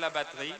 à la batterie.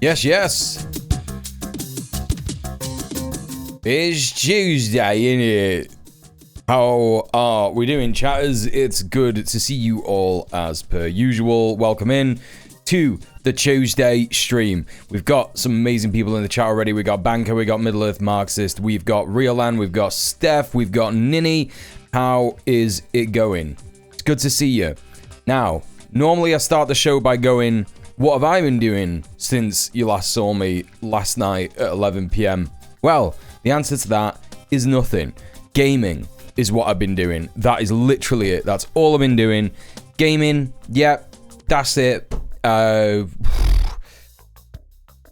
Yes, yes. It's Tuesday, innit? How are we doing, chatters? It's good to see you all as per usual. Welcome in to the Tuesday stream. We've got some amazing people in the chat already. We got Banker, we got Middle Earth Marxist, we've got Riolan, we've got Steph, we've got Ninny. How is it going? It's good to see you. Now, normally I start the show by going, what have I been doing since you last saw me last night at 11 p.m? Well, the answer to that is nothing. Gaming is what I've been doing. That is literally it. That's all I've been doing. Gaming, yep, that's it. I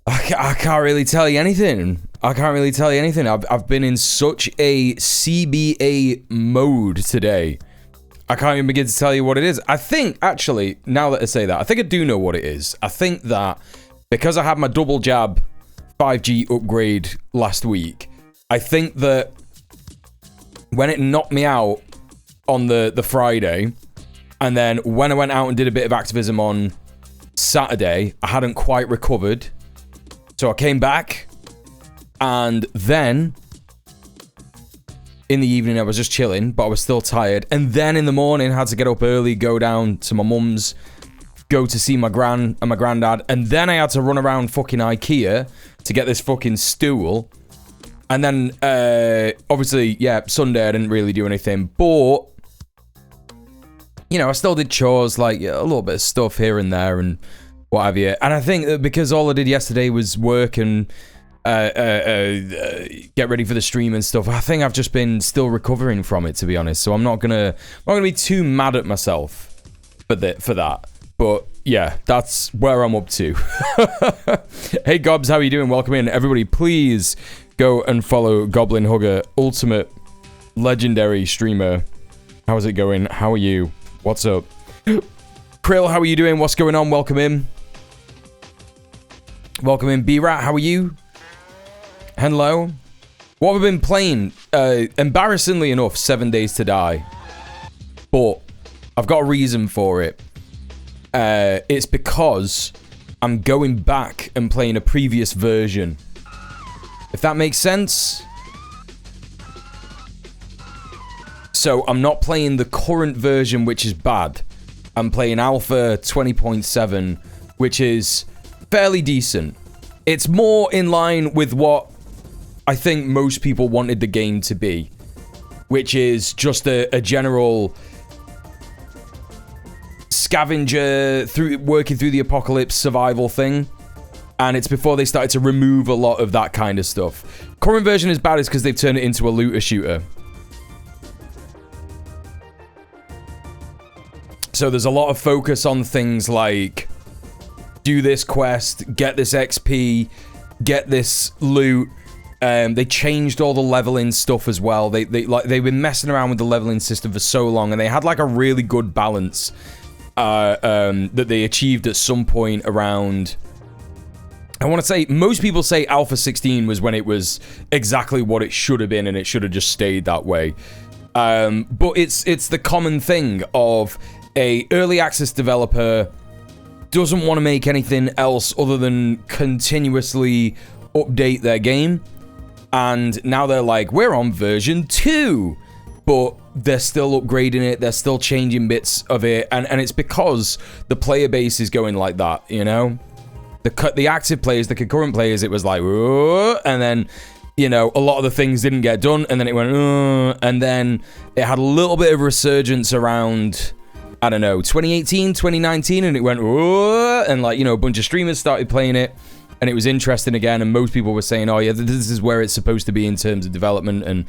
can't really tell you anything. I've been in such a CBA mode today. I can't even begin to tell you what it is. I think, actually, now that I say that, I think I do know what it is. I think that because I had my double jab 5G upgrade last week, I think that when it knocked me out on the Friday, and then when I went out and did a bit of activism on Saturday, I hadn't quite recovered. So I came back, and then in the evening I was just chilling, but I was still tired. And then in the morning I had to get up early, go down to my mum's, go to see my gran and my granddad, and then I had to run around fucking IKEA to get this fucking stool. And then obviously, yeah, Sunday I didn't really do anything, but you know, I still did chores, like a little bit of stuff here and there and what have you. And I think that because all I did yesterday was work and get ready for the stream and stuff, I think I've just been still recovering from it, to be honest. So I'm not gonna be too mad at myself for that. But yeah, that's where I'm up to. Hey Gobs, how are you doing? Welcome in, everybody. Please go and follow Goblin Hugger, ultimate legendary streamer. How is it going? How are you? What's up? Krill, how are you doing? What's going on? Welcome in. Welcome in. B-Rat, how are you? Hello. What have we been playing? Embarrassingly enough, 7 Days to Die. But I've got a reason for it. It's because I'm going back and playing a previous version. If that makes sense. So I'm not playing the current version, which is bad. I'm playing Alpha 20.7, which is fairly decent. It's more in line with what I think most people wanted the game to be, which is just a general scavenger working through the apocalypse survival thing. And it's before they started to remove a lot of that kind of stuff. Current version is bad is because they've turned it into a looter shooter. So there's a lot of focus on things like do this quest, get this XP, get this loot. They changed all the leveling stuff as well. They've been messing around with the leveling system for so long, and they had like a really good balance that they achieved at some point around. I want to say most people say Alpha 16 was when it was exactly what it should have been, and it should have just stayed that way. But it's the common thing of a early access developer doesn't want to make anything else other than continuously update their game. And now they're like, we're on version 2. But they're still upgrading it. They're still changing bits of it. And it's because the player base is going like that, you know? The active players, the concurrent players, it was like, whoa, and then, you know, a lot of the things didn't get done. And then it went, and then it had a little bit of resurgence around, I don't know, 2018, 2019. And it went, whoa, and like, you know, a bunch of streamers started playing it. And it was interesting again, and most people were saying, oh yeah, this is where it's supposed to be in terms of development and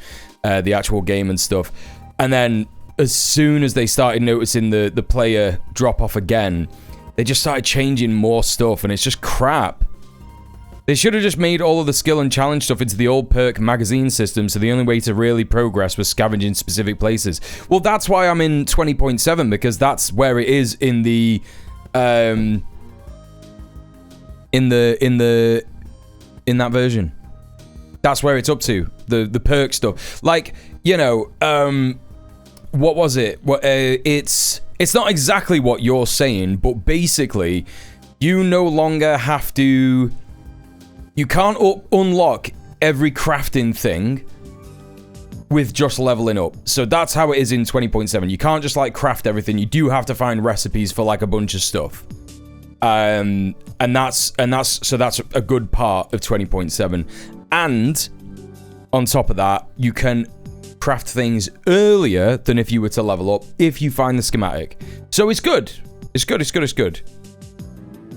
the actual game and stuff. And then as soon as they started noticing the player drop off again, they just started changing more stuff, and it's just crap. They should have just made all of the skill and challenge stuff into the old perk magazine system, so the only way to really progress was scavenging specific places. Well, that's why I'm in 20.7, because that's where it is in the in that version. That's where it's up to, the perk stuff. Like, you know, what was it? It's not exactly what you're saying, but basically, you no longer have to You can't unlock every crafting thing with just leveling up. So that's how it is in 20.7. You can't just like craft everything. You do have to find recipes for like a bunch of stuff. And that's a good part of 20.7. And on top of that, you can craft things earlier than if you were to level up if you find the schematic. So it's good. It's good.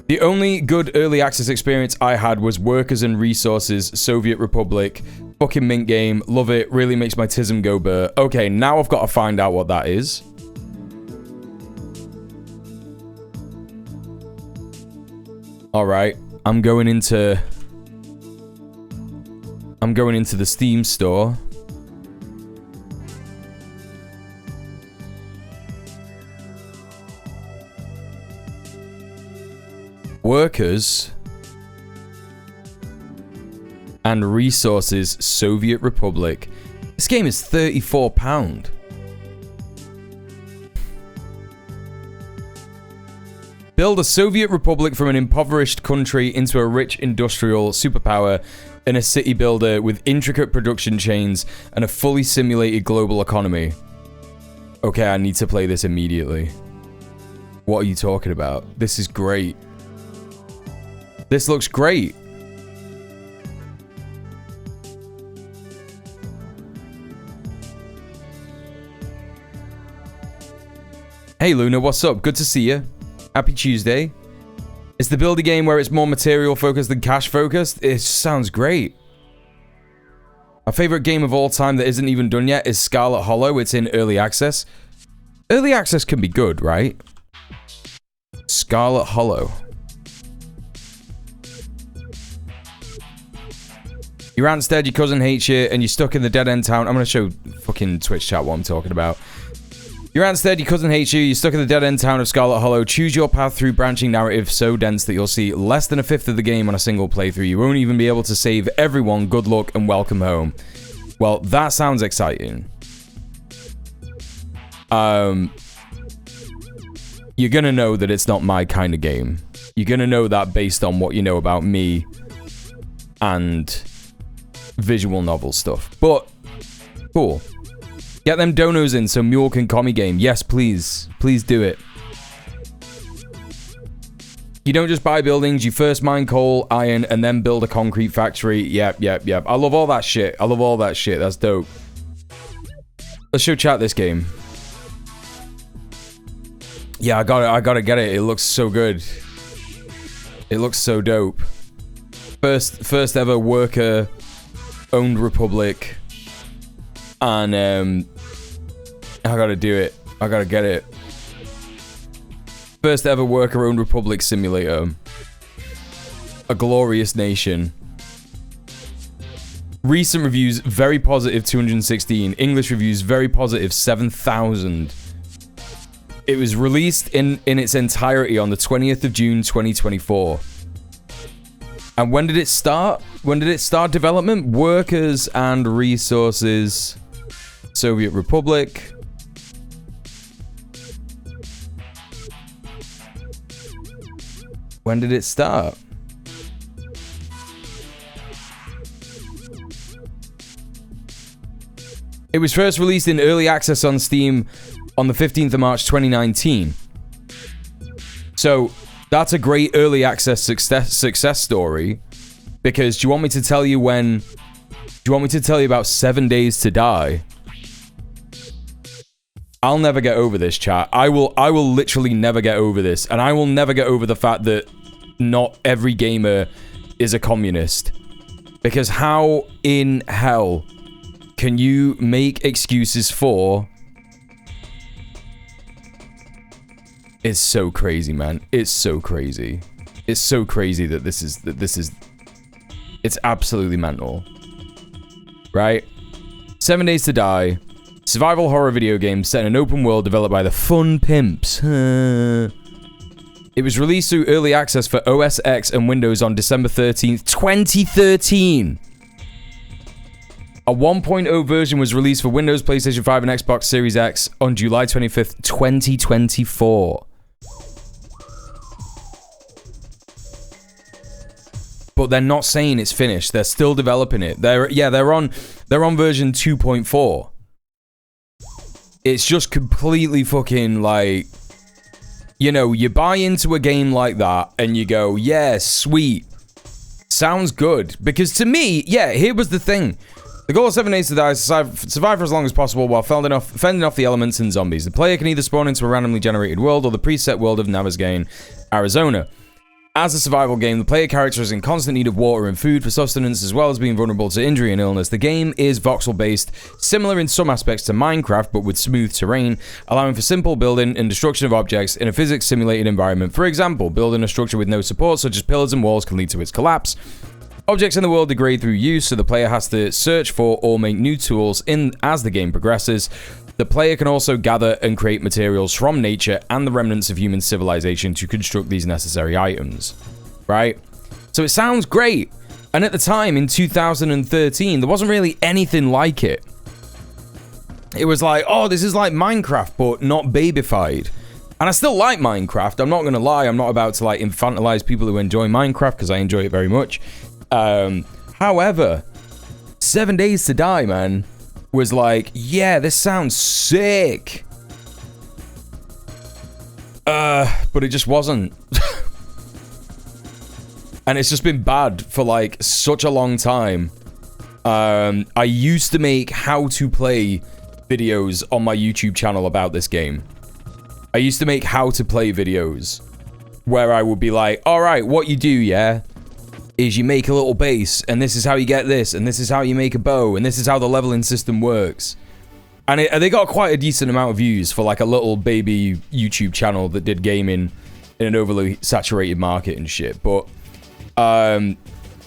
The only good early access experience I had was Workers and Resources, Soviet Republic. Fucking mint game. Love it. Really makes my tism go burr. Okay, now I've got to find out what that is. Alright. I'm going into the Steam store. Workers and Resources, Soviet Republic. This game is £34. Build a Soviet Republic from an impoverished country into a rich industrial superpower and a city builder with intricate production chains and a fully simulated global economy. Okay, I need to play this immediately. What are you talking about? This is great. This looks great. Hey Luna, what's up? Good to see you. Happy Tuesday. It's the builder game where it's more material focused than cash focused. It sounds great. My favorite game of all time that isn't even done yet is Scarlet Hollow. It's in early access. Early access can be good, right? Scarlet Hollow. Your aunt's dead, your cousin hates you, and you're stuck in the dead-end town. I'm going to show fucking Twitch chat what I'm talking about. Your aunt's dead, your cousin hates you, you're stuck in the dead-end town of Scarlet Hollow. Choose your path through branching narrative so dense that you'll see less than a fifth of the game on a single playthrough. You won't even be able to save everyone. Good luck and welcome home. Well, that sounds exciting. You're going to know that it's not my kind of game. You're going to know that based on what you know about me and visual novel stuff. But, cool. Get them donos in so Mule can commie game. Yes, please. Please do it. You don't just buy buildings, you first mine coal, iron, and then build a concrete factory. Yep. I love all that shit. That's dope. Let's show chat this game. Yeah, I gotta get it. It looks so good. It looks so dope. First ever worker owned republic. And I gotta do it. I gotta get it. First ever worker owned republic simulator. A glorious nation. Recent reviews very positive 216. English reviews very positive 7,000. It was released in its entirety on the 20th of June 2024. And when did it start? When did it start development? Workers and Resources, Soviet Republic. When did it start? It was first released in early access on Steam on the 15th of March 2019. So that's a great early access success story. Because do you want me to tell you when? Do you want me to tell you about 7 Days to Die? I'll never get over this, chat. I will literally never get over this. And I will never get over the fact that not every gamer is a communist. Because how in hell can you make excuses for... It's so crazy, man. It's so crazy. It's so crazy that this is... It's absolutely mental. Right? 7 Days to Die. Survival horror video game set in an open world developed by the Fun Pimps. It was released through early access for OS X and Windows on December 13th, 2013. A 1.0 version was released for Windows, PlayStation 5, and Xbox Series X on July 25th, 2024. but they're not saying it's finished. They're still developing it. They're on version 2.4. It's just completely fucking like, you know, you buy into a game like that and you go, yeah, sweet. Sounds good. Because to me, yeah, here was the thing. The goal of 7 Days to Die is to survive for as long as possible while fending off the elements and zombies. The player can either spawn into a randomly generated world or the preset world of Navasgain, Arizona. As a survival game, the player character is in constant need of water and food for sustenance, as well as being vulnerable to injury and illness. The game is voxel-based, similar in some aspects to Minecraft, but with smooth terrain, allowing for simple building and destruction of objects in a physics-simulated environment. For example, building a structure with no support, such as pillars and walls, can lead to its collapse. Objects in the world degrade through use, so the player has to search for or make new tools as the game progresses. The player can also gather and create materials from nature and the remnants of human civilization to construct these necessary items, right? So it sounds great. And at the time, in 2013, there wasn't really anything like it. It was like, oh, this is like Minecraft, but not babyfied. And I still like Minecraft. I'm not going to lie. I'm not about to like infantilize people who enjoy Minecraft because I enjoy it very much. However, 7 Days to Die, man, was like, yeah, this sounds sick. But it just wasn't. And it's just been bad for like such a long time. I used to make how to play videos on my YouTube channel about this game. I used to make how to play videos where I would be like, all right, what you do, yeah, is you make a little base, and this is how you get this, and this is how you make a bow, and this is how the leveling system works. And they got quite a decent amount of views for like a little baby YouTube channel that did gaming in an overly saturated market and shit. But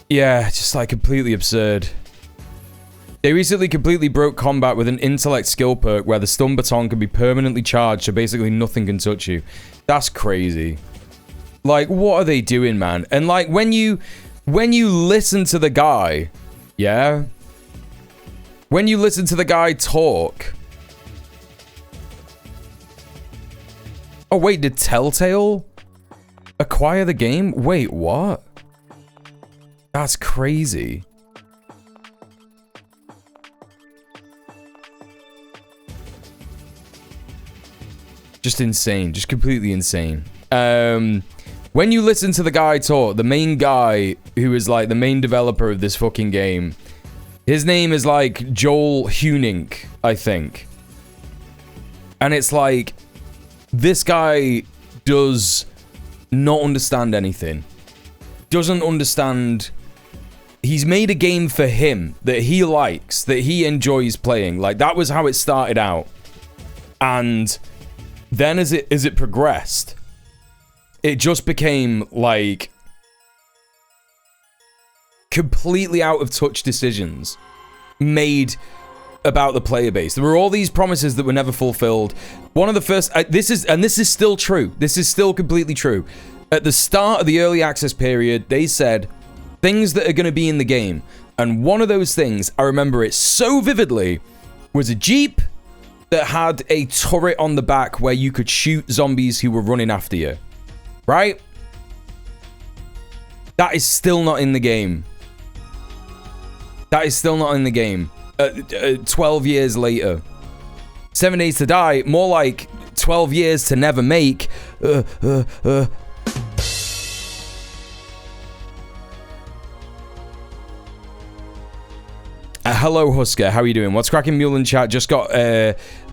yeah, just like completely absurd. They recently completely broke combat with an intellect skill perk where the stun baton can be permanently charged, so basically nothing can touch you. That's crazy. Like, what are they doing, man? And like, when you listen to the guy, yeah? When you listen to the guy talk... Oh, wait, did Telltale acquire the game? Wait, what? That's crazy. Just insane. Just completely insane. When you listen to the guy talk, the main guy who is like the main developer of this fucking game, his name is like Joel Hunink, I think. And it's like, this guy does not understand anything. Doesn't understand. He's made a game for him that he likes, that he enjoys playing. Like, that was how it started out. And then as it progressed, it just became like completely out of touch decisions made about the player base. There were all these promises that were never fulfilled. One of the first, this is still true. This is still completely true. At the start of the early access period, they said things that are going to be in the game. And one of those things, I remember it so vividly, was a Jeep that had a turret on the back where you could shoot zombies who were running after you. Right? That is still not in the game. That is still not in the game. 12 years later. 7 Days to Die, more like 12 years to never make. Hello, Husker. How are you doing? What's cracking, Mule in chat? Just got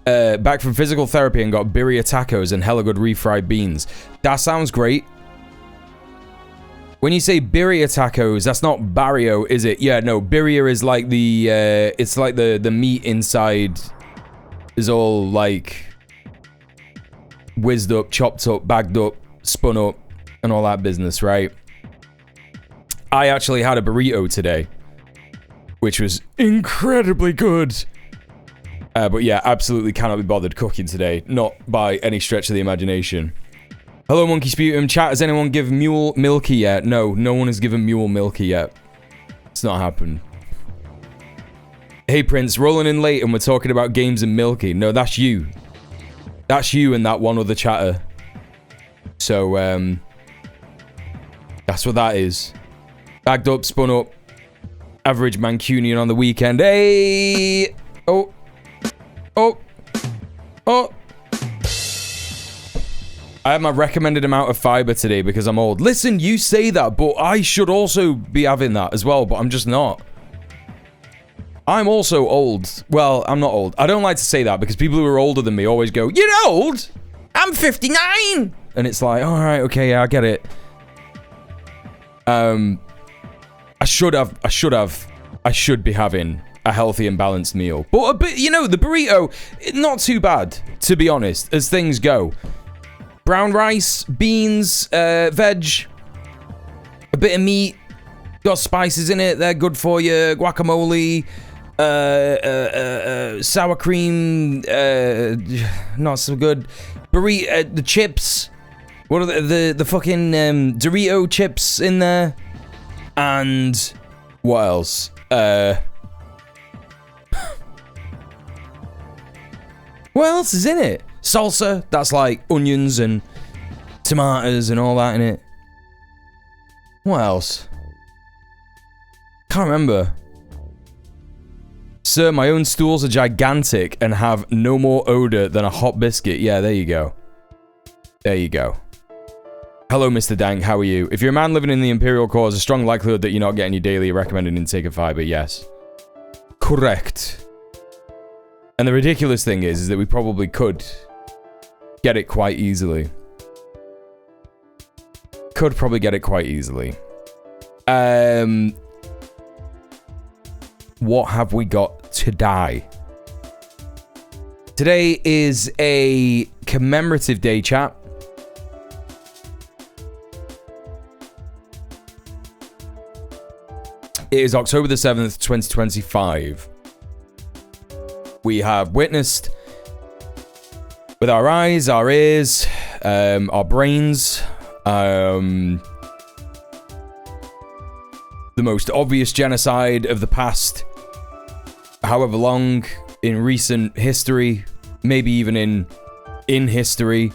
back from physical therapy and got birria tacos and hella good refried beans. That sounds great. When you say birria tacos, that's not barrio, is it? Yeah, no, birria is like the, it's like the meat inside is all like whizzed up, chopped up, bagged up, spun up, and all that business, right? I actually had a burrito today, which was incredibly good. But yeah, absolutely cannot be bothered cooking today. Not by any stretch of the imagination. Hello, Monkey Sputum. Chat, has anyone given Mule Milky yet? No, no one has given Mule Milky yet. It's not happened. Hey, Prince, rolling in late and we're talking about games and Milky. No, that's you. That's you and that one other chatter. So, that's what that is. Backed up, spun up. Average Mancunian on the weekend. Hey! Oh. Oh. Oh. I have my recommended amount of fiber today because I'm old. Listen, you say that, but I should also be having that as well, but I'm just not. I'm also old. Well, I'm not old. I don't like to say that because people who are older than me always go, "You're old? I'm 59!" And it's like, all right, okay, yeah, I get it. I should be having a healthy and balanced meal. But a bit, you know, the burrito, not too bad, to be honest, as things go. Brown rice, beans, veg, a bit of meat, got spices in it, they're good for you, guacamole, sour cream, not so good. Burrito, the chips, what are the fucking Dorito chips in there? And what else? What else is in it? Salsa, that's like onions and tomatoes and all that in it. What else? Can't remember. Sir, my own stools are gigantic and have no more odor than a hot biscuit. Yeah, there you go. There you go. Hello, Mr. Dank, how are you? If you're a man living in the Imperial Core, there's a strong likelihood that you're not getting your daily recommended intake of fiber, yes. Correct. And the ridiculous thing is that we probably could get it quite easily. Could probably get it quite easily. What have we got today? Today is a commemorative day, chat. It is October the 7th, 2025. We have witnessed with our eyes, our ears, our brains, the most obvious genocide of the past however long in recent history, maybe even in history.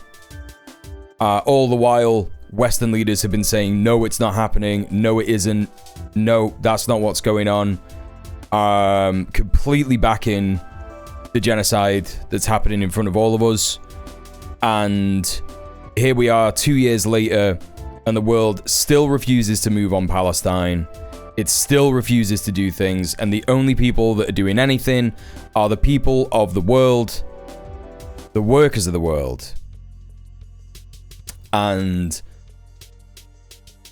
All the while, Western leaders have been saying, no, it's not happening. No, it isn't. No, that's not what's going on. Completely backing the genocide that's happening in front of all of us. And here we are 2 years later, and the world still refuses to move on Palestine. It still refuses to do things, and the only people that are doing anything are the people of the world, the workers of the world. And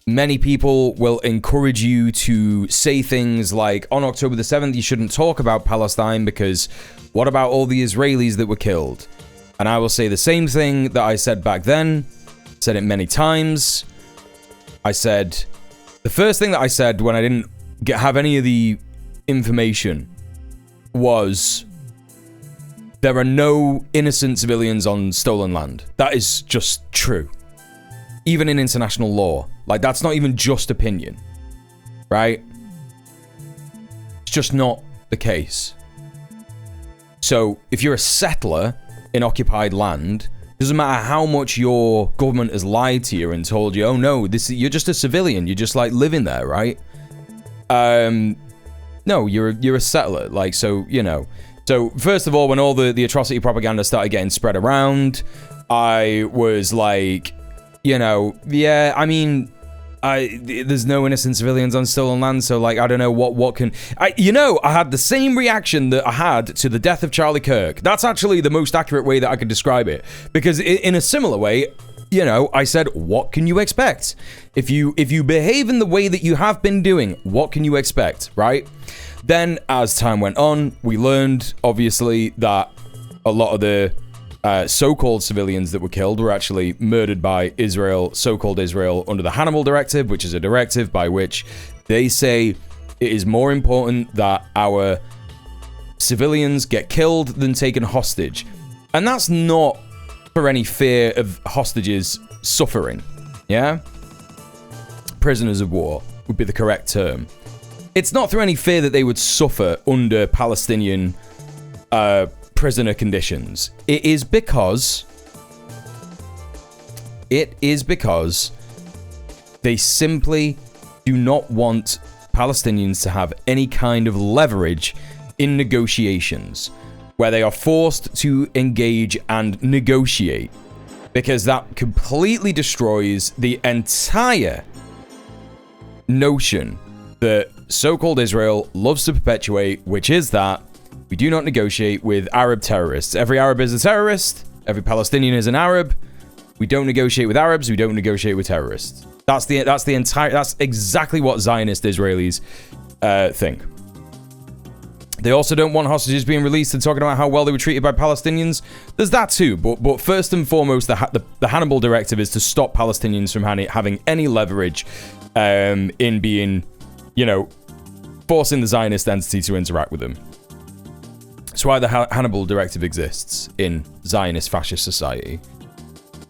many people will encourage you to say things like, on October the 7th, you shouldn't talk about Palestine because what about all the Israelis that were killed? And I will say the same thing that I said back then, said it many times. I said, the first thing that I said when I didn't have any of the information was, there are no innocent civilians on stolen land. That is just true. Even in international law. Like, that's not even just opinion. Right? It's just not the case. So, if you're a settler in occupied land, doesn't matter how much your government has lied to you and told you, oh no, you're just a civilian, you're just like living there, right? No, you're a settler, like, so, you know. So, first of all, when all the atrocity propaganda started getting spread around, I was like, you know, yeah, I mean, there's no innocent civilians on stolen land, so, like, I don't know what can... I had the same reaction that I had to the death of Charlie Kirk. That's actually the most accurate way that I could describe it. Because in a similar way, you know, I said, what can you expect? If you behave in the way that you have been doing, what can you expect, right? Then, as time went on, we learned, obviously, that a lot of the so-called civilians that were killed were actually murdered by Israel, so-called Israel, under the Hannibal Directive, which is a directive by which they say it is more important that our civilians get killed than taken hostage. And that's not for any fear of hostages suffering, yeah? Prisoners of war would be the correct term. It's not through any fear that they would suffer under Palestinian prisoner conditions. It is because they simply do not want Palestinians to have any kind of leverage in negotiations where they are forced to engage and negotiate, because that completely destroys the entire notion that so-called Israel loves to perpetuate, which is that we do not negotiate with Arab terrorists. Every Arab is a terrorist. Every Palestinian is an Arab. We don't negotiate with Arabs. We don't negotiate with terrorists. That's exactly what Zionist Israelis think. They also don't want hostages being released and talking about how well they were treated by Palestinians. There's that too, but first and foremost, the Hannibal Directive is to stop Palestinians from having any leverage in being, forcing the Zionist entity to interact with them. That's why the Hannibal Directive exists in Zionist fascist society.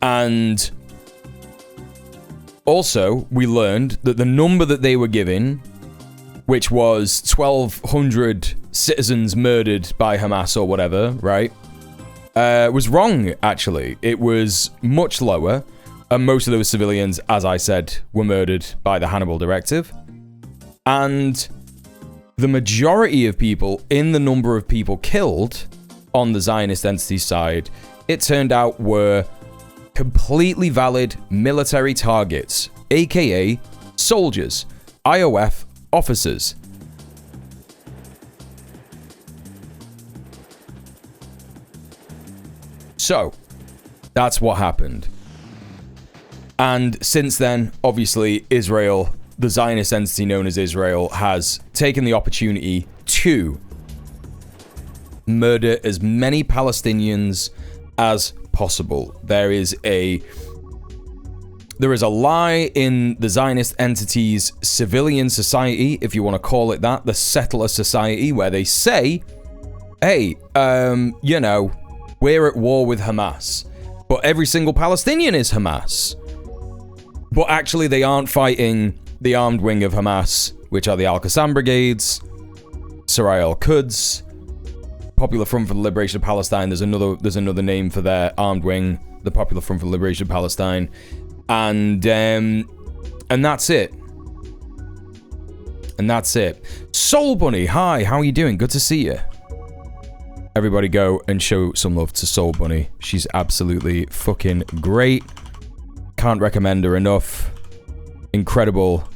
And also, we learned that the number that they were given, which was 1,200 citizens murdered by Hamas or whatever, right, was wrong, actually. It was much lower, and most of those civilians, as I said, were murdered by the Hannibal Directive. And the majority of people in the number of people killed on the Zionist entity side, it turned out were completely valid military targets, aka soldiers, IOF officers. So, that's what happened. And since then, obviously, Israel, the Zionist entity known as Israel, has taken the opportunity to murder as many Palestinians as possible. There is a lie in the Zionist entity's civilian society, if you want to call it that, the settler society, where they say, hey, we're at war with Hamas, but every single Palestinian is Hamas. But actually, they aren't fighting the armed wing of Hamas, which are the Al-Qassam Brigades, Sarai al-Quds, Popular Front for the Liberation of Palestine. There's another name for their armed wing, the Popular Front for the Liberation of Palestine, and that's it. And that's it. Soul Bunny, hi, how are you doing? Good to see you. Everybody go and show some love to Soul Bunny. She's absolutely fucking great. Can't recommend her enough. Incredible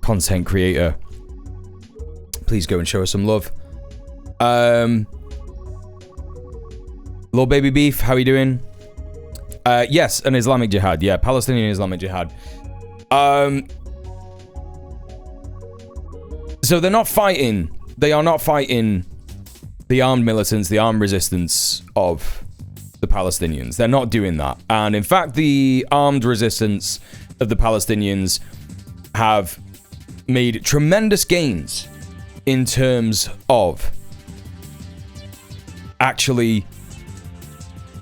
content creator. Please go and show her some love. Lil Baby Beef, how are you doing? Yes, an Islamic Jihad. Yeah, Palestinian Islamic Jihad. So they're not fighting. They are not fighting the armed militants, the armed resistance of the Palestinians. They're not doing that. And in fact, the armed resistance of the Palestinians have made tremendous gains in terms of actually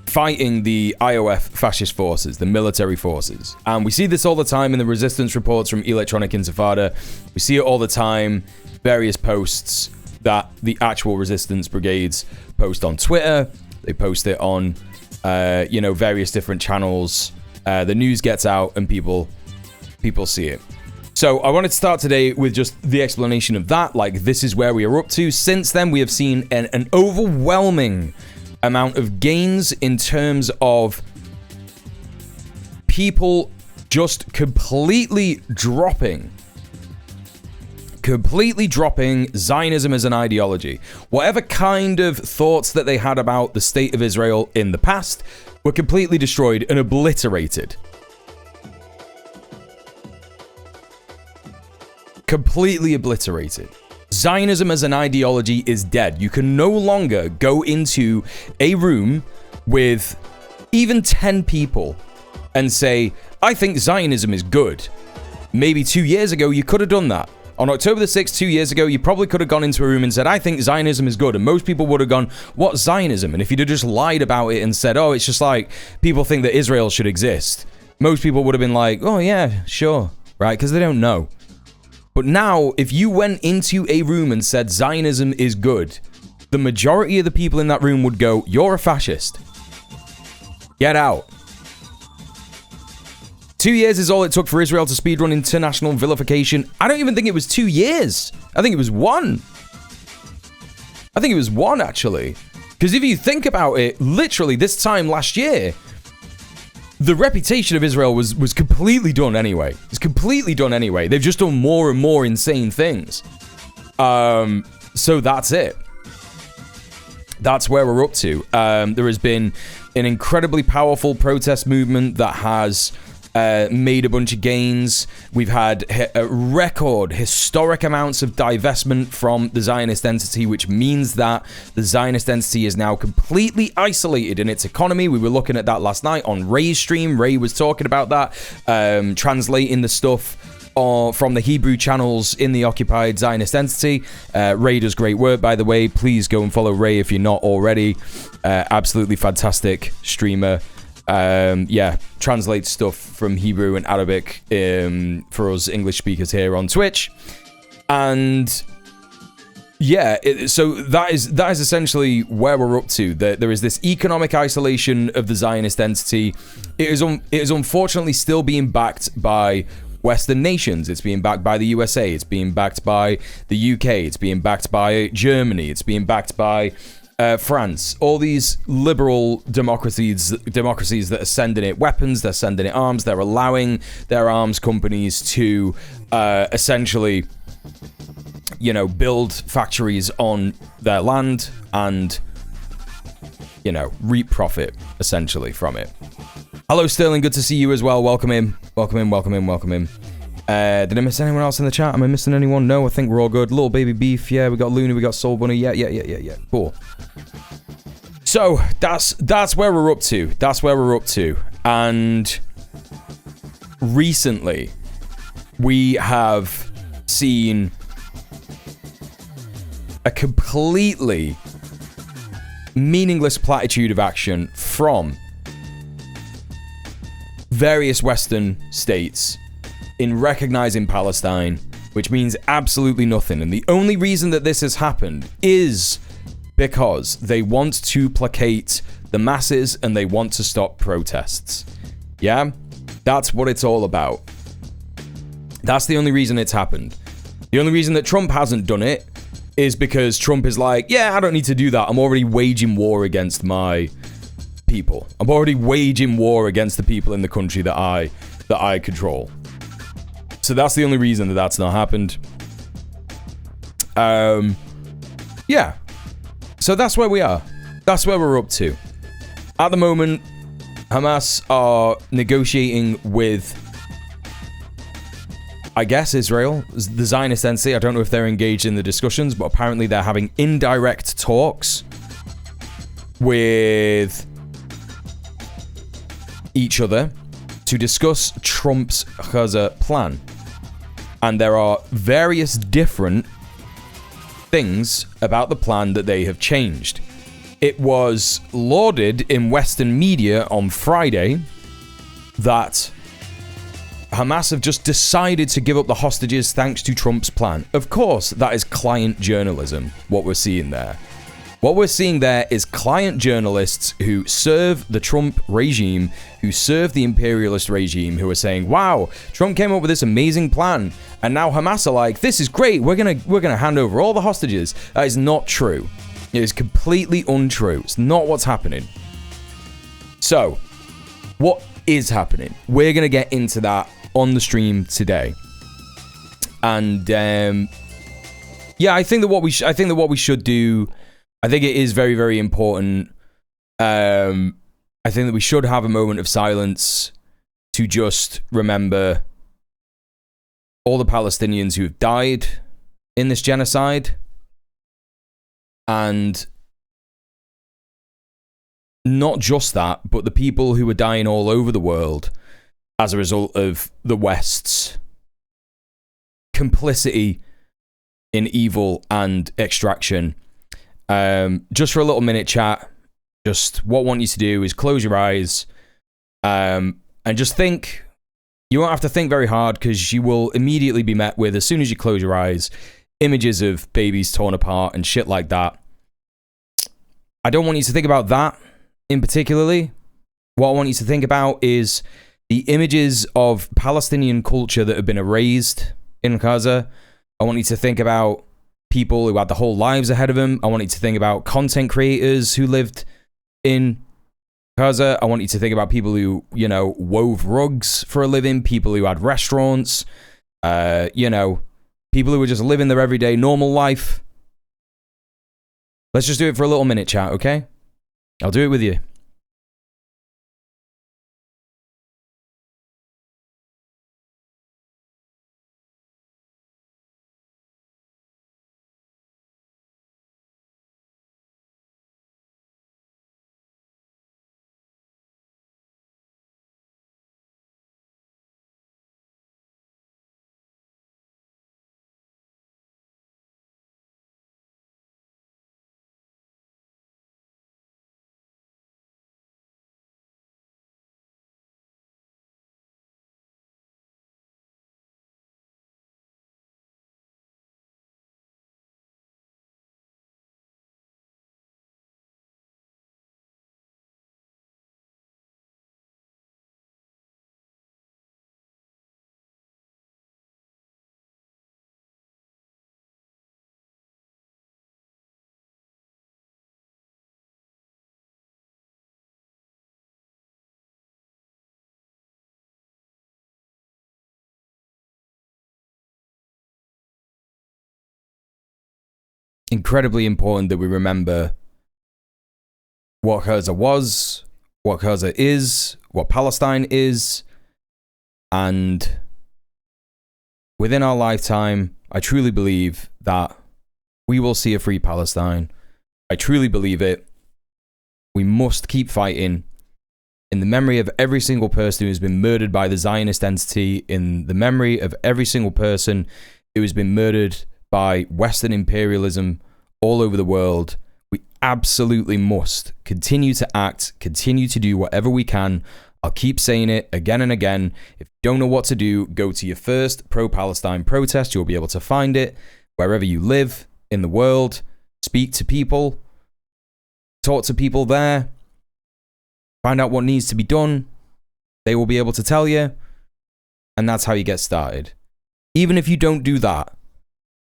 fighting the IOF fascist forces, the military forces. And we see this all the time in the resistance reports from Electronic Intifada. We see it all the time, various posts that the actual resistance brigades post on Twitter. They post it on, various different channels. The news gets out and people see it. So I wanted to start today with just the explanation of that. Like, this is where we are up to. Since then, we have seen an overwhelming amount of gains in terms of people just completely dropping Zionism as an ideology. Whatever kind of thoughts that they had about the state of Israel in the past were completely destroyed and obliterated. Completely obliterated. Zionism as an ideology is dead. You can no longer go into a room with even 10 people and say, I think Zionism is good. Maybe 2 years ago, you could have done that. On October the 6th, 2 years ago, you probably could have gone into a room and said, I think Zionism is good. And most people would have gone, what's Zionism? And if you'd have just lied about it and said, oh, it's just like people think that Israel should exist, most people would have been like, oh, yeah, sure, right? Because they don't know. But now, if you went into a room and said Zionism is good, the majority of the people in that room would go, you're a fascist. Get out. 2 years is all it took for Israel to speedrun international vilification. I don't even think it was 2 years. I think it was 1. I think it was 1, actually. Because if you think about it, literally this time last year, the reputation of Israel was completely done anyway. It's completely done anyway. They've just done more and more insane things. So that's it. That's where we're up to. There has been an incredibly powerful protest movement that has made a bunch of gains. We've had historic amounts of divestment from the Zionist entity, which means that the Zionist entity is now completely isolated in its economy. We were looking at that last night on Ray's stream. Ray was talking about that, translating the stuff from the Hebrew channels in the occupied Zionist entity. Ray does great work, by the way. Please go and follow Ray if you're not already. Absolutely fantastic streamer. Translates stuff from Hebrew and Arabic for us English speakers here on Twitch. And so that is essentially where we're up to. There is this economic isolation of the Zionist entity. It is unfortunately still being backed by Western nations. It's being backed by the USA. It's being backed by the UK. It's being backed by Germany. It's being backed by France. All these liberal democracies that are sending it weapons, they're sending it arms, they're allowing their arms companies to essentially, build factories on their land and, reap profit essentially from it. Hello, Sterling. Good to see you as well. Welcome in. Welcome in. Welcome in. Welcome in. Did I miss anyone else in the chat? Am I missing anyone? No, I think we're all good. Little Baby Beef. Yeah, we got Luna. We got Soul Bunny. Yeah. Cool. So that's where we're up to. That's where we're up to. And recently, we have seen a completely meaningless platitude of action from various Western states in recognizing Palestine, which means absolutely nothing. And the only reason that this has happened is because they want to placate the masses and they want to stop protests. Yeah? That's what it's all about. That's the only reason it's happened. The only reason that Trump hasn't done it is because Trump is like, yeah, I don't need to do that. I'm already waging war against my people. I'm already waging war against the people in the country that I control. So that's the only reason that that's not happened. Yeah. So that's where we are. That's where we're up to. At the moment, Hamas are negotiating with, I guess, Israel, the Zionist entity. I don't know if they're engaged in the discussions, but apparently they're having indirect talks with each other to discuss Trump's Gaza plan. And there are various different things about the plan that they have changed. It was lauded in Western media on Friday that Hamas have just decided to give up the hostages thanks to Trump's plan. Of course, that is client journalism, what we're seeing there. What we're seeing there is client journalists who serve the Trump regime, who serve the imperialist regime, who are saying, wow, Trump came up with this amazing plan. And now Hamas are like, this is great. We're gonna hand over all the hostages. That is not true. It is completely untrue. It's not what's happening. So, what is happening? We're gonna get into that on the stream today. And I think that what we should do, I think it is very, very important. I think that we should have a moment of silence to just remember all the Palestinians who have died in this genocide. And not just that, but the people who are dying all over the world as a result of the West's complicity in evil and extraction. Just for a little minute, chat, just what I want you to do is close your eyes and just think. You won't have to think very hard because you will immediately be met with, as soon as you close your eyes, images of babies torn apart and shit like that. I don't want you to think about that in particularly. What I want you to think about is the the images of Palestinian culture that have been erased in Gaza. I want you to think about people who had the whole lives ahead of them. I want you to think about content creators who lived in Gaza. I want you to think about people who, you know, wove rugs for a living, people who had restaurants, you know, people who were just living their everyday normal life. Let's just do it for a little minute, chat, okay? I'll do it with you. Incredibly important that we remember what Gaza was, what Gaza is, what Palestine is, and within our lifetime, I truly believe that we will see a free Palestine. I truly believe it. We must keep fighting in the memory of every single person who has been murdered by the Zionist entity, in the memory of every single person who has been murdered by Western imperialism all over the world. We absolutely must continue to act, continue to do whatever we can. I'll keep saying it again and again. If you don't know what to do, go to your first pro-Palestine protest. You'll be able to find it wherever you live in the world. Speak to people, talk to people there, find out what needs to be done. They will be able to tell you, and that's how you get started. Even if you don't do that,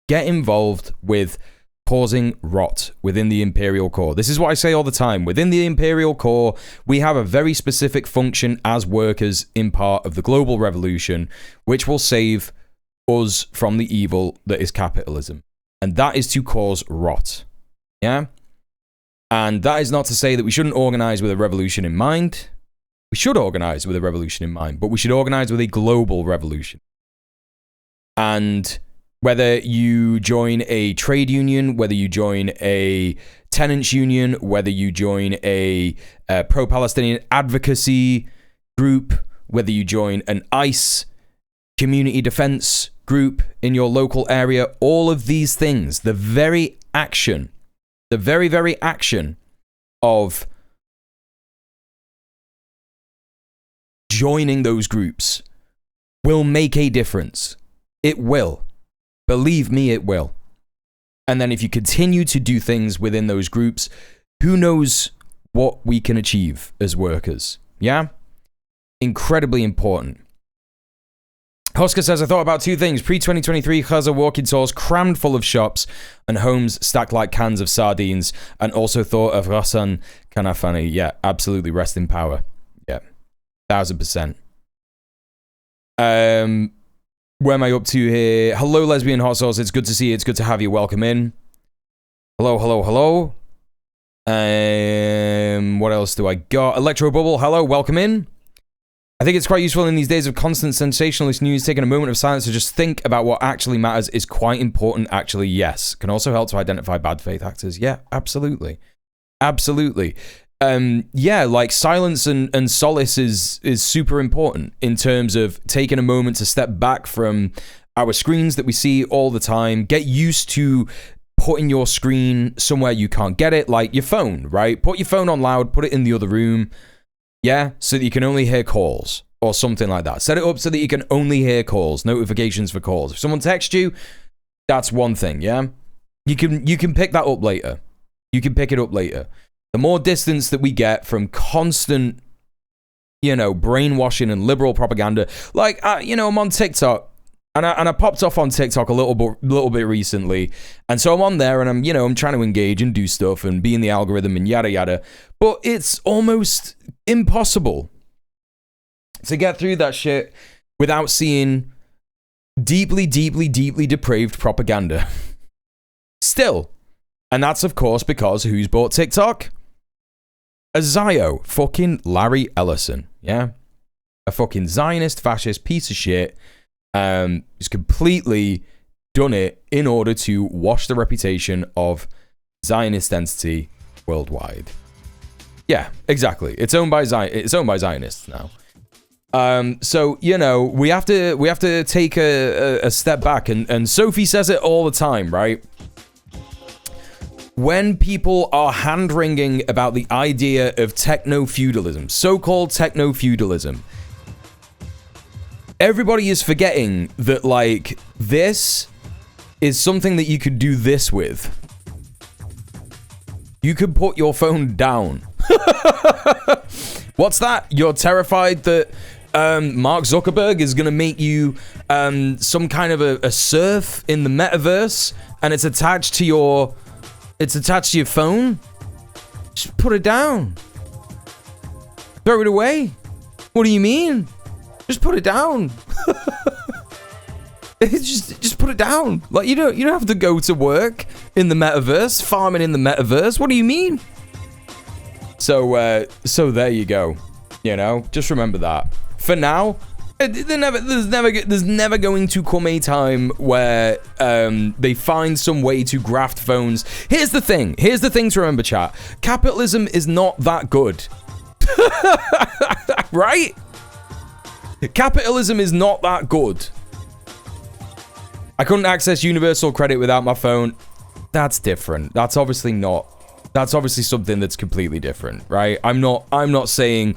get involved with causing rot within the Imperial Core. This is what I say all the time. Within the Imperial Core, we have a very specific function as workers in part of the global revolution, which will save us from the evil that is capitalism. And that is to cause rot. Yeah? And that is not to say that we shouldn't organize with a revolution in mind. We should organize with a revolution in mind, but we should organize with a global revolution. And whether you join a trade union, whether you join a tenants union, whether you join a pro-Palestinian advocacy group, whether you join an ICE community defense group in your local area, all of these things, the very action of joining those groups will make a difference. It will. Believe me, it will. And then if you continue to do things within those groups, who knows what we can achieve as workers? Yeah? Incredibly important. Husker says, I thought about two things. Pre-2023, Gaza walking tours crammed full of shops and homes stacked like cans of sardines, and also thought of Hassan Kanafani. Yeah, absolutely. Rest in power. Yeah, 1000%. Where am I up to here? Hello, Lesbian Hot Sauce. It's good to see you. It's good to have you. Welcome in. Hello, hello, hello. What else do I got? Electro Bubble. Hello, welcome in. I think it's quite useful in these days of constant sensationalist news. Taking a moment of silence to just think about what actually matters is quite important. Actually, yes. Can also help to identify bad faith actors. Yeah, absolutely. Absolutely. Yeah, like silence and solace is super important in terms of taking a moment to step back from our screens that we see all the time. Get used to putting your screen somewhere you can't get it, like your phone, right? Put your phone on loud, put it in the other room, yeah, so that you can only hear calls or something like that. Set it up so that you can only hear calls, notifications for calls. If someone texts you, that's one thing, yeah? You can pick that up later. You can pick it up later. The more distance that we get from constant, you know, brainwashing and liberal propaganda. Like, you know, I'm on TikTok, and I popped off on TikTok a little bit recently, and so I'm on there, and I'm, you know, I'm trying to engage and do stuff and be in the algorithm and yada yada, but it's almost impossible to get through that shit without seeing deeply, deeply, deeply depraved propaganda. Still. And that's, of course, because who's bought TikTok? A Zio. Fucking Larry Ellison. Yeah? A fucking Zionist, fascist piece of shit. Who's completely done it in order to wash the reputation of Zionist entity worldwide. Yeah, exactly. It's owned by Zionists now. So, you know, we have to take a step back, and Sophie says it all the time, right? When people are hand-wringing about the idea of techno-feudalism, so-called techno-feudalism, everybody is forgetting that, like, this is something that you could do this with. You could put your phone down. What's that? You're terrified that Mark Zuckerberg is going to make you some kind of a serf in the metaverse, and it's attached to your phone? Just put it down. Throw it away. What do you mean? Just put it down. just put it down. Like, you don't have to go to work in the metaverse, farming in the metaverse. What do you mean? So there you go. You know, just remember that. For now, there's never going to come a time where they find some way to graft phones. Here's the thing to remember, chat. Capitalism is not that good. Right? Capitalism is not that good. I couldn't access universal credit without my phone. That's different. That's obviously something that's completely different, right? I'm not saying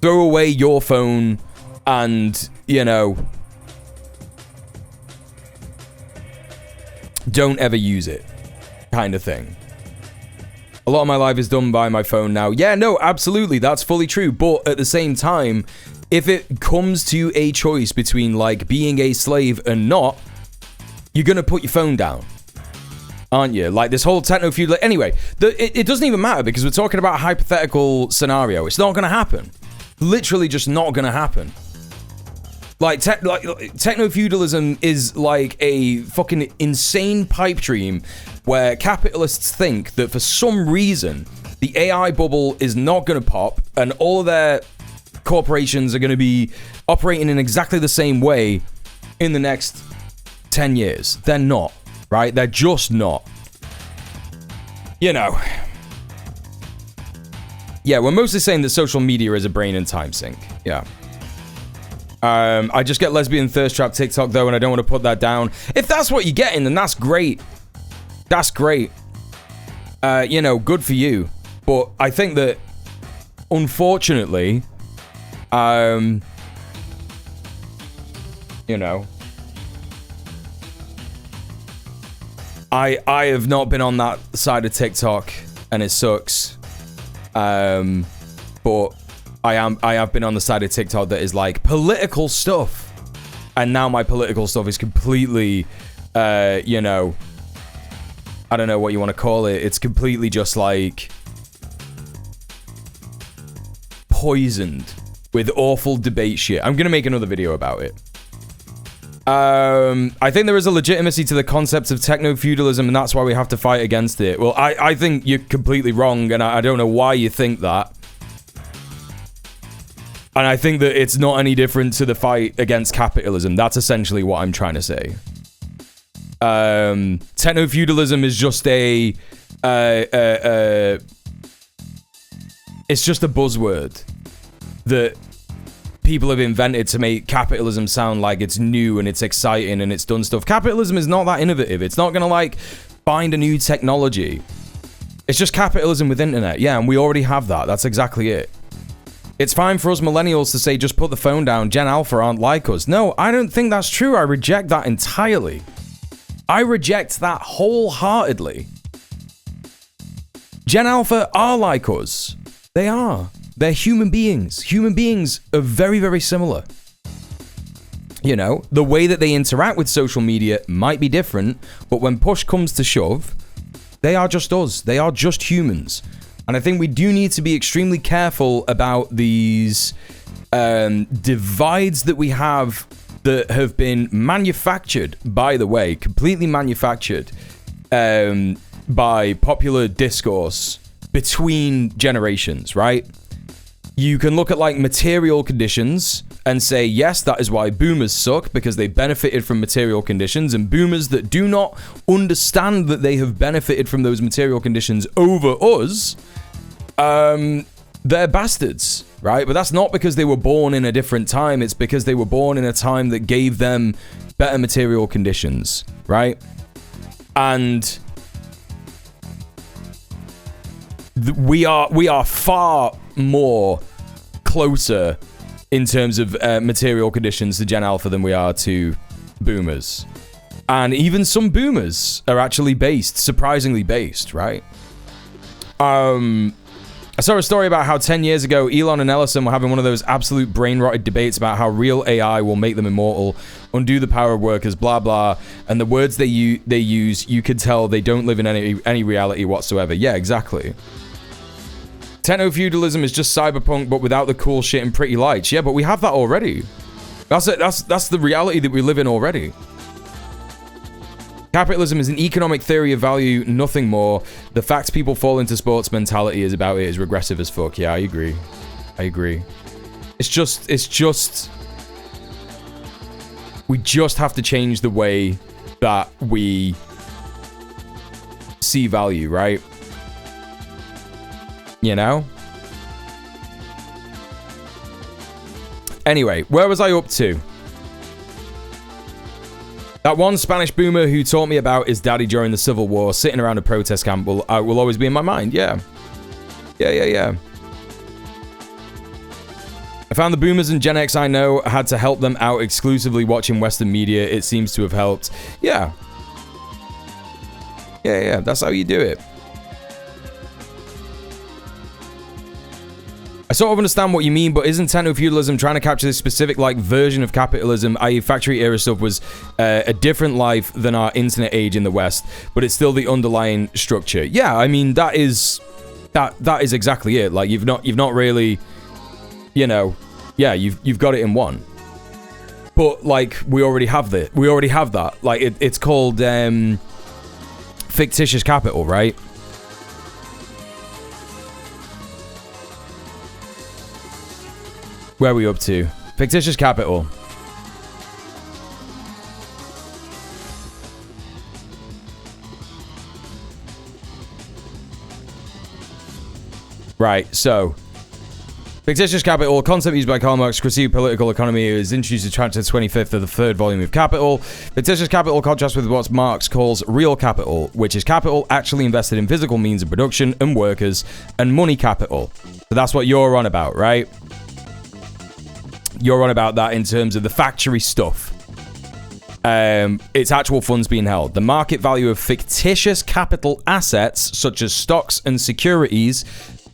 throw away your phone and, you know, don't ever use it kind of thing. A lot of my life is done by my phone now. Yeah, no, absolutely. That's fully true. But at the same time, if it comes to a choice between, like, being a slave and not, you're going to put your phone down, aren't you? Like, this whole techno-feudal... Anyway, it doesn't even matter because we're talking about a hypothetical scenario. It's not going to happen. Literally just not going to happen. Like, techno-feudalism is like a fucking insane pipe dream where capitalists think that for some reason the AI bubble is not going to pop and all of their corporations are going to be operating in exactly the same way in the next 10 years. They're not, right? They're just not. You know. Yeah, we're mostly saying that social media is a brain and time sink. Yeah. I just get lesbian thirst trap TikTok though, and I don't want to put that down. If that's what you're getting, then that's great. That's great. You know, good for you. But I think that, unfortunately, you know, I have not been on that side of TikTok, and it sucks. But I have been on the side of TikTok that is like political stuff, and now my political stuff is completely, you know, I don't know what you want to call it. It's completely just like poisoned with awful debate shit. I'm gonna make another video about it. I think there is a legitimacy to the concept of techno-feudalism, and that's why we have to fight against it. Well, I think you're completely wrong, and I don't know why you think that. And I think that it's not any different to the fight against capitalism. That's essentially what I'm trying to say. Techno-feudalism is just it's just a buzzword that people have invented to make capitalism sound like it's new and it's exciting and it's done stuff. Capitalism is not that innovative. It's not gonna, like, find a new technology. It's just capitalism with internet. Yeah, and we already have that. That's exactly it. It's fine for us millennials to say, just put the phone down. Gen Alpha aren't like us. No, I don't think that's true. I reject that entirely. I reject that wholeheartedly. Gen Alpha are like us. They are. They're human beings. Human beings are very, very similar. You know, the way that they interact with social media might be different, but when push comes to shove, they are just us. They are just humans. And I think we do need to be extremely careful about these divides that we have that have been manufactured, by the way, completely manufactured by popular discourse between generations, right? You can look at like material conditions and say, yes, that is why boomers suck, because they benefited from material conditions, and boomers that do not understand that they have benefited from those material conditions over us, they're bastards, right? But that's not because they were born in a different time. It's because they were born in a time that gave them better material conditions, right? And we are far more closer in terms of material conditions to Gen Alpha than we are to boomers. And even some boomers are actually surprisingly based, right? I saw a story about how 10 years ago, Elon and Ellison were having one of those absolute brain-rotted debates about how real AI will make them immortal, undo the power of workers, blah, blah. And the words they use, you could tell they don't live in any reality whatsoever. Yeah, exactly. Techno-feudalism is just cyberpunk, but without the cool shit and pretty lights. Yeah, but we have that already. That's the reality that we live in already. Capitalism is an economic theory of value, nothing more. The fact people fall into sports mentality is regressive as fuck. Yeah, I agree. It's just... We just have to change the way that we see value, right? You know? Anyway, where was I up to? That one Spanish boomer who taught me about his daddy during the Civil War, sitting around a protest camp, will always be in my mind. Yeah. Yeah. I found the boomers and Gen X I know had to help them out exclusively watching Western media. It seems to have helped. Yeah. Yeah. That's how you do it. I sort of understand what you mean, but isn't techno-feudalism trying to capture this specific, like, version of capitalism, i.e. factory-era stuff was a different life than our internet age in the West, but it's still the underlying structure? Yeah, I mean, that is exactly it. Like, you've not really, you know, yeah, you've got it in one. But, like, we already have that. Like, it's called fictitious capital, right? Where are we up to? Fictitious capital. Right, so fictitious capital, a concept used by Karl Marx to conceive political economy, is introduced in chapter 25th of the third volume of Capital. Fictitious capital contrasts with what Marx calls real capital, which is capital actually invested in physical means of production and workers, and money capital. So that's what you're on about, right? You're on about that in terms of the factory stuff. It's actual funds being held. The market value of fictitious capital assets, such as stocks and securities,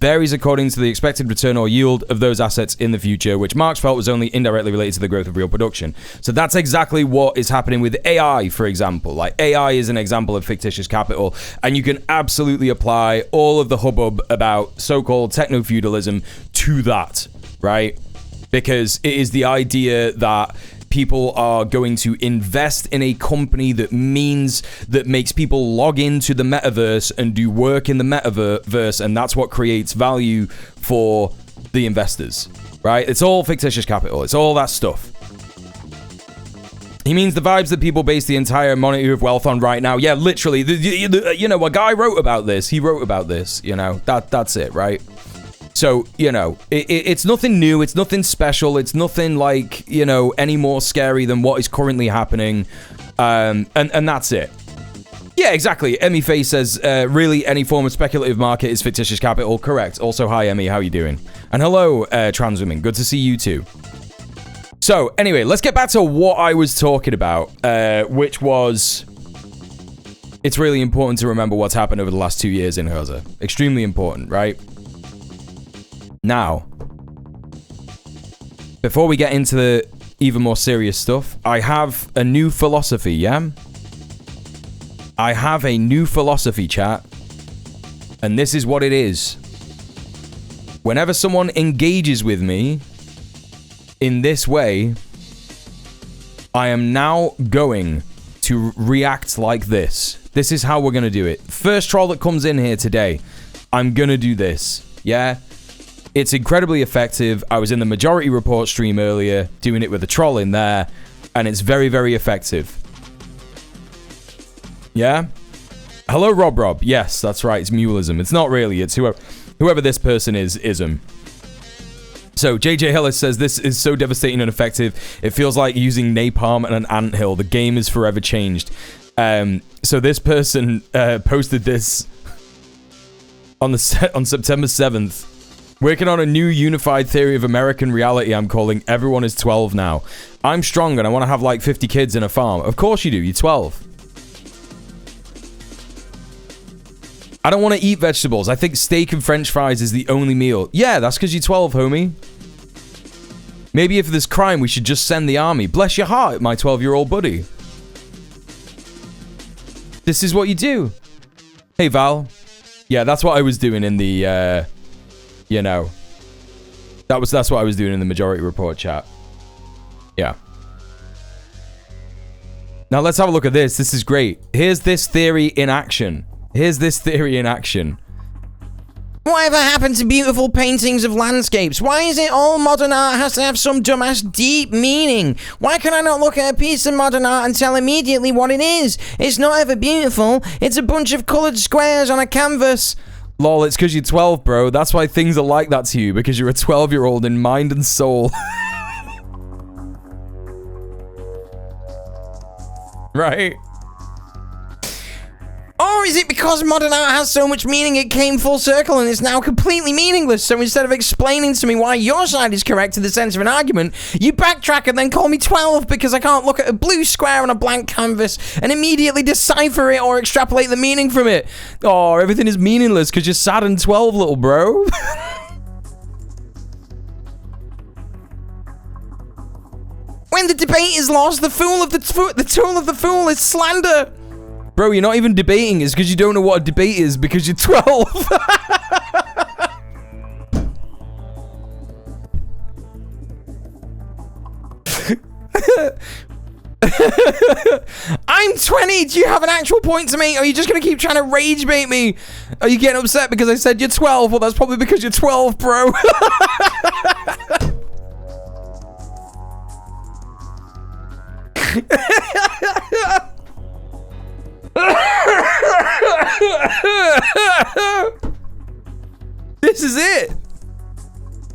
varies according to the expected return or yield of those assets in the future, which Marx felt was only indirectly related to the growth of real production. So that's exactly what is happening with AI, for example. Like, AI is an example of fictitious capital, and you can absolutely apply all of the hubbub about so-called techno-feudalism to that, right? Because it is the idea that people are going to invest in a company that makes people log into the metaverse and do work in the metaverse, and that's what creates value for the investors, right? It's all fictitious capital. It's all that stuff. He means the vibes that people base the entire monetary of wealth on right now. Yeah, literally. You know, a guy wrote about this. He wrote about this, you know. That's it, right? So, you know, it's nothing new, it's nothing special, it's nothing like, you know, any more scary than what is currently happening, and that's it. Yeah, exactly. Emmy Face says, really, any form of speculative market is fictitious capital. Correct. Also, hi, Emmy, how you doing? And hello, trans women, good to see you too. So, anyway, let's get back to what I was talking about, which was... It's really important to remember what's happened over the last 2 years in Gaza. Extremely important, right? Now, before we get into the even more serious stuff, I have a new philosophy, yeah? I have a new philosophy, chat. And this is what it is. Whenever someone engages with me in this way, I am now going to react like this. This is how we're going to do it. First troll that comes in here today, I'm going to do this. Yeah? It's incredibly effective. I was in the Majority Report stream earlier, doing it with a troll in there, and it's very, very effective. Yeah? Hello, Rob. Yes, that's right. It's mulism. It's not really. It's whoever this person is, ism. So, JJ Hillis says, this is so devastating and effective. It feels like using napalm and an anthill. The game is forever changed. So this person posted this on September 7th. Working on a new unified theory of American reality I'm calling Everyone is 12 Now. I'm strong and I want to have like 50 kids in a farm. Of course you do. You're 12. I don't want to eat vegetables. I think steak and french fries is the only meal. Yeah, that's because you're 12, homie. Maybe if there's crime, we should just send the army. Bless your heart, my 12-year-old buddy. This is what you do. Hey, Val. Yeah, that's what I was doing in the, you know. That's what I was doing in the Majority Report chat. Yeah. Now, let's have a look at this. This is great. Here's this theory in action. Whatever happened to beautiful paintings of landscapes? Why is it all modern art has to have some dumbass deep meaning? Why can I not look at a piece of modern art and tell immediately what it is? It's not ever beautiful. It's a bunch of coloured squares on a canvas. Lol, it's because you're 12, bro. That's why things are like that to you, because you're a 12-year-old in mind and soul. Right? Or is it because modern art has so much meaning it came full circle and is now completely meaningless? So instead of explaining to me why your side is correct to the sense of an argument, you backtrack and then call me 12 because I can't look at a blue square on a blank canvas and immediately decipher it or extrapolate the meaning from it. Oh, everything is meaningless because you're sad and 12, little bro. When the debate is lost, the tool of the fool is slander. Bro, you're not even debating. It's because you don't know what a debate is because you're 12. I'm 20. Do you have an actual point to make? Or are you just going to keep trying to rage bait me? Are you getting upset because I said you're 12? Well, that's probably because you're 12, bro. This is it.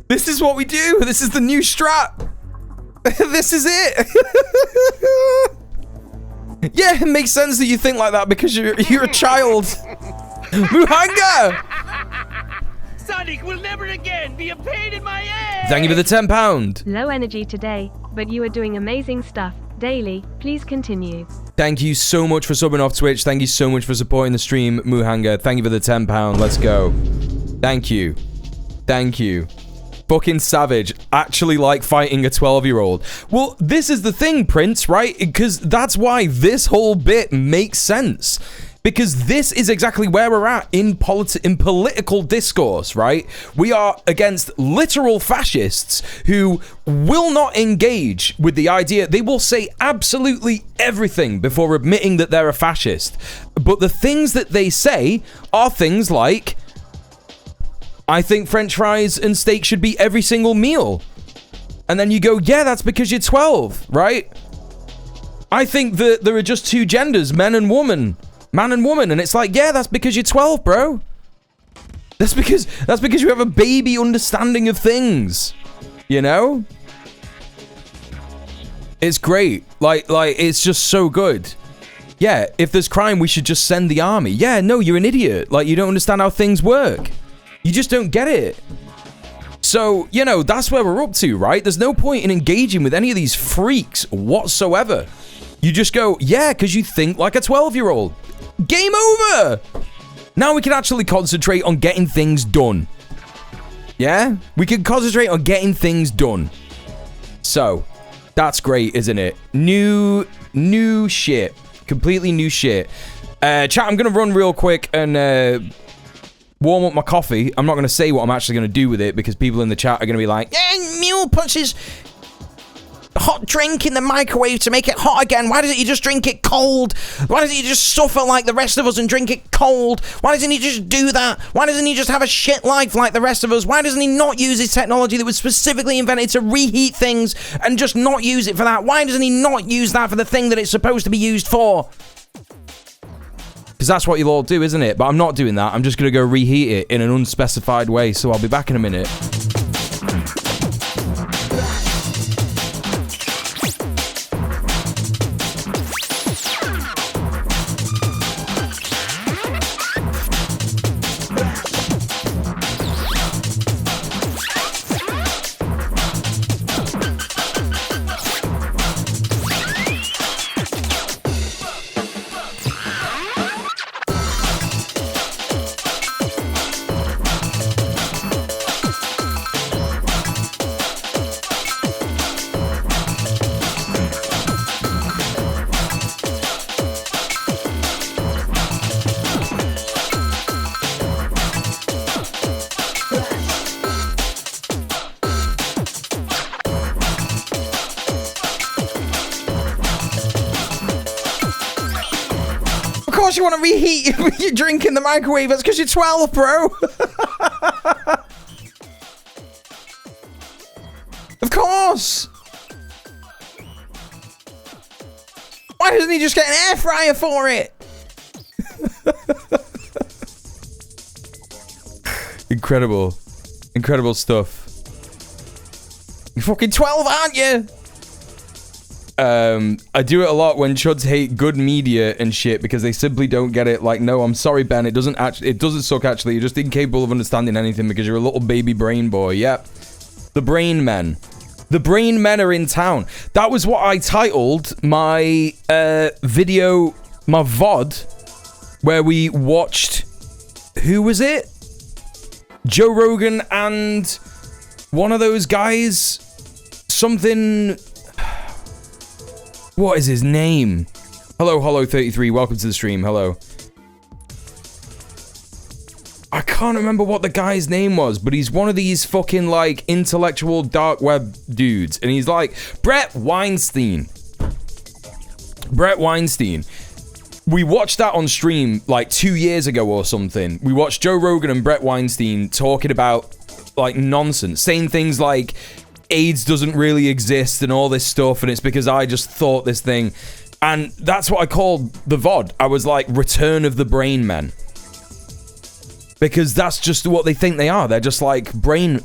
This is what we do. This is the new strat. This is it. Yeah, it makes sense that you think like that because you're a child. Muhanga! Sonic will never again be a pain in my ass! Thank you for the £10. Low energy today, but you are doing amazing stuff daily. Please continue. Thank you so much for subbing off Twitch. Thank you so much for supporting the stream, Muhanga. Thank you for the £10. Let's go. Thank you. Thank you. Fucking savage. Actually like fighting a 12-year-old. Well, this is the thing, Prince, right? Because that's why this whole bit makes sense. Because this is exactly where we're at in political discourse, right? We are against literal fascists who will not engage with the idea. They will say absolutely everything before admitting that they're a fascist. But the things that they say are things like, I think french fries and steak should be every single meal. And then you go, yeah, that's because you're 12, right? I think that there are just two genders, men and woman. Man and woman, and it's like, yeah, that's because you're 12, bro. That's because you have a baby understanding of things. You know? It's great. Like it's just so good. Yeah, if there's crime, we should just send the army. Yeah, no, you're an idiot. Like, you don't understand how things work. You just don't get it. So, you know, that's where we're up to, right? There's no point in engaging with any of these freaks whatsoever. You just go, yeah, because you think like a 12-year-old. Game over! Now we can actually concentrate on getting things done. Yeah? We can concentrate on getting things done. So, that's great, isn't it? New shit. Completely new shit. Chat, I'm going to run real quick and warm up my coffee. I'm not going to say what I'm actually going to do with it because people in the chat are going to be like, Yeah, Mule puts his hot drink in the microwave to make it hot again. Why doesn't he just drink it cold? Why doesn't he just suffer like the rest of us and drink it cold? Why doesn't he just do that? Why doesn't he just have a shit life like the rest of us? Why doesn't he not use his technology that was specifically invented to reheat things and just not use it for that? Why doesn't he not use that for the thing that it's supposed to be used for? because that's what you'll all do, isn't it? But I'm not doing that. I'm just going to go reheat it in an unspecified way, so I'll be back in a minute. You want to reheat your drink in the microwave? That's because you're 12, bro. Of course. Why doesn't he just get an air fryer for it? Incredible. Incredible stuff. You're fucking 12, aren't you? I do it a lot when chuds hate good media and shit because they simply don't get it. Like, no, I'm sorry, Ben. It doesn't suck, actually. You're just incapable of understanding anything because you're a little baby brain boy. Yep. The brain men. The brain men are in town. That was what I titled my video, my VOD, where we watched... Who was it? Joe Rogan and one of those guys. Something... What is his name? Hello, Hollow33. Welcome to the stream. Hello. I can't remember what the guy's name was, but he's one of these fucking, like, intellectual dark web dudes. And he's like, Brett Weinstein. Brett Weinstein. We watched that on stream, like, 2 years ago or something. We watched Joe Rogan and Brett Weinstein talking about, like, nonsense. Saying things like... AIDS doesn't really exist and all this stuff, and it's because I just thought this thing. And that's what I called the VOD. I was like, Return of the Brain Men. Because that's just what they think they are. They're just like,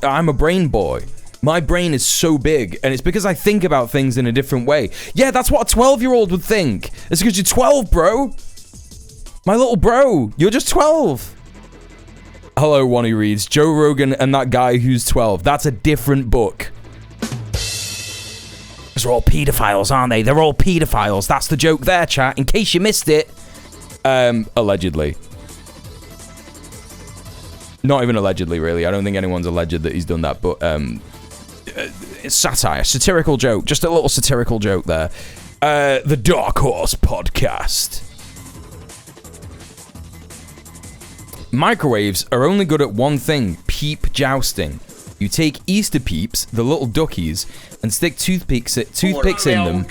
I'm a brain boy. My brain is so big, and it's because I think about things in a different way. Yeah, that's what a 12-year-old would think. It's because you're 12, bro. My little bro, you're just 12. Hello, one who reads. Joe Rogan and that guy who's 12. That's a different book. They're all pedophiles, aren't they? They're all pedophiles. That's the joke there, chat. In case you missed it. Allegedly. Not even allegedly, really. I don't think anyone's alleged that he's done that, but, it's satire. Satirical joke. Just a little satirical joke there. The Dark Horse Podcast. Microwaves are only good at one thing. Peep jousting. You take Easter peeps, the little duckies, and stick toothpicks in them,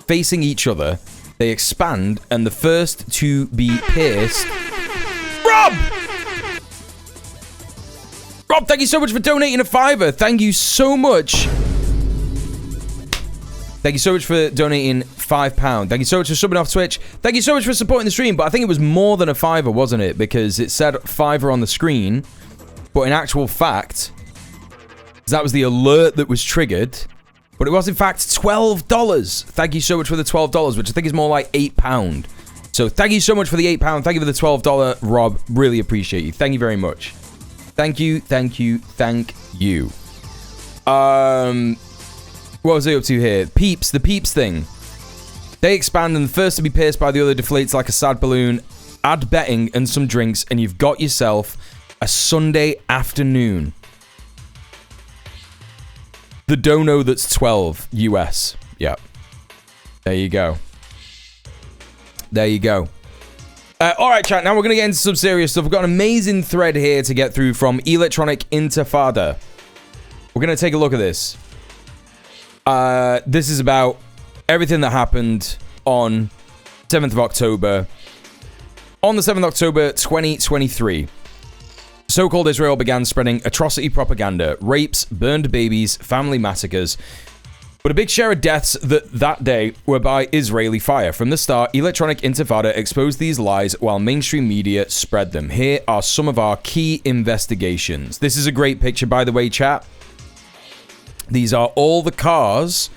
facing each other. They expand, and the first to be pierced... Rob! Rob, thank you so much for donating a $5. Thank you so much. Thank you so much for donating £5. Thank you so much for subbing off Twitch. Thank you so much for supporting the stream, but I think it was more than a $5, wasn't it? Because it said $5 on the screen, but in actual fact... That was the alert that was triggered. But it was, in fact, $12. Thank you so much for the $12, which I think is more like £8. So thank you so much for the £8. Thank you for the $12, Rob. Really appreciate you. Thank you very much. Thank you, thank you, thank you. What was I up to here? Peeps, the Peeps thing. They expand, and the first to be pierced by the other deflates like a sad balloon. Add betting and some drinks, and you've got yourself a Sunday afternoon. The dono that's 12 US. Yeah. There you go. There you go. All right, chat. Now we're going to get into some serious stuff. We've got an amazing thread here to get through from Electronic Intifada. We're going to take a look at this. This is about everything that happened on 7th of October. On the 7th of October, 2023, so-called Israel began spreading atrocity propaganda, rapes, burned babies, family massacres. But a big share of deaths that day were by Israeli fire. From the start, Electronic Intifada exposed these lies while mainstream media spread them. Here are some of our key investigations. This is a great picture, by the way, chat. These are all the cars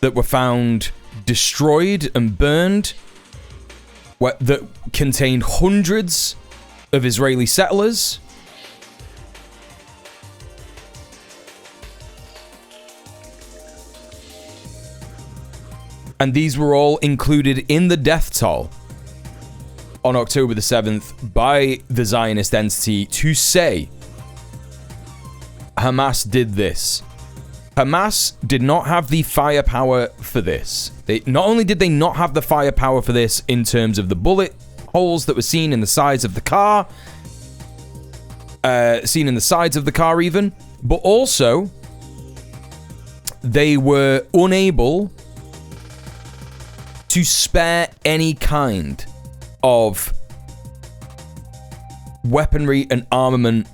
that were found destroyed and burned that contained hundreds of Israeli settlers. And these were all included in the death toll on October the 7th by the Zionist entity to say Hamas did this. Hamas did not have the firepower for this. Not only did they not have the firepower for this in terms of the bullet holes that were seen in the sides of the car, even, but also they were unable to spare any kind of weaponry and armament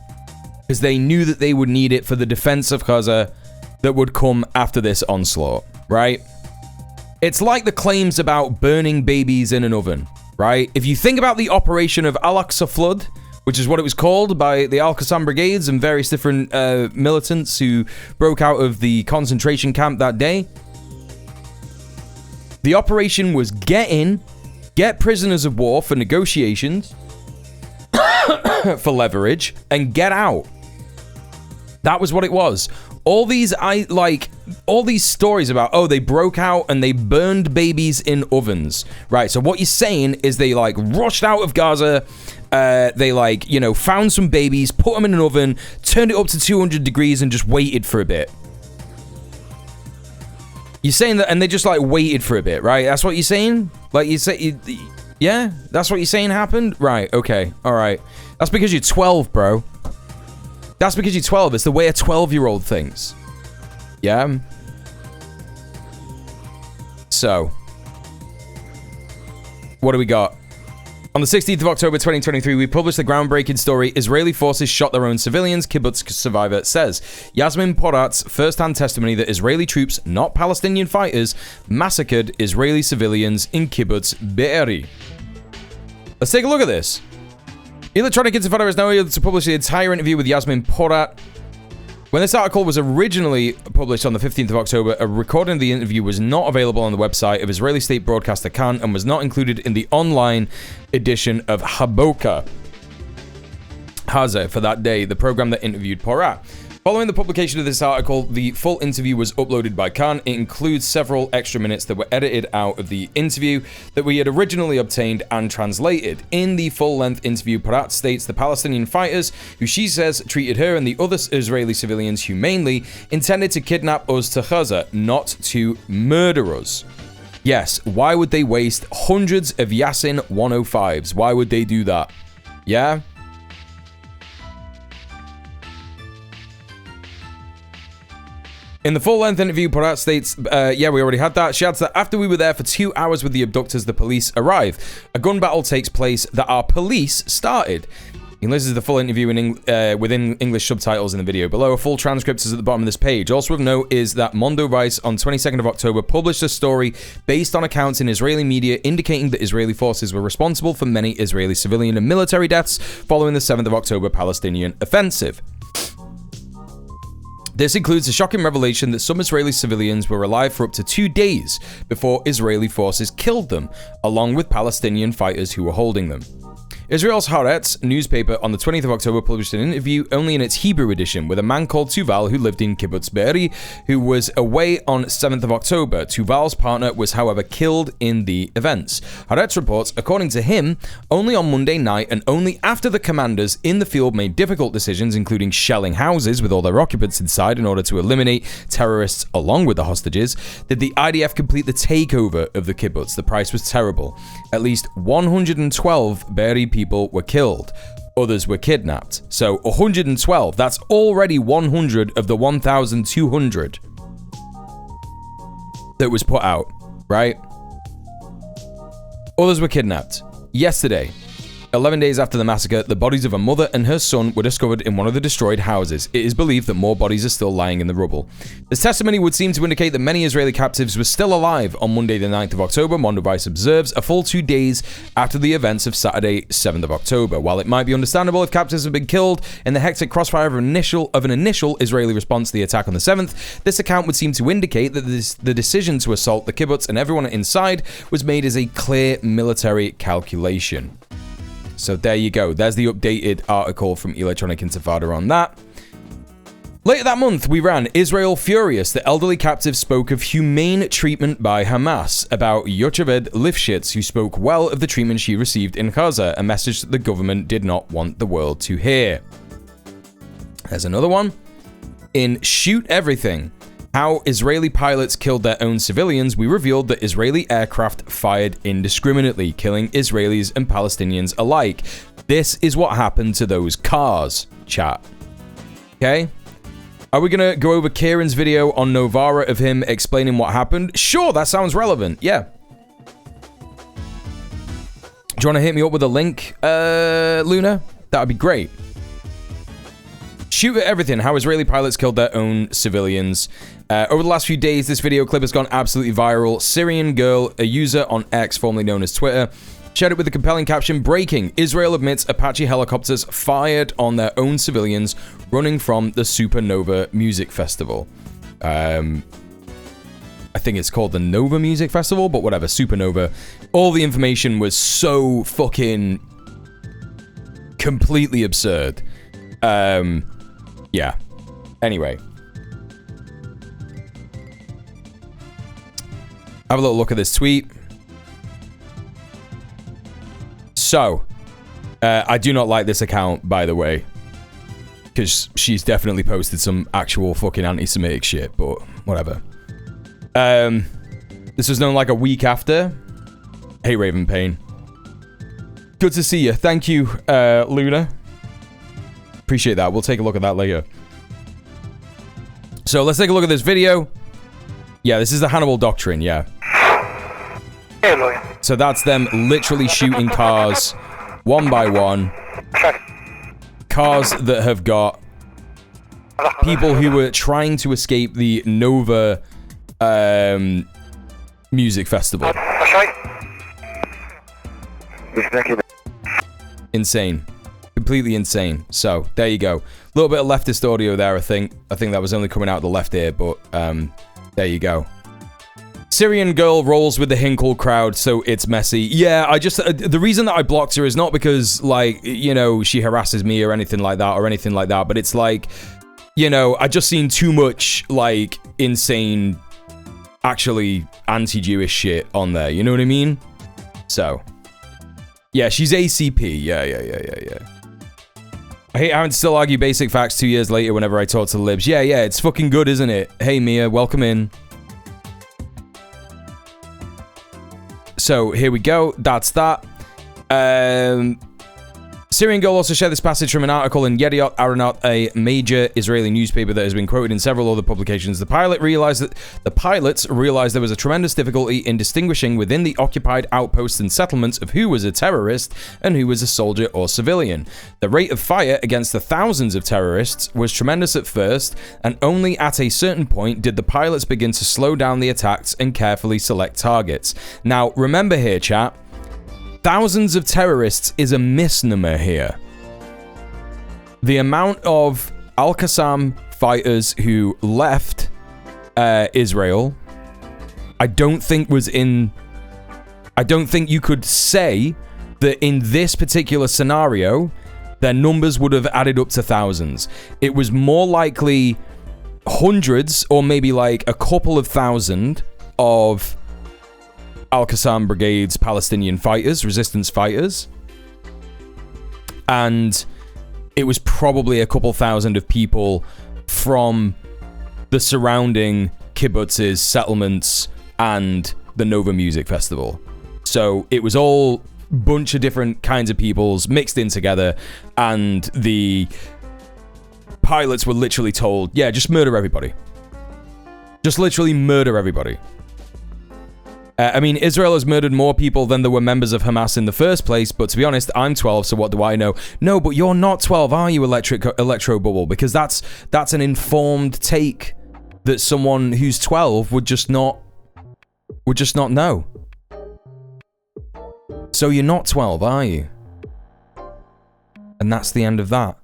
because they knew that they would need it for the defense of Gaza that would come after this onslaught, right? It's like the claims about burning babies in an oven, right? If you think about the operation of Al-Aqsa Flood, which is what it was called by the Al-Qassam brigades and various different militants who broke out of the concentration camp that day, the operation was get prisoners of war for negotiations, for leverage, and get out. That was what it was. All these stories about, oh, they broke out and they burned babies in ovens. Right, so what you're saying is they, rushed out of Gaza, they, found some babies, put them in an oven, turned it up to 200 degrees and just waited for a bit. You're saying that, and they just, waited for a bit, right? That's what you're saying? Yeah? That's what you're saying happened? Right, okay, alright. That's because you're 12, bro. That's because you're 12. It's the way a 12-year-old thinks. Yeah? So, what do we got? On the 16th of October 2023, we published the groundbreaking story, Israeli forces shot their own civilians, kibbutz survivor says. Yasmin Porat's first-hand testimony that Israeli troops, not Palestinian fighters, massacred Israeli civilians in kibbutz Be'eri. Let's take a look at this. Electronic Intifada is now able to publish the entire interview with Yasmin Porat. When this article was originally published on the 15th of October, a recording of the interview was not available on the website of Israeli state broadcaster Kan and was not included in the online edition of Haboka Haza for that day, the program that interviewed Porat. Following the publication of this article, the full interview was uploaded by Kan. It includes several extra minutes that were edited out of the interview that we had originally obtained and translated. In the full-length interview, Porat states the Palestinian fighters, who she says treated her and the other Israeli civilians humanely, intended to kidnap us to Gaza, not to murder us. Yes, why would they waste hundreds of Yasin 105s? Why would they do that? Yeah? In the full-length interview, Porat states, yeah, we already had that. She adds that after we were there for 2 hours with the abductors, the police arrive. A gun battle takes place that our police started. You can listen to the full interview within English subtitles in the video below. A full transcript is at the bottom of this page. Also of note is that Mondo Vice on 22nd of October published a story based on accounts in Israeli media indicating that Israeli forces were responsible for many Israeli civilian and military deaths following the 7th of October Palestinian offensive. This includes the shocking revelation that some Israeli civilians were alive for up to 2 days before Israeli forces killed them, along with Palestinian fighters who were holding them. Israel's Harrassed newspaper on the 20th of October published an interview only in its Hebrew edition with a man called Tuval who lived in Kibbutz Be'eri, who was away on 7th of October. Tuval's partner was, however, killed in the events. Harrassed reports, according to him, only on Monday night and only after the commanders in the field made difficult decisions, including shelling houses with all their occupants inside in order to eliminate terrorists along with the hostages, did the IDF complete the takeover of the kibbutz. The price was terrible. At least 112 Be'eri people were killed. Others were kidnapped. So 112, that's already 100 of the 1,200 that was put out, right? Others were kidnapped. Yesterday, 11 days after the massacre, the bodies of a mother and her son were discovered in one of the destroyed houses. It is believed that more bodies are still lying in the rubble. This testimony would seem to indicate that many Israeli captives were still alive on Monday the 9th of October. Mondovais observes a full 2 days after the events of Saturday, 7th of October. While it might be understandable if captives have been killed in the hectic crossfire of an initial Israeli response to the attack on the 7th, this account would seem to indicate that the decision to assault the kibbutz and everyone inside was made as a clear military calculation. So there you go. There's the updated article from Electronic Intifada on that. Later that month, we ran Israel Furious. The elderly captive spoke of humane treatment by Hamas, about Yocheved Lifshitz, who spoke well of the treatment she received in Gaza, a message that the government did not want the world to hear. There's another one. In Shoot Everything, how Israeli pilots killed their own civilians, we revealed that Israeli aircraft fired indiscriminately, killing Israelis and Palestinians alike. This is what happened to those cars, chat. Okay? Are we going to go over Kieran's video on Novara of him explaining what happened? Sure, that sounds relevant. Yeah. Do you want to hit me up with a link, Luna? That would be great. Shoot at Everything, how Israeli pilots killed their own civilians. Over the last few days, this video clip has gone absolutely viral. Syrian girl, a user on X, formerly known as Twitter, shared it with a compelling caption, breaking, Israel admits Apache helicopters fired on their own civilians running from the Supernova Music Festival. I think it's called the Nova Music Festival, but whatever, Supernova. All the information was so fucking completely absurd. Yeah. Anyway. Have a little look at this tweet. So, I do not like this account, by the way, because she's definitely posted some actual fucking anti-Semitic shit, but whatever. This was known like a week after. Hey, Raven Payne. Good to see you. Thank you, Luna. Appreciate that. We'll take a look at that later. So let's take a look at this video. Yeah, this is the Hannibal Doctrine, yeah. So that's them literally shooting cars one by one. Cars that have got people who were trying to escape the Nova Music Festival. Insane. Completely insane. So, there you go. A little bit of leftist audio there, I think. I think that was only coming out of the left ear, but there you go. Syrian girl rolls with the Hinkle crowd, so it's messy. Yeah, I just... the reason that I blocked her is not because, like, you know, she harasses me or anything like that, but it's like, you know, I just seen too much, like, insane, actually anti-Jewish shit on there, you know what I mean? So... yeah, she's ACP. Yeah. I hate having to still argue basic facts 2 years later whenever I talk to the libs. Yeah, it's fucking good, isn't it? Hey, Mia, welcome in. So, here we go. That's that. Syrian girl also shared this passage from an article in Yediot Aronot, a major Israeli newspaper that has been quoted in several other publications. The pilots realized there was a tremendous difficulty in distinguishing within the occupied outposts and settlements of who was a terrorist and who was a soldier or civilian. The rate of fire against the thousands of terrorists was tremendous at first, and only at a certain point did the pilots begin to slow down the attacks and carefully select targets. Now, remember here, chat, thousands of terrorists is a misnomer here. The amount of Al-Qassam fighters who left Israel, I don't think you could say that in this particular scenario, their numbers would have added up to thousands. It was more likely hundreds or maybe like a couple of thousand of Al-Qassam Brigade's Palestinian fighters, resistance fighters. And it was probably a couple thousand of people from the surrounding kibbutzes, settlements, and the Nova Music Festival. So it was all bunch of different kinds of peoples mixed in together, and the pilots were literally told, yeah, just murder everybody. Just literally murder everybody. I mean, Israel has murdered more people than there were members of Hamas in the first place, but to be honest, I'm 12, so what do I know? No, but you're not 12, are you, Electro Bubble? Because that's an informed take that someone who's 12 would just not know. So you're not 12, are you? And that's the end of that.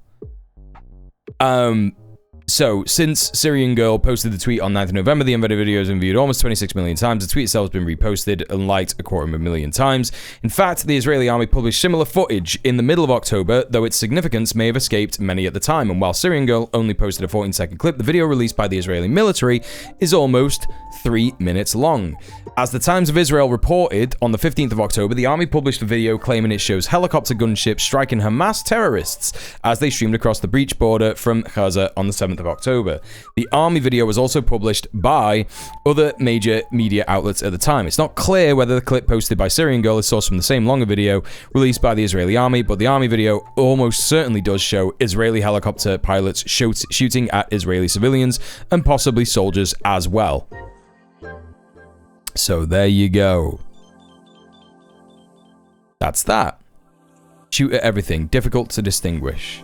So, since Syrian Girl posted the tweet on 9th of November, the embedded video has been viewed almost 26 million times. The tweet itself has been reposted and liked 250,000 times. In fact, the Israeli army published similar footage in the middle of October, though its significance may have escaped many at the time. And while Syrian Girl only posted a 14-second clip, the video released by the Israeli military is almost 3 minutes long. As the Times of Israel reported, on the 15th of October, the army published a video claiming it shows helicopter gunships striking Hamas terrorists as they streamed across the breach border from Gaza on the 7th of October. The army video was also published by other major media outlets at the time. It's not clear whether the clip posted by Syrian Girl is sourced from the same longer video released by the Israeli army, but the army video almost certainly does show Israeli helicopter pilots shooting at Israeli civilians and possibly soldiers as well. So there you go. That's that. Shoot at everything. Difficult to distinguish.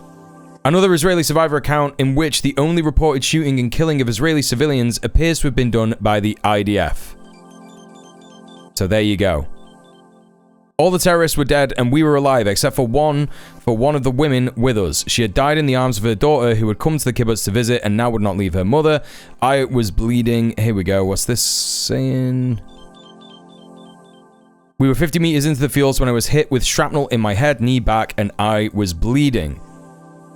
Another Israeli survivor account in which the only reported shooting and killing of Israeli civilians appears to have been done by the IDF. So there you go. All the terrorists were dead and we were alive, except for one of the women with us. She had died in the arms of her daughter, who had come to the kibbutz to visit and now would not leave her mother. I was bleeding. Here we go. What's this saying? We were 50 meters into the fields when I was hit with shrapnel in my head, knee, back, and I was bleeding.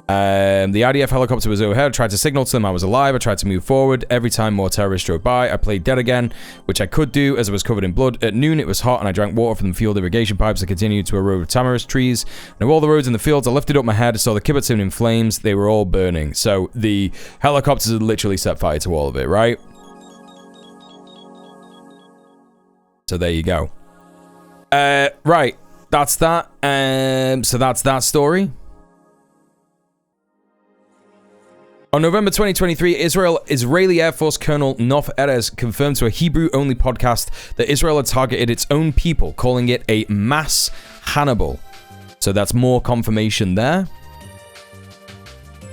The IDF helicopter was overhead. I tried to signal to them I was alive. I tried to move forward. Every time more terrorists drove by, I played dead again, which I could do as I was covered in blood. At noon, it was hot, and I drank water from the field irrigation pipes that continued to a row of tamarisk trees. And of all the roads in the fields, I lifted up my head, saw the kibbutz in flames. They were all burning. So the helicopters had literally set fire to all of it, right? So there you go. Right. That's that. So that's that story. On November 2023, Israeli Air Force Colonel Nof Erez confirmed to a Hebrew-only podcast that Israel had targeted its own people, calling it a mass Hannibal. So that's more confirmation there.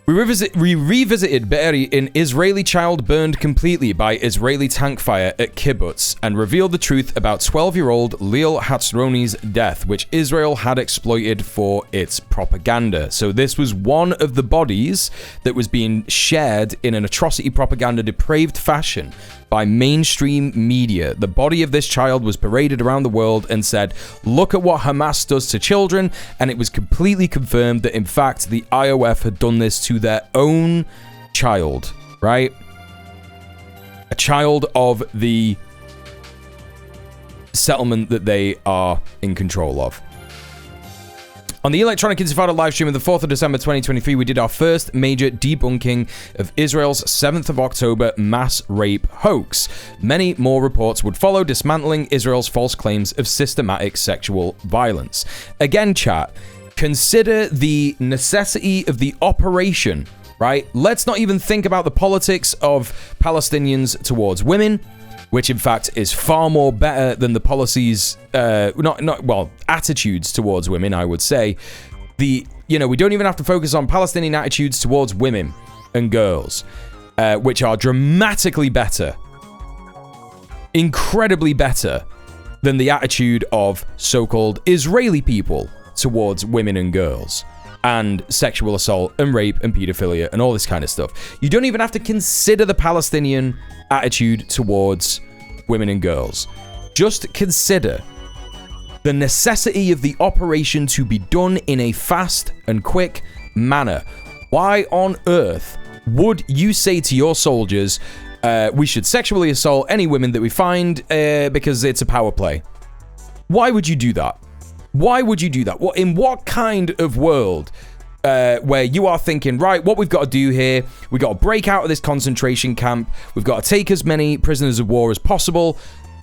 We revisited Be'eri, an Israeli child burned completely by Israeli tank fire at kibbutz, and revealed the truth about 12-year-old Liel Hatzroni's death, which Israel had exploited for its propaganda. So this was one of the bodies that was being shared in an atrocity propaganda depraved fashion by mainstream media. The body of this child was paraded around the world and said, look at what Hamas does to children, and it was completely confirmed that in fact the IOF had done this to their own child, right? A child of the settlement that they are in control of. On the Electronic Intifada livestream of the 4th of December 2023, we did our first major debunking of Israel's 7th of October mass rape hoax. Many more reports would follow, dismantling Israel's false claims of systematic sexual violence. Again, chat, consider the necessity of the operation, right? Let's not even think about the politics of Palestinians towards women, which in fact is far more better than the policies, attitudes towards women, I would say. We don't even have to focus on Palestinian attitudes towards women and girls, which are dramatically better, incredibly better than the attitude of so-called Israeli people towards women and girls, and sexual assault and rape and pedophilia and all this kind of stuff. You don't even have to consider the Palestinian attitude towards women and girls. Just consider the necessity of the operation to be done in a fast and quick manner. Why on earth would you say to your soldiers, we should sexually assault any women that we find because it's a power play? Why would you do that? Why would you do that? In what kind of world where you are thinking, right, what we've got to do here, we've got to break out of this concentration camp, we've got to take as many prisoners of war as possible,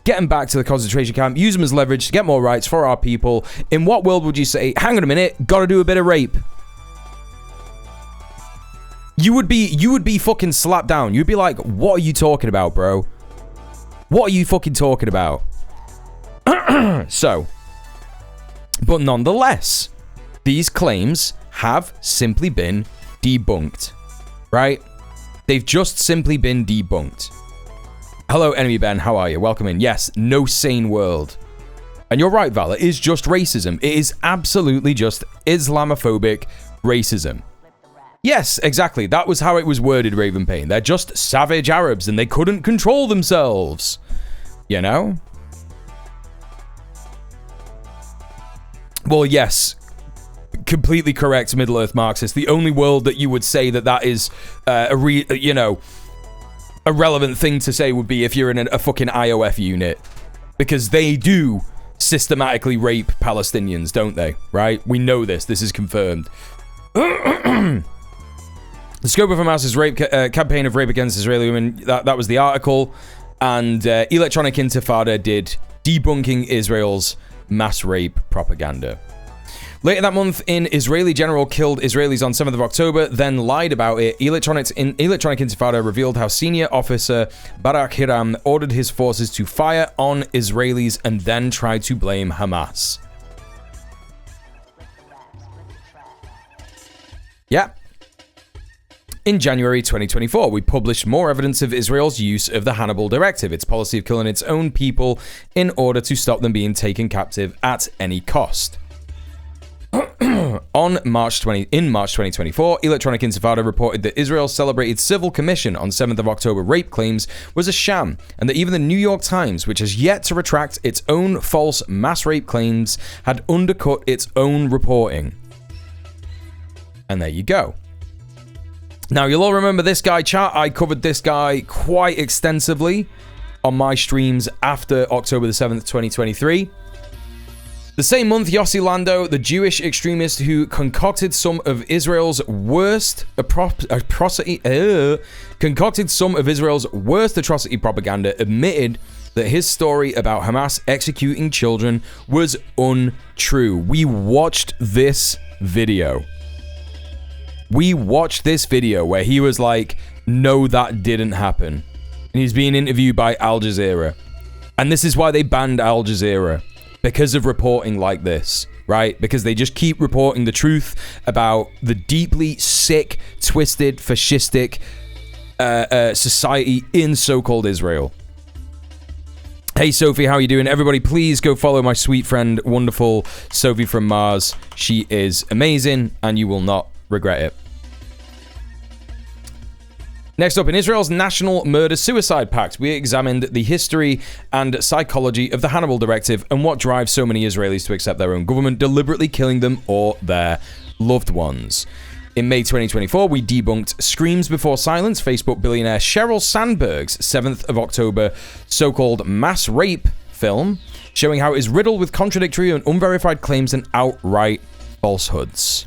get them back to the concentration camp, use them as leverage to get more rights for our people. In what world would you say, hang on a minute, got to do a bit of rape? You would be fucking slapped down. You'd be like, what are you talking about, bro? What are you fucking talking about? So, but nonetheless, these claims have simply been debunked, right? They've just simply been debunked. Hello, Enemy Ben, how are you? Welcome in. Yes, no sane world. And you're right, Val, it is just racism. It is absolutely just Islamophobic racism. Yes, exactly. That was how it was worded, Raven Payne. They're just savage Arabs and they couldn't control themselves. You know? Well, yes. Completely correct, Middle-earth Marxist. The only world that you would say that is a relevant thing to say would be if you're in a fucking IOF unit. Because they do systematically rape Palestinians, don't they? Right? We know this. This is confirmed. The scope of Hamas's rape campaign of rape against Israeli women, that was the article. And Electronic Intifada did debunking Israel's mass rape propaganda. Later that month, an Israeli general killed Israelis on 7th of October, then lied about it. Electronic Intifada revealed how senior officer Barak Hiram ordered his forces to fire on Israelis and then tried to blame Hamas. Yeah. In January 2024, we published more evidence of Israel's use of the Hannibal Directive, its policy of killing its own people in order to stop them being taken captive at any cost. In March 2024, Electronic Intifada reported that Israel's celebrated civil commission on 7th of October rape claims was a sham, and that even the New York Times, which has yet to retract its own false mass rape claims, had undercut its own reporting. And there you go. Now, you'll all remember this guy, chat. I covered this guy quite extensively on my streams after October the 7th, 2023. The same month, Yossi Lando, the Jewish extremist who concocted some of Israel's worst atrocity propaganda, admitted that his story about Hamas executing children was untrue. We watched this video. Where he was like, no, that didn't happen. And he's being interviewed by Al Jazeera. And this is why they banned Al Jazeera. Because of reporting like this, right? Because they just keep reporting the truth about the deeply sick, twisted, fascistic society in so-called Israel. Hey, Sophie, how are you doing? Everybody, please go follow my sweet friend, wonderful Sophie from Mars. She is amazing, and you will not regret it. Next up, in Israel's National Murder-Suicide Pact, we examined the history and psychology of the Hannibal Directive and what drives so many Israelis to accept their own government deliberately killing them or their loved ones. In May 2024, we debunked Screams Before Silence, Facebook billionaire Sheryl Sandberg's 7th of October so-called mass rape film, showing how it is riddled with contradictory and unverified claims and outright falsehoods.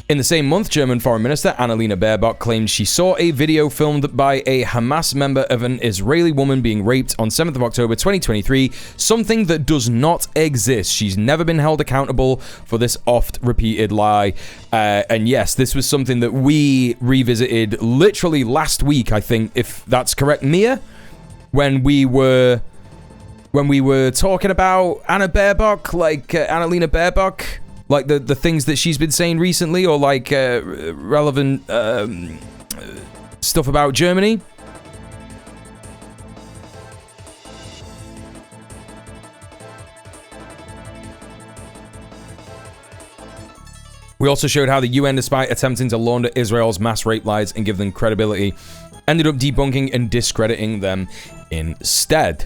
In the same month, German Foreign Minister Annalena Baerbock claimed she saw a video filmed by a Hamas member of an Israeli woman being raped on 7th of October 2023, something that does not exist. She's never been held accountable for this oft-repeated lie. And yes, this was something that we revisited literally last week, I think, if that's correct, Mia, when we were talking about Annalena Baerbock. Like the things that she's been saying recently, or like relevant stuff about Germany. We also showed how the UN, despite attempting to launder Israel's mass rape lies and give them credibility, ended up debunking and discrediting them instead.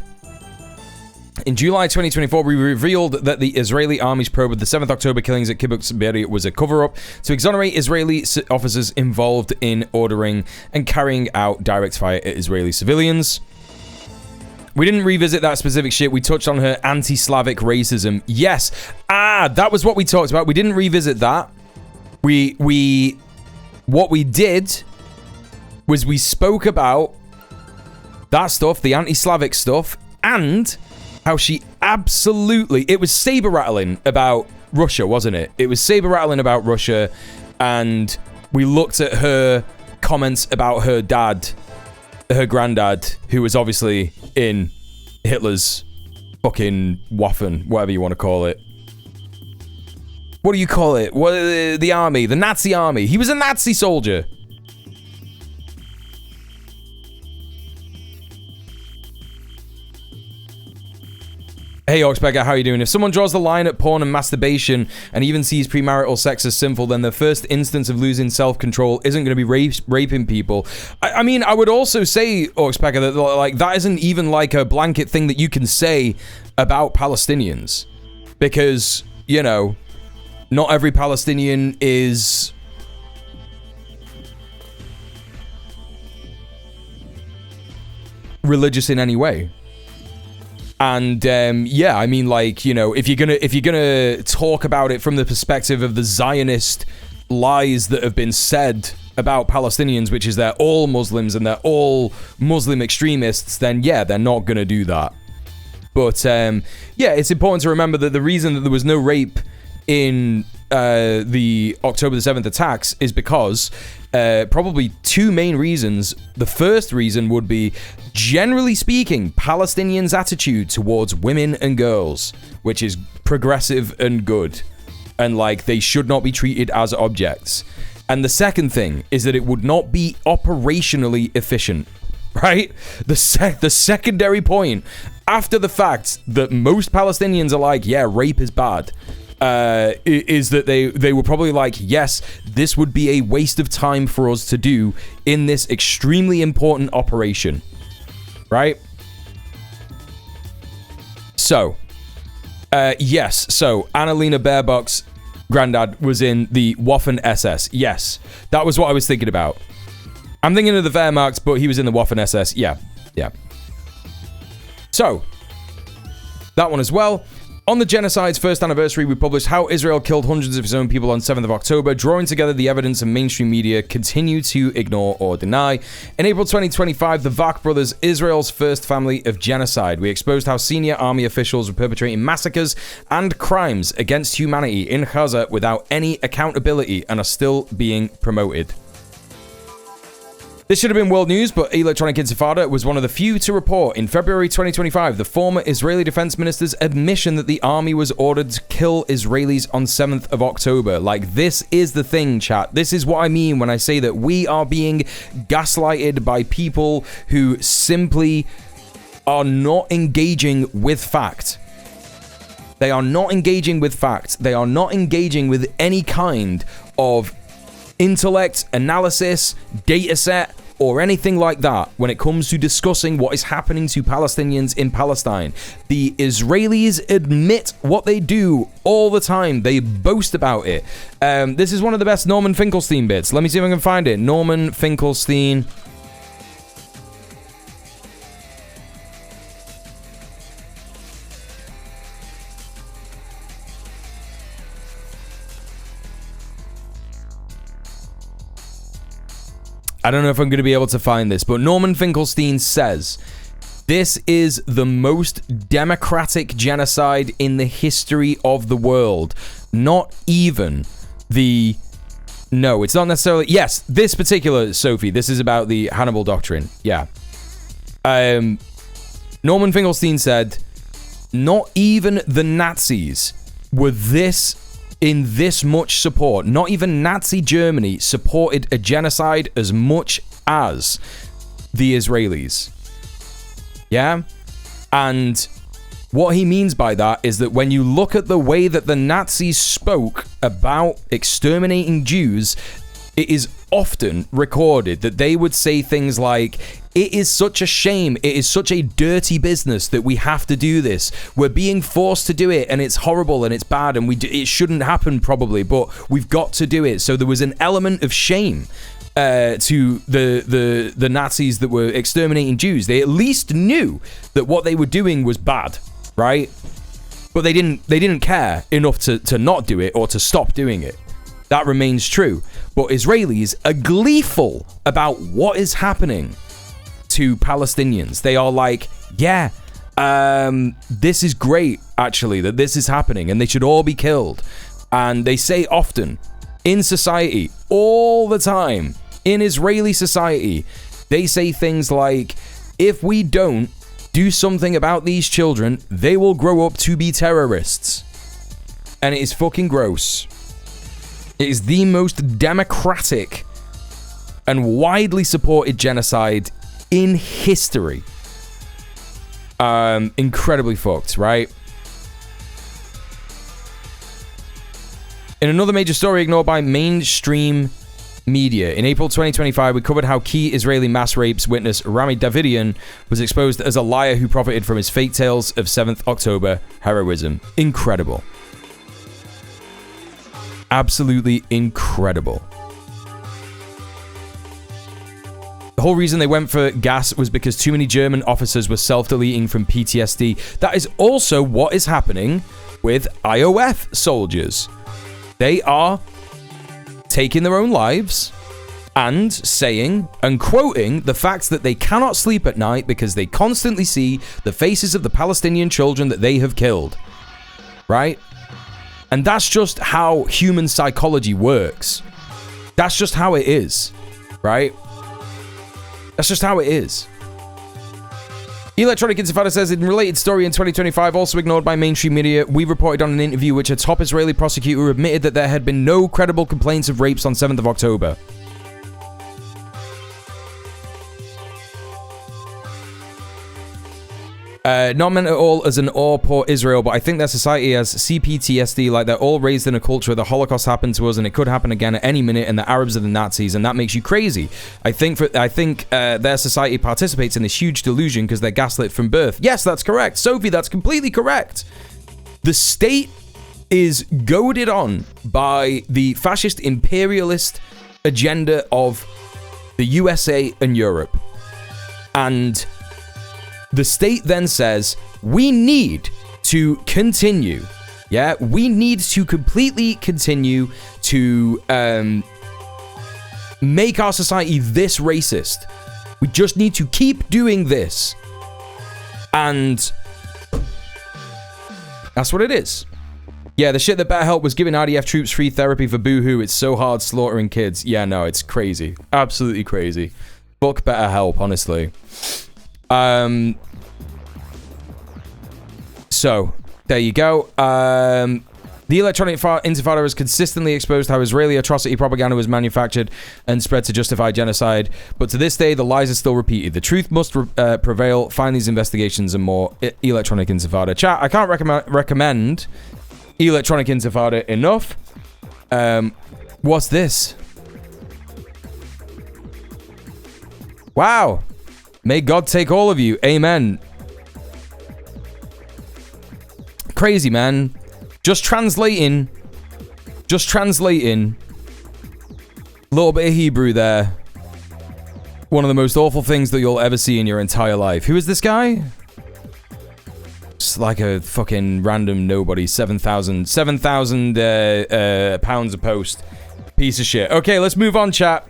In July 2024, we revealed that the Israeli army's probe of the 7th October killings at Kibbutz Be'eri was a cover-up to exonerate Israeli officers involved in ordering and carrying out direct fire at Israeli civilians. We didn't revisit that specific shit. We touched on her anti-Slavic racism. Yes. That was what we talked about. We didn't revisit that. What we did was we spoke about that stuff, the anti-Slavic stuff, and how she absolutely... It was saber-rattling about Russia, wasn't it? It was saber-rattling about Russia, and we looked at her comments about her dad, her granddad, who was obviously in Hitler's fucking Waffen, whatever you want to call it. What do you call it? What, the army, the Nazi army. He was a Nazi soldier. Hey, Oxbeggar, how you doing? If someone draws the line at porn and masturbation and even sees premarital sex as sinful, then the first instance of losing self-control isn't going to be raping people. I mean, I would also say, Oxbeggar, that like that isn't even like a blanket thing that you can say about Palestinians. Because, you know, not every Palestinian is... religious in any way. And yeah, I mean, like, you know, if you're gonna talk about it from the perspective of the Zionist lies that have been said about Palestinians, which is they're all Muslims and they're all Muslim extremists, then yeah, they're not gonna do that. But yeah, it's important to remember that the reason that there was no rape in the October the 7th attacks is because probably two main reasons. The first reason would be, generally speaking, Palestinians' attitude towards women and girls, which is progressive and good, and like they should not be treated as objects. And the second thing is that it would not be operationally efficient, right? The secondary point after the fact that most Palestinians are like, yeah, rape is bad, is that they were probably like, yes, this would be a waste of time for us to do in this extremely important operation, right? So, yes, so Annalena Baerbock's granddad was in the Waffen SS. Yes, that was what I was thinking about. I'm thinking of the Wehrmacht, but he was in the Waffen SS. Yeah. So, that one as well. On the genocide's first anniversary, we published how Israel killed hundreds of its own people on 7th of October, drawing together the evidence and mainstream media continue to ignore or deny. In April 2025, the Vach brothers, Israel's first family of genocide. We exposed how senior army officials were perpetrating massacres and crimes against humanity in Gaza without any accountability and are still being promoted. This should have been world news, but Electronic Intifada was one of the few to report in February 2025 the former Israeli defense minister's admission that the army was ordered to kill Israelis on 7th of October. Like, this is the thing, chat. This is what I mean when I say that we are being gaslighted by people who simply are not engaging with fact. They are not engaging with fact. They are not engaging with any kind of intellect, analysis, data set, or anything like that when it comes to discussing what is happening to Palestinians in Palestine. The Israelis admit what they do all the time. They boast about it. This is one of the best Norman Finkelstein bits. Let me see if I can find it. Norman Finkelstein. I don't know if I'm going to be able to find this, but Norman Finkelstein says, this is the most democratic genocide in the history of the world. Not even the... No, it's not necessarily... Yes, this particular, Sophie, this is about the Hannibal Doctrine. Yeah. Norman Finkelstein said, not even the Nazis were in this much support. Not even Nazi Germany supported a genocide as much as the Israelis. Yeah? And what he means by that is that when you look at the way that the Nazis spoke about exterminating Jews, it is often recorded that they would say things like, it is such a shame, it is such a dirty business that we have to do this. We're being forced to do it, and it's horrible and it's bad, and it shouldn't happen probably, but we've got to do it. So there was an element of shame to the Nazis that were exterminating Jews. They at least knew that what they were doing was bad, right? But they didn't care enough to not do it or to stop doing it. That remains true. But Israelis are gleeful about what is happening to Palestinians. They are like, yeah, this is great, actually, that this is happening, and they should all be killed. And they say often, in society, all the time, in Israeli society, they say things like, if we don't do something about these children, they will grow up to be terrorists. And it is fucking gross. It is the most democratic and widely supported genocide in history. Incredibly fucked, right? In another major story ignored by mainstream media, in April 2025, we covered how key Israeli mass rapes witness Rami Davidian was exposed as a liar who profited from his fake tales of 7th October heroism. Incredible. Absolutely incredible. The whole reason they went for gas was because too many German officers were self-deleting from PTSD. That is also what is happening with IOF soldiers. They are taking their own lives and saying and quoting the fact that they cannot sleep at night because they constantly see the faces of the Palestinian children that they have killed. Right? And that's just how human psychology works. That's just how it is. Right? That's just how it is. Electronic Intifada says, in related story in 2025, also ignored by mainstream media, we reported on an interview which a top Israeli prosecutor admitted that there had been no credible complaints of rapes on 7th of October. Not meant at all as an awe poor Israel, but I think their society has CPTSD, like they're all raised in a culture where the Holocaust happened to us and it could happen again at any minute, and the Arabs are the Nazis, and that makes you crazy. I think their society participates in this huge delusion because they're gaslit from birth. Yes, that's correct. Sophie, that's completely correct. The state is goaded on by the fascist imperialist agenda of the USA and Europe. And the state then says, we need to continue. Yeah, we need to completely continue to make our society this racist. We just need to keep doing this. And that's what it is. Yeah, the shit that BetterHelp was giving RDF troops free therapy for boohoo. It's so hard slaughtering kids. Yeah, no, it's crazy. Absolutely crazy. Fuck BetterHelp, honestly. So, there you go. The Electronic Intifada has consistently exposed how Israeli atrocity propaganda was manufactured and spread to justify genocide. But to this day, the lies are still repeated. The truth must prevail. Find these investigations and more. Electronic Intifada. Chat, I can't recommend Electronic Intifada enough. What's this? Wow. May God take all of you. Amen. Crazy, man. Just translating. A little bit of Hebrew there. One of the most awful things that you'll ever see in your entire life. Who is this guy? It's like a fucking random nobody. 7,000 pounds a post. Piece of shit. Okay, let's move on, chat.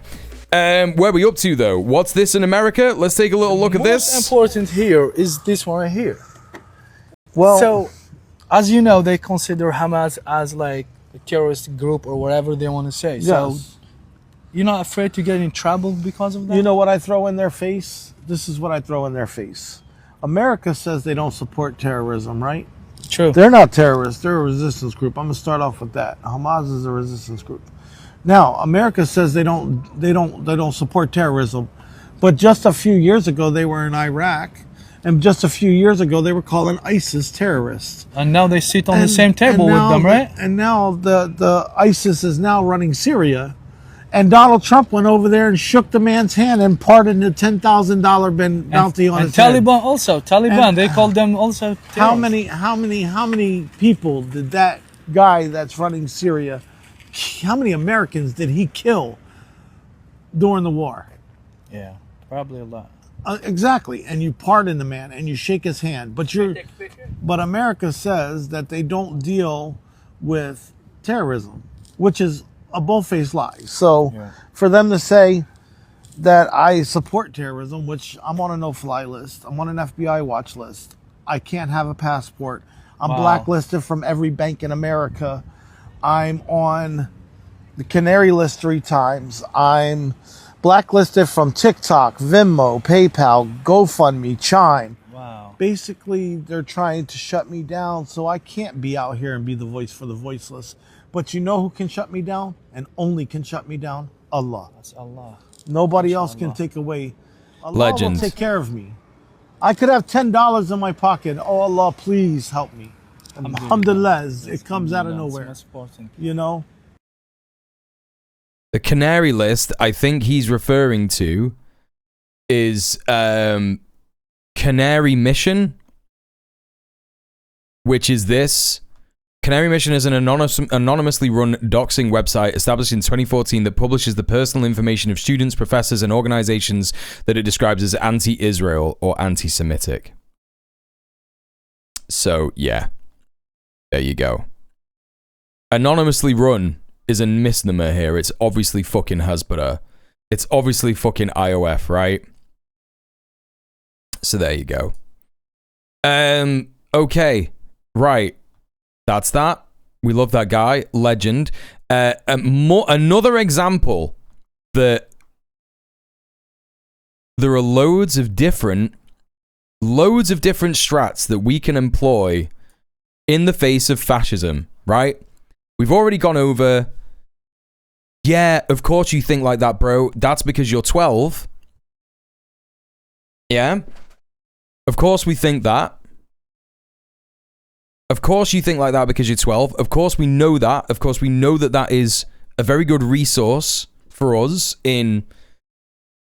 Where are we up to, though? What's this in America? Let's take a little look at this. Most important here is this one right here. Well, so, as you know, they consider Hamas as like a terrorist group or whatever they want to say. Yes. So, you're not afraid to get in trouble because of that? You know what I throw in their face? This is what I throw in their face. America says they don't support terrorism, right? True. They're not terrorists. They're a resistance group. I'm going to start off with that. Hamas is a resistance group. Now, America says they don't support terrorism, but just a few years ago they were in Iraq, and just a few years ago they were calling ISIS terrorists. And now they sit on the same table with them, right? And now the ISIS is now running Syria, And Donald Trump went over there and shook the man's hand and pardoned the $10,000 bounty on his head. And Taliban also. Taliban, they call them also terrorists. How many people did that guy that's running Syria, how many Americans did he kill during the war? Yeah, probably a lot. Exactly, and you pardon the man and you shake his hand, but America says that they don't deal with terrorism, which is a bull-faced lie. So for them to say that I support terrorism, which I'm on a no-fly list, I'm on an FBI watch list, I can't have a passport, I'm blacklisted from every bank in America, I'm on the Canary list 3 times, I'm blacklisted from TikTok, Venmo, PayPal, GoFundMe, Chime. Wow. Basically, they're trying to shut me down, so I can't be out here and be the voice for the voiceless. But you know who can shut me down and only can shut me down? Allah. That's Allah. Nobody else can take away. Allah Legend. will take care of me. I could have $10 in my pocket. Oh, Allah, please help me. Alhamdulillah, it comes out of nowhere. You know? The Canary list, I think he's referring to, is Canary Mission, which is this. Canary Mission is an anonymously run doxing website established in 2014 that publishes the personal information of students, professors, and organizations that it describes as anti-Israel or anti-Semitic. So, yeah. There you go. Anonymously run is a misnomer here. It's obviously fucking Hezbollah. It's obviously fucking IOF, right? So there you go. Okay. Right. That's that. We love that guy. Legend. Another example that there are loads of different strats that we can employ in the face of fascism, right? We've already gone over, yeah, of course you think like that, bro. That's because you're 12. Yeah? Of course we think that. Of course you think like that because you're 12. Of course we know that. Of course we know that that is a very good resource for us in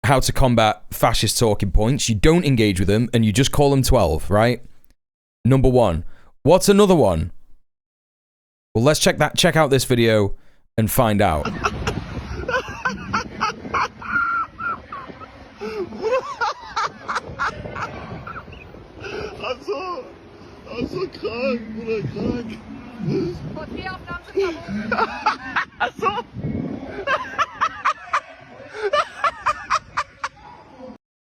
how to combat fascist talking points. You don't engage with them and you just call them 12, right? Number one. What's another one? Well, let's check out this video and find out. I'm so krank, Bruder, krank. Achso.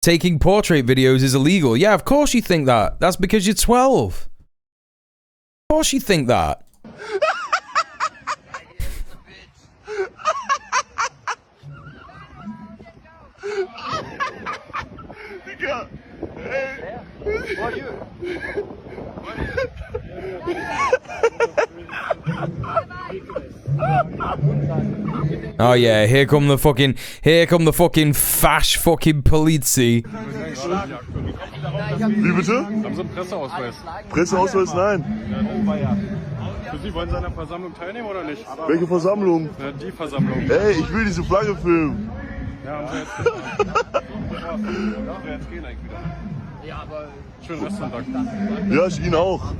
Taking portrait videos is illegal. Yeah, of course you think that. That's because you're 12. Of course you think that. Digga, ey. Who are you? Oh yeah, here come the fucking fash fucking Polizi. Wie bitte? Haben Sie einen Presseausweis? Presseausweis, nein. Für Sie, wollen Sie an der Versammlung teilnehmen oder nicht? Welche Versammlung? Ja, die Versammlung. Ey, ich will diese Flagge filmen. Ja, haben Sie jetzt gesagt. Ja, wir jetzt gehen eigentlich wieder. Ja, aber... Schönen Restsonntag. Ja, ich Ihnen auch.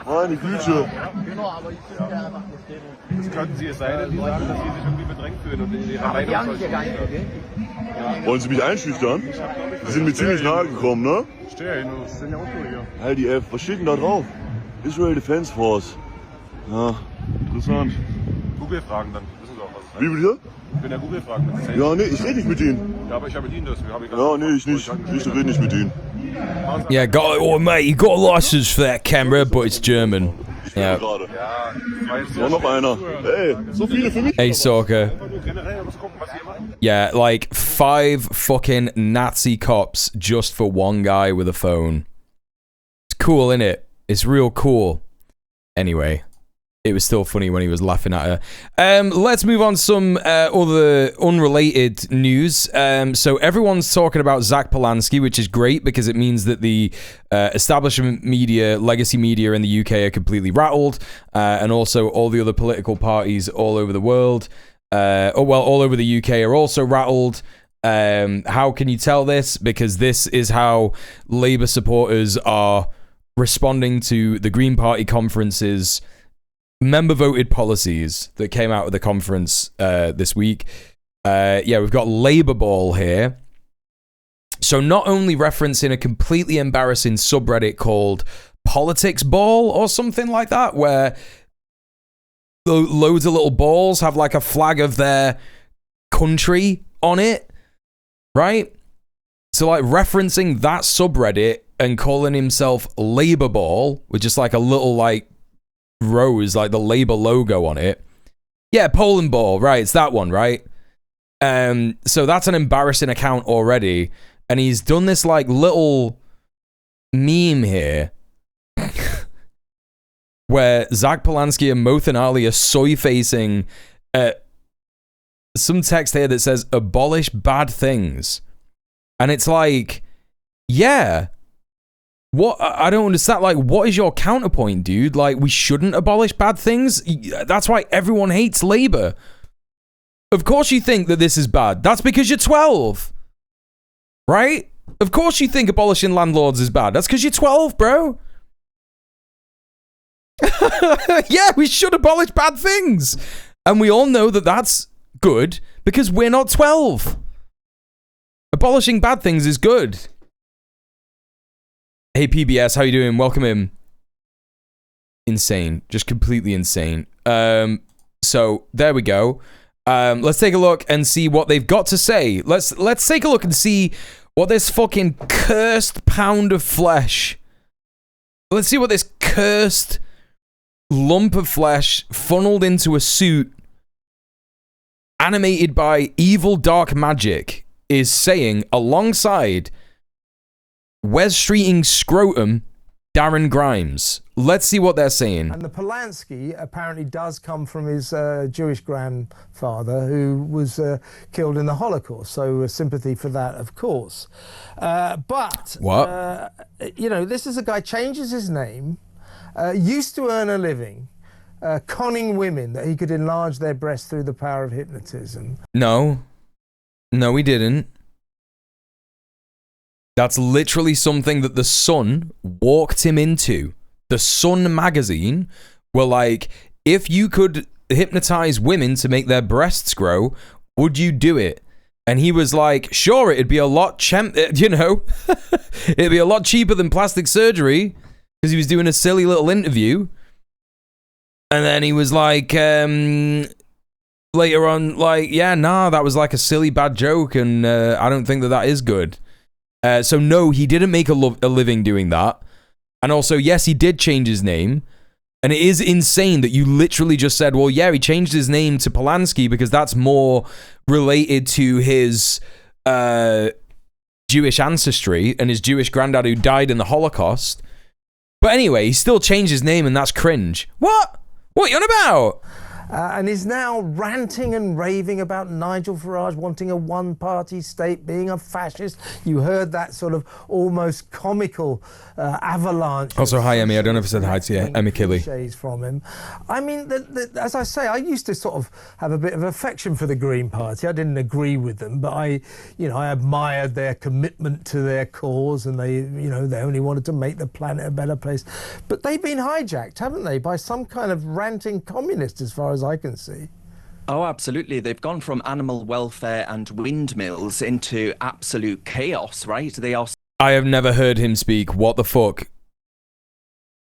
Meine Güte. Genau, aber ich finde ja einfach nicht. Das könnten Sie, es sei denn, die sagen, dass Sie sich irgendwie bedrängt fühlen und in Ihrer Meinung Wollen Sie mich einschüchtern? Sie sind mir ziemlich nahe gekommen, ne? Steh ja hin, das sind ja auch hier. Halt die F, was steht denn da drauf? Israel Defense Force. Ja, interessant. Google-Fragen dann, wissen Sie auch was. Wie bitte? Ich bin ja Google-Fragen. Ja, nee, ich rede nicht mit Ihnen. Ja, aber ich habe mit Ihnen das. Ja, nee, ich nicht. Ich rede nicht mit Ihnen. Yeah, oh mate, you got a license for that camera, but it's German. Yeah. Ja, noch einer. Ey, so viele für mich. Hey, Soccer. Yeah, like 5 fucking Nazi cops just for one guy with a phone. It's cool, innit? It's real cool. Anyway. It was still funny when he was laughing at her. Let's move on to some other unrelated news. So everyone's talking about Zack Polanski, which is great because it means that the establishment media, legacy media in the UK are completely rattled, and also all the other political parties all over the world. all over the UK are also rattled. How can you tell this? Because this is how Labour supporters are responding to the Green Party conference's member-voted policies that came out of the conference this week. We've got Labour Ball here. So not only referencing a completely embarrassing subreddit called Politics Ball or something like that, where loads of little balls have like a flag of their country on it, right? So like referencing that subreddit and calling himself Labour Ball with just like a little like rose, like the Labour logo on it. Yeah, Poland Ball, right? It's that one, right? So that's an embarrassing account already. And he's done this like little meme here where Zack Polanski and Mothin Ali are soy-facing some text here that says, abolish bad things. And it's like, yeah. What? I don't understand. Like, what is your counterpoint, dude? Like, we shouldn't abolish bad things? That's why everyone hates Labour. Of course you think that this is bad. That's because you're 12. Right? Of course you think abolishing landlords is bad. That's because you're 12, bro. Yeah, we should abolish bad things. And we all know that that's good because we're not 12. Abolishing bad things is good. Hey, PBS, how you doing? Welcome in. Insane. Just completely insane. So, there we go. Let's take a look and see what they've got to say. Let's take a look and see what this fucking cursed pound of flesh. Let's see what this cursed lump of flesh funneled into a suit animated by evil dark magic is saying alongside Wes Streeting scrotum Darren Grimes. Let's see what they're saying. And the Polanski apparently does come from his Jewish grandfather who was killed in the Holocaust. So sympathy for that, of course. But, what? This is a guy changes his name, used to earn a living, conning women that he could enlarge their breasts through the power of hypnotism. No, he didn't. That's literally something that The Sun walked him into. The Sun magazine were like, if you could hypnotize women to make their breasts grow, would you do it? And he was like, sure, it'd be a lot it'd be a lot cheaper than plastic surgery, because he was doing a silly little interview. And then he was like, later on, like, yeah, nah, that was like a silly bad joke, and I don't think that is good. So no, he didn't make a living doing that. And also, yes, he did change his name. And it is insane that you literally just said, well, yeah, he changed his name to Polanski because that's more related to his Jewish ancestry and his Jewish granddad who died in the Holocaust. But anyway, he still changed his name and that's cringe. What? What are you on about? And is now ranting and raving about Nigel Farage wanting a one-party state, being a fascist. You heard that sort of almost comical avalanche. Also, hi, Emmy. I don't know if I said hi to you. Emmy Killy. From him. I mean, as I say, I used to sort of have a bit of affection for the Green Party. I didn't agree with them, but I admired their commitment to their cause, and they only wanted to make the planet a better place. But they've been hijacked, haven't they, by some kind of ranting communist, as far as I can see. Oh, absolutely. They've gone from animal welfare and windmills into absolute chaos, right? They are... I have never heard him speak. What the fuck?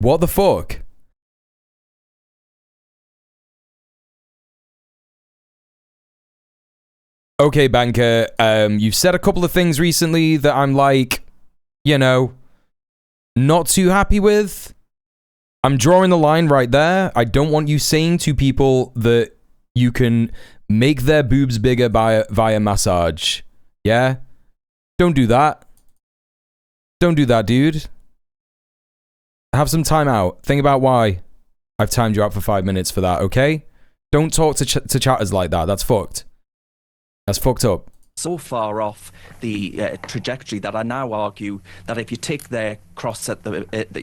What the fuck? Okay, Banker, you've said a couple of things recently that I'm like, not too happy with. I'm drawing the line right there. I don't want you saying to people that you can make their boobs bigger via massage. Yeah? Don't do that. Don't do that, dude. Have some time out. Think about why I've timed you out for 5 minutes for that, okay? Don't talk to chatters like that. That's fucked. That's fucked up. so far off the trajectory that I now argue that if you take their cross at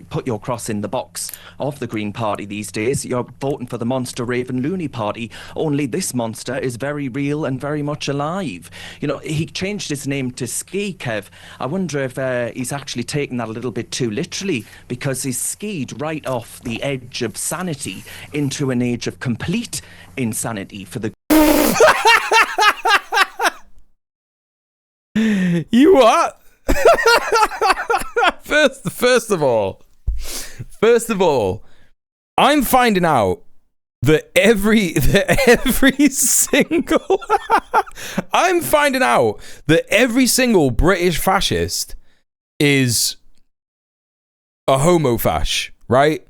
put your cross in the box of the Green Party these days, you're voting for the monster Raven Looney Party. Only this monster is very real and very much alive. You know, he changed his name to Ski, Kev. I wonder if he's actually taken that a little bit too literally, because he's skied right off the edge of sanity into an age of complete insanity for the... You what? First of all, I'm finding out that every single I'm finding out that every single British fascist is a homo-fash, right?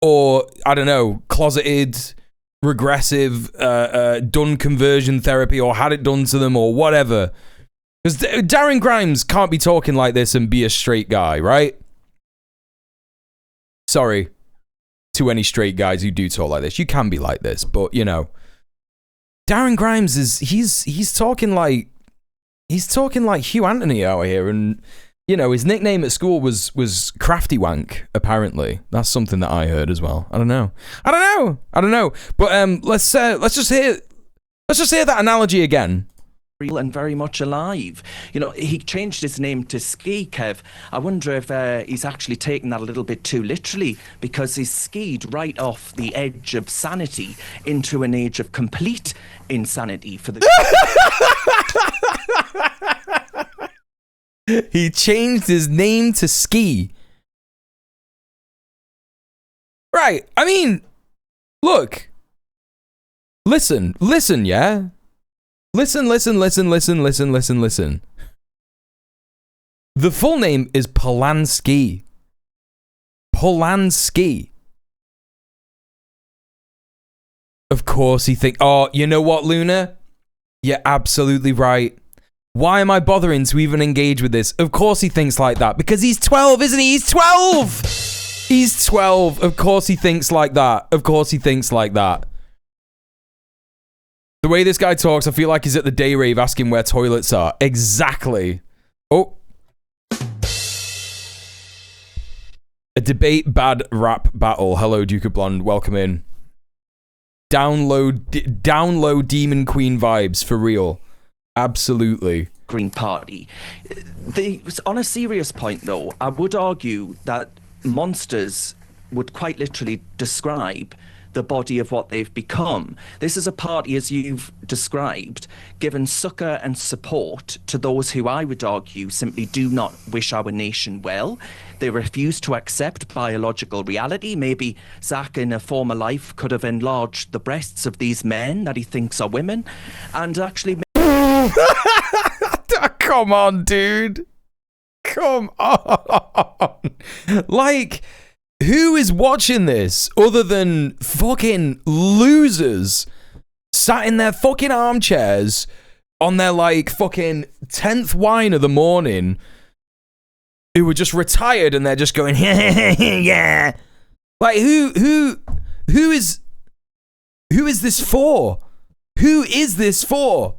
Or, I don't know, closeted, regressive, done conversion therapy, or had it done to them, or whatever. Because Darren Grimes can't be talking like this and be a straight guy, right? Sorry to any straight guys who do talk like this. You can be like this, but, you know. Darren Grimes is, he's talking like Hugh Anthony out here, and, you know, his nickname at school was Crafty Wank, apparently. That's something that I heard as well. I don't know. But let's just hear that analogy again. Real and very much alive. You know, he changed his name to Ski, Kev. I wonder if he's actually taken that a little bit too literally, because he's skied right off the edge of sanity into an age of complete insanity for the... He changed his name to Ski. Right, I mean, look. Listen, yeah? Listen. The full name is Polanski. Of course he think, oh, you know what, Luna? You're absolutely right. Why am I bothering to even engage with this? Of course he thinks like that, because he's 12, isn't he? He's 12! He's 12. Of course he thinks like that. The way this guy talks, I feel like he's at the day rave asking where toilets are. Exactly. Oh. A debate bad rap battle. Hello, Duke of Blonde. Welcome in. Download Demon Queen vibes, for real. Absolutely. Green Party. On a serious point, though, I would argue that monsters would quite literally describe the body of what they've become. This is a party, as you've described, given succor and support to those who, I would argue, simply do not wish our nation well. They refuse to accept biological reality. Maybe Zack, in a former life, could have enlarged the breasts of these men that he thinks are women, and actually... Come on, dude. Come on. Like... Who is watching this other than fucking losers sat in their fucking armchairs on their like fucking 10th wine of the morning, who were just retired and they're just going yeah. Like who is this for? Who is this for?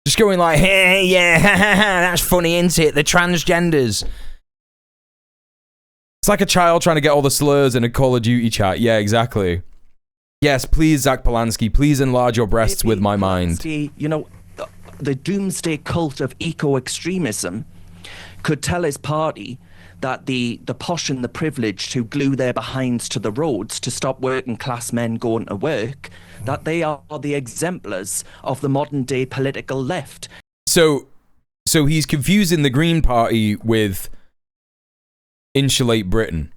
Just going like, hey, yeah, that's funny, isn't it? The transgenders. It's like a child trying to get all the slurs in a Call of Duty chat. Yeah, exactly. Yes, please, Zack Polanski, please enlarge your breasts with my mind. You know, the doomsday cult of eco-extremism could tell his party that the posh and the privileged who glue their behinds to the roads to stop working class men going to work, that they are the exemplars of the modern day political left. So he's confusing the Green Party with Insulate Britain.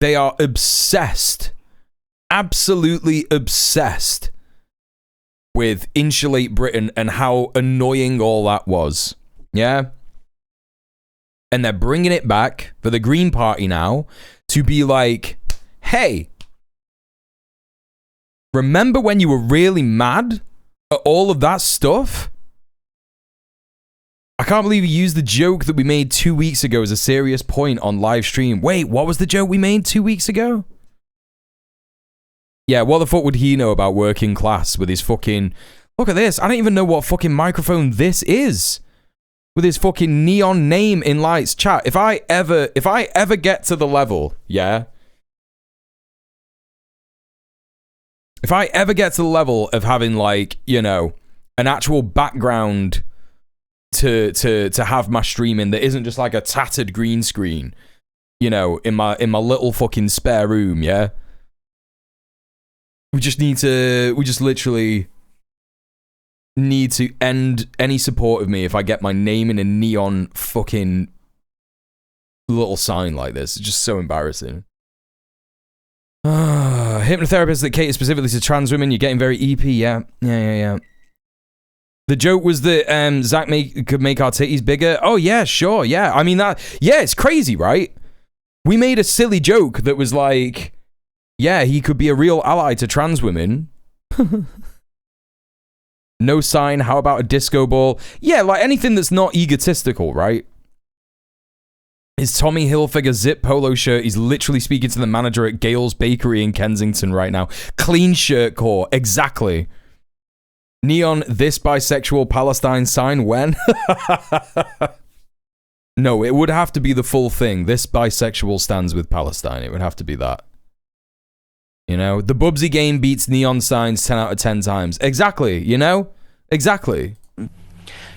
They are obsessed, absolutely obsessed with Insulate Britain and how annoying all that was. Yeah? And they're bringing it back for the Green Party now to be like, hey, remember when you were really mad at all of that stuff? I can't believe you used the joke that we made 2 weeks ago as a serious point on live stream. Wait, what was the joke we made 2 weeks ago? Yeah, what the fuck would he know about working class with his fucking Look at this. I don't even know what fucking microphone this is. With his fucking neon name in lights. Chat, if I ever get to the level, yeah? If I ever get to the level of having, like, you know, an actual background to have my stream in that isn't just like a tattered green screen, you know, in my little fucking spare room, yeah? We just literally need to end any support of me if I get my name in a neon fucking little sign like this. It's just so embarrassing. Hypnotherapists that cater specifically to trans women, you're getting very EP, yeah. The joke was that Zack could make our titties bigger. Oh yeah, sure, yeah. I mean it's crazy, right? We made a silly joke that was like, yeah, he could be a real ally to trans women. No sign, how about a disco ball? Yeah, like anything that's not egotistical, right? His Tommy Hilfiger zip polo shirt, he's literally speaking to the manager at Gale's Bakery in Kensington right now. Clean shirt core, exactly. Neon, this bisexual Palestine sign when? No, it would have to be the full thing. This bisexual stands with Palestine. It would have to be that. You know, the Bubsy game beats neon signs 10 out of 10 times. Exactly, you know? Exactly.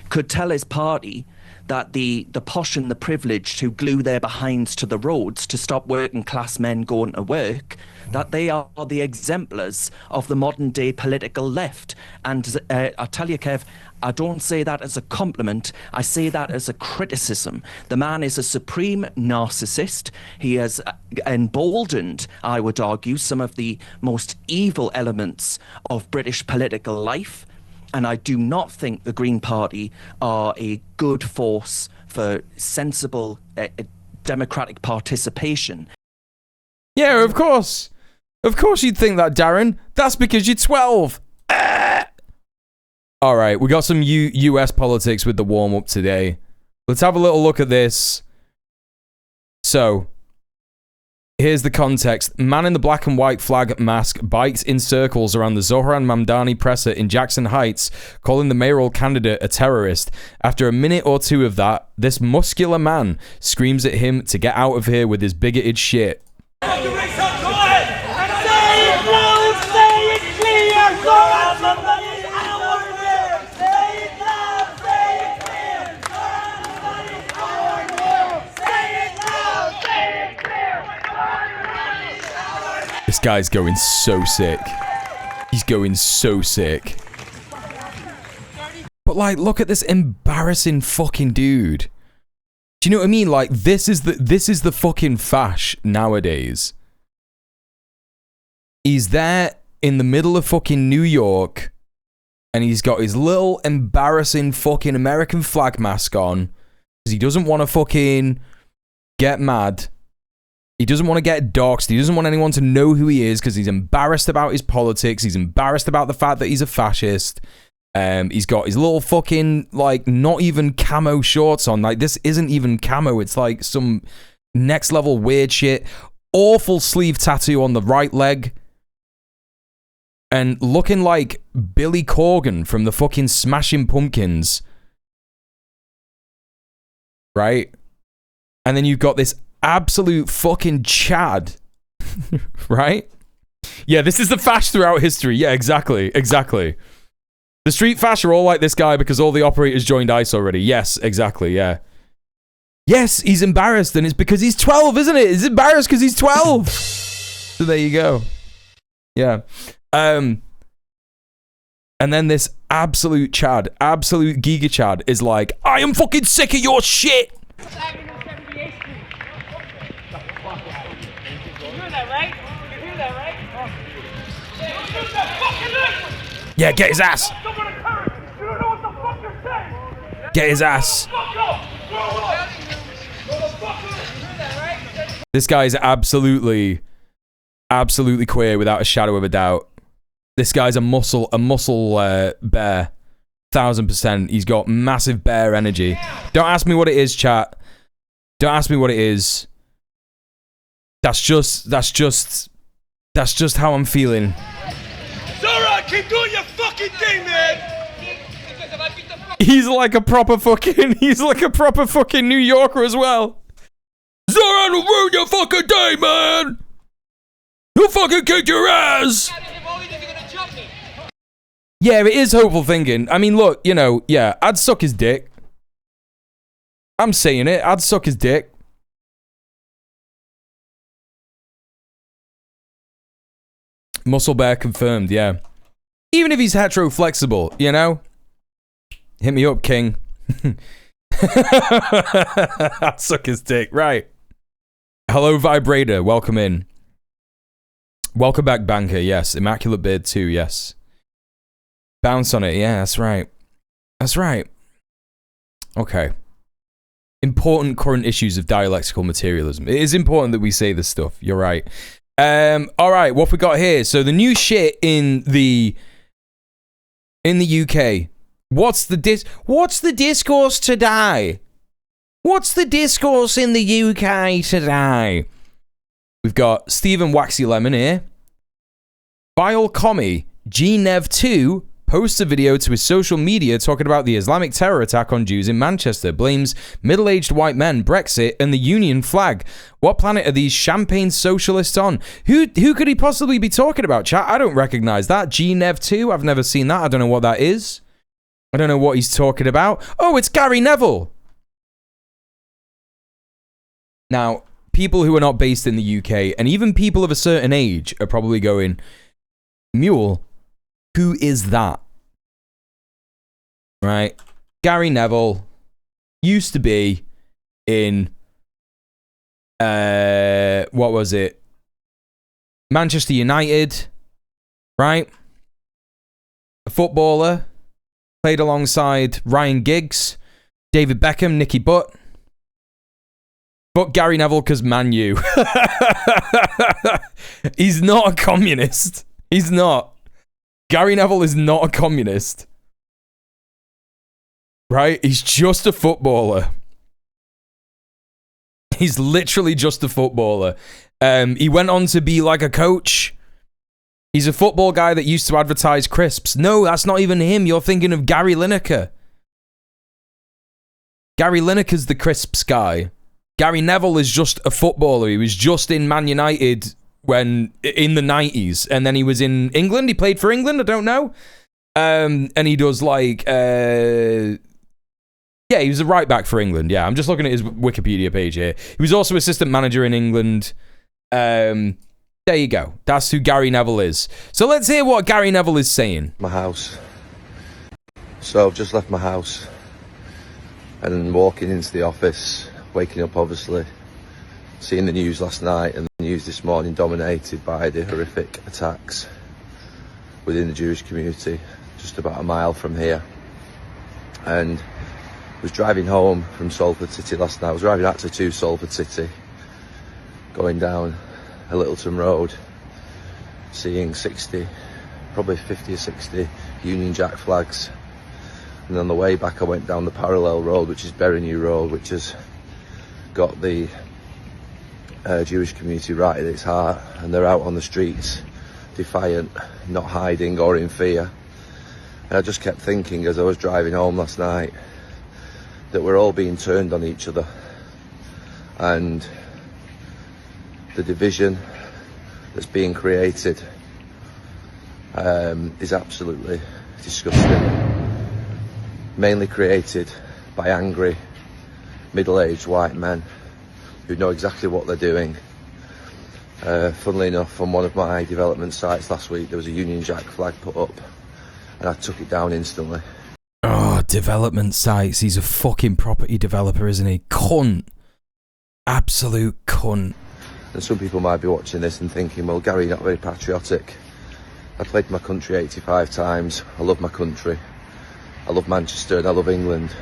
Could tell his party that the posh and the privileged who glue their behinds to the roads to stop working class men going to work, that they are the exemplars of the modern day political left. And I tell you, Kev, I don't say that as a compliment. I say that as a criticism. The man is a supreme narcissist. He has emboldened, I would argue, some of the most evil elements of British political life. And I do not think the Green Party are a good force for sensible democratic participation. Yeah, of course. Of course you'd think that, Darren. That's because you're 12. All right, we got some US politics with the warm-up today. Let's have a little look at this. So, here's the context. Man in the black and white flag mask bikes in circles around the Zohran Mamdani presser in Jackson Heights, calling the mayoral candidate a terrorist. After a minute or two of that, this muscular man screams at him to get out of here with his bigoted shit. This guy's going so sick. He's going so sick. But like, look at this embarrassing fucking dude. Do you know what I mean? Like, this is the fucking fash nowadays. He's there in the middle of fucking New York, and he's got his little embarrassing fucking American flag mask on, because he doesn't want to fucking get mad. He doesn't want to get doxxed. He doesn't want anyone to know who he is because he's embarrassed about his politics. He's embarrassed about the fact that he's a fascist. He's got his little fucking, like, not even camo shorts on. Like, this isn't even camo. It's like some next level weird shit. Awful sleeve tattoo on the right leg. And looking like Billy Corgan from the fucking Smashing Pumpkins. Right? And then you've got this absolute fucking Chad, right? Yeah, this is the fash throughout history. Yeah, exactly. The street fash are all like this guy because all the operators joined ICE already. Yes, exactly, yeah. Yes, he's embarrassed, and it's because he's 12, isn't it? He's embarrassed because he's 12. So there you go. Yeah. And then this absolute Chad, absolute Giga Chad is like, I am fucking sick of your shit. Yeah, get his ass. Get his ass. This guy is absolutely queer without a shadow of a doubt. This guy's a muscle bear. 1000%. He's got massive bear energy. Don't ask me what it is, chat. Don't ask me what it is. That's just how I'm feeling. Zohran, keep doing your fucking thing, man. He's like a proper fucking New Yorker as well. Zohran will ruin your fucking day, man. He'll fucking kick your ass. Yeah, it is hopeful thinking. I mean, look, you know, yeah, I'd suck his dick. I'm saying it. I'd suck his dick. Muscle bear confirmed, yeah. Even if he's hetero flexible, you know? Hit me up, King. I'd suck his dick, right. Hello, Vibrator. Welcome in. Welcome back, Banker. Yes. Immaculate Beard too. Yes. Bounce on it. Yeah, that's right. That's right. Okay. Important current issues of dialectical materialism. It is important that we say this stuff. You're right. All right. What we got here? So the new shit in the UK. What's the discourse today? What's the discourse in the UK today? We've got Stephen Waxy Lemon here. Vile Commie, GNev2, posts a video to his social media talking about the Islamic terror attack on Jews in Manchester, blames middle-aged white men, Brexit, and the Union flag. What planet are these champagne socialists on? Who could he possibly be talking about, chat? I don't recognize that. GNev2, I've never seen that. I don't know what that is. I don't know what he's talking about. Oh, it's Gary Neville. Now, people who are not based in the UK, and even people of a certain age, are probably going, Mule, who is that? Right? Gary Neville used to be in, what was it? Manchester United, right? A footballer, played alongside Ryan Giggs, David Beckham, Nicky Butt. Fuck Gary Neville because Man U. He's not a communist. He's not. Gary Neville is not a communist. Right? He's just a footballer. He's literally just a footballer. He went on to be like a coach. He's a football guy that used to advertise crisps. No, that's not even him. You're thinking of Gary Lineker. Gary Lineker's the crisps guy. Gary Neville is just a footballer. He was just in Man United when in the 90s, and then he was in England. He played for England. I don't know. And he does like, yeah, he was a right back for England. Yeah, I'm just looking at his Wikipedia page here. He was also assistant manager in England. There you go. That's who Gary Neville is. So let's hear what Gary Neville is saying. My house. So I've just left my house and walking into the office, waking up obviously, seeing the news last night and the news this morning dominated by the horrific attacks within the Jewish community just about a mile from here. And I was driving home from Salford City last night. I was driving actually to Salford City, going down a Littleton Road, seeing 60, probably 50 or 60 Union Jack flags. And on the way back I went down the parallel road, which is Berrynew Road, which has got the Jewish community right at its heart, and they're out on the streets, defiant, not hiding or in fear. And I just kept thinking as I was driving home last night that we're all being turned on each other, and the division that's being created is absolutely disgusting. Mainly created by angry, middle-aged white men who know exactly what they're doing. Funnily enough, on one of my development sites last week, there was a Union Jack flag put up, and I took it down instantly. Oh, development sites. He's a fucking property developer, isn't he? Cunt. Absolute cunt. And some people might be watching this and thinking, well, Gary, you're not very patriotic. I played my country 85 times. I love my country. I love Manchester and I love England.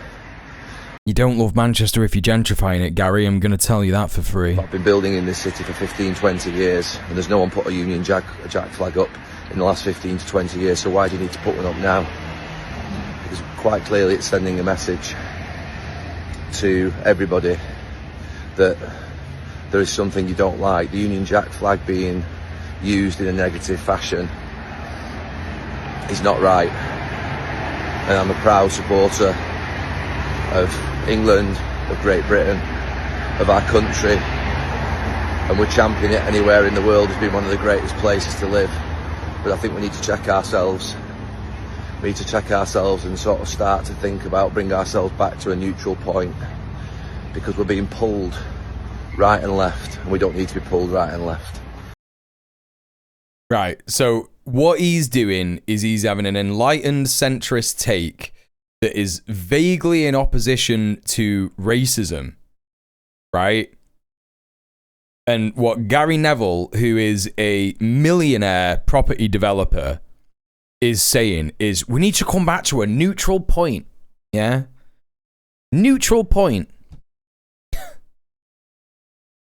You don't love Manchester if you're gentrifying it, Gary. I'm going to tell you that for free. I've been building in this city for 15, 20 years, and there's no one put a Union Jack flag up in the last 15 to 20 years, so why do you need to put one up now? Because quite clearly it's sending a message to everybody that there is something you don't like. The Union Jack flag being used in a negative fashion is not right. And I'm a proud supporter of England, of Great Britain, of our country, and we're championing it anywhere in the world as being one of the greatest places to live. But I think we need to check ourselves. We need to check ourselves and sort of start to think about bring ourselves back to a neutral point, because we're being pulled right and left, and we don't need to be pulled right and left. Right, so what he's doing is he's having an enlightened centrist take that is vaguely in opposition to racism, right? And what Gary Neville, who is a millionaire property developer, is saying is we need to come back to a neutral point, yeah? Neutral point.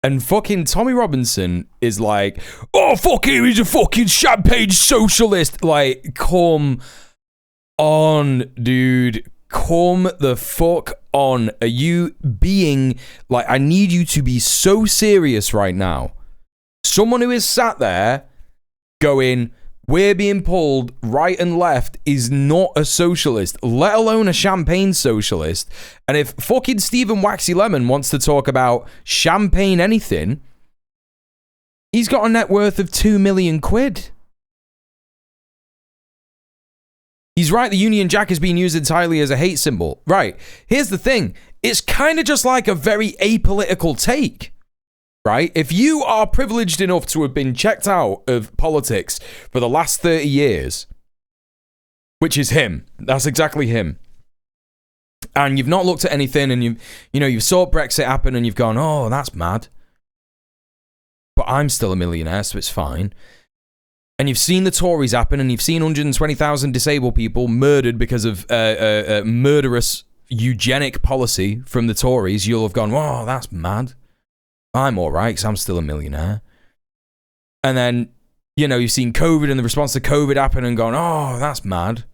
And fucking Tommy Robinson is like, oh, fuck him, he's a fucking champagne socialist. Like, come on, dude. Come the fuck on. Are you being, like, I need you to be so serious right now. Someone who is sat there going, we're being pulled right and left is not a socialist, let alone a champagne socialist. And if fucking Stephen Waxy Lemon wants to talk about champagne anything, he's got a net worth of 2 million quid. He's right, the Union Jack is being used entirely as a hate symbol. Right, here's the thing. It's kind of just like a very apolitical take. Right? If you are privileged enough to have been checked out of politics for the last 30 years, which is him, that's exactly him, and you've not looked at anything, and you've saw Brexit happen, and you've gone, oh, that's mad, but I'm still a millionaire, so it's fine. And you've seen the Tories happen, and you've seen 120,000 disabled people murdered because of murderous eugenic policy from the Tories. You'll have gone, oh, that's mad. I'm all right because I'm still a millionaire. And then, you've seen COVID and the response to COVID happen and gone, oh, that's mad.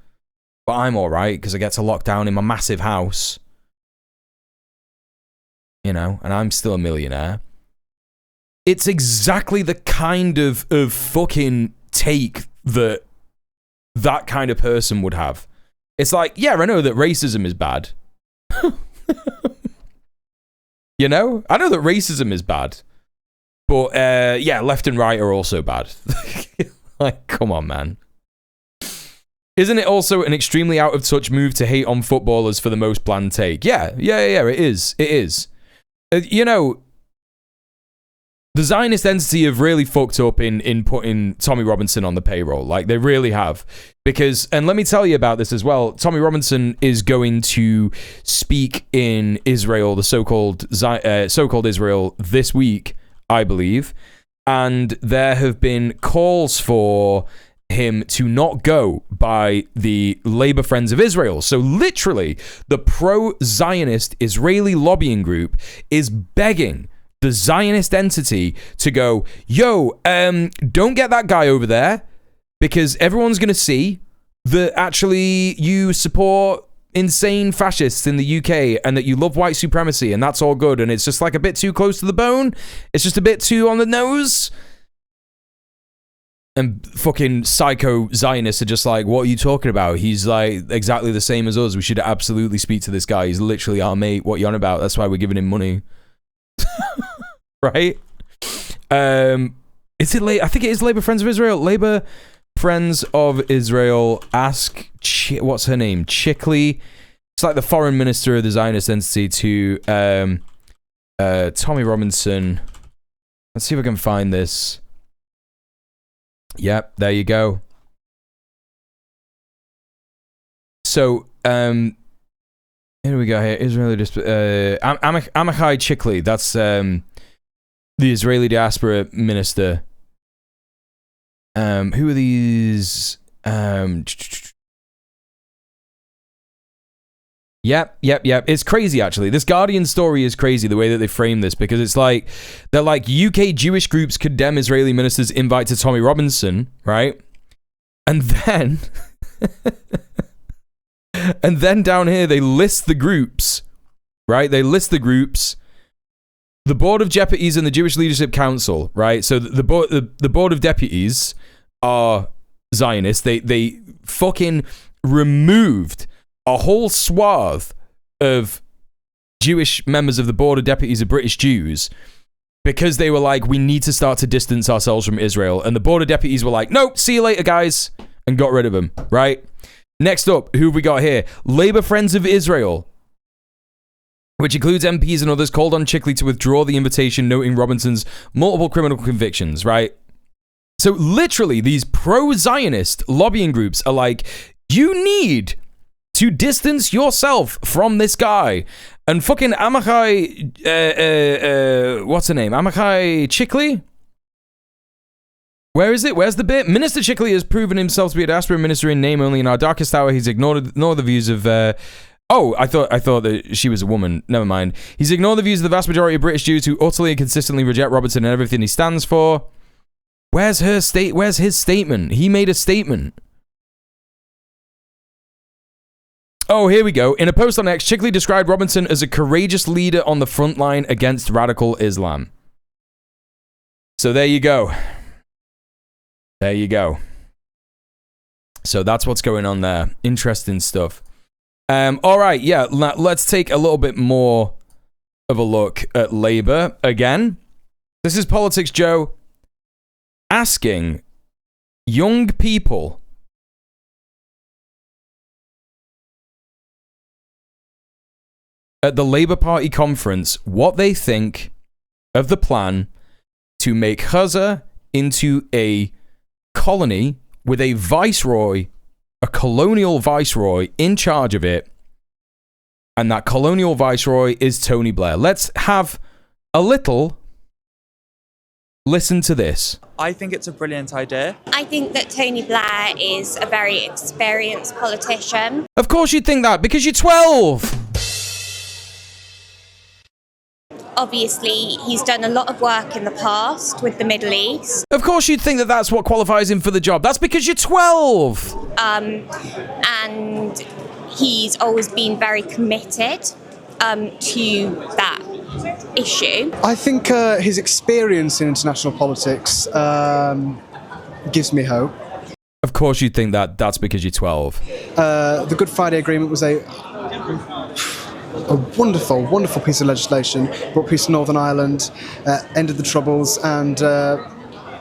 But I'm all right because I get to lock down in my massive house. And I'm still a millionaire. It's exactly the kind of fucking take that kind of person would have. It's like, yeah, I know that racism is bad. I know that racism is bad, but yeah, left and right are also bad. Like, come on, man. Isn't it also an extremely out of touch move to hate on footballers for the most bland take? Yeah, it is. It is. The Zionist entity have really fucked up in putting Tommy Robinson on the payroll. Like, they really have. Because, and let me tell you about this as well, Tommy Robinson is going to speak in Israel, the so-called Israel, this week, I believe. And there have been calls for him to not go by the Labour Friends of Israel. So literally, the pro-Zionist Israeli lobbying group is begging the Zionist entity to go, yo, don't get that guy over there, because everyone's going to see that actually you support insane fascists in the UK and that you love white supremacy, and that's all good, and it's just like a bit too close to the bone. It's just a bit too on the nose. And fucking psycho Zionists are just like, what are you talking about? He's like exactly the same as us. We should absolutely speak to this guy. He's literally our mate. What are you on about? That's why we're giving him money. Right? Is it I think it is Labour Friends of Israel. Labour Friends of Israel ask what's her name? Chickley. It's like the foreign minister of the Zionist entity to Tommy Robinson. Let's see if I can find this. Yep, there you go. So, here we go here. Israeli Amichai Chickley. That's the Israeli diaspora minister. Who are these? Yep. It's crazy, actually. This Guardian story is crazy, the way that they frame this, because it's like, they're like, UK Jewish groups condemn Israeli minister's invite to Tommy Robinson, right? And then, and then down here, they list the groups, right? They list the groups. The Board of Deputies and the Jewish Leadership Council, right? So the board of deputies are Zionists. They fucking removed a whole swath of Jewish members of the Board of Deputies of British Jews because they were like, we need to start to distance ourselves from Israel. And the Board of Deputies were like, nope, see you later, guys, and got rid of them, right? Next up, who have we got here? Labour Friends of Israel, which includes MPs and others, called on Chickley to withdraw the invitation, noting Robinson's multiple criminal convictions, right? So literally, these pro-Zionist lobbying groups are like, you need to distance yourself from this guy. And fucking Amichai, what's her name? Amichai Chickley? Where is it? Where's the bit? Minister Chickley has proven himself to be a diaspora minister in name only. In our darkest hour, he's ignored the views of... Oh, I thought that she was a woman. Never mind. He's ignored the views of the vast majority of British Jews who utterly and consistently reject Robertson and everything he stands for. Where's his statement? He made a statement. Oh, here we go. In a post on X, Chickley described Robinson as a courageous leader on the front line against radical Islam. So there you go. There you go. So that's what's going on there. Interesting stuff. All right, yeah, let's take a little bit more of a look at Labour again. This is Politics Joe asking young people at the Labour Party conference what they think of the plan to make Gaza into a colony with a viceroy, a colonial viceroy in charge of it, and that colonial viceroy is Tony Blair. Let's have a little listen to this. I think it's a brilliant idea. I think that Tony Blair is a very experienced politician. Of course you'd think that, because you're 12. Obviously, he's done a lot of work in the past with the Middle East. Of course you'd think that that's what qualifies him for the job. That's because you're 12. And he's always been very committed to that issue. I think his experience in international politics gives me hope. Of course you'd think that that's because you're 12. The Good Friday Agreement was a wonderful, wonderful piece of legislation, brought peace to Northern Ireland, ended the Troubles, and,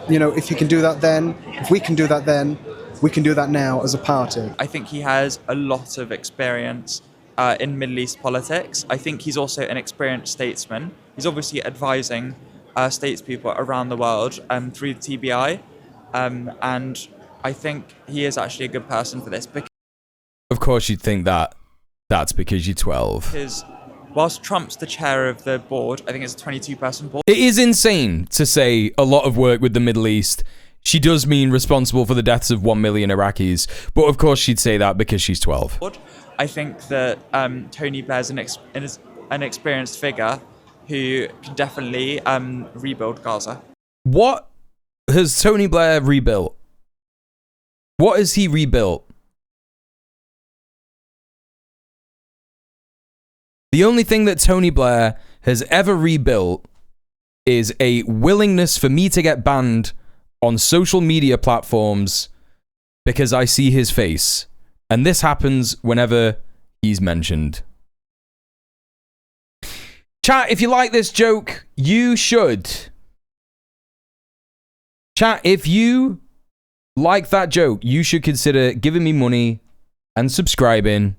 if you can do that then, if we can do that then, we can do that now as a party. I think he has a lot of experience in Middle East politics. I think he's also an experienced statesman. He's obviously advising statespeople around the world through the TBI, and I think he is actually a good person for this. Of course you'd think that. That's because you're 12. Because whilst Trump's the chair of the board, I think it's a 22-person board. It is insane to say a lot of work with the Middle East. She does mean responsible for the deaths of 1 million Iraqis. But of course she'd say that because she's 12. I think that Tony Blair's an experienced figure who can definitely rebuild Gaza. What has Tony Blair rebuilt? What has he rebuilt? The only thing that Tony Blair has ever rebuilt is a willingness for me to get banned on social media platforms because I see his face. And this happens whenever he's mentioned. Chat, if you like this joke, you should. Chat, if you like that joke, you should consider giving me money and subscribing.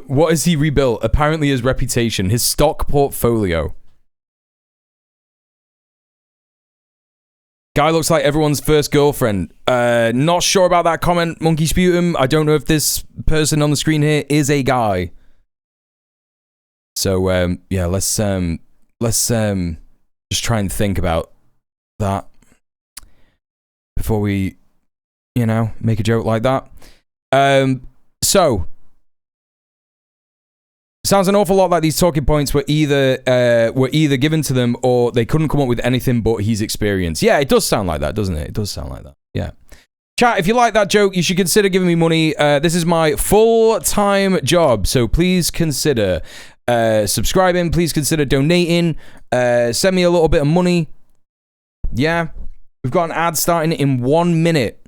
What has he rebuilt? Apparently his reputation, his stock portfolio. Guy looks like everyone's first girlfriend. Not sure about that comment, Monkey Sputum. I don't know if this person on the screen here is a guy. So, yeah, let's just try and think about that before we, make a joke like that. So, sounds an awful lot like these talking points were either given to them or they couldn't come up with anything but his experience. Yeah, it does sound like that, doesn't it? It does sound like that. Yeah. Chat, if you like that joke, you should consider giving me money. This is my full-time job, so please consider subscribing. Please consider donating. Send me a little bit of money. Yeah. We've got an ad starting in 1 minute.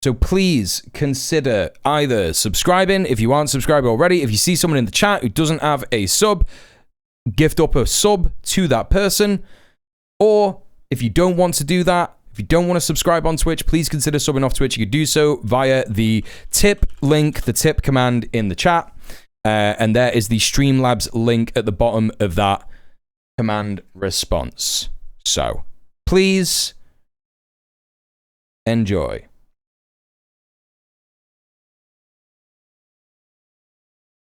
So please consider either subscribing if you aren't subscribed already. If you see someone in the chat who doesn't have a sub, gift up a sub to that person. Or if you don't want to do that, if you don't want to subscribe on Twitch, please consider subbing off Twitch. You could do so via the tip link, the tip command in the chat. And there is the Streamlabs link at the bottom of that command response. So please enjoy.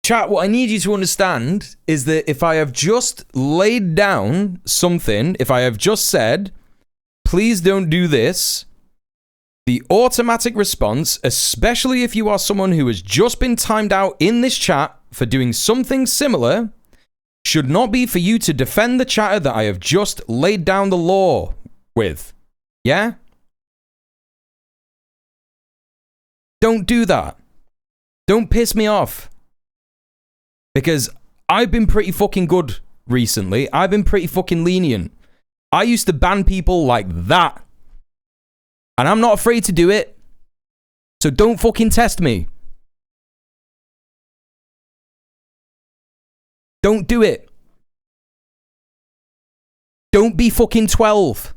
Chat, what I need you to understand is that if I have just laid down something, if I have just said, please don't do this, the automatic response, especially if you are someone who has just been timed out in this chat for doing something similar, should not be for you to defend the chatter that I have just laid down the law with. Yeah? Don't do that. Don't piss me off. Because I've been pretty fucking good recently. I've been pretty fucking lenient. I used to ban people like that. And I'm not afraid to do it. So don't fucking test me. Don't do it. Don't be fucking 12.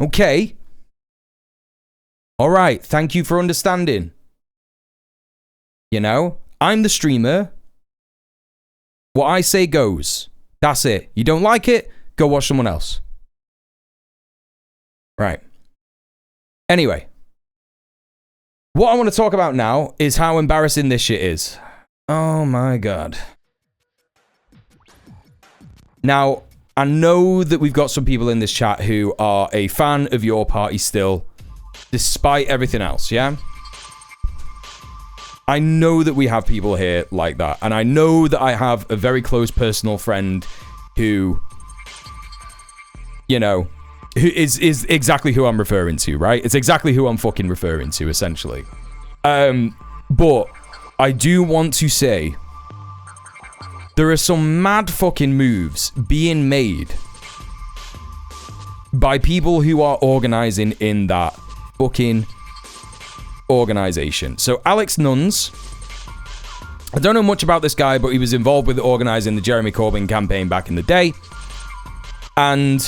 Okay? Alright, thank you for understanding. You know? I'm the streamer. What I say goes. That's it. You don't like it? Go watch someone else. Right. Anyway. What I want to talk about now is how embarrassing this shit is. Oh my god. Now, I know that we've got some people in this chat who are a fan of your party still, despite everything else, yeah? I know that we have people here like that. And I know that I have a very close personal friend who, you know, who is exactly who I'm referring to, right? It's exactly who I'm fucking referring to, essentially. But I do want to say there are some mad fucking moves being made by people who are organizing in that fucking organization. So Alex Nuns, I don't know much about this guy, but he was involved with organizing the Jeremy Corbyn campaign back in the day. And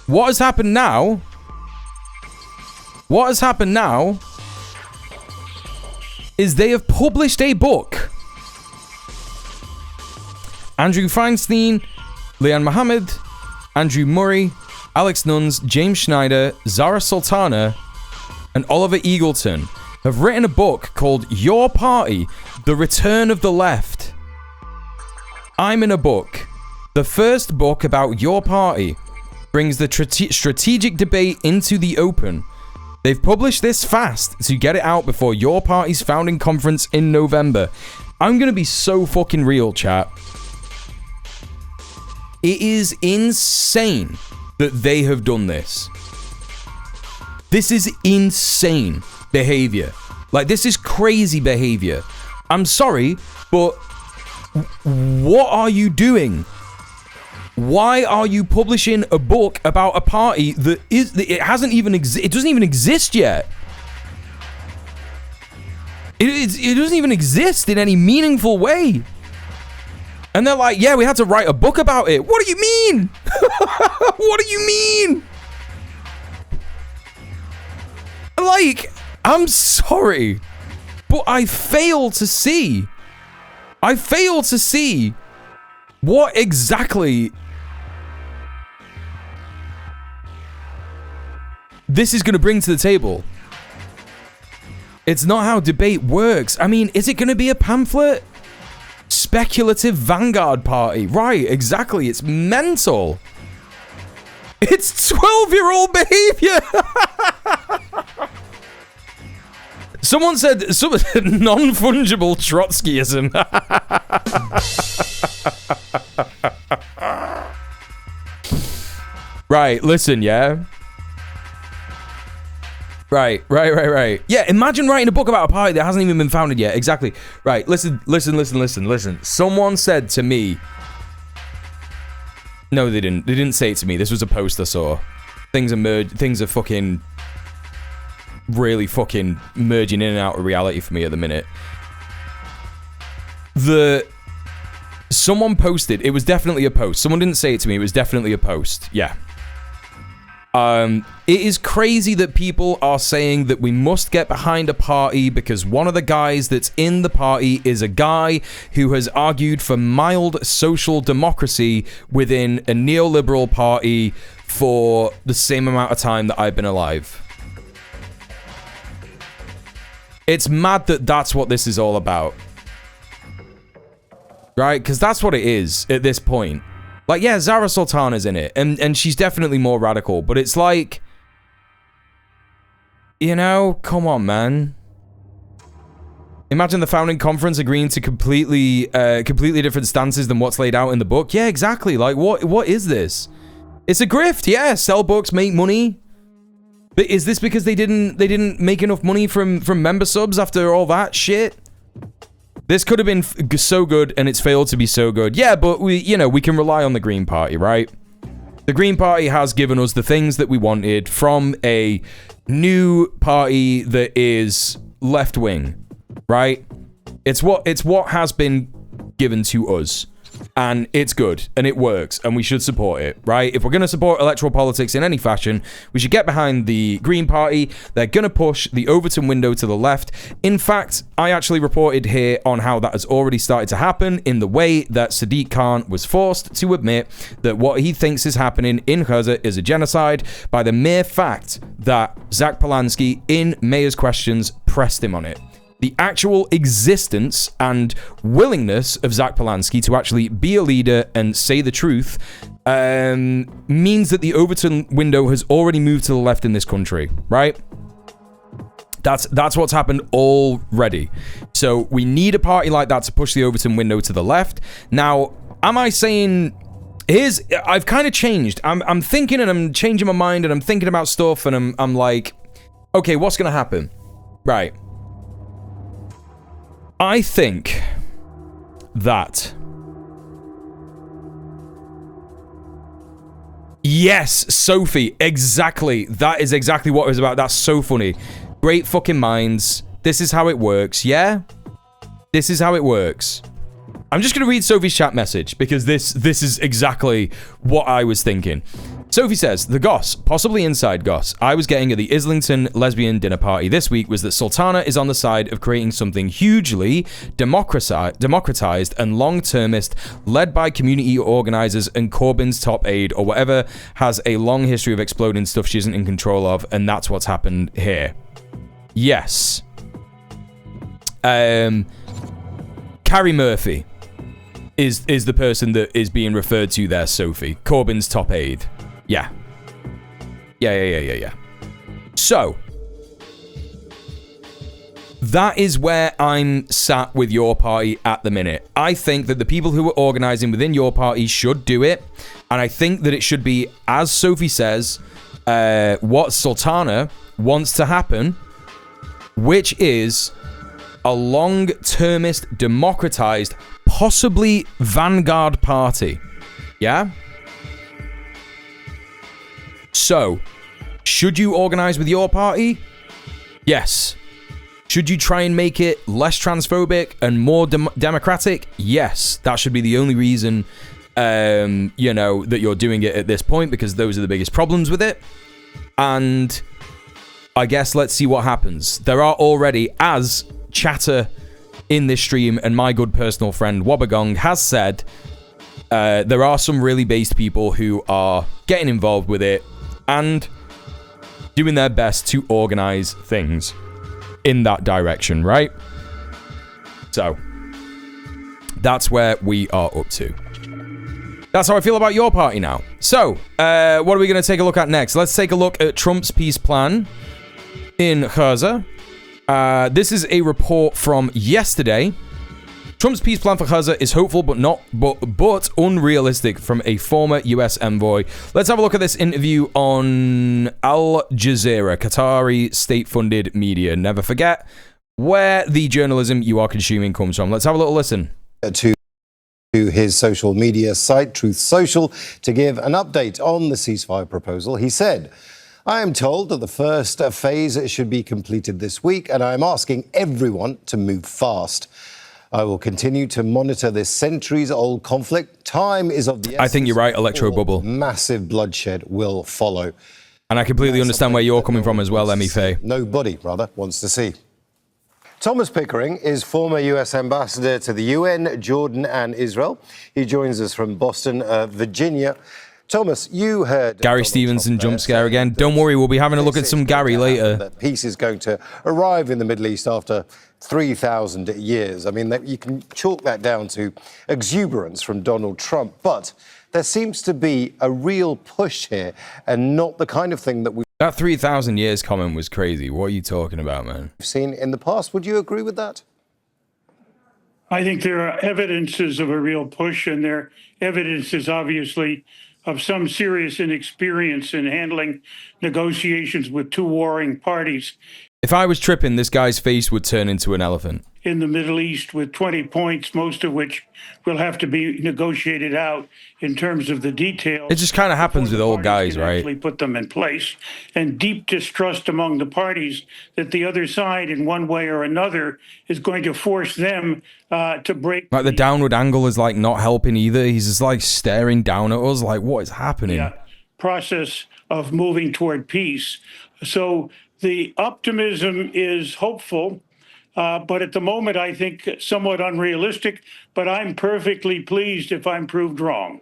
what has happened now is they have published a book. Andrew Feinstein, Leanne Mohammed, Andrew Murray, Alex Nuns, James Schneider, Zara Sultana, and Oliver Eagleton have written a book called Your Party, The Return of the Left. I'm in a book. The first book about your party brings the strategic debate into the open. They've published this fast to get it out before your party's founding conference in November. I'm going to be so fucking real, chat. It is insane that they have done this. This is insane behavior. Like, this is crazy behavior. I'm sorry, but what are you doing? Why are you publishing a book about a party that it doesn't even exist yet? It doesn't even exist in any meaningful way. And they're like, yeah, we had to write a book about it. What do you mean? What do you mean? Like, I'm sorry, but I fail to see what exactly this is going to bring to the table. It's not how debate works. I mean, is it going to be a pamphlet? Speculative vanguard party. Right, exactly. It's mental. It's 12-year-old behavior. Someone said non-fungible Trotskyism. Right, listen, yeah? Right. Yeah, imagine writing a book about a party that hasn't even been founded yet. Exactly. Right, listen. Someone said to me, No, they didn't. They didn't say it to me. This was a post I saw. Things are fucking really fucking merging in and out of reality for me at the minute. Someone posted, it was definitely a post. Someone didn't say it to me, it was definitely a post. Yeah. It is crazy that people are saying that we must get behind a party because one of the guys that's in the party is a guy who has argued for mild social democracy within a neoliberal party for the same amount of time that I've been alive. It's mad that that's what this is all about. Right? Because that's what it is at this point. Like, yeah, Zara Sultana's in it, and she's definitely more radical, but it's like, you know, come on, man. Imagine the founding conference agreeing to completely different stances than what's laid out in the book. Yeah, exactly. Like, what is this? It's a grift, yeah. Sell books, make money. But is this because they didn't make enough money from member subs after all that shit? This could have been so good, and it's failed to be so good. Yeah, but we can rely on the Green Party, right? The Green Party has given us the things that we wanted from a new party that is left-wing, right? It's what has been given to us, and it's good, and it works, and we should support it, right? If we're going to support electoral politics in any fashion, we should get behind the Green Party. They're going to push the Overton window to the left. In fact, I actually reported here on how that has already started to happen in the way that Sadiq Khan was forced to admit that what he thinks is happening in Gaza is a genocide by the mere fact that Zack Polanski, in Mayor's Questions, pressed him on it. The actual existence and willingness of Zack Polanski to actually be a leader and say the truth means that the Overton window has already moved to the left in this country, right? That's what's happened already. So we need a party like that to push the Overton window to the left. Now, am I saying... I've kind of changed. I'm thinking and I'm changing my mind and I'm thinking about stuff and I'm like, okay, what's going to happen? Right. I think that... Yes, Sophie, exactly. That is exactly what it was about. That's so funny. Great fucking minds. This is how it works, yeah? This is how it works. I'm just going to read Sophie's chat message because this is exactly what I was thinking. Sophie says, the goss, possibly inside goss, I was getting at the Islington lesbian dinner party this week was that Sultana is on the side of creating something hugely democratized and long-termist, led by community organizers and Corbyn's top aide or whatever has a long history of exploding stuff she isn't in control of, and that's what's happened here. Yes. Carrie Murphy is the person that is being referred to there, Sophie. Corbyn's top aide. Yeah. So, that is where I'm sat with your party at the minute. I think that the people who are organizing within your party should do it, and I think that it should be, as Sophie says, what Sultana wants to happen, which is a long-termist, democratized, possibly vanguard party. Yeah? So, should you organize with your party? Yes. Should you try and make it less transphobic and more democratic? Yes. That should be the only reason, that you're doing it at this point, because those are the biggest problems with it. And I guess let's see what happens. There are already, as chatter in this stream and my good personal friend Wabagong has said, there are some really based people who are getting involved with it and doing their best to organize things in that direction, right? So, that's where we are up to. That's how I feel about your party now. So, what are we going to take a look at next? Let's take a look at Trump's peace plan in Gaza. This is a report from yesterday. Trump's peace plan for Gaza is hopeful but unrealistic from a former US envoy. Let's have a look at this interview on Al Jazeera, Qatari state-funded media. Never forget where the journalism you are consuming comes from. Let's have a little listen. To to his social media site, Truth Social, to give an update on the ceasefire proposal. He said, I am told that the first phase should be completed this week, and I am asking everyone to move fast. I will continue to monitor this centuries-old conflict. Time is of the essence. I think you're right, Electro Bubble. Massive bloodshed will follow. And I completely understand where you're coming from as well, Emmy Faye. Nobody, rather, wants to see. Thomas Pickering is former US ambassador to the UN, Jordan and Israel. He joins us from Boston, Virginia. Thomas, you heard Gary Stevenson jump scare again. Don't worry, we'll be having a look at some Gary later. That peace is going to arrive in the Middle East after 3,000 years. I mean, you can chalk that down to exuberance from Donald Trump, but there seems to be a real push here, and not the kind of thing that we've That 3,000 years comment was crazy. What are you talking about, man? seen in the past. Would you agree with that? I think there are evidences of a real push, and there are evidences, obviously, of some serious inexperience in handling negotiations with two warring parties If I was tripping, this guy's face would turn into an elephant. in the Middle East, with 20 points, most of which will have to be negotiated out in terms of the details. It just kind of happens with old guys, right? Actually put them in place, and deep distrust among the parties that the other side, in one way or another, is going to force them to break. Like the downward angle is like not helping either. He's just like staring down at us like, what is happening? Process of moving toward peace. So the optimism is hopeful, but at the moment I think somewhat unrealistic, but I'm perfectly pleased if I'm proved wrong.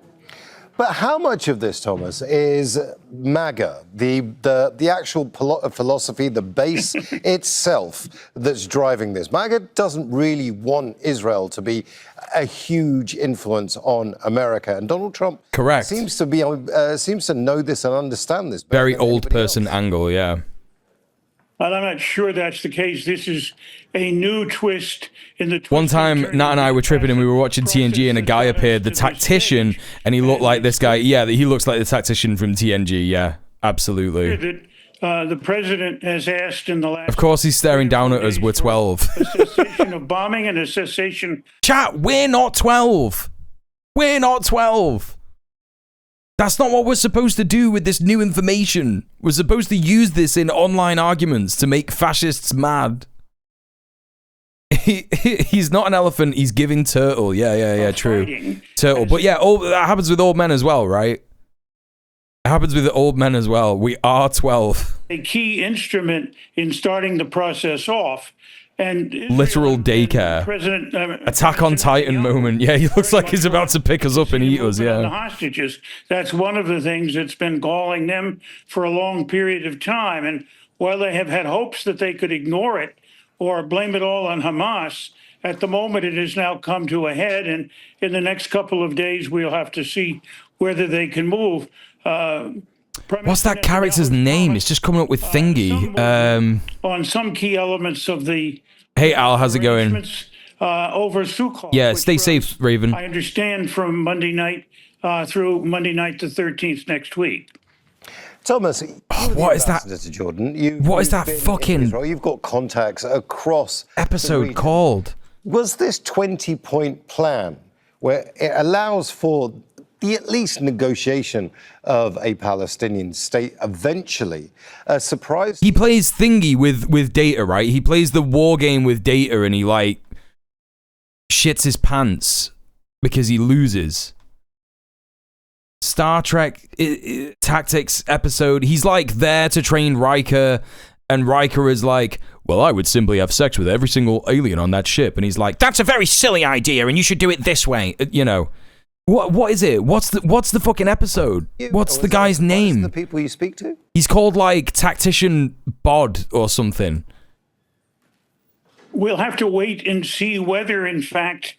But how much of this, Thomas, is MAGA, the actual philosophy, the base itself that's driving this? MAGA doesn't really want Israel to be a huge influence on America, and Donald Trump seems to know this and understand this. Very old person angle, yeah. Well, I'm not sure that's the case. This is a new twist in the. One time, Nat and I were tripping and we were watching TNG and a guy appeared, the tactician, and he looked like this guy. Yeah, he looks like the tactician from TNG. Yeah, absolutely. That the president has asked in the last. Of course, he's staring down at us. We're 12. A cessation of bombing and a cessation. Chat, we're not 12. We're not 12. That's not what we're supposed to do with this new information. We're supposed to use this in online arguments to make fascists mad. He's not an elephant, he's giving turtle. Yeah, true. Turtle. But yeah, that happens with old men as well, right? It happens with old men as well. We are 12. A key instrument in starting the process off. And literal daycare. Attack on Titan moment. Yeah, he looks like he's about to pick us up and eat us, The yeah. hostages. That's one of the things that's been galling them for a long period of time. And while they have had hopes that they could ignore it or blame it all on Hamas, at the moment it has now come to a head. And in the next couple of days, we'll have to see whether they can move. What's that character's name? It's just coming up with Thingy. On some key elements of the. Hey Al, how's it going? Over Sukkot. Yeah, stay safe, Raven. I understand from Monday night through Monday night the 13th next week. Thomas, what is that? To Jordan, What is that fucking Israel. You've got contacts across episode called? Was this 20-point plan where it allows for the at least negotiation of a Palestinian state eventually a surprise? He plays Thingy with Data, right? He plays the war game with Data and he like shits his pants because he loses. Star Trek Tactics episode, he's like there to train Riker, and Riker is like, well, I would simply have sex with every single alien on that ship, and he's like, that's a very silly idea and you should do it this way, you know. What is it? What's the fucking episode? What's the guy's name? The people you speak to? He's called like Tactician Bod or something. We'll have to wait and see whether, in fact,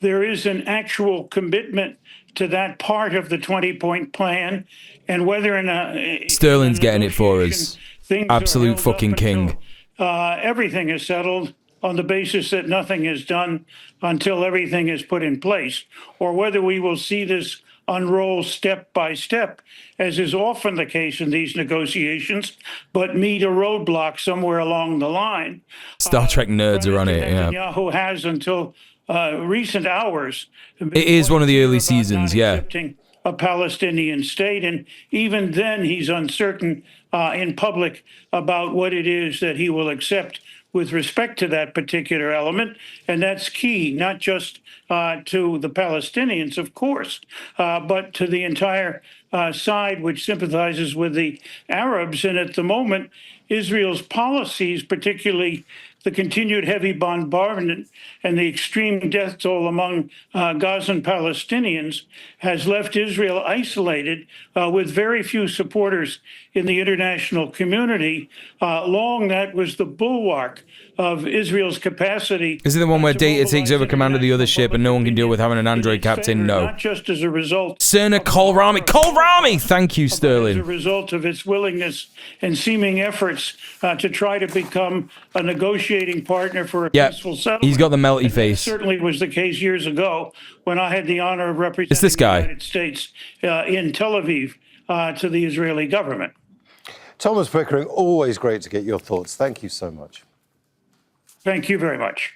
there is an actual commitment to that part of the 20-point plan, and whether in a Sterling's getting it for us. Absolute fucking king. Everything is settled on the basis that nothing is done until everything is put in place, or whether we will see this unroll step by step, as is often the case in these negotiations, but meet a roadblock somewhere along the line. Star Trek nerds are on it, yeah. Netanyahu has until recent hours. It is one of the early seasons, yeah. Accepting a Palestinian state, and even then he's uncertain in public about what it is that he will accept with respect to that particular element, and that's key, not just to the Palestinians, of course, but to the entire side which sympathizes with the Arabs. And at the moment, Israel's policies, particularly the continued heavy bombardment and the extreme death toll among Gazan Palestinians, has left Israel isolated with very few supporters in the international community. Long that was the bulwark of Israel's capacity. Is it the one where Data takes over command of the other ship and no one can deal with having an android captain? No. Not just as a result. Cerna Kolrami. Kolrami! Thank you, As a Sterling. result of its willingness and seeming efforts to try to become a negotiating partner for a peaceful settlement. He's got the melty And face. that certainly was the case years ago when I had the honor of representing It's this guy. the United States in Tel Aviv to the Israeli government. Thomas Pickering, always great to get your thoughts. Thank you so much. Thank you very much.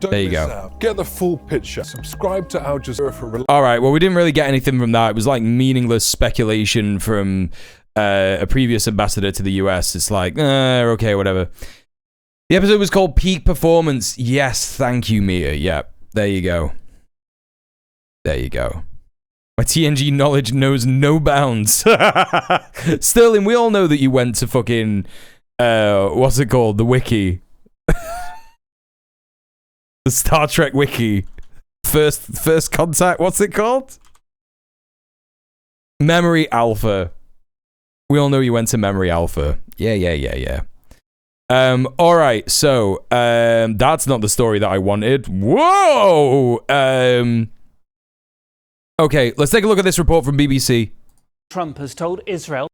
There you go. Get the full picture. Subscribe to Al Jazeera for... All right, well, we didn't really get anything from that. It was like meaningless speculation from a previous ambassador to the US. It's like, okay, whatever. The episode was called Peak Performance. Yes, thank you, Mia. Yeah, there you go. There you go. My TNG knowledge knows no bounds. Sterling, we all know that you went to fucking, what's it called? The wiki. The Star Trek wiki. First contact, what's it called? Memory Alpha. We all know you went to Memory Alpha. Yeah. Alright, so, that's not the story that I wanted. Whoa! Okay, let's take a look at this report from BBC. Trump has told Israel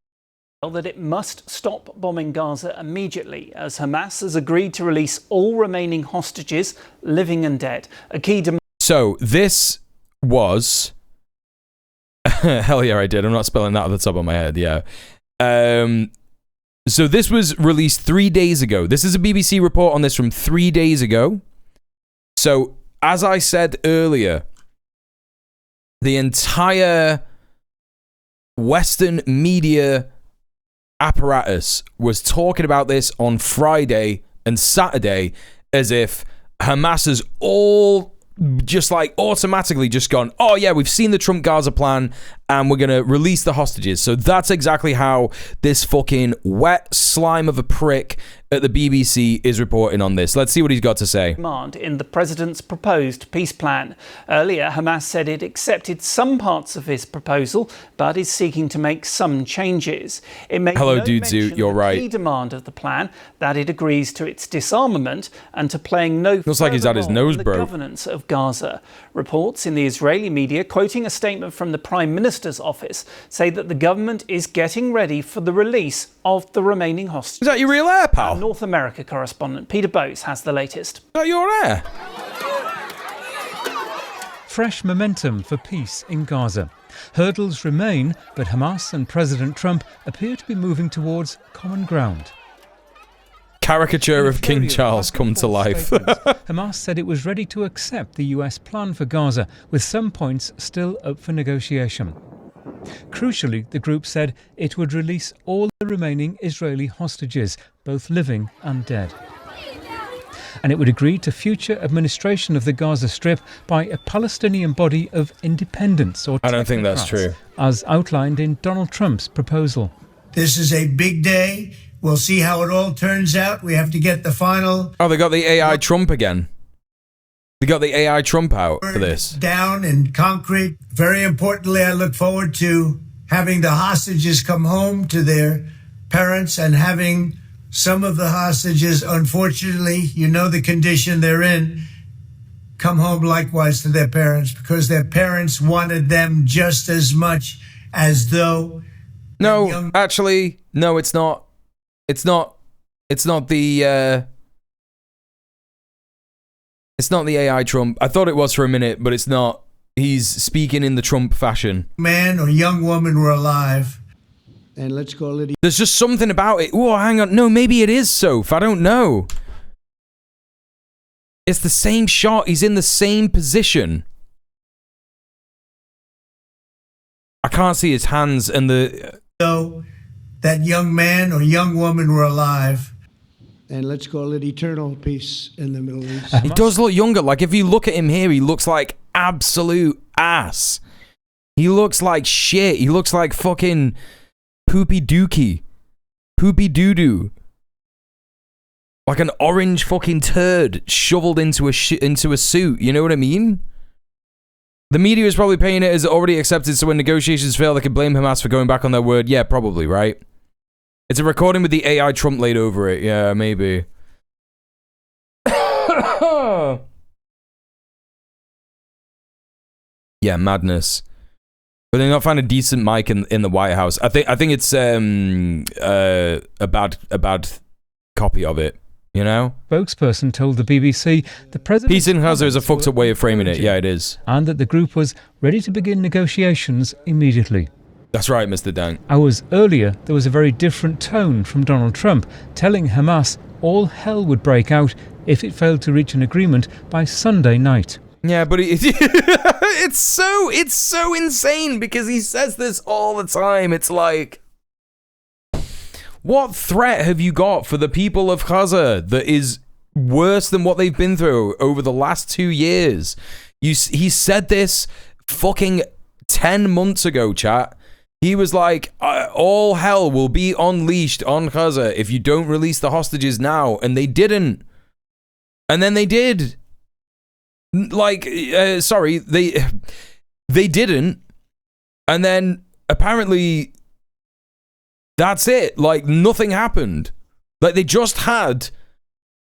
that it must stop bombing Gaza immediately, as Hamas has agreed to release all remaining hostages, living and dead. A key demand. So, this was... Hell yeah, I did. I'm not spelling that at the top of my head, yeah. So, this was released 3 days ago. This is a BBC report on this from 3 days ago. So, as I said earlier, the entire Western media apparatus was talking about this on Friday and Saturday as if Hamas has all just like automatically just gone, oh yeah, we've seen the Trump Gaza plan and we're going to release the hostages. So that's exactly how this fucking wet slime of a prick at the BBC is reporting on this. Let's see what he's got to say. Demand in the president's proposed peace plan. Earlier, Hamas said it accepted some parts of his proposal, but is seeking to make some changes. It made Hello, no Dudezu, you're the right. key demand of the plan, that it agrees to its disarmament and to playing no Looks like he's had his role nose in the broke. governance of Gaza. Reports in the Israeli media, quoting a statement from the Prime Minister's office, say that the government is getting ready for the release of the remaining hostages. Is that your real hair, pal? Our North America correspondent Peter Bose has the latest. Is that your hair? Fresh momentum for peace in Gaza. Hurdles remain, but Hamas and President Trump appear to be moving towards common ground. Caricature of King Charles come to life. Hamas said it was ready to accept the US plan for Gaza, with some points still up for negotiation. Crucially, the group said it would release all the remaining Israeli hostages, both living and dead. And it would agree to future administration of the Gaza Strip by a Palestinian body of independents or I don't think that's true. as outlined in Donald Trump's proposal. This is a big day. We'll see how it all turns out. We have to get the final... Oh, they got the AI Trump again. They got the AI Trump out for this. Down in concrete. Very importantly, I look forward to having the hostages come home to their parents and having some of the hostages, unfortunately, you know the condition they're in, come home likewise to their parents because their parents wanted them just as much as though... No, actually, no, it's not. It's not the AI Trump. I thought it was for a minute, but it's not. He's speaking in the Trump fashion. Man or young woman were alive. And let's call it... There's just something about it. Oh, hang on. No, maybe it is Soph. I don't know. It's the same shot. He's in the same position. I can't see his hands and the... So that young man or young woman were alive. And let's call it eternal peace in the Middle East. He does look younger. Like, if you look at him here, he looks like absolute ass. He looks like shit. He looks like fucking poopy dookie. Poopy doo-doo. Like an orange fucking turd shoveled into a suit. You know what I mean? The media is probably paying it as already accepted, so when negotiations fail, they can blame Hamas for going back on their word. Yeah, probably, right? It's a recording with the AI Trump laid over it. Yeah, maybe. Yeah, madness. But they not find a decent mic in the White House. I think it's a bad copy of it. You know? Spokesperson told the BBC the president... Peace in Gaza is a fucked up way of framing it. Yeah, it is. And that the group was ready to begin negotiations immediately. That's right, Mr. Dank. Hours earlier, there was a very different tone from Donald Trump, telling Hamas all hell would break out if it failed to reach an agreement by Sunday night. Yeah, but it's so insane because he says this all the time. It's like... What threat have you got for the people of Gaza that is worse than what they've been through over the last 2 years? He said this fucking 10 months ago, chat. He was like, all hell will be unleashed on Gaza if you don't release the hostages now. And they didn't. And then they did. Like, sorry, they didn't. And then apparently... That's it. Like, nothing happened. Like, they just had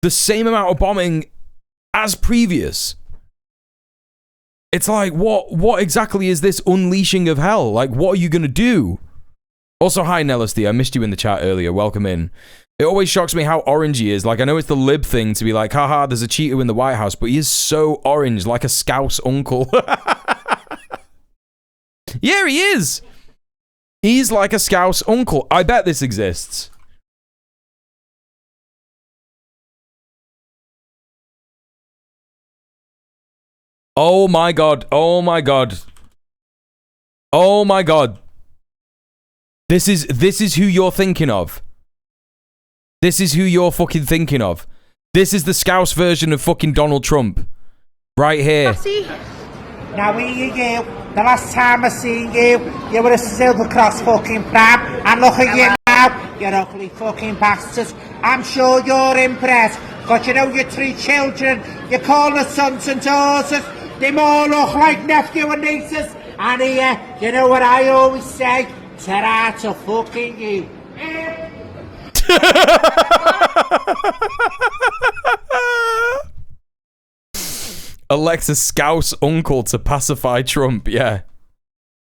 the same amount of bombing as previous. It's like, what exactly is this unleashing of hell? Like, what are you going to do? Also, hi, Nellisty. I missed you in the chat earlier. Welcome in. It always shocks me how orange he is. Like, I know it's the lib thing to be like, haha, there's a cheater in the White House, but he is so orange, like a Scouse uncle. Yeah, he is. He's like a Scouse uncle. I bet this exists. Oh my god. Oh my god. Oh my god. This is who you're thinking of. This is who you're fucking thinking of. This is the Scouse version of fucking Donald Trump. Right here. Now here you go. The last time I seen you were a silver cross fucking pram, and look at you now, you ugly fucking bastards. I'm sure you're impressed, because you know your 3 children, you call the sons and daughters, they all look like nephew and nieces, and here, you know what I always say, ta-ra to fucking you. Alexa Scouse uncle to pacify Trump. Yeah.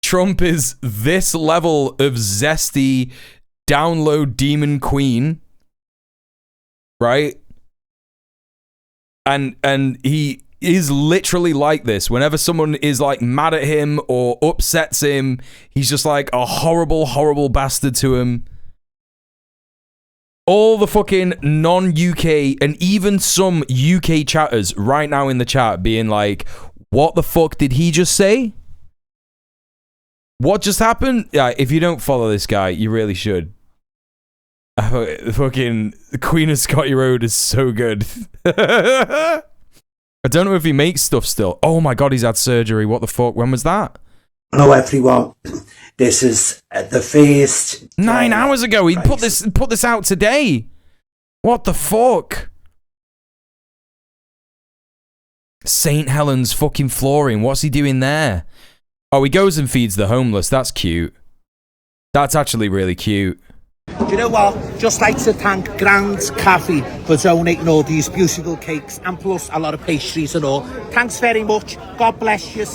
Trump is this level of zesty download demon queen. Right? And he is literally like this. Whenever someone is like mad at him or upsets him, he's just like a horrible, horrible bastard to him. All the fucking non-UK and even some UK chatters right now in the chat being like, what the fuck did he just say? What just happened? Yeah, if you don't follow this guy, you really should. Fucking Queen of Scotty Road is so good. I don't know if he makes stuff still. Oh my god, he's had surgery. What the fuck? When was that? Hello everyone. This is the first 9 hours ago. He put this out today. What the fuck? St. Helens fucking flooring. What's he doing there? Oh, he goes and feeds the homeless. That's cute. That's actually really cute. Do you know what? Just like to thank Grand's Cafe for donating all these beautiful cakes and plus a lot of pastries and all. Thanks very much. God bless you.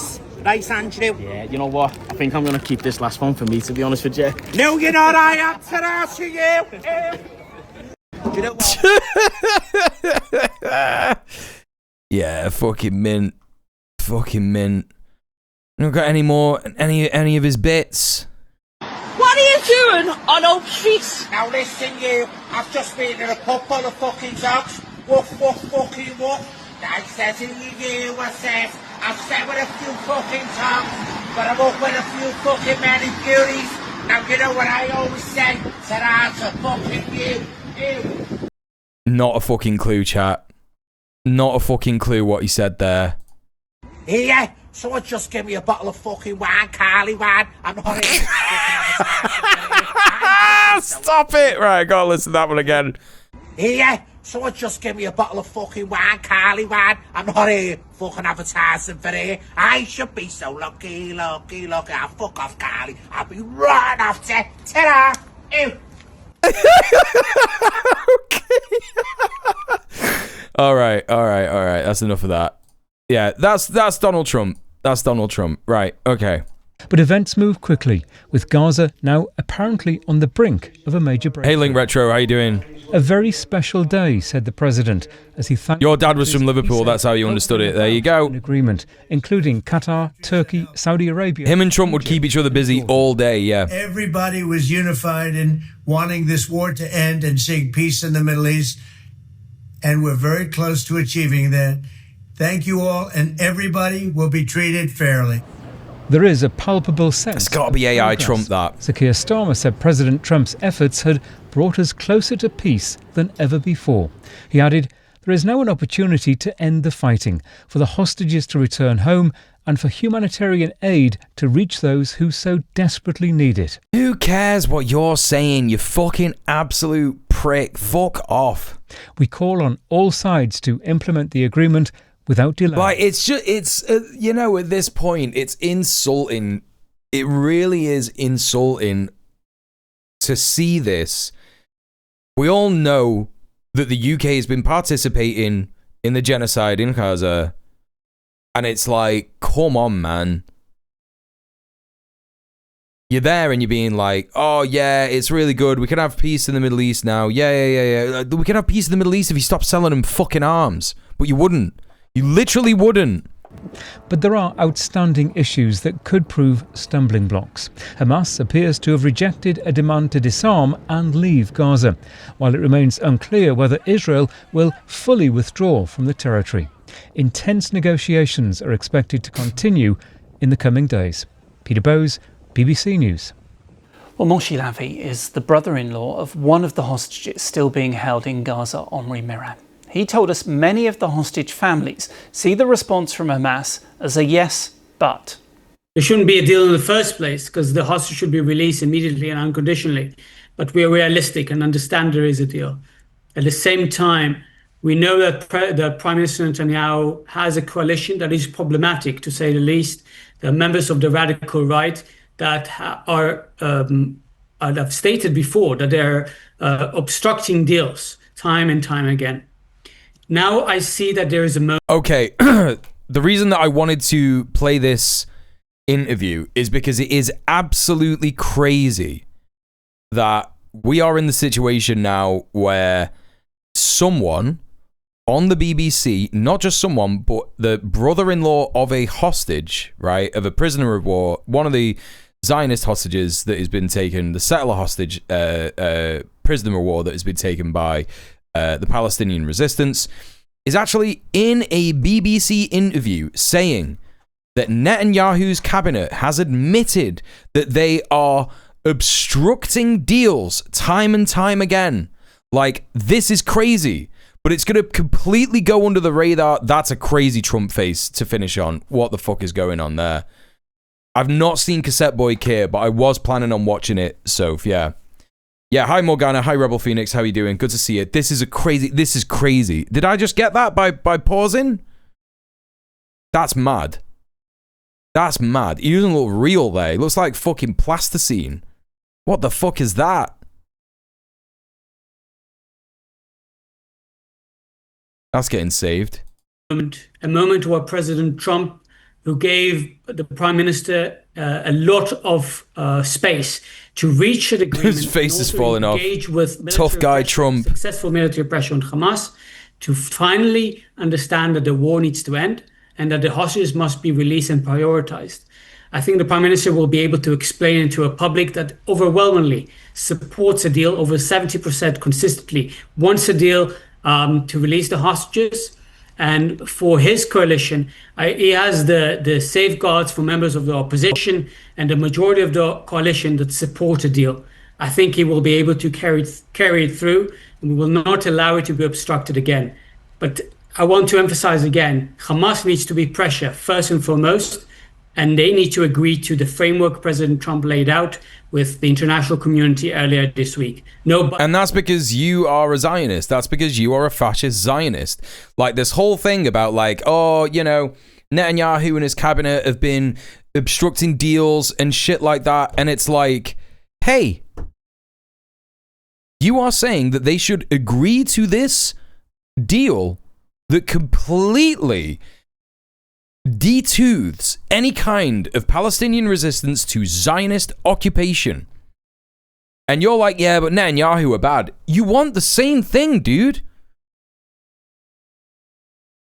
Right, Andrew? Yeah, you know what? I think I'm going to keep this last one for me, to be honest with you. No, you're not. I am to you. Do you know what? Yeah, fucking mint. Fucking mint. You don't got any more, any of his bits? What are you doing on Oak Street? Now listen, you. I've just been in a pub full of fucking dogs. Woof, woof, fucking woof. I said to you, what's this? I've sat with a few fucking tongues, but I'm up with a few fucking many beauties. Now you know what I always say? Said I'm to fucking you. Not a fucking clue, chat. Not a fucking clue what he said there. Here, someone just give me a bottle of fucking wine, Carly wine. I'm not here. Stop it! Right, I gotta listen to that one again. Here, someone just give me a bottle of fucking wine, Carly wine. I'm not here fucking advertising for here. I should be so lucky. I'll fuck off, Carly. I'll be right off to ta-da. Ew. All right. That's enough of that. Yeah, that's Donald Trump. That's Donald Trump. Right, okay. But events move quickly, with Gaza now apparently on the brink of a major breakthrough. Hey, Link Retro, how you doing? A very special day, said the president, as he thanked... Your dad was from Liverpool, that's how you understood it. There you go. An agreement, including Qatar, Turkey, Saudi Arabia... Him and Trump would keep each other busy all day, yeah. Everybody was unified in wanting this war to end and seeing peace in the Middle East, and we're very close to achieving that. Thank you all, and everybody will be treated fairly. There is a palpable sense... It's got to be AI Trump, that. Sir Keir Starmer said President Trump's efforts had brought us closer to peace than ever before. He added, there is now an opportunity to end the fighting, for the hostages to return home, and for humanitarian aid to reach those who so desperately need it. Who cares what you're saying, you fucking absolute prick? Fuck off. We call on all sides to implement the agreement without delay. Like, it's you know, at this point, it's insulting. It really is insulting to see this. We all know that the UK has been participating in the genocide in Gaza, and it's like, come on, man. You're there and you're being like, oh yeah, it's really good. We can have peace in the Middle East now. Yeah. We can have peace in the Middle East if you stop selling them fucking arms. But you wouldn't. You literally wouldn't. But there are outstanding issues that could prove stumbling blocks. Hamas appears to have rejected a demand to disarm and leave Gaza, while it remains unclear whether Israel will fully withdraw from the territory. Intense negotiations are expected to continue in the coming days. Peter Bowes, BBC News. Well, Moshe Lavi is the brother-in-law of one of the hostages still being held in Gaza, Omri Miran. He told us many of the hostage families see the response from Hamas as a yes, but. There shouldn't be a deal in the first place because the hostage should be released immediately and unconditionally. But we are realistic and understand there is a deal. At the same time, we know that the Prime Minister Netanyahu has a coalition that is problematic, to say the least. There are members of the radical right that have stated before that they're obstructing deals time and time again. Now I see that there is a moment. Okay, the reason that I wanted to play this interview is because it is absolutely crazy that we are in the situation now where someone on the BBC, not just someone, but the brother-in-law of a hostage, right, of a prisoner of war, one of the Zionist hostages that has been taken, the settler hostage prisoner of war that has been taken by the Palestinian resistance, is actually in a BBC interview saying that Netanyahu's cabinet has admitted that they are obstructing deals time and time again. Like, this is crazy, but it's going to completely go under the radar. That's a crazy Trump face to finish on. What the fuck is going on there? I've not seen Cassette Boy Care, but I was planning on watching it, so yeah. Yeah, hi Morgana, hi Rebel Phoenix, how you doing? Good to see you. This is crazy. Did I just get that by pausing? That's mad. That's mad. He doesn't look real there. He looks like fucking plasticine. What the fuck is that? That's getting saved. A moment where President Trump, who gave the Prime Minister a lot of space to reach an agreement. His face is falling off. With Tough guy Trump. Successful military pressure on Hamas to finally understand that the war needs to end and that the hostages must be released and prioritized. I think the Prime Minister will be able to explain to a public that overwhelmingly supports a deal, over 70% consistently wants a deal to release the hostages, And for his coalition, he has the safeguards for members of the opposition and the majority of the coalition that support a deal. I think he will be able to carry it through, and we will not allow it to be obstructed again. But I want to emphasize again, Hamas needs to be pressure first and foremost, and they need to agree to the framework President Trump laid out with the international community earlier this week. And that's because you are a Zionist. That's because you are a fascist Zionist. Like this whole thing about like, oh, you know, Netanyahu and his cabinet have been obstructing deals and shit like that. And it's like, hey, you are saying that they should agree to this deal that completely detooths any kind of Palestinian resistance to Zionist occupation. And you're like, yeah, but Netanyahu are bad. You want the same thing, dude.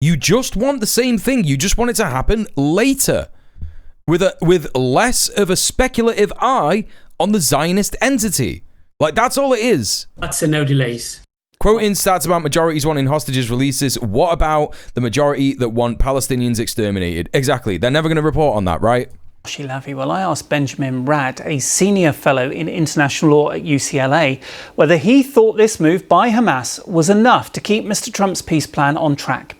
You just want the same thing. You just want it to happen later. With less of a speculative eye on the Zionist entity. Like, that's all it is. That's a no delays. Quoting stats about majorities wanting hostages releases, what about the majority that want Palestinians exterminated? Exactly. They're never going to report on that, right? Well, I asked Benjamin Rad, a senior fellow in international law at UCLA, whether he thought this move by Hamas was enough to keep Mr. Trump's peace plan on track.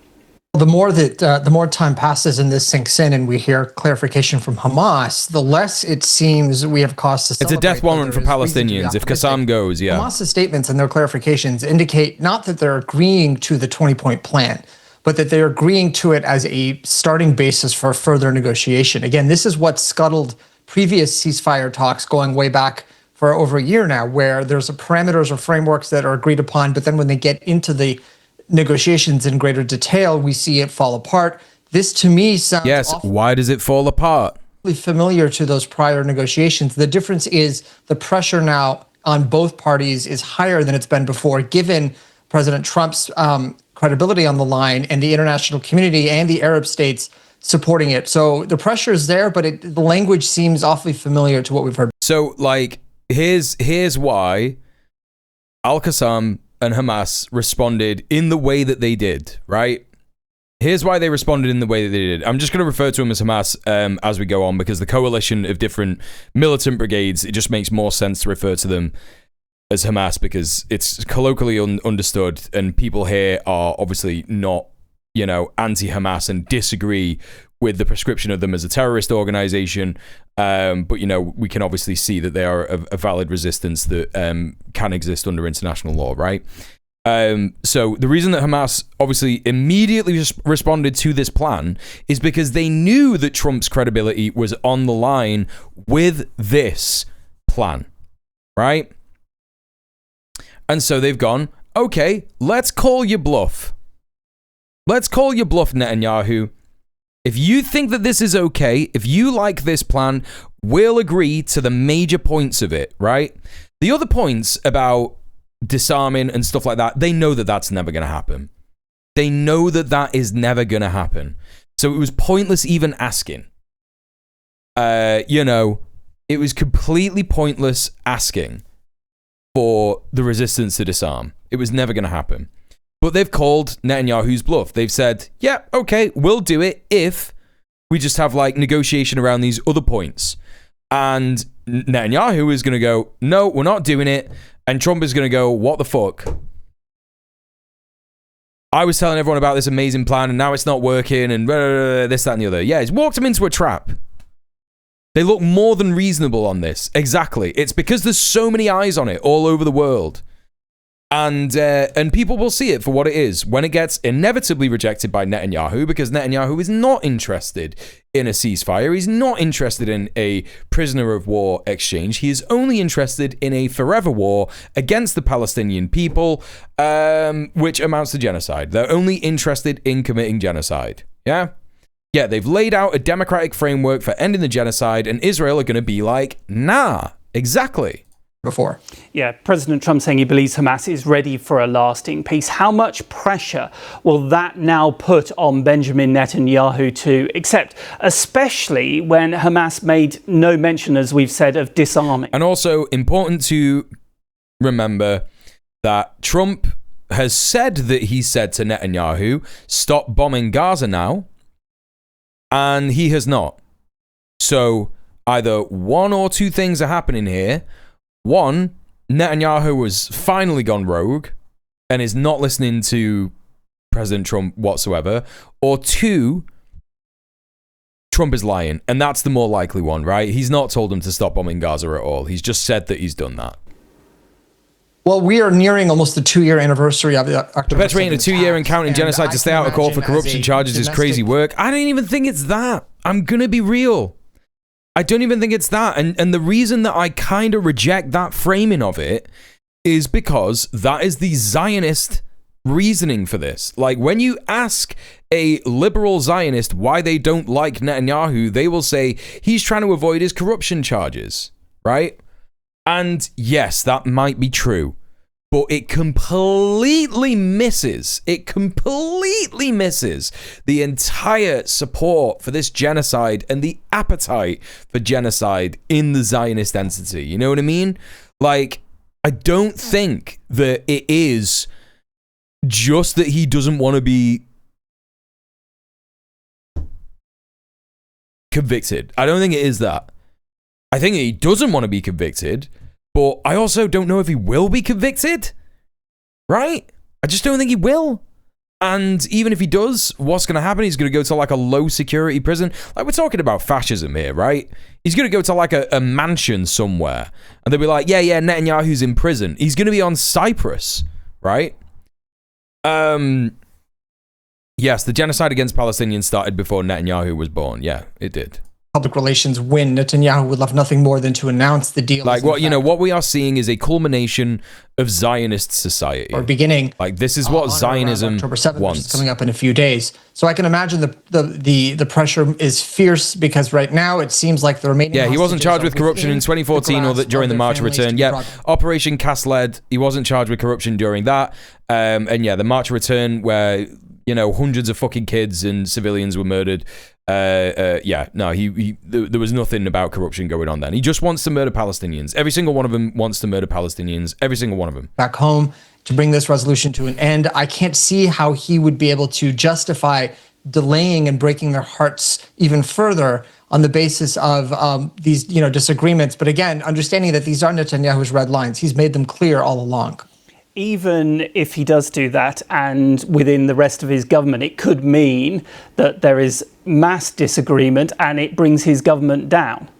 The more time passes and this sinks in and we hear clarification from Hamas, the less it seems we have cause to celebrate. It's a death warrant for Palestinians if Qassam goes, yeah. Hamas's statements and their clarifications indicate not that they're agreeing to the 20-point plan, but that they're agreeing to it as a starting basis for further negotiation. Again, this is what scuttled previous ceasefire talks going way back for over a year now, where there's parameters or frameworks that are agreed upon, but then when they get into the negotiations in greater detail, we see it fall apart. This to me sounds why does it fall apart? Familiar to those prior negotiations. The difference is the pressure now on both parties is higher than it's been before, given President Trump's credibility on the line and the international community and the Arab states supporting it. So the pressure is there, but the language seems awfully familiar to what we've heard. So, like, here's why Al-Qassam and Hamas responded in the way that they did, right? Here's why they responded in the way that they did. I'm just going to refer to them as Hamas as we go on, because the coalition of different militant brigades, it just makes more sense to refer to them as Hamas because it's colloquially understood, and people here are obviously not, you know, anti-Hamas and disagree with the prescription of them as a terrorist organization. But, you know, we can obviously see that they are a valid resistance that can exist under international law, right? So the reason that Hamas obviously immediately responded to this plan is because they knew that Trump's credibility was on the line with this plan, right? And so they've gone, okay, let's call your bluff. Let's call your bluff, Netanyahu. If you think that this is okay, if you like this plan, we'll agree to the major points of it, right? The other points about disarming and stuff like that, they know that that's never going to happen. They know that that is never going to happen. So it was pointless even asking. You know, it was completely pointless asking for the resistance to disarm. It was never going to happen. But they've called Netanyahu's bluff. They've said, yeah, okay, we'll do it if we just have like negotiation around these other points. And Netanyahu is going to go, no, we're not doing it. And Trump is going to go, what the fuck? I was telling everyone about this amazing plan and now it's not working and this, that, and the other. Yeah, he's walked them into a trap. They look more than reasonable on this. Exactly. It's because there's so many eyes on it all over the world. And people will see it for what it is when it gets inevitably rejected by Netanyahu, because Netanyahu is not interested in a ceasefire. He's not interested in a prisoner of war exchange. He is only interested in a forever war against the Palestinian people, which amounts to genocide. They're only interested in committing genocide. Yeah? Yeah, they've laid out a democratic framework for ending the genocide, and Israel are going to be like, nah, exactly. Before. Yeah, President Trump saying he believes Hamas is ready for a lasting peace. How much pressure will that now put on Benjamin Netanyahu to accept, especially when Hamas made no mention, as we've said, of disarming? And also important to remember that Trump has said that he said to Netanyahu, stop bombing Gaza now, and he has not. So either one or two things are happening here. One, Netanyahu has finally gone rogue and is not listening to President Trump whatsoever. Or two, Trump is lying, and that's the more likely one, right? He's not told him to stop bombing Gaza at all. He's just said that he's done that. Well, we are nearing almost the 2-year anniversary of the October Perpetrating a 2-year and counting genocide to stay out of court for corruption charges is crazy work. I don't even think it's that. I'm going to be real. I don't even think it's that. And the reason that I kind of reject that framing of it is because that is the Zionist reasoning for this. Like, when you ask a liberal Zionist why they don't like Netanyahu, they will say he's trying to avoid his corruption charges, right? And yes, that might be true, but it completely misses the entire support for this genocide and the appetite for genocide in the Zionist entity. You know what I mean? Like, I don't think that it is just that he doesn't want to be convicted. I don't think it is that. I think he doesn't want to be convicted, but I also don't know if he will be convicted, right? I just don't think he will. And even if he does, what's going to happen? He's going to go to like a low security prison. Like, we're talking about fascism here, right? He's going to go to like a mansion somewhere, and they'll be like, yeah, Netanyahu's in prison. He's going to be on Cyprus, right? Yes, the genocide against Palestinians started before Netanyahu was born. Yeah, it did. Public relations win. Netanyahu would love nothing more than to announce the deal. Like, what we are seeing is a culmination of Zionist society. Or beginning. Like, this is what Zionism October 7th, wants. which is coming up in a few days. So I can imagine the pressure is fierce, because right now it seems like the remaining. Yeah, he wasn't charged with corruption in 2014 or during the March of Return. Yeah, Operation Cast Lead. He wasn't charged with corruption during that. And yeah, the March of Return, where hundreds of fucking kids and civilians were murdered. There was nothing about corruption going on then. He just wants to murder Palestinians. Every single one of them wants to murder Palestinians. Every single one of them. Back home to bring this resolution to an end. I can't see how he would be able to justify delaying and breaking their hearts even further on the basis of these disagreements. But again, understanding that these are Netanyahu's red lines. He's made them clear all along. Even if he does do that, and within the rest of his government, it could mean that there is mass disagreement and it brings his government down.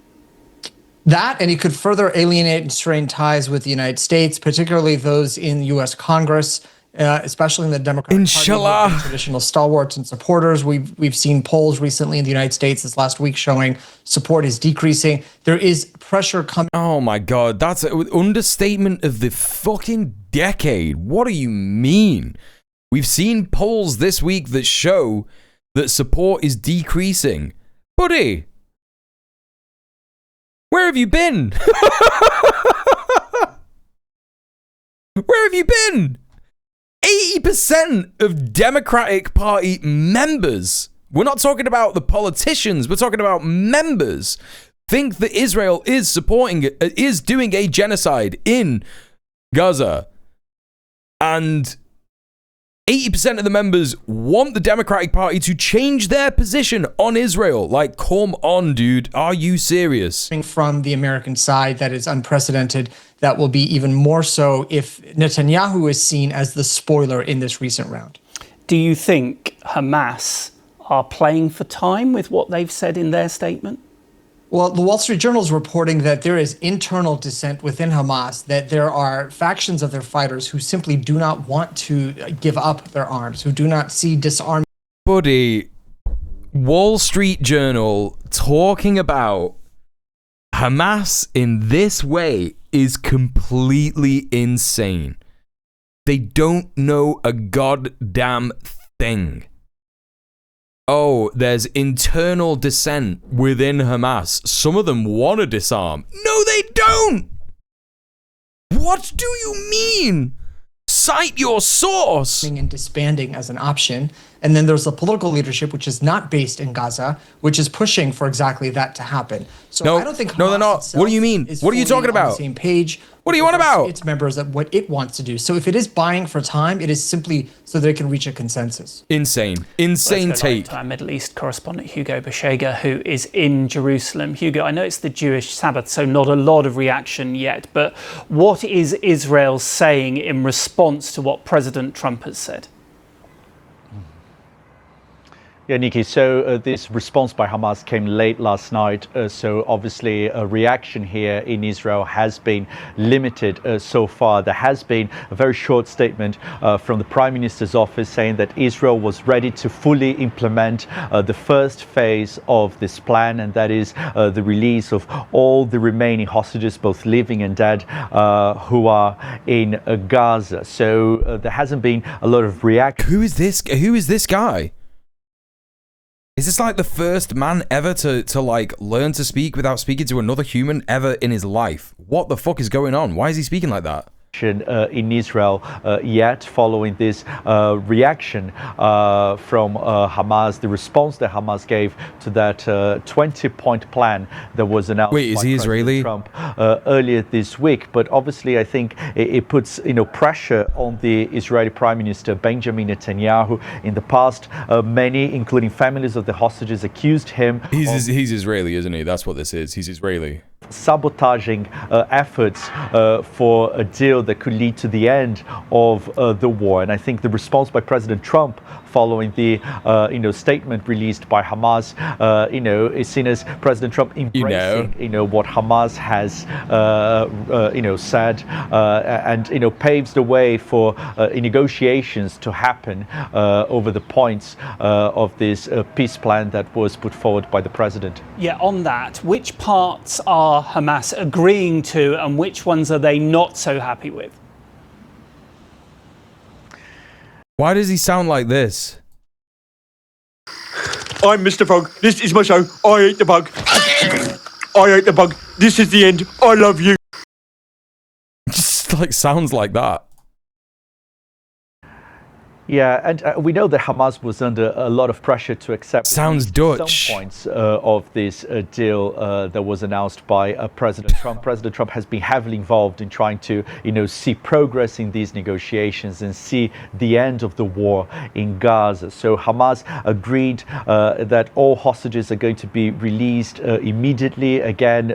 That, and he could further alienate and strain ties with the United States, particularly those in U.S. Congress, especially in the Democratic Party, traditional stalwarts and supporters. We've seen polls recently in the United States this last week showing support is decreasing. There is pressure coming. Oh my God, that's an understatement of the fucking decade. What do you mean? We've seen polls this week that show that support is decreasing. Buddy, where have you been? Where have you been? 80% of Democratic Party members, we're not talking about the politicians, we're talking about members, think that Israel is doing a genocide in Gaza. And 80% of the members want the Democratic Party to change their position on Israel. Like, come on, dude. Are you serious? From the American side, that is unprecedented. That will be even more so if Netanyahu is seen as the spoiler in this recent round. Do you think Hamas are playing for time with what they've said in their statement? Well, the Wall Street Journal is reporting that there is internal dissent within Hamas, that there are factions of their fighters who simply do not want to give up their arms, who do not see disarmament. Buddy, Wall Street Journal talking about Hamas in this way is completely insane. They don't know a goddamn thing. Oh, there's internal dissent within Hamas. Some of them want to disarm. No, they don't! What do you mean? Cite your source! And disbanding as an option. And then there's the political leadership, which is not based in Gaza, which is pushing for exactly that to happen. So I don't think Hamas they're not. What do you mean? What are you talking about? On the same page What are you on about? Its members at what it wants to do. So if it is buying for time, it is simply so that it can reach a consensus. Insane Let's go take. to our Middle East correspondent Hugo Bashega, who is in Jerusalem. Hugo, I know it's the Jewish Sabbath, so not a lot of reaction yet, but what is Israel saying in response to what President Trump has said? Yeah, Nikki, so this response by Hamas came late last night. So obviously a reaction here in Israel has been limited so far. There has been a very short statement from the Prime Minister's office saying that Israel was ready to fully implement the first phase of this plan, and that is the release of all the remaining hostages, both living and dead, who are in Gaza. So there hasn't been a lot of reaction. Who is this guy? Is this like the first man ever to like learn to speak without speaking to another human ever in his life? What the fuck is going on? Why is he speaking like that? In Israel yet following this reaction from Hamas, the response that Hamas gave to that 20-point plan that was announced Wait, is by he President Israeli? Trump earlier this week. But obviously I think it puts pressure on the Israeli Prime Minister Benjamin Netanyahu. In the past, many, including families of the hostages, accused him. He's Israeli, isn't he? That's what this is. He's Israeli. Sabotaging efforts for a deal that could lead to the end of the war. And I think the response by President Trump following the statement released by Hamas is seen as President Trump embracing what Hamas has said and paves the way for negotiations to happen over the points of this peace plan that was put forward by the president. Yeah, on that, which parts are Hamas agreeing to and which ones are they not so happy with? Why does he sound like this? I'm Mr. Bug. This is my show. I ate the bug. I ate the bug. This is the end. I love you. Just like sounds like that. Yeah, and we know that Hamas was under a lot of pressure to accept some points of this deal that was announced by President Trump. President Trump has been heavily involved in trying to, see progress in these negotiations and see the end of the war in Gaza. So Hamas agreed that all hostages are going to be released immediately. Again,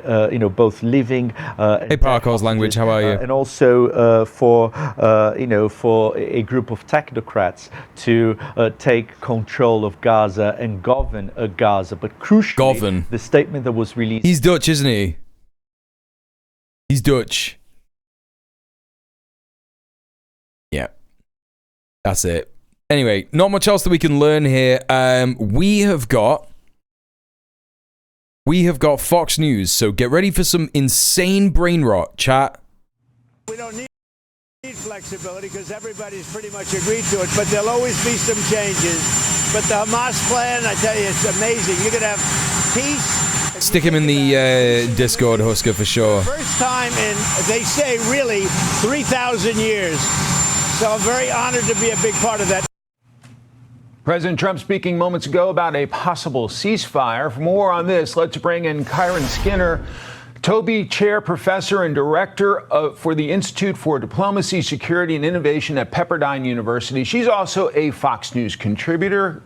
both living. Hey, Parkour's language. How are you? And also for a group of technocrats to take control of Gaza and govern Gaza. But crucially, the statement that was released... He's Dutch, isn't he? He's Dutch. Yeah. That's it. Anyway, not much else that we can learn here. We have got Fox News, so get ready for some insane brain rot, chat. We don't need flexibility because everybody's pretty much agreed to it, but there'll always be some changes. But the Hamas plan, I tell you, it's amazing. You're going to have peace. Stick him in the Discord, Husker, for sure. First time in, they say, really, 3,000 years. So I'm very honored to be a big part of that. President Trump speaking moments ago about a possible ceasefire. For more on this, let's bring in Kyron Skinner, Toby Chair Professor and Director for the Institute for Diplomacy, Security, and Innovation at Pepperdine University. She's also a Fox News contributor.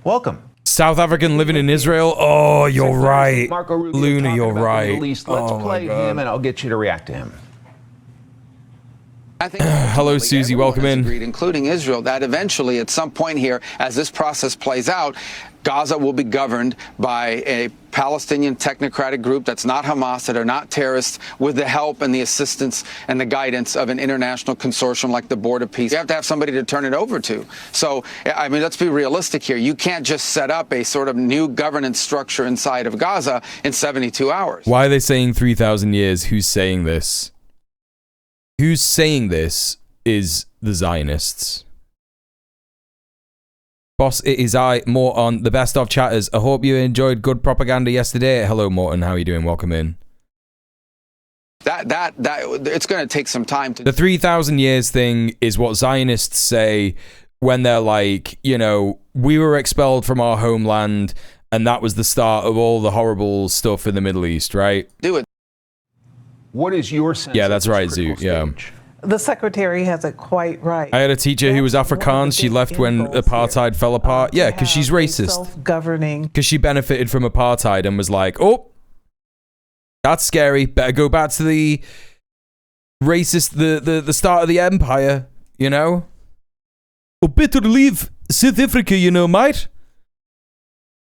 Welcome. South African living in Israel. Oh, you're right. Luna, you're right. Let's play him, and I'll get you to react to him. I think hello, Susie. Welcome in. Agreed, including Israel, that eventually, at some point here, as this process plays out, Gaza will be governed by a Palestinian technocratic group that's not Hamas, that are not terrorists, with the help and the assistance and the guidance of an international consortium like the Board of Peace. You have to have somebody to turn it over to. So, I mean, let's be realistic here. You can't just set up a sort of new governance structure inside of Gaza in 72 hours. Why are they saying 3,000 years? Who's saying this? Who's saying this is the Zionists. Boss, it is I, Morton, the best of chatters. I hope you enjoyed good propaganda yesterday. Hello, Morton. How are you doing? Welcome in. That it's going to take some time to... The 3,000 years thing is what Zionists say when they're like, we were expelled from our homeland and that was the start of all the horrible stuff in the Middle East, right? Do it. What is your sense? Yeah, that's right, Zoo. Yeah. The secretary has it quite right. I had a teacher who was Afrikaans. She left when apartheid fell apart. Yeah, because she's racist. Self-governing. Because she benefited from apartheid and was like, oh, that's scary. Better go back to the racist, the start of the empire, you know? Oh, better leave South Africa, you know, mate.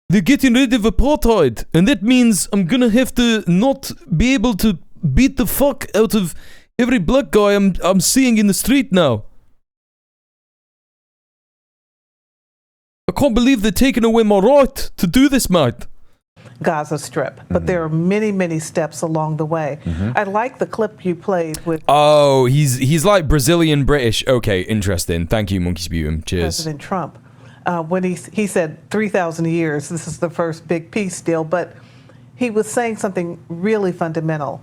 They're getting rid of apartheid. And that means I'm gonna have to not be able to beat the fuck out of every black guy I'm seeing in the street now. I can't believe they're taking away my right to do this, mate. Gaza Strip, but there are many, many steps along the way. I like the clip you played with Oh, he's like Brazilian British. Okay, interesting. Thank you, Monkey Sputum. Cheers. President Trump. When he said 3,000 years, this is the first big peace deal, but he was saying something really fundamental.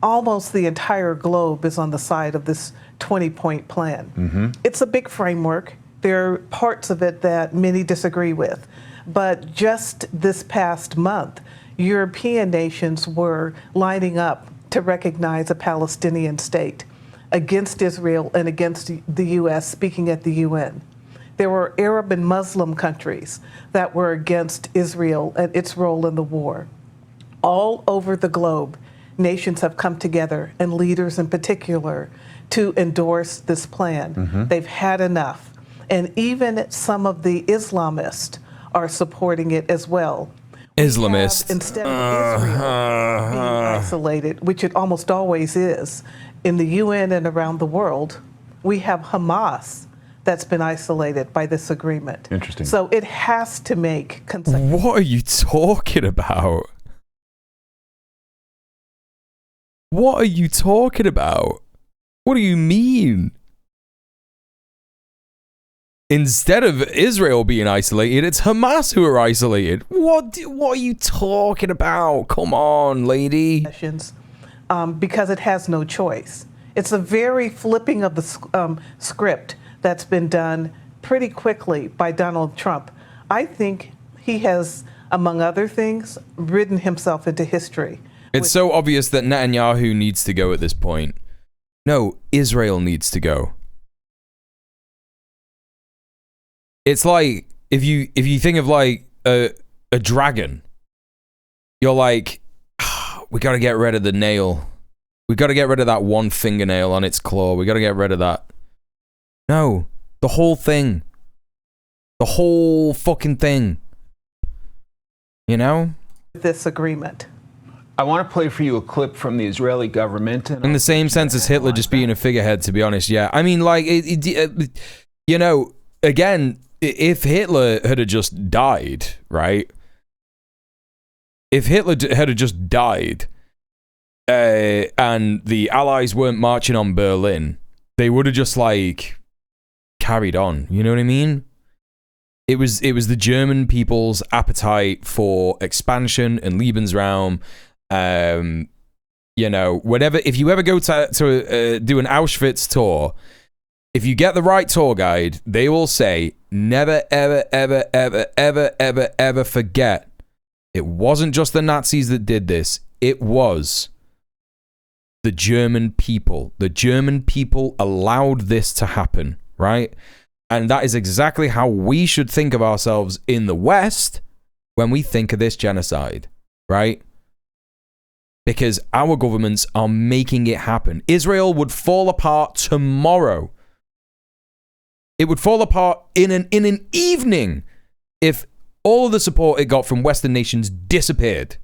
Almost the entire globe is on the side of this 20-point plan. It's a big framework. There are parts of it that many disagree with. But just this past month, European nations were lining up to recognize a Palestinian state against Israel and against the U.S., speaking at the UN. There were Arab and Muslim countries that were against Israel and its role in the war. All over the globe, nations have come together, and leaders in particular, to endorse this plan. They've had enough. And even some of the Islamists are supporting it as well. Islamist. Instead of Israel being isolated, which it almost always is, in the UN and around the world, we have Hamas that's been isolated by this agreement. Interesting. So it has to make consecutive. What are you talking about? What are you talking about? What do you mean? Instead of Israel being isolated, it's Hamas who are isolated. What are you talking about? Come on, lady. Because it has no choice. It's a very flipping of the script that's been done pretty quickly by Donald Trump. I think he has, among other things, ridden himself into history. It's so obvious that Netanyahu needs to go at this point. No, Israel needs to go. It's like if you think of like a dragon, you're like, we got to get rid of the nail. We got to get rid of that one fingernail on its claw. We got to get rid of that. No, the whole thing. The whole fucking thing. You know? This agreement. I want to play for you a clip from the Israeli government. In the same sense as Hitler just being a figurehead, to be honest, yeah. I mean, like, you know, again, if Hitler had just died, right? If Hitler had just died and the Allies weren't marching on Berlin, they would have just, like, carried on. You know what I mean? It was the German people's appetite for expansion and Lebensraum. You know, whatever. If you ever go to do an Auschwitz tour, if you get the right tour guide, they will say, never, ever, ever, ever, ever, ever, ever forget. It wasn't just the Nazis that did this. It was the German people. The German people allowed this to happen, right? And that is exactly how we should think of ourselves in the West when we think of this genocide, right? Because our governments are making it happen. Israel would fall apart tomorrow. It would fall apart in an evening if all of the support it got from Western nations disappeared.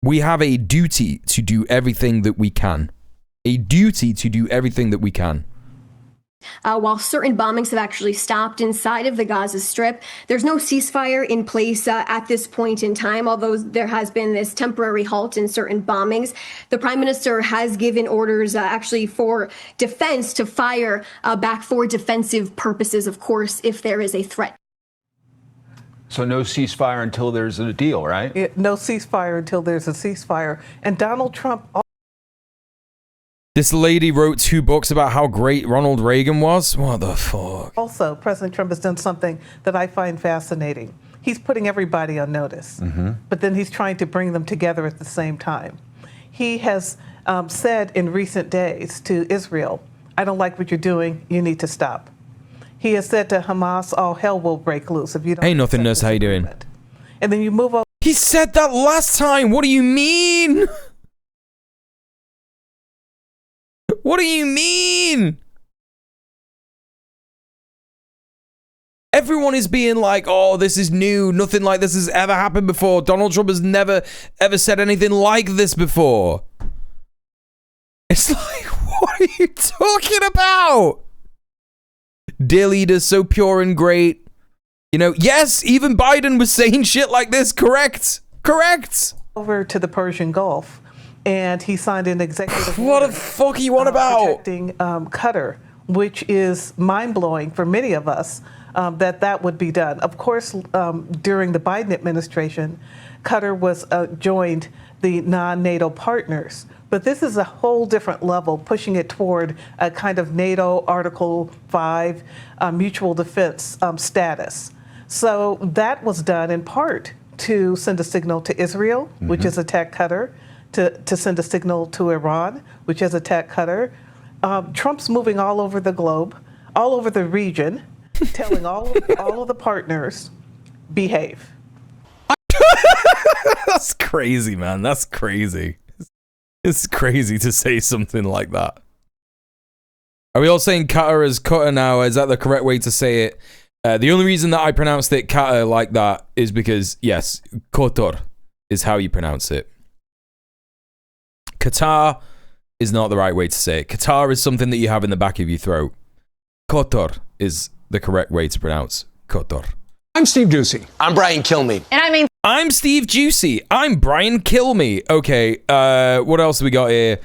We have a duty to do everything that we can. A duty to do everything that we can. While certain bombings have actually stopped inside of the Gaza Strip, there's no ceasefire in place at this point in time, although there has been this temporary halt in certain bombings. The Prime Minister has given orders actually for defense to fire back for defensive purposes, of course, if there is a threat. So no ceasefire until there's a deal, right? No ceasefire until there's a ceasefire. And Donald Trump... This lady wrote 2 books about how great Ronald Reagan was? What the fuck? Also, President Trump has done something that I find fascinating. he's putting everybody on notice, but then he's trying to bring them together at the same time. He has said in recent days to Israel, I don't like what you're doing, you need to stop. He has said to Hamas, all hell will break loose if you don't. Hey, nothingness, how you doing? And then you move over. He said that last time. What do you mean? What do you mean? Everyone is being like, oh, this is new. Nothing like this has ever happened before. Donald Trump has never, ever said anything like this before. It's like, what are you talking about? Dear leader, so pure and great. You know, yes, even Biden was saying shit like this. Correct. Correct. Over to the Persian Gulf, and he signed an executive What the fuck are you on about? protecting Qatar, which is mind-blowing for many of us that would be done. Of course, during the Biden administration, Qatar was joined the non-NATO partners. But this is a whole different level, pushing it toward a kind of NATO Article 5 mutual defense status. So that was done in part to send a signal to Israel, which has attacked Qatar, to send a signal to Iran, which has attacked Qatar. Trump's moving all over the globe, all over the region, telling all of the partners, behave. That's crazy, man. That's crazy. It's crazy to say something like that. Are we all saying Qatar is Qatar now? Is that the correct way to say it? The only reason that I pronounced it Qatar like that is because, yes, Qatar is how you pronounce it. Qatar is not the right way to say it. Qatar is something that you have in the back of your throat. Qatar is the correct way to pronounce Qatar. I'm Steve Ducey. I'm Brian Kilmeade. And I'm Steve Juicy. I'm Brian Kilme. Okay, what else have we got here?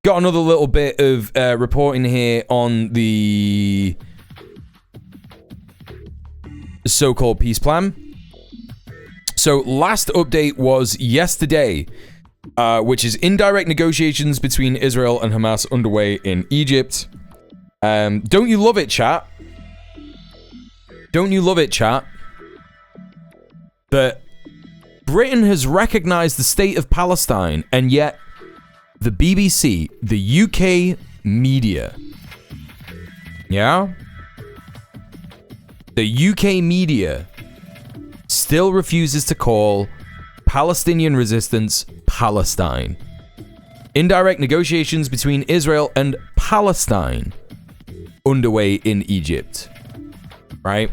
Got another little bit of reporting here on the so-called peace plan. So last update was yesterday, which is indirect negotiations between Israel and Hamas underway in Egypt. Don't you love it, chat? Don't you love it, chat? That Britain has recognized the state of Palestine, and yet the BBC, the UK media, yeah? The UK media still refuses to call Palestinian resistance Palestine. Indirect negotiations between Israel and Palestine underway in Egypt, right?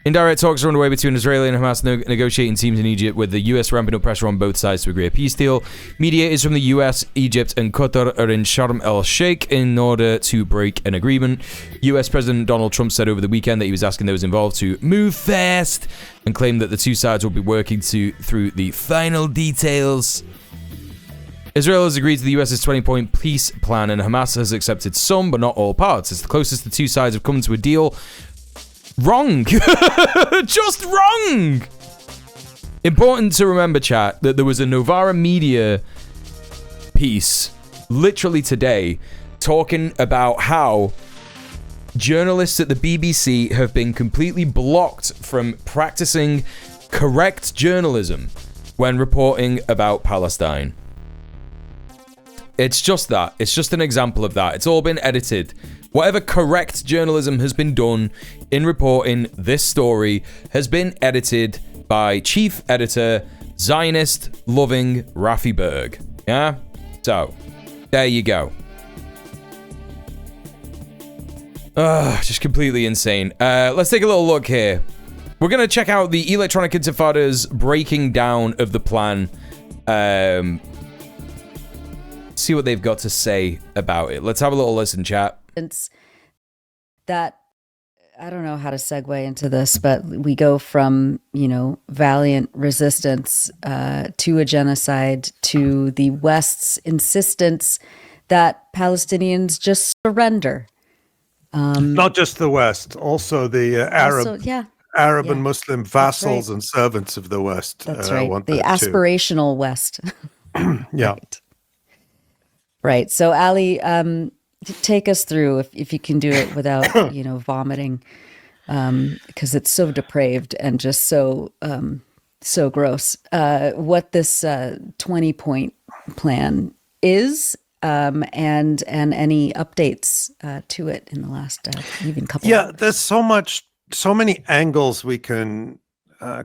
Indirect talks are underway between Israeli and Hamas negotiating teams in Egypt, with the US ramping up pressure on both sides to agree a peace deal. Media is from the US, Egypt, and Qatar are in Sharm el-Sheikh in order to break an agreement. US President Donald Trump said over the weekend that he was asking those involved to move fast and claimed that the two sides will be working through the final details. Israel has agreed to the US's 20-point peace plan, and Hamas has accepted some, but not all parts. It's the closest the two sides have come to a deal. Wrong. Just wrong. Important to remember, chat, that there was a Novara Media piece literally today talking about how journalists at the BBC have been completely blocked from practicing correct journalism when reporting about Palestine. It's just that. It's just an example of that. It's all been edited. Whatever correct journalism has been done in reporting this story has been edited by chief editor, Zionist-loving Rafi Berg. Yeah? So, there you go. Just completely insane. Let's take a little look here. We're going to check out the Electronic Intifada's breaking down of the plan. See what they've got to say about it. Let's have a little listen, chat. That, I don't know how to segue into this, but we go from, valiant resistance to a genocide to the West's insistence that Palestinians just surrender. Not just the West, also the Arab and Muslim vassals and servants of the West. That's right. The aspirational West. Yeah. Right. So, Ali, take us through, if you can do it without, vomiting, because it's so depraved and just so so gross. What this 20-point plan is, and any updates to it in the last even couple. Yeah, there's so many angles we can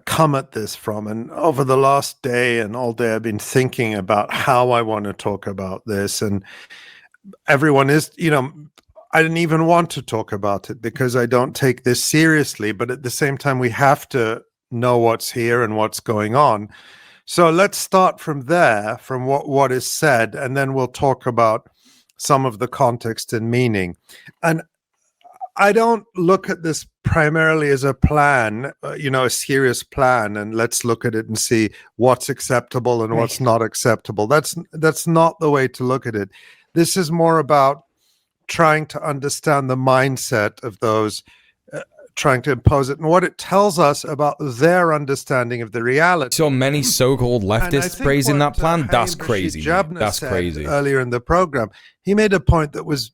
come at this from, and over the last day and all day, I've been thinking about how I want to talk about this, and everyone is, I didn't even want to talk about it because I don't take this seriously, but at the same time, we have to know what's here and what's going on. So let's start from there, from what is said, and then we'll talk about some of the context and meaning. And I don't look at this primarily as a plan, a serious plan, and let's look at it and see what's acceptable and what's not acceptable. That's not the way to look at it. This is more about trying to understand the mindset of those trying to impose it and what it tells us about their understanding of the reality. So many so-called leftists praising that plan. That's crazy. That's crazy. Earlier in the program, he made a point that was,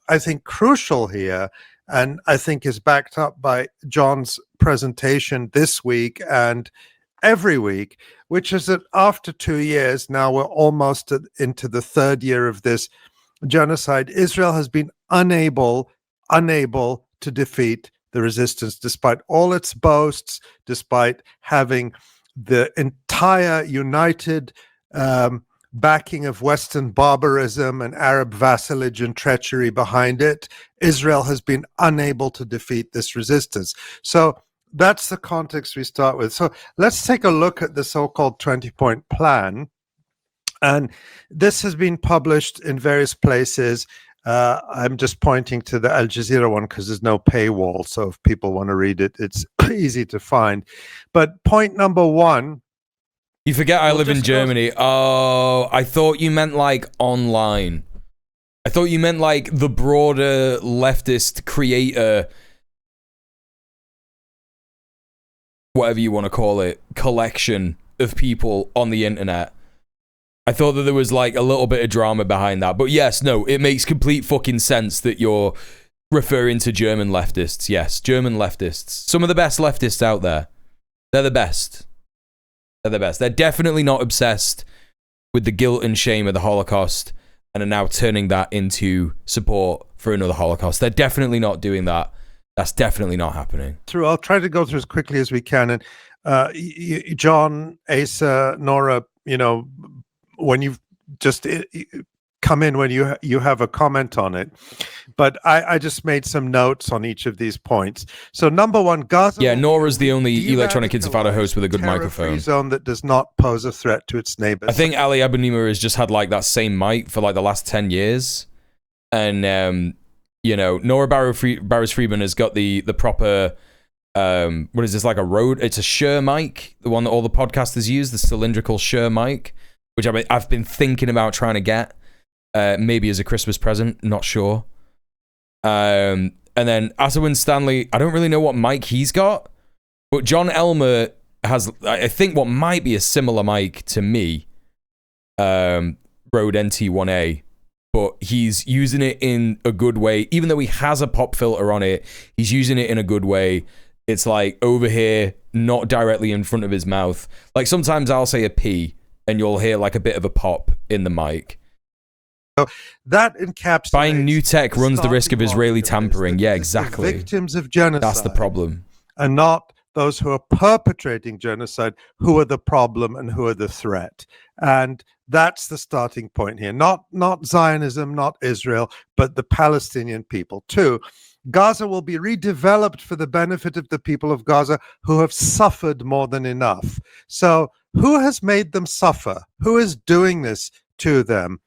I think, crucial here, and I think is backed up by John's presentation this week and every week, which is that after 2 years, now we're almost into the third year of this genocide, Israel has been unable to defeat the resistance, despite all its boasts, despite having the entire united backing of Western barbarism and Arab vassalage and treachery behind it. Israel has been unable to defeat this resistance. So that's the context we start with. So let's take a look at the so-called 20-point plan. And this has been published in various places. I'm just pointing to the Al Jazeera one because there's no paywall. So if people want to read it, it's easy to find. But point number one. You forget I live in Germany. Oh, I thought you meant like online. I thought you meant like the broader leftist creator, whatever you want to call it, collection of people on the internet. I thought that there was like a little bit of drama behind that. But yes, no, it makes complete fucking sense that you're referring to German leftists. Yes, German leftists. Some of the best leftists out there. They're the best. They're the best. They're definitely not obsessed with the guilt and shame of the Holocaust and are now turning that into support for another Holocaust. They're definitely not doing that. That's definitely not happening. I'll try to go through as quickly as we can. And John, Asa, Nora, when you've just come in, when you have a comment on it. But I just made some notes on each of these points. So number one, Gaza. Yeah, Nora's the only Electronic Intifada host with a good microphone. Zone that does not pose a threat to its neighbors. I think Ali Abunimah has just had like that same mic for like the last 10 years. And, Nora Barrows-Friedman has got the proper, what is this, like a Rode? It's a Shure mic, the one that all the podcasters use, the cylindrical Shure mic, which I've been thinking about trying to get, maybe as a Christmas present, not sure. And then Asawin Stanley, I don't really know what mic he's got, but John Elmer has, I think, what might be a similar mic to me, Rode NT1A, but he's using it in a good way. Even though he has a pop filter on it, he's using it in a good way. It's like over here, not directly in front of his mouth. Like sometimes I'll say a P and you'll hear like a bit of a pop in the mic. So that encapsulates. Buying new tech runs the risk of Israeli tampering. Yeah, exactly. Victims of genocide. That's the problem. And not those who are perpetrating genocide, who are the problem and who are the threat. And that's the starting point here. Not Zionism, not Israel, but the Palestinian people too. Gaza will be redeveloped for the benefit of the people of Gaza who have suffered more than enough. So who has made them suffer? Who is doing this to them?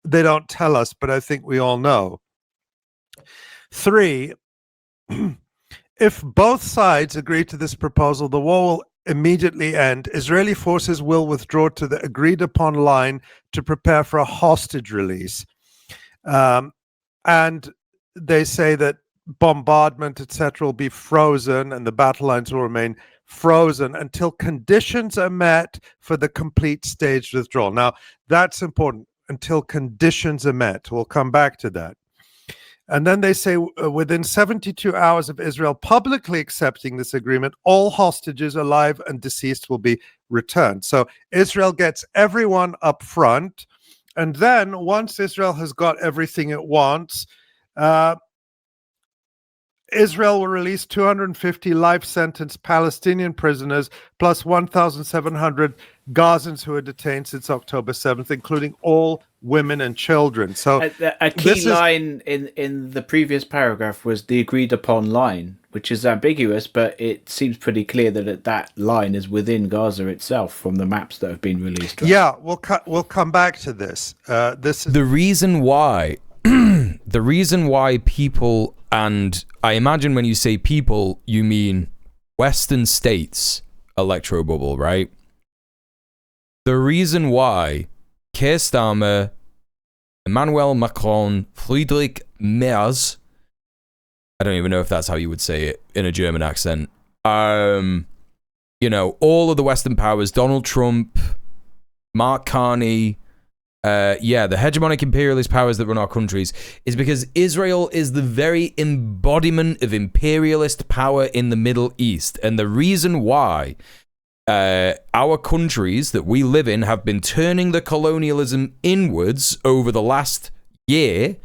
They don't tell us, but I think we all know. 3, if both sides agree to this proposal, the war will immediately end. Israeli forces will withdraw to the agreed upon line to prepare for a hostage release. And they say that bombardment, etc., will be frozen and the battle lines will remain frozen until conditions are met for the complete staged withdrawal. Now, that's important. Until conditions are met. We'll come back to that. And then they say within 72 hours of Israel publicly accepting this agreement, all hostages, alive and deceased, will be returned. So Israel gets everyone up front. And then once Israel has got everything it wants, Israel will release 250 life-sentence Palestinian prisoners plus 1,700 Gazans who are detained since October 7th, including all women and children. So a key line in the previous paragraph was the agreed upon line, which is ambiguous, but it seems pretty clear that that line is within Gaza itself from the maps that have been released. Right? Yeah, we'll come back to this. This is the reason why. The reason why people, and I imagine when you say people, you mean Western states, electro bubble, right? The reason why Keir Starmer, Emmanuel Macron, Friedrich Merz, I don't even know if that's how you would say it in a German accent, you know, all of the Western powers, Donald Trump, Mark Carney, the hegemonic imperialist powers that run our countries, is because Israel is the very embodiment of imperialist power in the Middle East. And the reason why our countries that we live in have been turning the colonialism inwards over the last year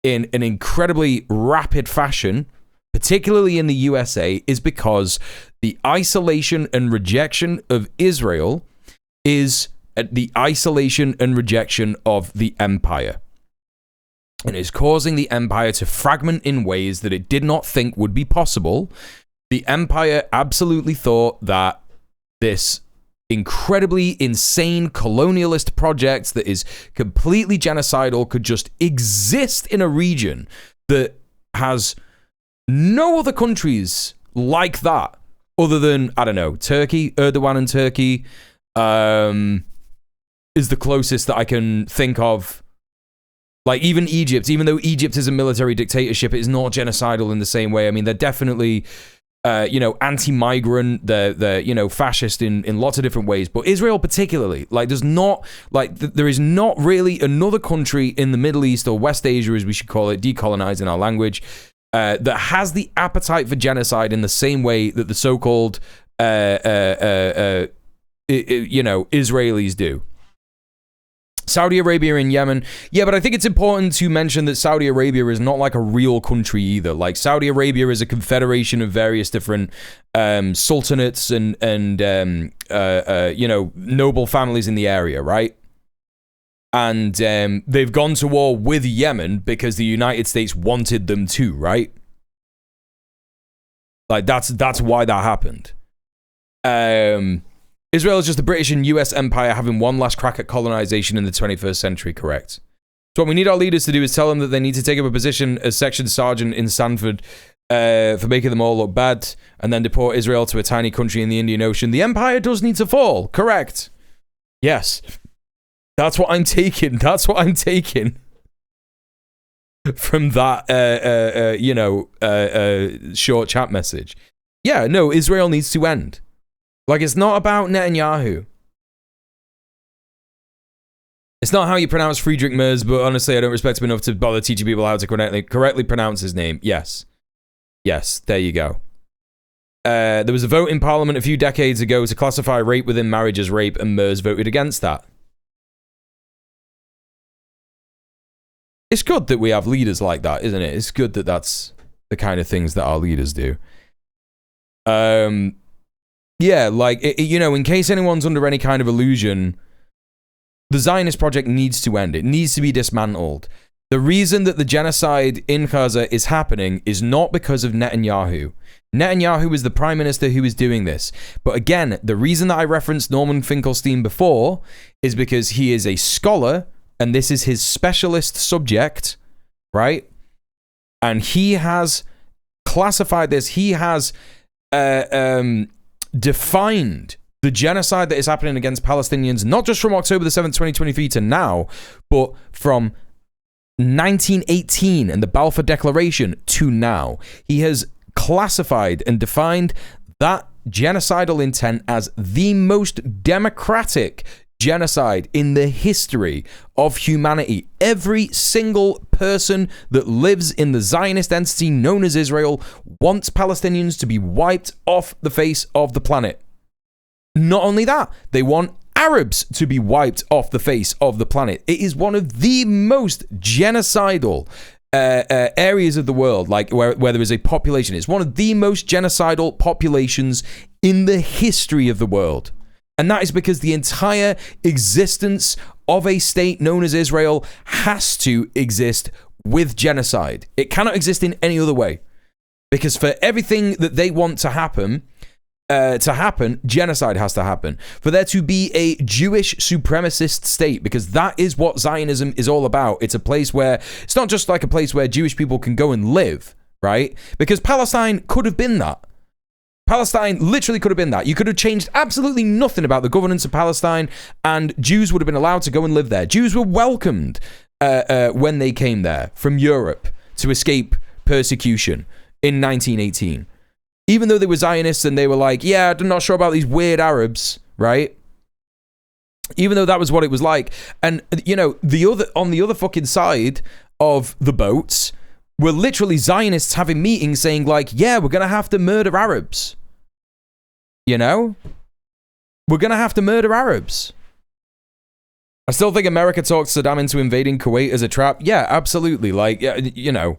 in an incredibly rapid fashion, particularly in the USA, is because the isolation and rejection of Israel is the isolation and rejection of the empire. And is causing the empire to fragment in ways that it did not think would be possible. The empire absolutely thought that this incredibly insane colonialist project that is completely genocidal could just exist in a region that has no other countries like that other than, I don't know, Turkey. Erdogan and Turkey is the closest that I can think of. Like, even Egypt, even though Egypt is a military dictatorship, it is not genocidal in the same way. I mean, they're definitely anti-migrant, they're fascist in lots of different ways, but Israel particularly, like, there's not, like, there is not really another country in the Middle East, or West Asia as we should call it, decolonized in our language, that has the appetite for genocide in the same way that the so-called Israelis do. Saudi Arabia and Yemen. Yeah, but I think it's important to mention that Saudi Arabia is not like a real country either. Like, Saudi Arabia is a confederation of various different sultanates and noble families in the area, right? And they've gone to war with Yemen because the United States wanted them to, right? Like, that's why that happened. Israel is just the British and US empire having one last crack at colonization in the 21st century, correct? So what we need our leaders to do is tell them that they need to take up a position as section sergeant in Sanford for making them all look bad, and then deport Israel to a tiny country in the Indian Ocean. The empire does need to fall, correct? Yes. That's what I'm taking. That's what I'm taking from that, short chat message. Yeah, no, Israel needs to end. Like, it's not about Netanyahu. It's not how you pronounce Friedrich Merz, but honestly, I don't respect him enough to bother teaching people how to correctly pronounce his name. Yes. Yes, there you go. There was a vote in Parliament a few decades ago to classify rape within marriage as rape, and Merz voted against that. It's good that we have leaders like that, isn't it? It's good that that's the kind of things that our leaders do. Yeah, like, in case anyone's under any kind of illusion, the Zionist project needs to end. It needs to be dismantled. The reason that the genocide in Gaza is happening is not because of Netanyahu. Netanyahu is the prime minister who is doing this. But again, the reason that I referenced Norman Finkelstein before is because he is a scholar, and this is his specialist subject, right? And he has classified this. He has defined the genocide that is happening against Palestinians, not just from October the 7th, 2023 to now, but from 1918 and the Balfour Declaration to now. He has classified and defined that genocidal intent as the most democratic genocide in the history of humanity. Every single person that lives in the Zionist entity known as Israel wants Palestinians to be wiped off the face of the planet. Not only that, they want Arabs to be wiped off the face of the planet. It is one of the most genocidal areas of the world, like where there is a population. It's one of the most genocidal populations in the history of the world. And that is because the entire existence of a state known as Israel has to exist with genocide. It cannot exist in any other way. Because for everything that they want to happen, genocide has to happen. For there to be a Jewish supremacist state, because that is what Zionism is all about. It's a place where, it's not just like a place where Jewish people can go and live, right? Because Palestine could have been that. Palestine literally could have been that. You could have changed absolutely nothing about the governance of Palestine, and Jews would have been allowed to go and live there. Jews were welcomed when they came there from Europe to escape persecution in 1918. Even though they were Zionists and they were like, yeah, I'm not sure about these weird Arabs, right? Even though that was what it was like. And, you know, on the other fucking side of the boats were literally Zionists having meetings saying like, yeah, we're going to have to murder Arabs. You know? We're going to have to murder Arabs. I still think America talked Saddam into invading Kuwait as a trap. Yeah, absolutely. Like, you know,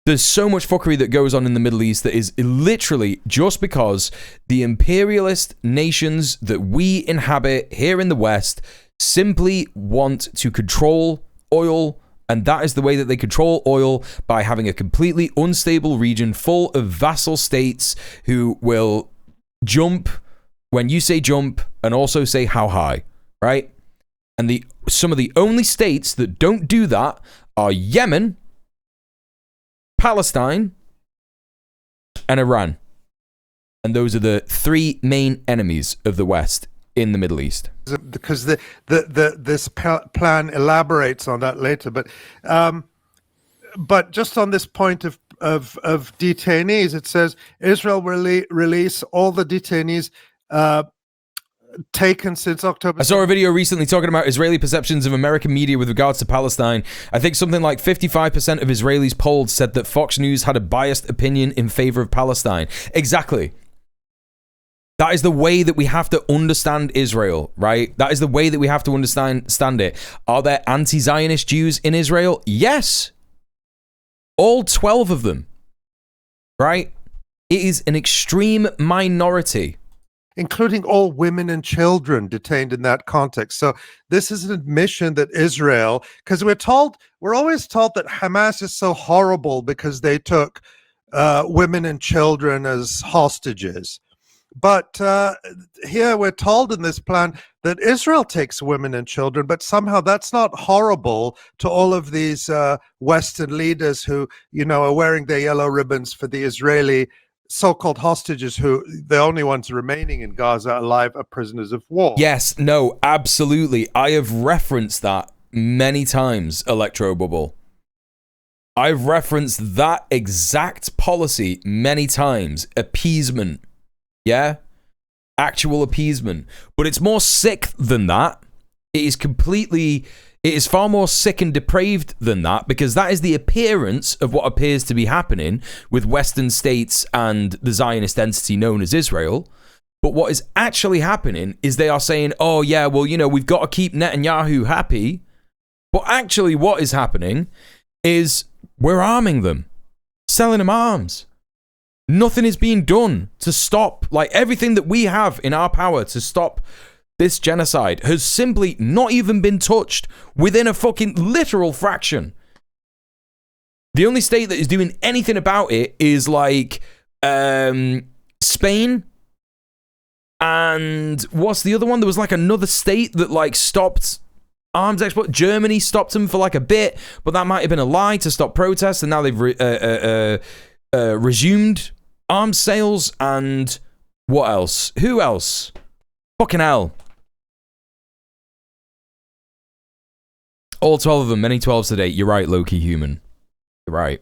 there's so much fuckery that goes on in the Middle East that is literally just because the imperialist nations that we inhabit here in the West simply want to control oil, and that is the way that they control oil, by having a completely unstable region full of vassal states who will jump when you say jump and also say how high, right? And some of the only states that don't do that are Yemen, Palestine, and Iran. And those are the three main enemies of the West in the Middle East. Because this plan elaborates on that later, but just on this point of detainees, it says Israel will release all the detainees taken since October. I saw a video recently talking about Israeli perceptions of American media with regards to Palestine. I think something like 55% of Israelis polled said that Fox News had a biased opinion in favor of Palestine. Exactly. That is the way that we have to understand Israel, right? That is the way that we have to understand it. Are there anti-Zionist Jews in Israel? Yes. All 12 of them, right? It is an extreme minority. Including all women and children detained in that context. So this is an admission that Israel, because we're always told that Hamas is so horrible because they took women and children as hostages. But here we're told in this plan that Israel takes women and children, but somehow that's not horrible to all of these Western leaders who, you know, are wearing their yellow ribbons for the Israeli so-called hostages, who the only ones remaining in Gaza alive are prisoners of war. Yes, no, absolutely. I have referenced that many times, Electrobubble. I've referenced that exact policy many times. Appeasement. Yeah? Actual appeasement. But it's more sick than that. It is far more sick and depraved than that, because that is the appearance of what appears to be happening with Western states and the Zionist entity known as Israel. But what is actually happening is they are saying, oh yeah, well, you know, we've got to keep Netanyahu happy. But actually what is happening is we're arming them, selling them arms. Nothing is being done to stop, like, everything that we have in our power to stop this genocide has simply not even been touched within a fucking literal fraction. The only state that is doing anything about it is like Spain, and what's the other one? There was like another state that like stopped arms export. Germany stopped them for like a bit, but that might have been a lie to stop protests, and now they've resumed arms sales. And what else? Who else? Fucking hell. All 12 of them, many 12s to date. You're right, Loki Human. You're right.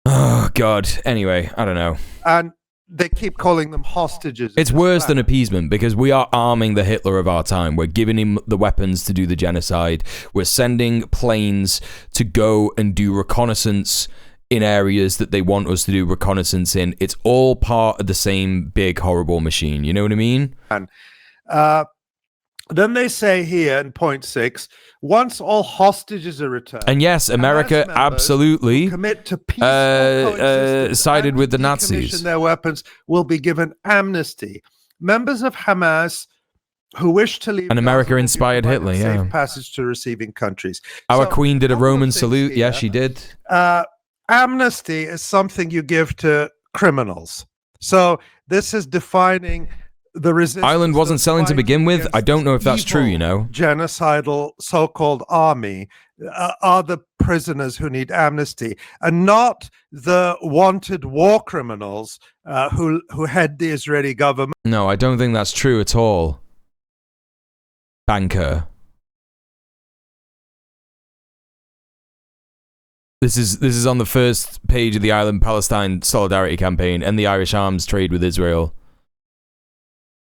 Oh, God. Anyway, I don't know. And they keep calling them hostages. It's worse than appeasement because we are arming the Hitler of our time. We're giving him the weapons to do the genocide. We're sending planes to go and do reconnaissance in areas that they want us to do reconnaissance in. It's all part of the same big, horrible machine. You know what I mean? And then they say here in point 6, once all hostages are returned, and yes, America absolutely commit to peaceful sided with the Nazis. Their weapons will be given amnesty. Members of Hamas who wish to leave, and America inspired Hitler. Yeah, safe passage to receiving countries. Our queen did a Roman salute. Yes, she did. Amnesty is something you give to criminals. So this is defining the resistance. Ireland wasn't selling to begin with. I don't know if that's true, you know. Genocidal so-called army are the prisoners who need amnesty, and not the wanted war criminals who head the Israeli government. No, I don't think that's true at all. Banker. This is on the first page of the Ireland-Palestine Solidarity Campaign and the Irish arms trade with Israel.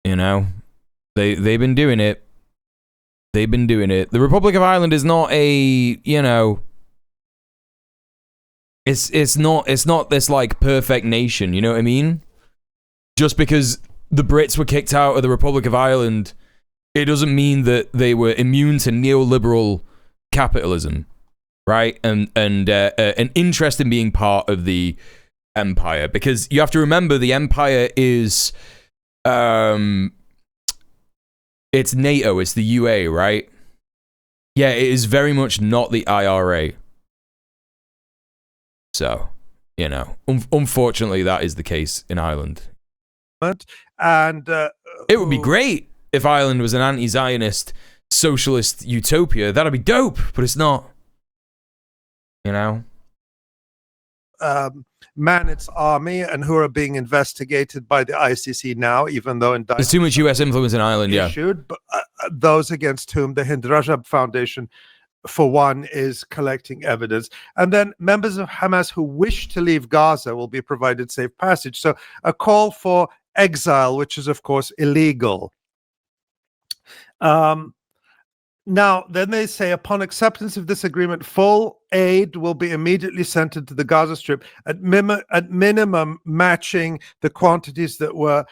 You know, they've been doing it. They've been doing it. The Republic of Ireland is not a, you know, it's not this like perfect nation. You know what I mean? Just because the Brits were kicked out of the Republic of Ireland, it doesn't mean that they were immune to neoliberal capitalism, right? And an interest in being part of the empire, because you have to remember the empire is. It's NATO, it's the UA, right? Yeah, it is very much not the IRA. So, you know, unfortunately, that is the case in Ireland. And it would be great if Ireland was an anti-Zionist socialist utopia. That'd be dope, but it's not. You know? Man its army and who are being investigated by the ICC now, even though there's too much US influence in Ireland, issued, but those against whom the Hind Rajab Foundation, for one, is collecting evidence. And then members of Hamas who wish to leave Gaza will be provided safe passage. So a call for exile, which is, of course, illegal. Now, then they say, upon acceptance of this agreement, full aid will be immediately sent into the Gaza Strip, at minimum matching the quantities that were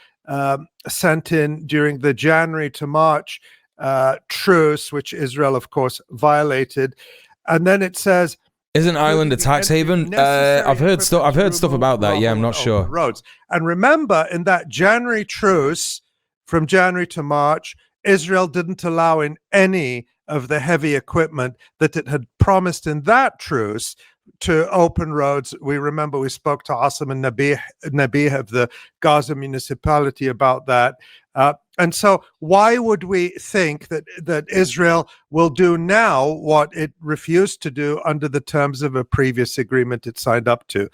sent in during the January to March truce, which Israel, of course, violated. And then it says, isn't Ireland a tax haven? I've heard stuff about that. Yeah, I'm not sure. Roads. And remember, in that January truce, from January to March, Israel didn't allow in any of the heavy equipment that it had promised in that truce to open roads. We remember we spoke to Asim and Nabih of the Gaza municipality about that. And so why would we think that Israel will do now what it refused to do under the terms of a previous agreement it signed up to?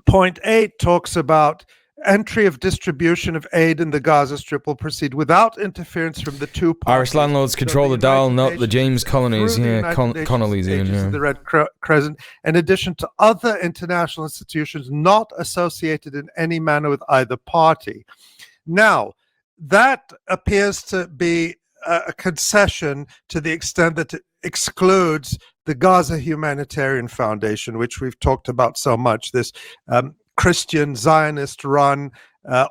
Point 8 talks about entry of distribution of aid in the Gaza Strip will proceed without interference from the two parties. Irish landlords control the Dáil, not the James colonies. Yeah, Connolly's even. Yeah. The Red Crescent, in addition to other international institutions not associated in any manner with either party. Now, that appears to be a concession to the extent that it excludes the Gaza Humanitarian Foundation, which we've talked about so much, this Christian Zionist-run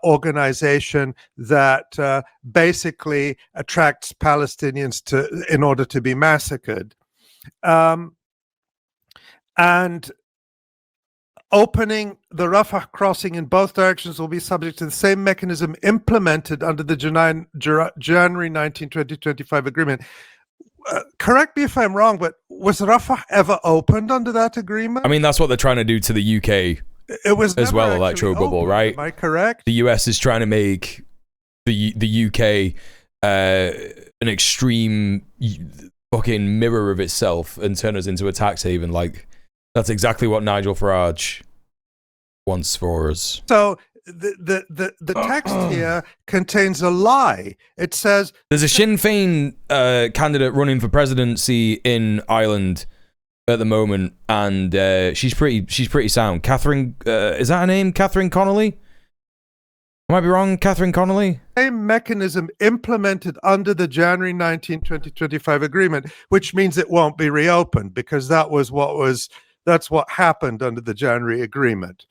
organization that basically attracts Palestinians in order to be massacred. And opening the Rafah crossing in both directions will be subject to the same mechanism implemented under the January 19, 2025 agreement. Correct me if I'm wrong, but was Rafah ever opened under that agreement? I mean, that's what they're trying to do to the UK. It was as well, electro bubble, right? Am I correct? The US is trying to make the UK an extreme fucking mirror of itself and turn us into a tax haven. Like, that's exactly what Nigel Farage wants for us. So the text here contains a lie. It says there's a Sinn Féin candidate running for presidency in Ireland at the moment, and she's pretty sound. Catherine, is that her name? Catherine Connolly? I might be wrong, Catherine Connolly? Same mechanism implemented under the January 19, 2025 agreement, which means it won't be reopened because that's what happened under the January agreement.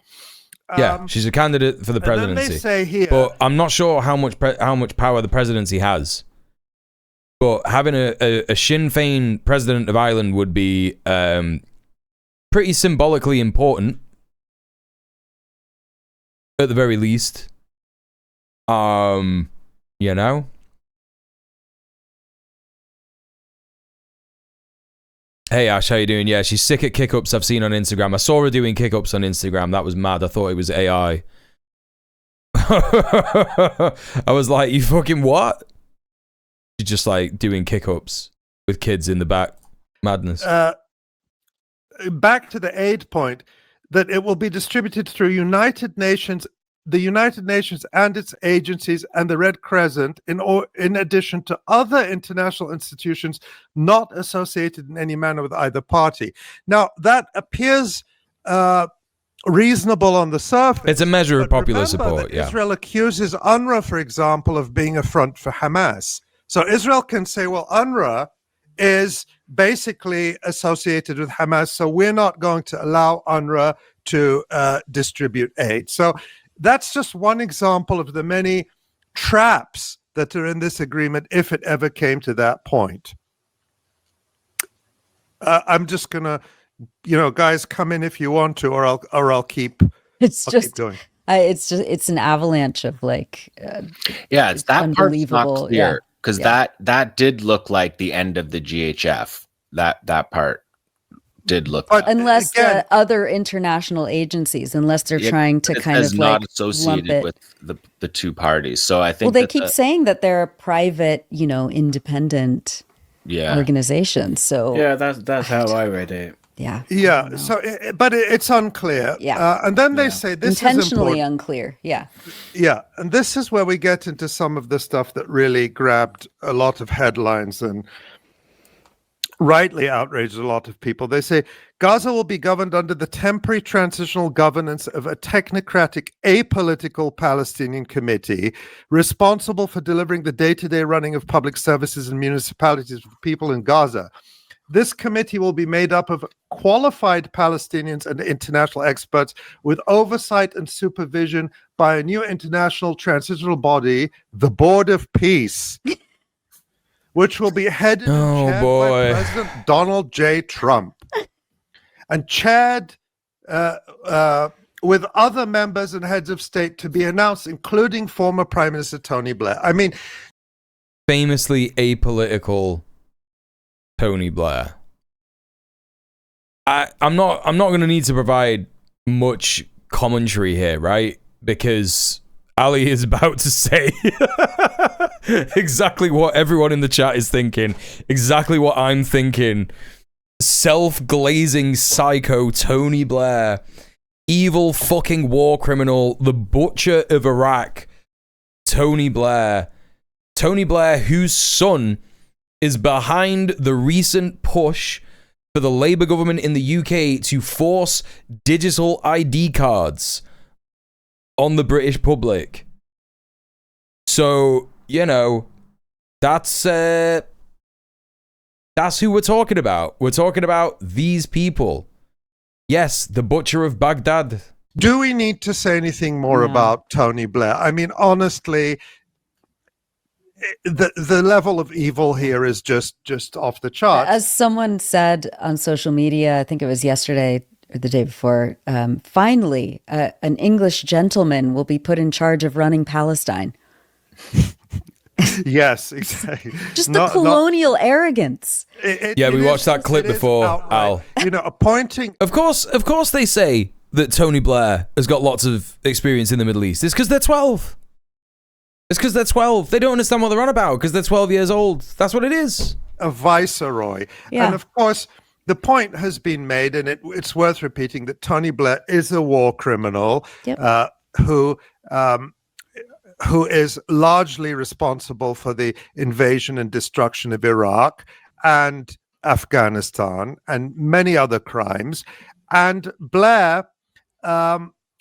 Yeah, she's a candidate for the presidency. And then they say here, but I'm not sure how much power the presidency has. But having a Sinn Féin president of Ireland would be pretty symbolically important, at the very least. You know. Hey Ash, how you doing? Yeah, she's sick at kick-ups I've seen on Instagram. I saw her doing kick-ups on Instagram. That was mad. I thought it was AI. I was like, you fucking what? She's just like doing kick-ups with kids in the back. Madness. Back to the aid point, that it will be distributed through the United Nations and its agencies and the Red Crescent in addition to other international institutions not associated in any manner with either party. Now, that appears reasonable on the surface. It's a measure of popular support, yeah. Israel accuses UNRWA, for example, of being a front for Hamas. So Israel can say, well, UNRWA is basically associated with Hamas, so we're not going to allow UNRWA to distribute aid. So that's just one example of the many traps that are in this agreement if it ever came to that point. I'm just gonna, guys, come in if you want to, or I'll keep. Keep going. It's an avalanche of it's that part's not clear because that did look like the end of the GHF. That part did look like unless other international agencies, unless they're trying to kind of not associated with the two parties. So I think they keep saying that they're a private, independent organization. So that's how I read it. Yeah. So, but it's unclear. Yeah. And then they say this intentionally is unclear. Yeah. Yeah, and this is where we get into some of the stuff that really grabbed a lot of headlines and rightly outraged a lot of people. They say Gaza will be governed under the temporary transitional governance of a technocratic, apolitical Palestinian committee responsible for delivering the day-to-day running of public services and municipalities for people in Gaza. This committee will be made up of qualified Palestinians and international experts with oversight and supervision by a new international transitional body, the Board of Peace, which will be headed and chaired by President Donald J. Trump. And chaired with other members and heads of state to be announced, including former Prime Minister Tony Blair. I mean, famously apolitical Tony Blair. I'm not going to need to provide much commentary here, right? Because Ali is about to say exactly what everyone in the chat is thinking, exactly what I'm thinking. Self-glazing psycho Tony Blair, evil fucking war criminal, the butcher of Iraq, Tony Blair, whose son is behind the recent push for the Labour government in the UK to force digital ID cards on the British public. So, that's who we're talking about. We're talking about these people. Yes, the butcher of Baghdad. Do we need to say anything more about Tony Blair? I mean, honestly, the level of evil here is just off the charts. As someone said on social media, I think it was yesterday or the day before, finally, an English gentleman will be put in charge of running Palestine. Yes, exactly. Just the colonial arrogance. We watched that clip before, Al. Appointing. Of course they say that Tony Blair has got lots of experience in the Middle East. It's because they're 12. It's because they're 12. They don't understand what they're on about because they're 12 years old. That's what it is. A viceroy. Yeah. And of course, the point has been made, and it's worth repeating, that Tony Blair is a war criminal who is largely responsible for the invasion and destruction of Iraq and Afghanistan and many other crimes. And Blair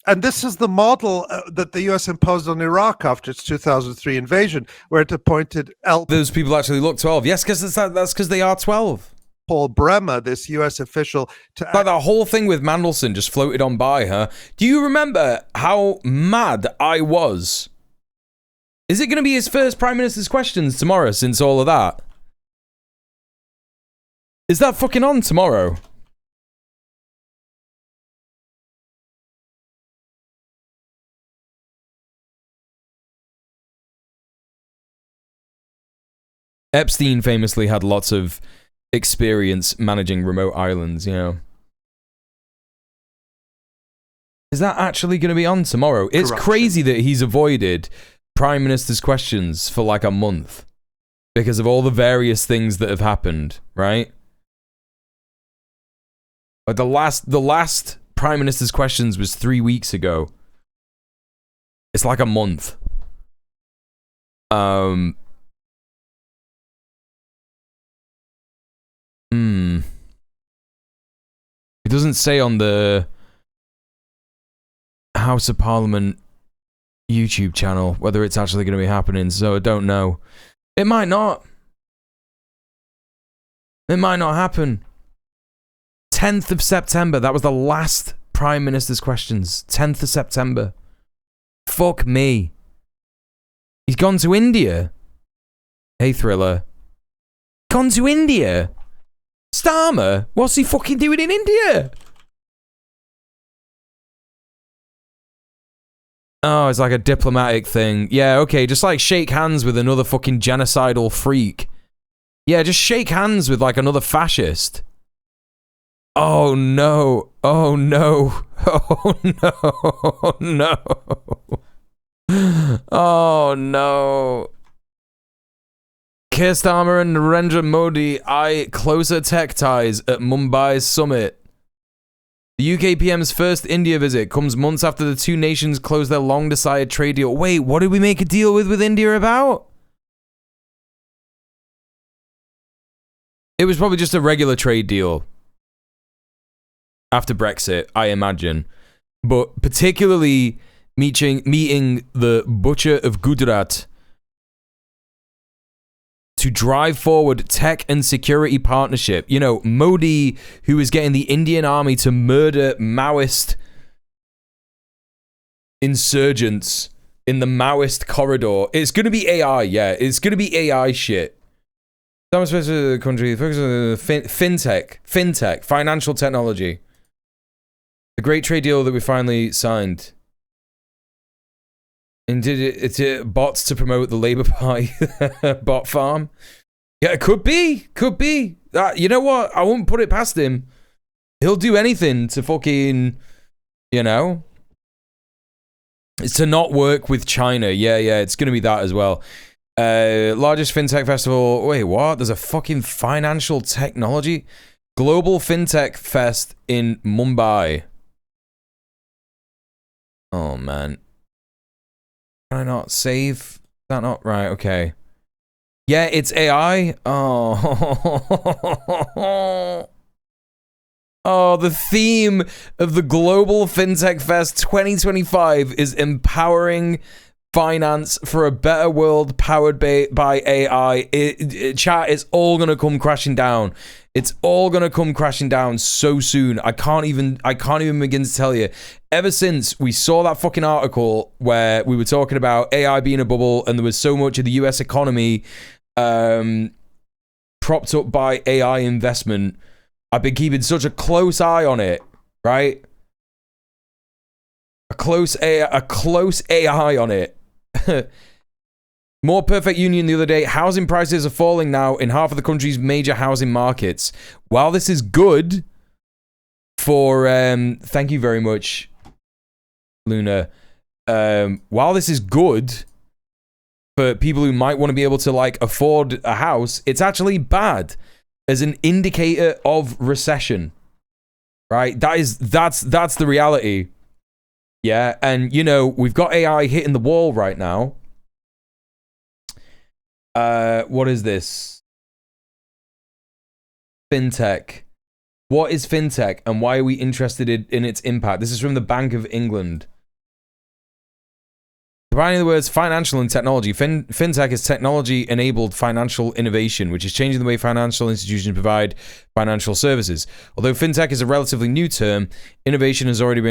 And this is the model that the U.S. imposed on Iraq after its 2003 invasion, where it appointed Those people actually look 12. Yes, because that's because they are 12. Paul Bremer, this U.S. official, to like the whole thing with Mandelson just floated on by her. Do you remember how mad I was? Is it going to be his first Prime Minister's questions tomorrow since all of that? Is that fucking on tomorrow? Epstein famously had lots of experience managing remote islands, you know. Is that actually going to be on tomorrow? It's crazy that he's avoided Prime Minister's questions for like a month because of all the various things that have happened, right? Like the last Prime Minister's questions was 3 weeks ago. It's like a month. It doesn't say on the House of Parliament YouTube channel whether it's actually going to be happening, so I don't know. It might not. It might not happen. 10th of September, that was the last Prime Minister's questions. 10th of September. Fuck me. He's gone to India. Hey, Thriller. Gone to India? Starmer? What's he fucking doing in India? Oh, it's like a diplomatic thing. Yeah, okay, just like shake hands with another fucking genocidal freak. Yeah, just shake hands with like another fascist. Oh no. Oh no. Oh no. Oh no. Oh no. Keir Starmer and Narendra Modi eye closer tech ties at Mumbai's summit. The UK PM's first India visit comes months after the two nations closed their long-decided trade deal. Wait, what did we make a deal with India about? It was probably just a regular trade deal. After Brexit, I imagine. But particularly meeting the Butcher of Gujarat to drive forward tech and security partnership. You know, Modi, who is getting the Indian army to murder Maoist insurgents in the Maoist corridor. It's going to be AI, yeah. It's going to be AI shit. Some specific to the country, focus on fintech, financial technology. The great trade deal that we finally signed. And did it bots to promote the Labour Party bot farm? Yeah, it could be. Could be. You know what? I won't put it past him. He'll do anything to fucking, you know. It's to not work with China. Yeah, it's going to be that as well. Largest fintech festival. Wait, what? There's a fucking financial technology? Global Fintech Fest in Mumbai. Oh, man. Can I not save? Is that not right? Okay. Yeah, it's AI. Oh. Oh, the theme of the Global FinTech Fest 2025 is empowering finance for a better world powered by AI. Chat, it's all going to come crashing down. It's all going to come crashing down so soon. I can't even begin to tell you. Ever since we saw that fucking article where we were talking about AI being a bubble and there was so much of the US economy propped up by AI investment, I've been keeping such a close eye on it, right? A close AI on it. More perfect union the other day. Housing prices are falling now in half of the country's major housing markets. While this is good for thank you very much, Luna. While this is good for people who might want to be able to like afford a house, it's actually bad as an indicator of recession. Right? That's the reality. Yeah, and you know, we've got AI hitting the wall right now. What is this? Fintech. What is fintech and why are we interested in its impact? This is from the Bank of England. Combining the words financial and technology, fintech is technology-enabled financial innovation, which is changing the way financial institutions provide financial services. Although fintech is a relatively new term, innovation has always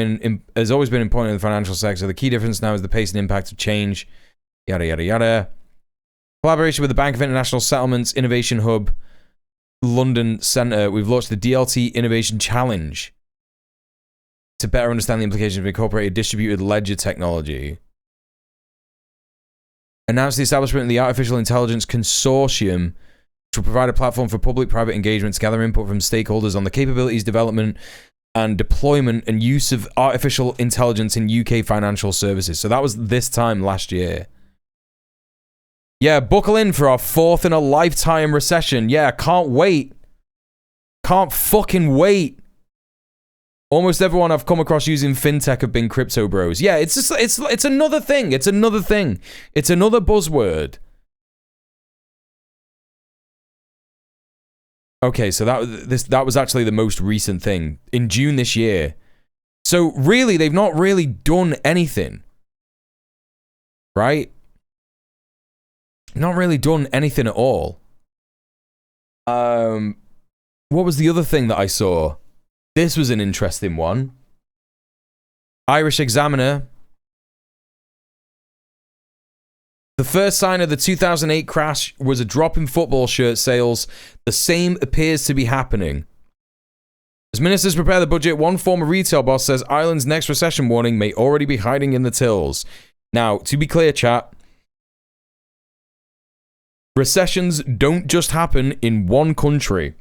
been important in the financial sector. The key difference now is the pace and impact of change. Yada yada yada. Collaboration with the Bank of International Settlements Innovation Hub, London Centre. We've launched the DLT Innovation Challenge to better understand the implications of incorporated distributed ledger technology. Announced the establishment of the Artificial Intelligence Consortium, which will provide a platform for public-private engagement to gather input from stakeholders on the capabilities, development, and deployment and use of artificial intelligence in UK financial services. So that was this time last year. Yeah, buckle in for our 4th in a lifetime recession. Yeah, can't wait. Can't fucking wait. Almost everyone I've come across using fintech have been crypto bros. Yeah, it's just it's another thing. It's another thing. It's another buzzword. Okay, so that was actually the most recent thing in June this year. So really, they've not really done anything, right? Not really done anything at all. What was the other thing that I saw? This was an interesting one. Irish Examiner. The first sign of the 2008 crash was a drop in football shirt sales. The same appears to be happening. As ministers prepare the budget, one former retail boss says Ireland's next recession warning may already be hiding in the tills. Now, to be clear, chat, recessions don't just happen in one country.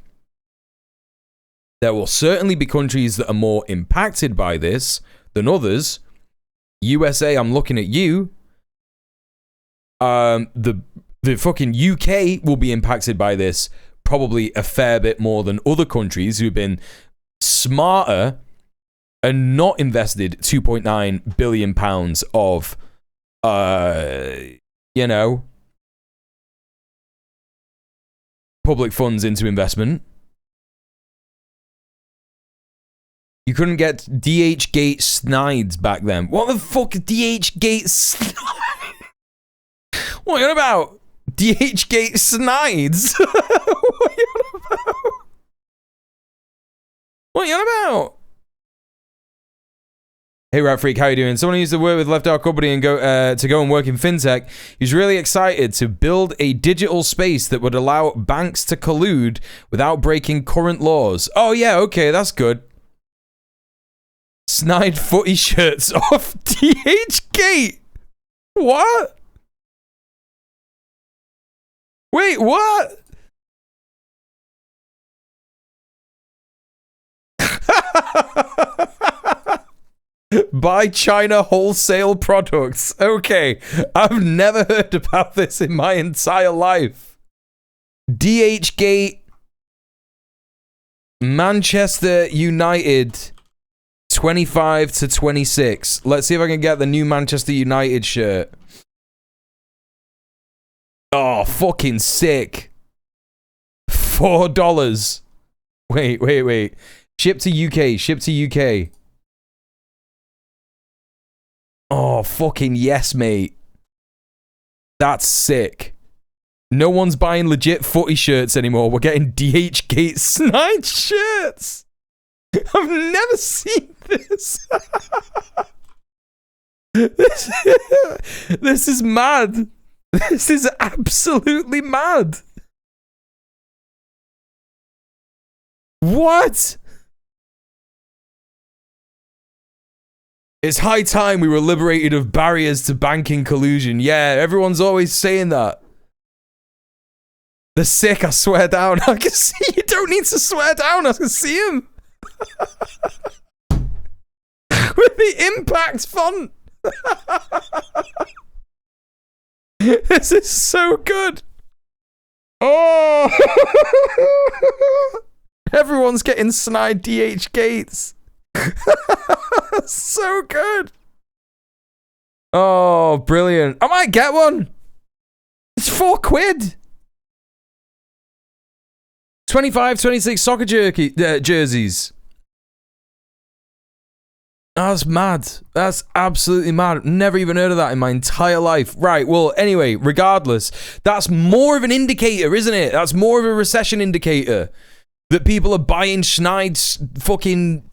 There will certainly be countries that are more impacted by this than others. USA, I'm looking at you. The fucking UK will be impacted by this probably a fair bit more than other countries who've been smarter and not invested £2.9 billion of, public funds into investment. You couldn't get DH-gate snides back then. What the fuck is DH-gate snides? What are you on about? DH-gate snides? What are you on about? What are you on about? Hey, Rat Freak, how you doing? Someone who used to work with Left Out Company and go and work in fintech. He's really excited to build a digital space that would allow banks to collude without breaking current laws. Oh yeah, okay, that's good. Snide footy shirts off DH-gate. What? Wait, what? Buy China wholesale products. Okay, I've never heard about this in my entire life. DH-gate, Manchester United, 25 to 26. Let's see if I can get the new Manchester United shirt. Oh, fucking sick. $4. Wait. Ship to UK. Oh, fucking yes, mate. That's sick. No one's buying legit footy shirts anymore. We're getting DH-gate snide shirts. I've never seen this. This is mad. This is absolutely mad. What? It's high time we were liberated of barriers to banking collusion. Yeah, everyone's always saying that. They're sick, I swear down. I can see you don't need to swear down. I can see him. With the impact font. This is so good. Oh. Everyone's getting snide DH gates. So good. Oh, brilliant. I might get one. It's £4. 25, 26 soccer jerseys. That's mad. That's absolutely mad. Never even heard of that in my entire life. Right, well, anyway, regardless, that's more of an indicator, isn't it? That's more of a recession indicator. That people are buying Schneid's fucking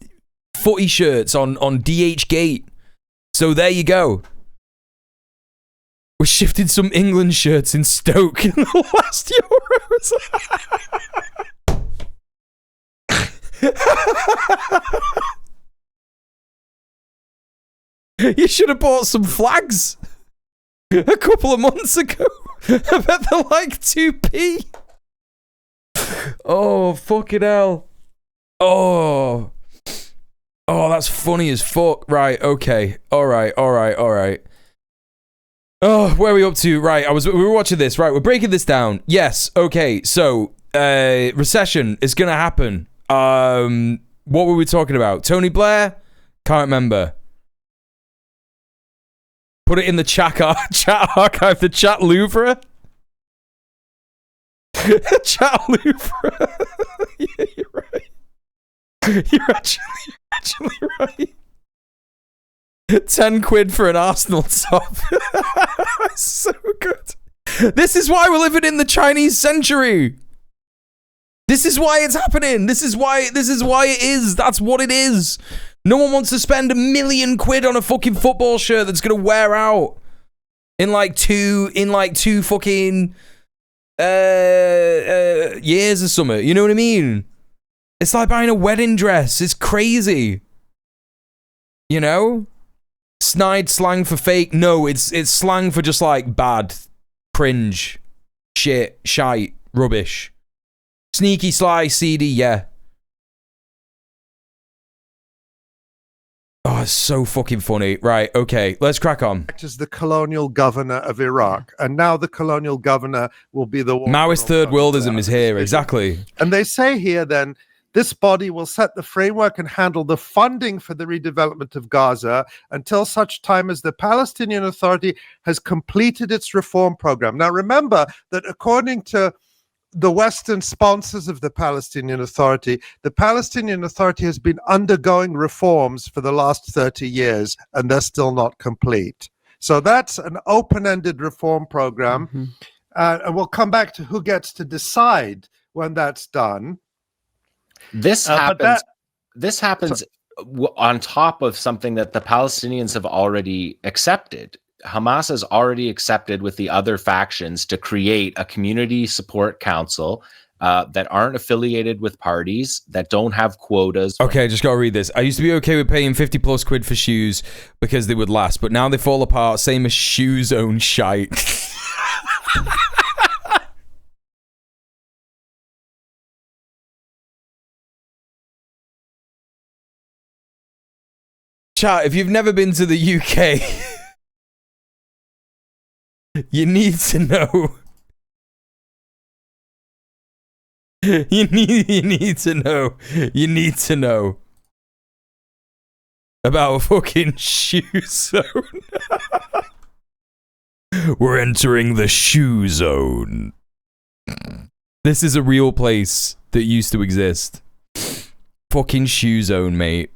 footy shirts on DHgate. So there you go. We're shifting some England shirts in Stoke in the last Euros. You should have bought some flags a couple of months ago. I bet they're like 2p. Oh, fucking hell. Oh, that's funny as fuck. Right, okay. All right. Oh, where are we up to? Right, we were watching this. Right, we're breaking this down. Yes, okay. So, recession is going to happen. What were we talking about? Tony Blair? Can't remember. Put it in the chat archive, the chat Louvre. Chat Louvre. Yeah, you're right. You're actually right. 10 quid for an Arsenal top. So good. This is why we're living in the Chinese century. This is why it's happening. This is why it is. That's what it is. No one wants to spend $1 million on a fucking football shirt that's gonna wear out in like two fucking years or something. You know what I mean? It's like buying a wedding dress. It's crazy. You know? Snide slang for fake. No, it's slang for just like bad, cringe, shit, shite, rubbish. Sneaky, sly, seedy, yeah. Oh, it's so fucking funny. Right, okay, let's crack on. As the colonial governor of Iraq, and now the colonial governor will be the one. Maoist third worldism is here, exactly. And they say here then, this body will set the framework and handle the funding for the redevelopment of Gaza until such time as the Palestinian Authority has completed its reform program. Now, remember that according to the Western sponsors of the Palestinian Authority has been undergoing reforms for the last 30 years, and they're still not complete. So that's an open-ended reform program. Mm-hmm. And we'll come back to who gets to decide when that's done. This happens on top of something that the Palestinians have already accepted. Hamas has already accepted with the other factions to create a community support council that aren't affiliated with parties, that don't have quotas. Okay, just gotta read this. I used to be okay with paying 50 plus quid for shoes because they would last, but now they fall apart, same as Shoe Zone shite. Chat, if you've never been to the UK, you need to know. You need to know about a fucking Shoe Zone. We're entering the Shoe Zone. This is a real place that used to exist. Fucking Shoe Zone, mate.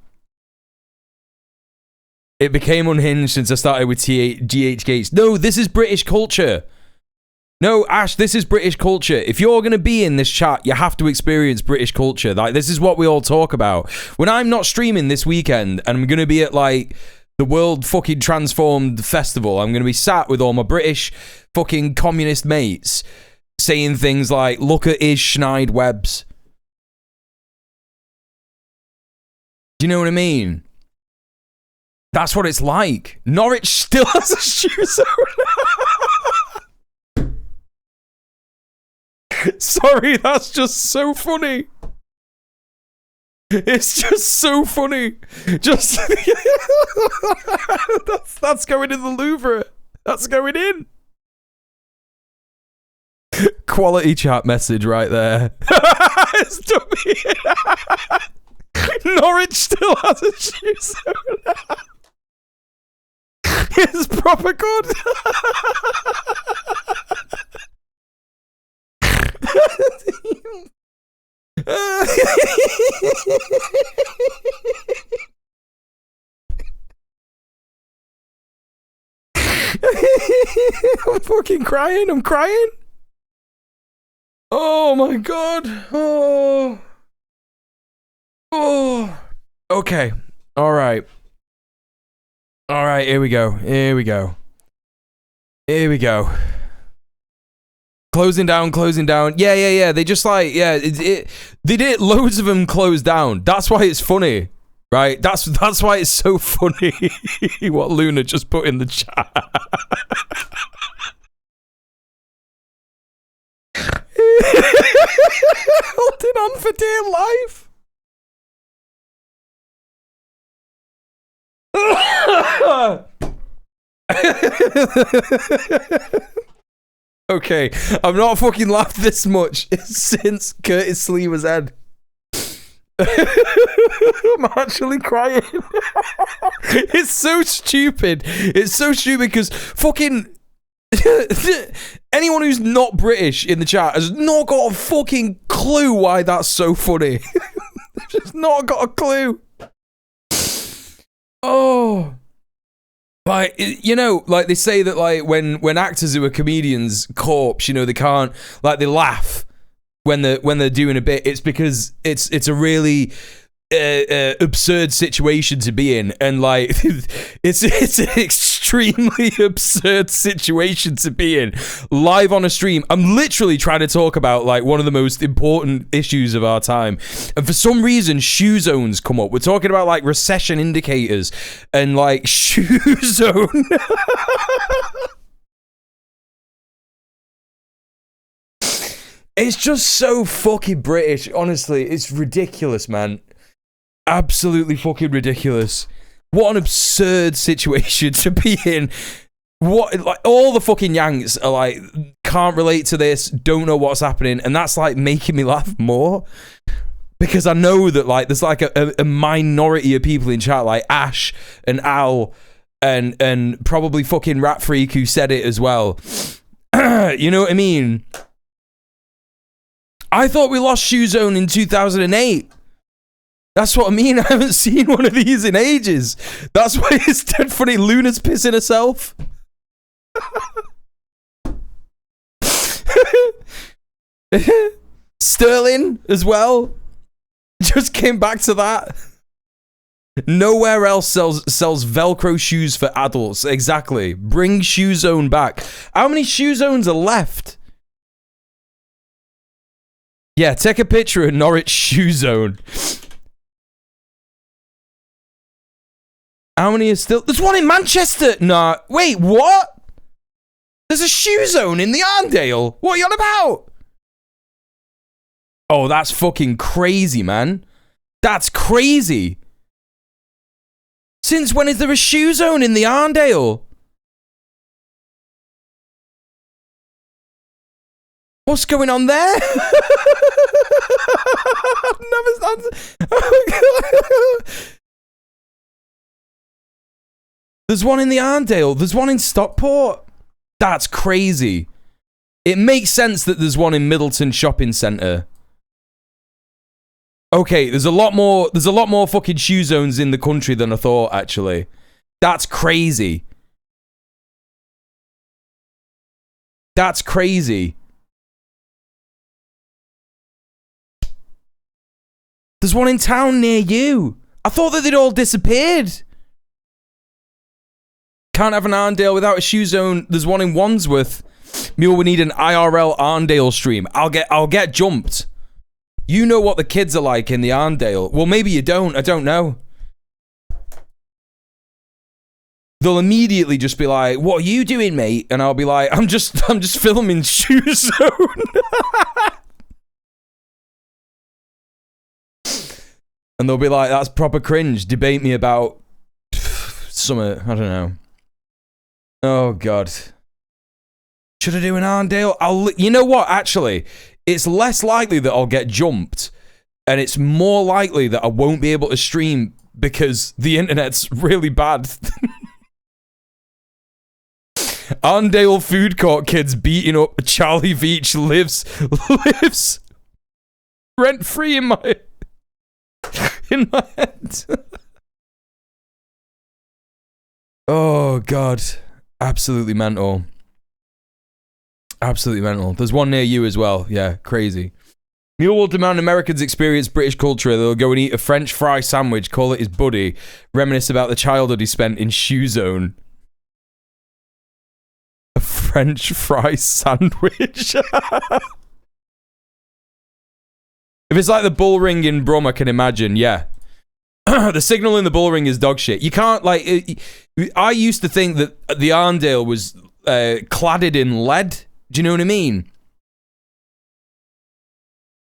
It became unhinged since I started with GH Gates. No, this is British culture. No, Ash, this is British culture. If you're going to be in this chat, you have to experience British culture. Like, this is what we all talk about. When I'm not streaming this weekend and I'm going to be at, like, the World fucking Transformed Festival, I'm going to be sat with all my British fucking communist mates saying things like, look at his Schneid webs. Do you know what I mean? That's what it's like. Norwich still has a Shoe Zone. Sorry, that's just so funny. It's just so funny. Just that's going in the Louvre. That's going in. Quality chat message right there. It's dummy. Norwich still has a Shoe Zone. It's proper good. I'm fucking crying. I'm crying. Oh my god. Oh. Oh. Okay. All right. All right. Here we go. Here we go. Here we go. Closing down. Closing down. Yeah. They just like, yeah. They did loads of them close down. That's why it's funny. Right, that's why it's so funny what Luna just put in the chat. Holding on for dear life. Okay, I've not fucking laughed this much since Curtis Lee was Ed. I'm actually crying. It's so stupid. It's so stupid because fucking anyone who's not British in the chat has not got a fucking clue why that's so funny. They've just not got a clue. Oh. Like, you know, like they say that like when actors who are comedians corpse, you know, they can't, like they laugh when they're doing a bit. It's because it's a really absurd situation to be in, and like it's an extremely absurd situation to be in live on a stream. I'm literally trying to talk about like one of the most important issues of our time, and for some reason shoe zones come up. We're talking about like recession indicators and like shoe zone. It's just so fucking British, honestly. It's ridiculous, man. Absolutely fucking ridiculous. What an absurd situation to be in. What, like, all the fucking Yanks are like, can't relate to this, don't know what's happening, and that's like making me laugh more. Because I know that like there's like a minority of people in chat, like Ash and Al and probably fucking Rat Freak who said it as well. You know what I mean? I thought we lost Shoe Zone in 2008. That's what I mean. I haven't seen one of these in ages. That's why it's dead funny. Luna's pissing herself. Sterling as well. Just came back to that. Nowhere else sells Velcro shoes for adults. Exactly. Bring Shoe Zone back. How many Shoe Zones are left? Yeah, take a picture of Norwich Shoe Zone. How many are still... There's one in Manchester! Nah, wait, what? There's a Shoe Zone in the Arndale? What are you on about? Oh, that's fucking crazy, man. That's crazy. Since when is there a Shoe Zone in the Arndale? What's going on there? I've never... There's one in the Arndale. There's one in Stockport. That's crazy. It makes sense that there's one in Middleton Shopping Centre. Okay, there's a lot more fucking Shoe Zones in the country than I thought, actually. That's crazy. That's crazy. There's one in town near you. I thought that they'd all disappeared. Can't have an Arndale without a Shoe Zone. There's one in Wandsworth. Mule, we need an IRL Arndale stream. I'll get jumped. You know what the kids are like in the Arndale. Well, maybe you don't. I don't know. They'll immediately just be like, "What are you doing, mate?" And I'll be like, I'm just filming Shoe Zone." And they'll be like, "That's proper cringe. Debate me about something. I don't know." Oh God. Should I do an Arndale? You know what? Actually, it's less likely that I'll get jumped, and it's more likely that I won't be able to stream because the internet's really bad. Arndale food court kids beating up Charlie Veach lives rent free in my head. Oh God. Absolutely mental. Absolutely mental. There's one near you as well. Yeah, crazy. Mule will demand Americans experience British culture. They'll go and eat a French fry sandwich, call it his buddy, reminisce about the childhood he spent in Shoe Zone. A French fry sandwich. If it's like the bull ring in Brum, I can imagine, yeah. The signal in the bull ring is dog shit. You can't, like... I used to think that the Arndale was cladded in lead. Do you know what I mean?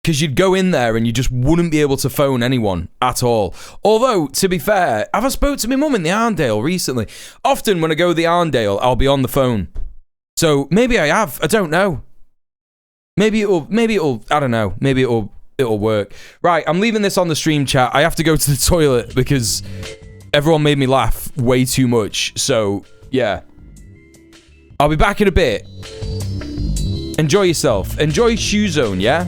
Because you'd go in there and you just wouldn't be able to phone anyone at all. Although, to be fair, have I spoke to my mum in the Arndale recently? Often when I go to the Arndale, I'll be on the phone. So maybe I have. I don't know. Maybe it'll, I don't know. Maybe it'll work. Right, I'm leaving this on the stream chat. I have to go to the toilet because everyone made me laugh way too much. So, yeah. I'll be back in a bit. Enjoy yourself. Enjoy Shoe Zone, yeah?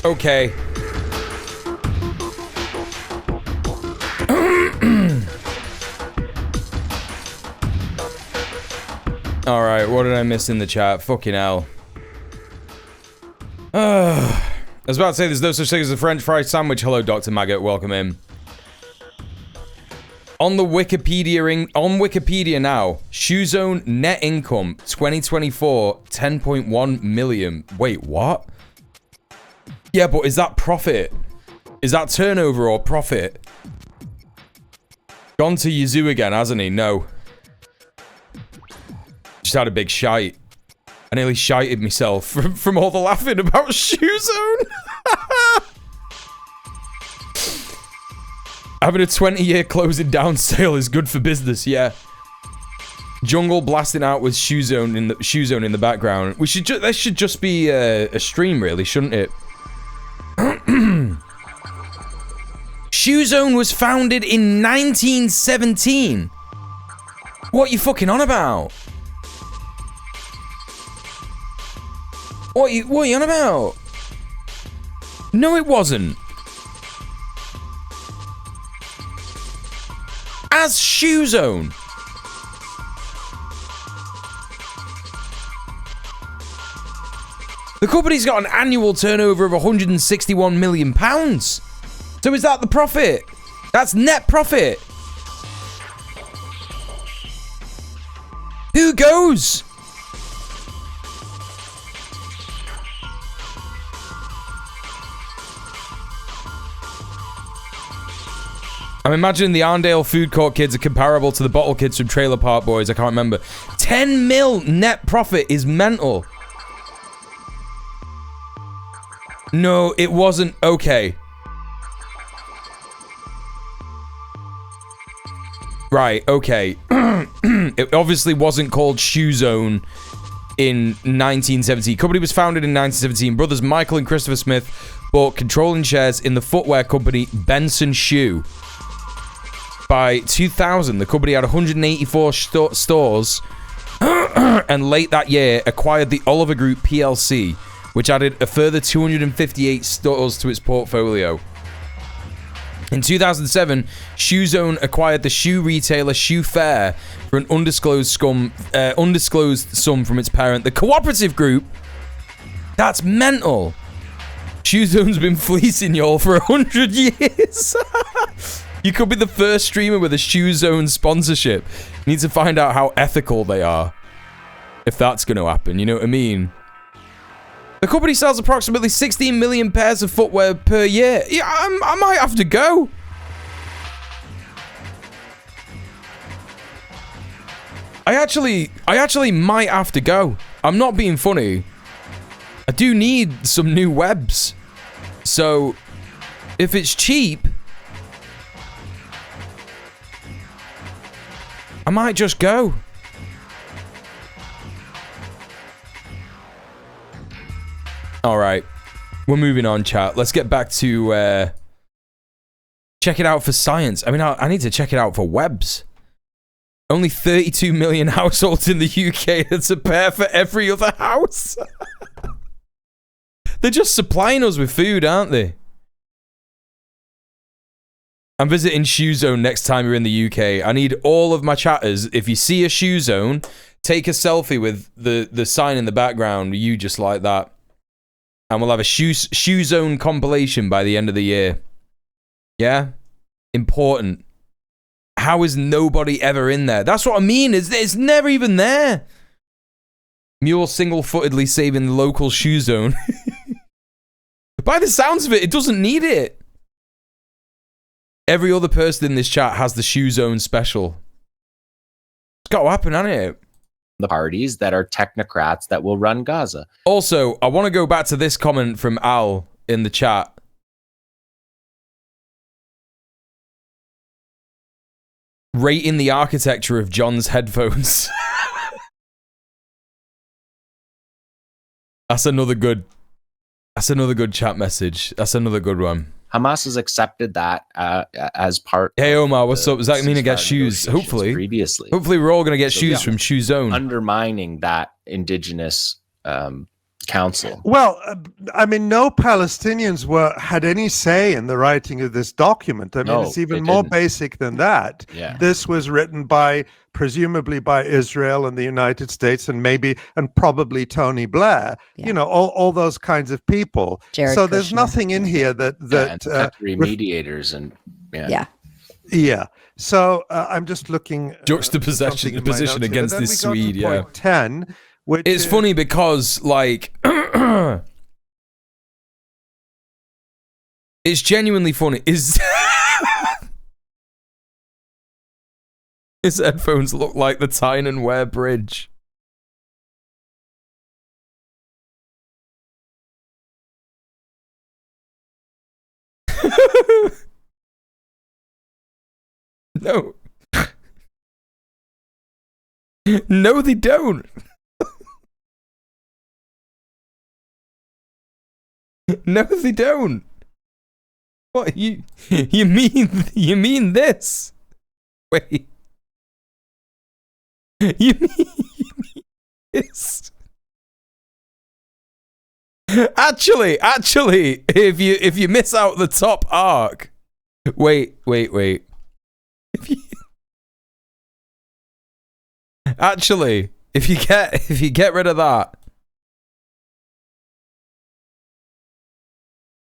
Okay. Alright, what did I miss in the chat? Fucking hell. I was about to say there's no such thing as a French fry sandwich. Hello, Dr. Maggot. Welcome in. On the Wikipedia now, Shoezone net income 2024 10.1 million. Wait, what? Yeah, but is that profit? Is that turnover or profit? Gone to Yazoo again, hasn't he? No. Just had a big shite. I nearly shited myself from all the laughing about Shoezone. Having a 20-year closing down sale is good for business, yeah. Jungle blasting out with Shoezone in the background. That should just be a stream, really, shouldn't it? Shoezone was founded in 1917. What are you fucking on about? What are you on about? No, it wasn't. As Shoezone. The company's got an annual turnover of £161 million. So is that the profit? That's net profit. Who goes? I'm imagining the Arndale food court kids are comparable to the bottle kids from Trailer Park Boys. I can't remember. 10 mil net profit is mental. No, it wasn't. Okay. Right, okay. It obviously wasn't called Shoezone in 1917. Company was founded in 1917. Brothers Michael and Christopher Smith bought controlling shares in the footwear company Benson Shoe. By 2000, the company had 184 stores and late that year acquired the Oliver Group PLC, which added a further 258 stores to its portfolio. In 2007, Shoezone acquired the shoe retailer Shoe Fair for an undisclosed sum from its parent, the Cooperative Group. That's mental. Shoezone's been fleecing y'all for 100 years. You could be the first streamer with a Shoezone sponsorship. You need to find out how ethical they are. If that's going to happen, you know what I mean? The company sells approximately 16 million pairs of footwear per year. Yeah, I might have to go. I actually might have to go. I'm not being funny. I do need some new webs. So, if it's cheap, I might just go. Alright. We're moving on, chat. Let's get back to check it out for science. I mean, I need to check it out for webs. Only 32 million households in the UK. That's a pair for every other house. They're just supplying us with food, aren't they? I'm visiting Shoezone next time you're in the UK. I need all of my chatters. If you see a Shoezone, take a selfie with the sign in the background. You just like that. And we'll have a Shoezone compilation by the end of the year. Yeah? Important. How is nobody ever in there? That's what I mean. It's never even there. Mule single-footedly saving the local Shoezone. By the sounds of it, it doesn't need it. Every other person in this chat has the Shoezone special. It's got to happen, hasn't it? the parties that are technocrats that will run Gaza. Also, I want to go back to this comment from Al in the chat. Rating the architecture of John's headphones. That's another good chat message. That's another good one. Hamas has accepted that as part. Hey Omar, what's up? Does that mean I get shoes? Hopefully. Previously. Hopefully we're all going to get shoes from Shoe Zone. Undermining that indigenous council. Well, I mean, no Palestinians had any say in the writing of this document. I mean, it's even more basic than that. Yeah. This was written presumably by Israel and the United States and probably Tony Blair, all those kinds of people. Jared so there's Kushner. Nothing in here that mediators and yeah. So I'm just looking juxtaposition against this Swede. Yeah. 10. It's funny because, like, it's genuinely funny. His headphones look like the Tyne and Ware Bridge. No. No, they don't. No, they don't. What you mean this? Wait. You mean this? Actually, if you miss out the top arc, wait. Actually, if you get rid of that,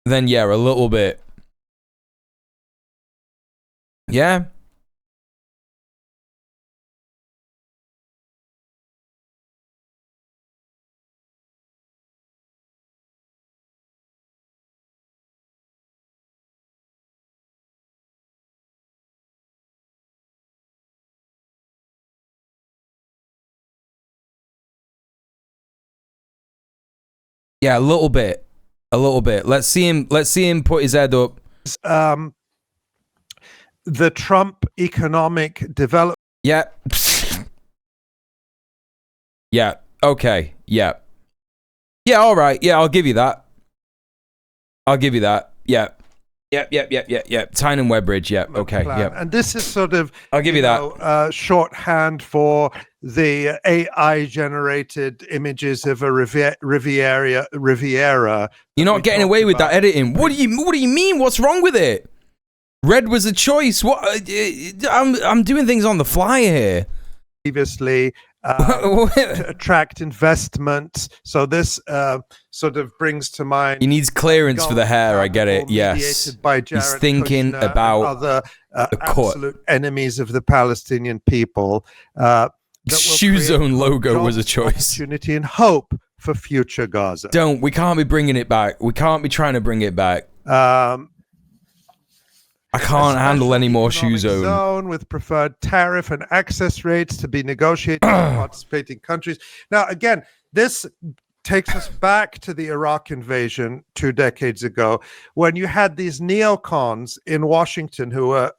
then yeah, a little bit. Yeah. Yeah, a little bit. Let's see him put his head up. The Trump economic development. Yeah. Yeah. Okay. Yeah. Yeah, all right. Yeah, I'll give you that. Yeah. Yep. Tyne and Ware Bridge. Yeah. Okay. Plan. Yeah. And this is sort of, I'll give you that. Shorthand for the AI-generated images of a Riviera. You're not getting away with that editing. What do you mean? What's wrong with it? Red was a choice. What? I'm doing things on the fly here. Previously. To attract investment. So this sort of brings to mind. He needs clearance for the hair. I get it. Yes. He's thinking about other the absolute enemies of the Palestinian people. Shoe Zone logo was a choice. Opportunity and hope for future Gaza. We can't be bringing it back. We can't be trying to bring it back. I can't handle any more Shoe Zone with preferred tariff and access rates to be negotiated with participating countries. Now, again, this takes us back to the Iraq invasion 2 decades ago, when you had these neocons in Washington who were,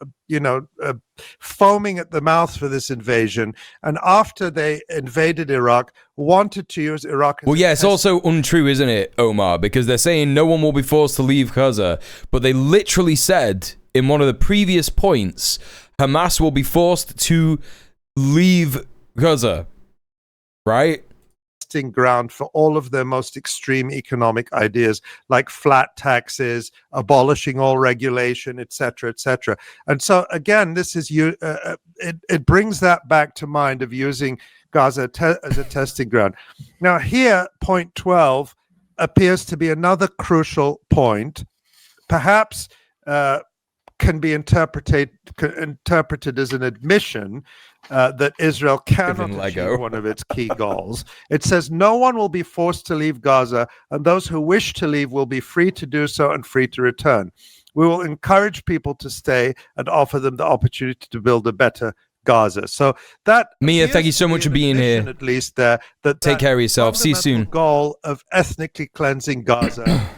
foaming at the mouth for this invasion, and after they invaded Iraq, wanted to use Iraq as it's also untrue, isn't it, Omar? Because they're saying no one will be forced to leave Gaza, but they literally said in one of the previous points, Hamas will be forced to leave Gaza, right? Ground for all of their most extreme economic ideas, like flat taxes, abolishing all regulation, etc., etc. And so again, this is it brings that back to mind of using Gaza as a testing ground. Now here, point 12 appears to be another crucial point, perhaps can be interpreted as an admission that Israel cannot achieve one of its key goals. It says no one will be forced to leave Gaza, and those who wish to leave will be free to do so and free to return. We will encourage people to stay and offer them the opportunity to build a better Gaza. So that Mia, thank you so much for being here. At least that take care of yourself. See you soon. Goal of ethnically cleansing Gaza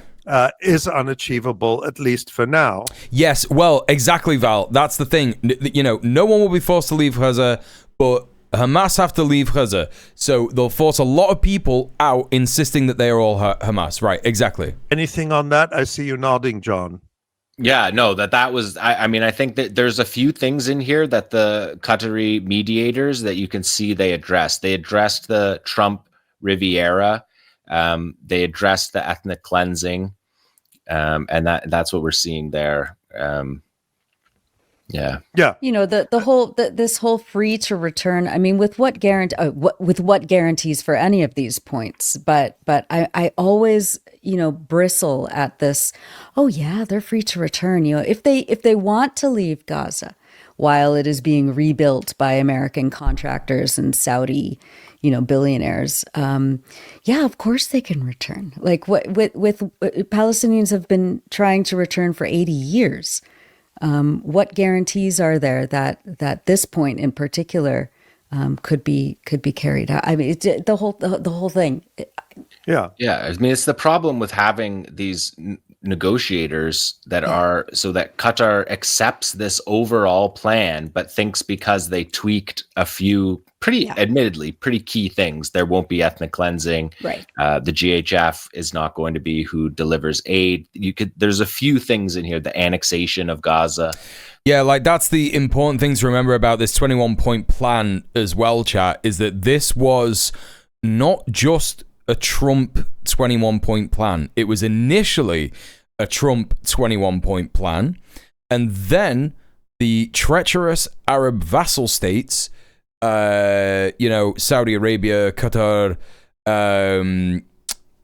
is unachievable, at least for now. Yes, well, exactly, Val. That's the thing. You know, no one will be forced to leave Gaza, but Hamas have to leave Gaza. So they'll force a lot of people out, insisting that they are all Hamas. Right, exactly. Anything on that? I see you nodding, John. Yeah, no, that was, I mean, I think that there's a few things in here that the Qatari mediators that you can see they addressed. They addressed the Trump Riviera. They addressed the ethnic cleansing. And that's what we're seeing there. Yeah. You know, this whole free to return. I mean, with what guarantees for any of these points? But I always, you know, bristle at this. Oh yeah, they're free to return. You know, if they want to leave Gaza while it is being rebuilt by American contractors and Saudi, you know, billionaires. Yeah, of course they can return. Like with Palestinians have been trying to return for 80 years. What guarantees are there that this point in particular could be carried out? I mean, the whole thing. Yeah. I mean, it's the problem with having these negotiators that are so that Qatar accepts this overall plan, but thinks because they tweaked a few admittedly pretty key things, there won't be ethnic cleansing. Right. The GHF is not going to be who delivers aid. There's a few things in here, the annexation of Gaza. Yeah, like that's the important thing to remember about this 21-point plan as well, chat, is that this was not just a Trump 21-point plan. It was initially a Trump 21-point plan, and then the treacherous Arab vassal states, you know, Saudi Arabia, Qatar,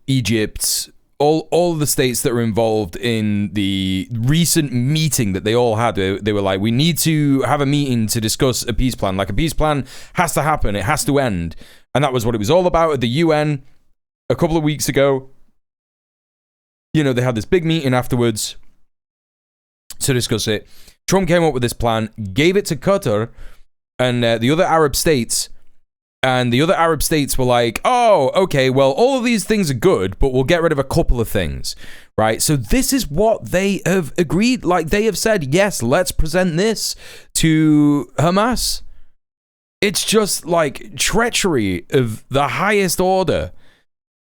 Egypt, all the states that were involved in the recent meeting that they all had, they were like, we need to have a meeting to discuss a peace plan. Like, a peace plan has to happen. It has to end. And that was what it was all about at the UN a couple of weeks ago. You know, they had this big meeting afterwards to discuss it. Trump came up with this plan, gave it to Qatar and the other Arab states, and the other Arab states were like, oh, okay, well, all of these things are good, but we'll get rid of a couple of things, right? So this is what they have agreed. Like, they have said, yes, let's present this to Hamas. It's just like treachery of the highest order.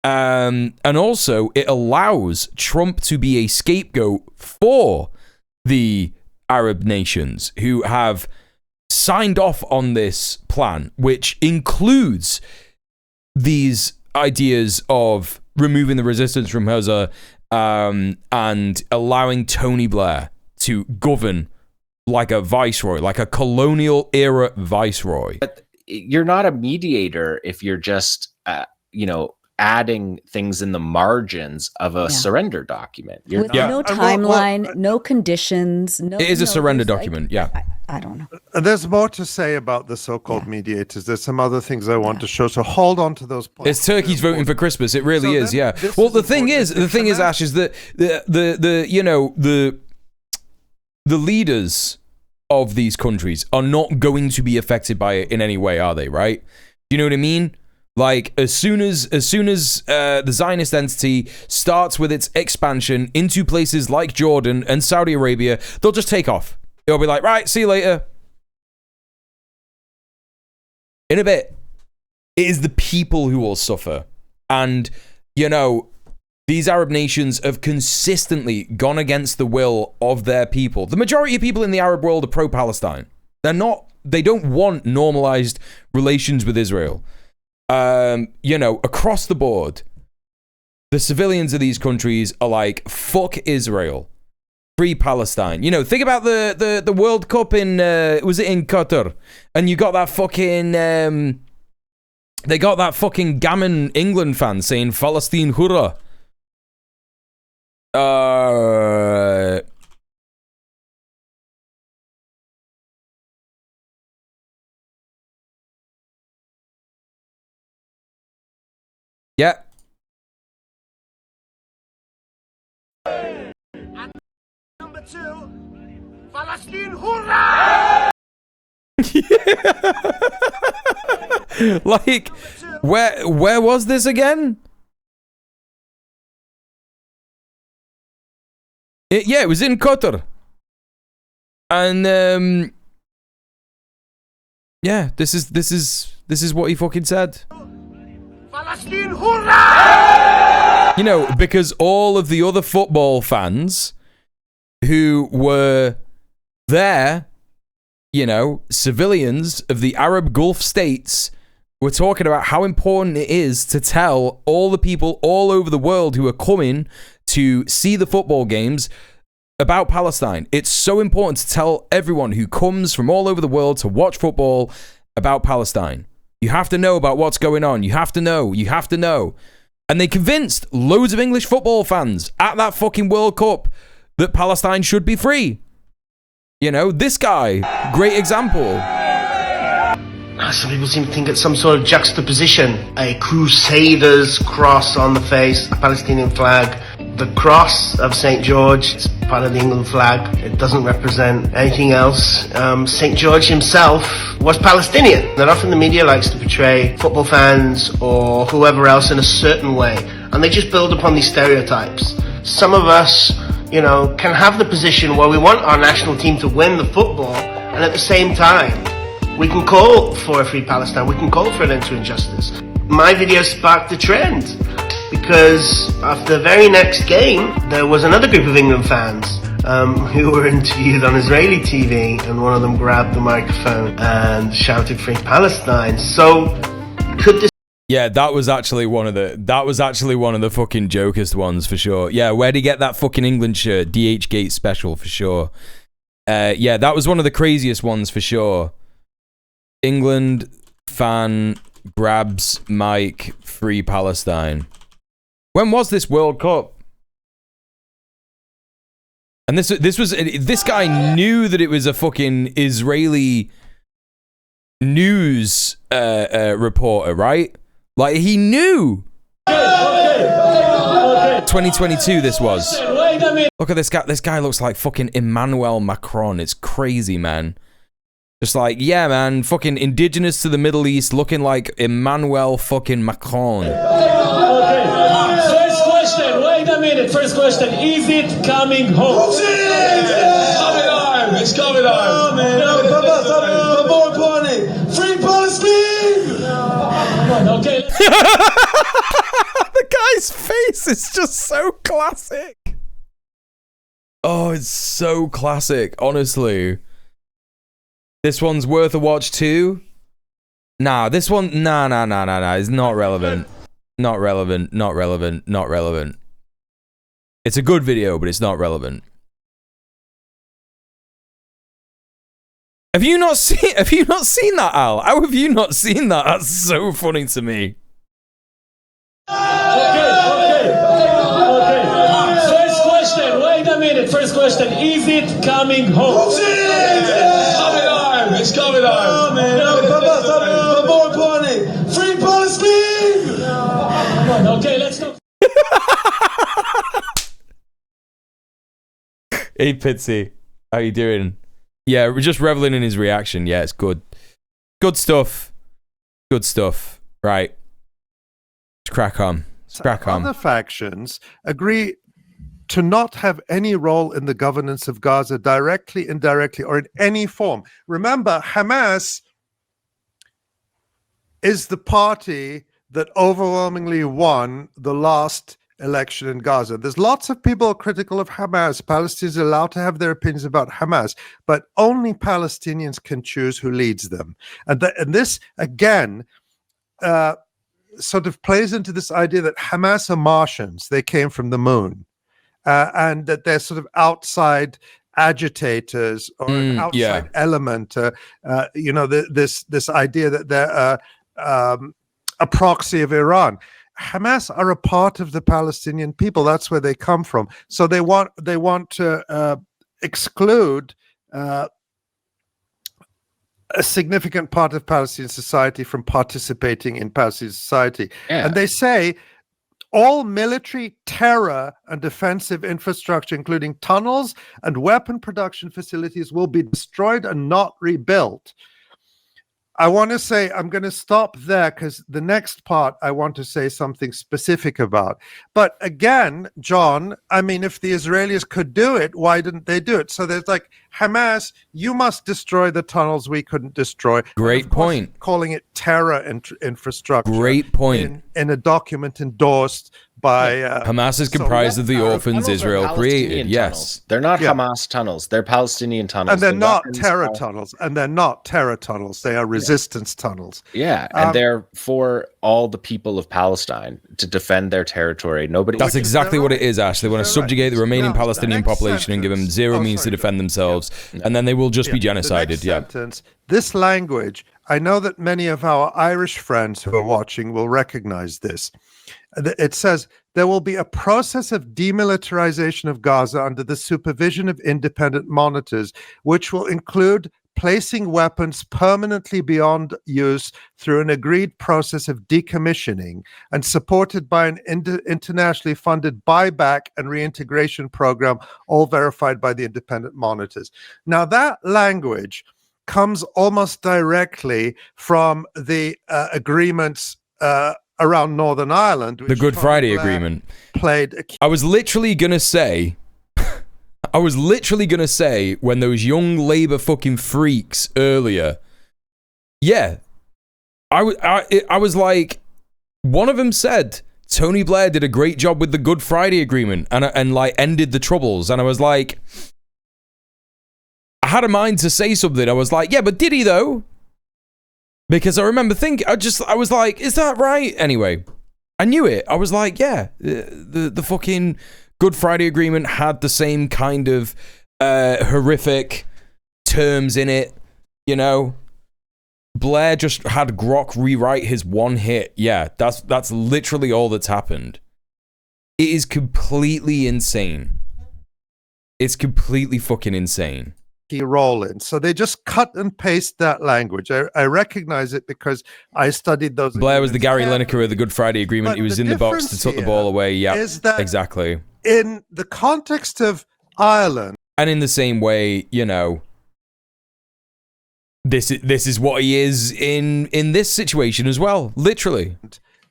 And also, it allows Trump to be a scapegoat for the Arab nations who have signed off on this plan, which includes these ideas of removing the resistance from Gaza and allowing Tony Blair to govern like a viceroy, like a colonial era viceroy. But you're not a mediator if you're just, you know, adding things in the margins of a surrender document. With no timeline, no conditions. No, it is a surrender document, I don't know. There's more to say about the so-called mediators. There's some other things I want to show, so hold on to those points. It's turkeys voting for Christmas. It really is, yeah. Well, the thing is, Ash, is that the leaders of these countries are not going to be affected by it in any way, are they? Right? Do you know what I mean? Like, as soon as the Zionist entity starts with its expansion into places like Jordan and Saudi Arabia, they'll just take off. They'll be like, right, see you later. In a bit, it is the people who will suffer. And, you know, these Arab nations have consistently gone against the will of their people. The majority of people in the Arab world are pro-Palestine. They don't want normalized relations with Israel. You know, across the board, the civilians of these countries are like, fuck Israel, free Palestine. You know, think about the World Cup in, was it in Qatar? And you got that fucking, they got that fucking gammon England fan saying Palestine hurrah. Yeah. And number 2, Palestine hurrah! Like, where was this again? It was in Qatar. And yeah, this is what he fucking said. You know, because all of the other football fans who were there, you know, civilians of the Arab Gulf states, were talking about how important it is to tell all the people all over the world who are coming to see the football games about Palestine. It's so important to tell everyone who comes from all over the world to watch football about Palestine. You have to know about what's going on. You have to know. You have to know. And they convinced loads of English football fans at that fucking World Cup that Palestine should be free. You know, this guy, great example. Some people seem to think it's some sort of juxtaposition. A crusader's cross on the face, a Palestinian flag. The cross of St. George is part of the England flag. It doesn't represent anything else. St. George himself was Palestinian. That often the media likes to portray football fans or whoever else in a certain way. And they just build upon these stereotypes. Some of us, you know, can have the position where we want our national team to win the football, and at the same time, we can call for a free Palestine. We can call for an end to injustice. My video sparked a trend because after the very next game, there was another group of England fans who were interviewed on Israeli TV, and one of them grabbed the microphone and shouted "Free Palestine." So, could this? Yeah, that was actually one of the fucking jokest ones for sure. Yeah, where'd he get that fucking England shirt? DH Gate special for sure. Yeah, that was one of the craziest ones for sure. England fan grabs mic, free Palestine. When was this World Cup? And this guy knew that it was a fucking Israeli news reporter, right? Like, he knew. 2022 this was. Look at this guy. This guy looks like fucking Emmanuel Macron. It's crazy, man. Just like, yeah, man, fucking indigenous to the Middle East, looking like Emmanuel fucking Macron. Okay. First question. Wait a minute. First question. Is it coming home? It's coming home. Free Palestine. Okay. The guy's face is just so classic. Oh, it's so classic, honestly. This one's worth a watch too. Nah, this one, nah. It's not relevant. Not relevant. Not relevant. Not relevant. It's a good video, but it's not relevant. Have you not seen that, Al? How have you not seen that? That's so funny to me. Okay. First question. Wait a minute. First question. Is it coming home? It's coming home. Free Palestine. Okay, let's go. Hey, Pitsy. How you doing? Yeah, we're just reveling in his reaction. Yeah, it's good. Good stuff. Good stuff. Right. Let's crack on. Other factions agree to not have any role in the governance of Gaza, directly, indirectly, or in any form. Remember, Hamas is the party that overwhelmingly won the last election in Gaza. There's lots of people critical of Hamas. Palestinians are allowed to have their opinions about Hamas, but only Palestinians can choose who leads them. And this, again, sort of plays into this idea that Hamas are Martians. They came from the moon. And that they're sort of outside agitators or an outside element. This idea that they're a proxy of Iran. Hamas are a part of the Palestinian people. That's where they come from. So they want to exclude a significant part of Palestinian society from participating in Palestinian society. Yeah. And they say all military, terror, and defensive infrastructure, including tunnels and weapon production facilities, will be destroyed and not rebuilt. I want to say, I'm going to stop there because the next part I want to say something specific about. But again, John, I mean, if the Israelis could do it, why didn't they do it? So there's like, Hamas, you must destroy the tunnels we couldn't destroy. Great point. Calling it terror infrastructure. Great point. In a document endorsed by Hamas is comprised of the orphans Israel created. Yes, they're not Hamas tunnels; they're Palestinian tunnels, and they're not terror tunnels. And they're not terror tunnels; they are resistance tunnels. Yeah, and they're for all the people of Palestine to defend their territory. Nobody. That's exactly what it is, Ash. They want to subjugate the remaining Palestinian population and give them zero means to defend themselves, and then they will just be genocided. Sentence, this language. I know that many of our Irish friends who are watching will recognize this. It says there will be a process of demilitarization of Gaza under the supervision of independent monitors, which will include placing weapons permanently beyond use through an agreed process of decommissioning and supported by an internationally funded buyback and reintegration program, all verified by the independent monitors. Now, that language comes almost directly from the agreements around Northern Ireland. The Good Friday Agreement. I was literally going to say, when those young Labour fucking freaks earlier, I was like, one of them said, Tony Blair did a great job with the Good Friday Agreement and like ended the Troubles. And I was like, I had a mind to say something. I was like, yeah, but did he though? Because I remember thinking, I was like, is that right? Anyway, I knew it. I was like, yeah, the fucking Good Friday Agreement had the same kind of horrific terms in it, you know? Blair just had Grok rewrite his one hit. Yeah, that's literally all that's happened. It is completely insane. It's completely fucking insane. Role in. So they just cut and paste that language. I recognize it because I studied those. Blair was the Gary Lineker of the Good Friday Agreement. He was in the box to tuck the ball away. Yeah, exactly. In the context of Ireland. And in the same way, you know, this is what he is in this situation as well, literally.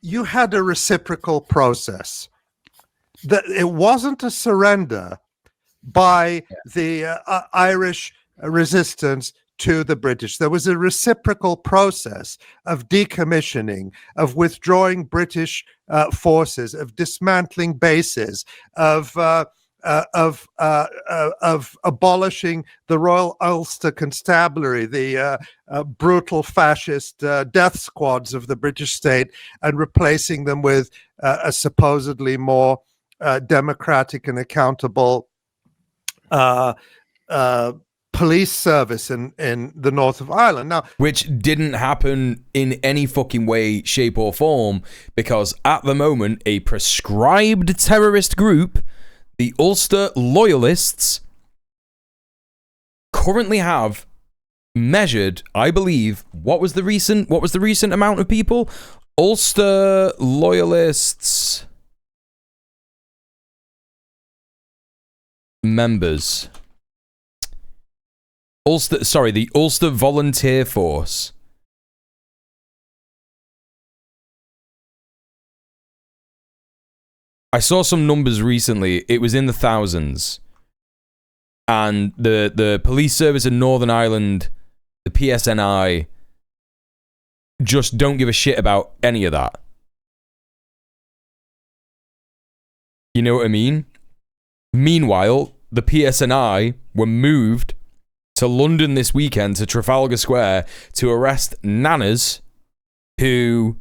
You had a reciprocal process. That it wasn't a surrender by the Irish resistance to the British. There was a reciprocal process of decommissioning, of withdrawing British forces, of dismantling bases, of abolishing the Royal Ulster Constabulary, the brutal fascist death squads of the British state, and replacing them with a supposedly more democratic and accountable police service in the north of Ireland. Now, which didn't happen in any fucking way, shape or form, because at the moment a prescribed terrorist group, the Ulster Loyalists, currently have measured, I believe, what was the recent amount of people? Ulster Loyalists members. The Ulster Volunteer Force. I saw some numbers recently. It was in the thousands. And the police service in Northern Ireland, the PSNI, just don't give a shit about any of that. You know what I mean? Meanwhile, the PSNI were moved to London this weekend, to Trafalgar Square, to arrest nanas who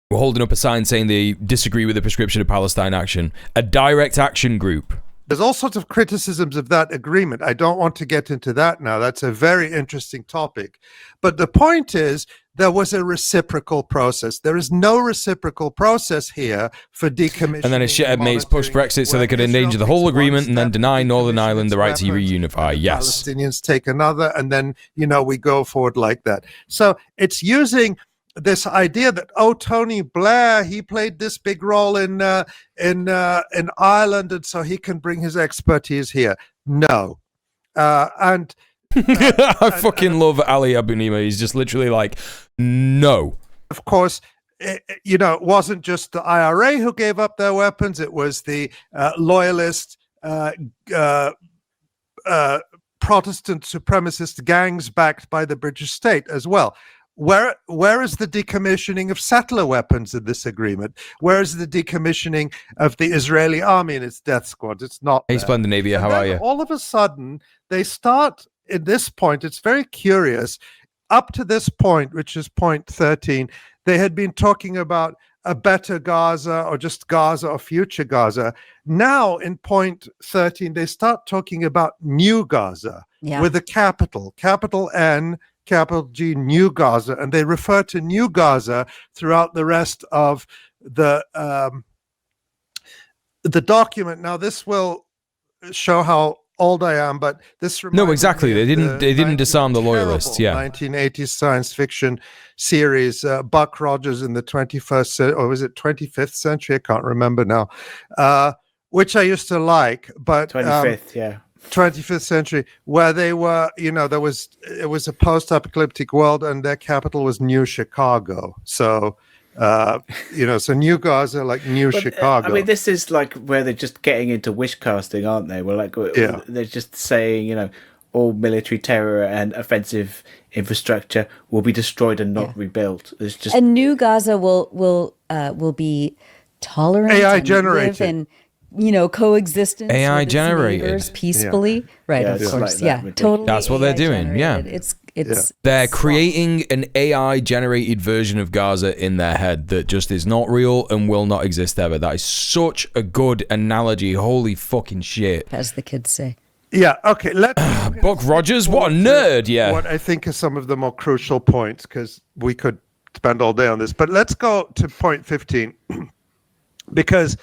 were holding up a sign saying they disagree with the prescription of Palestine Action, a direct action group. There's all sorts of criticisms of that agreement. I don't want to get into that now. That's a very interesting topic. But the point is, there was a reciprocal process. There is no reciprocal process here for decommissioning. And then his shithead mates pushed Brexit so they could endanger the whole agreement and then deny Northern Ireland the right to reunify. Yes. Palestinians take another, and then, you know, we go forward like that. So it's using this idea that, oh, Tony Blair, he played this big role in Ireland, and so he can bring his expertise here. No. And I fucking love Ali Abunimah. He's just literally like, no. Of course, it wasn't just the IRA who gave up their weapons. It was the loyalist, Protestant supremacist gangs backed by the British state as well. Where is the decommissioning of settler weapons in this agreement? Where is the decommissioning of the Israeli army and its death squad? It's not. Hey, Splendinavia, how are you? All of a sudden, they start at this point. It's very curious. Up to this point, which is point 13, they had been talking about a better Gaza or just Gaza or future Gaza. Now in point 13, they start talking about new Gaza with a capital N, capital G, new Gaza. And they refer to new Gaza throughout the rest of the document. Now this will show how old I am, but this no, exactly. They didn't disarm the loyalists. Yeah, 1980s science fiction series, Buck Rogers in the 21st or was it 25th century? I can't remember now. Which I used to like, but 25th century, where they were, it was a post-apocalyptic world, and their capital was New Chicago. So. So New Gaza, like New Chicago. I mean, this is like where they're just getting into wish casting, aren't they? Well, like they're just saying, all military terror and offensive infrastructure will be destroyed and not rebuilt. It's just a new Gaza will be tolerant, AI generated, and coexistence, AI with its generated neighbors peacefully, right? Of course, totally. That's what they're doing. Generated. They're creating an AI generated version of Gaza in their head that just is not real and will not exist ever. That is such a good analogy. Holy fucking shit, as the kids say. Yeah. Okay. Let's. Buck Rogers, what a nerd. Yeah. What I think are some of the more crucial points, because we could spend all day on this, but let's go to point 15, because.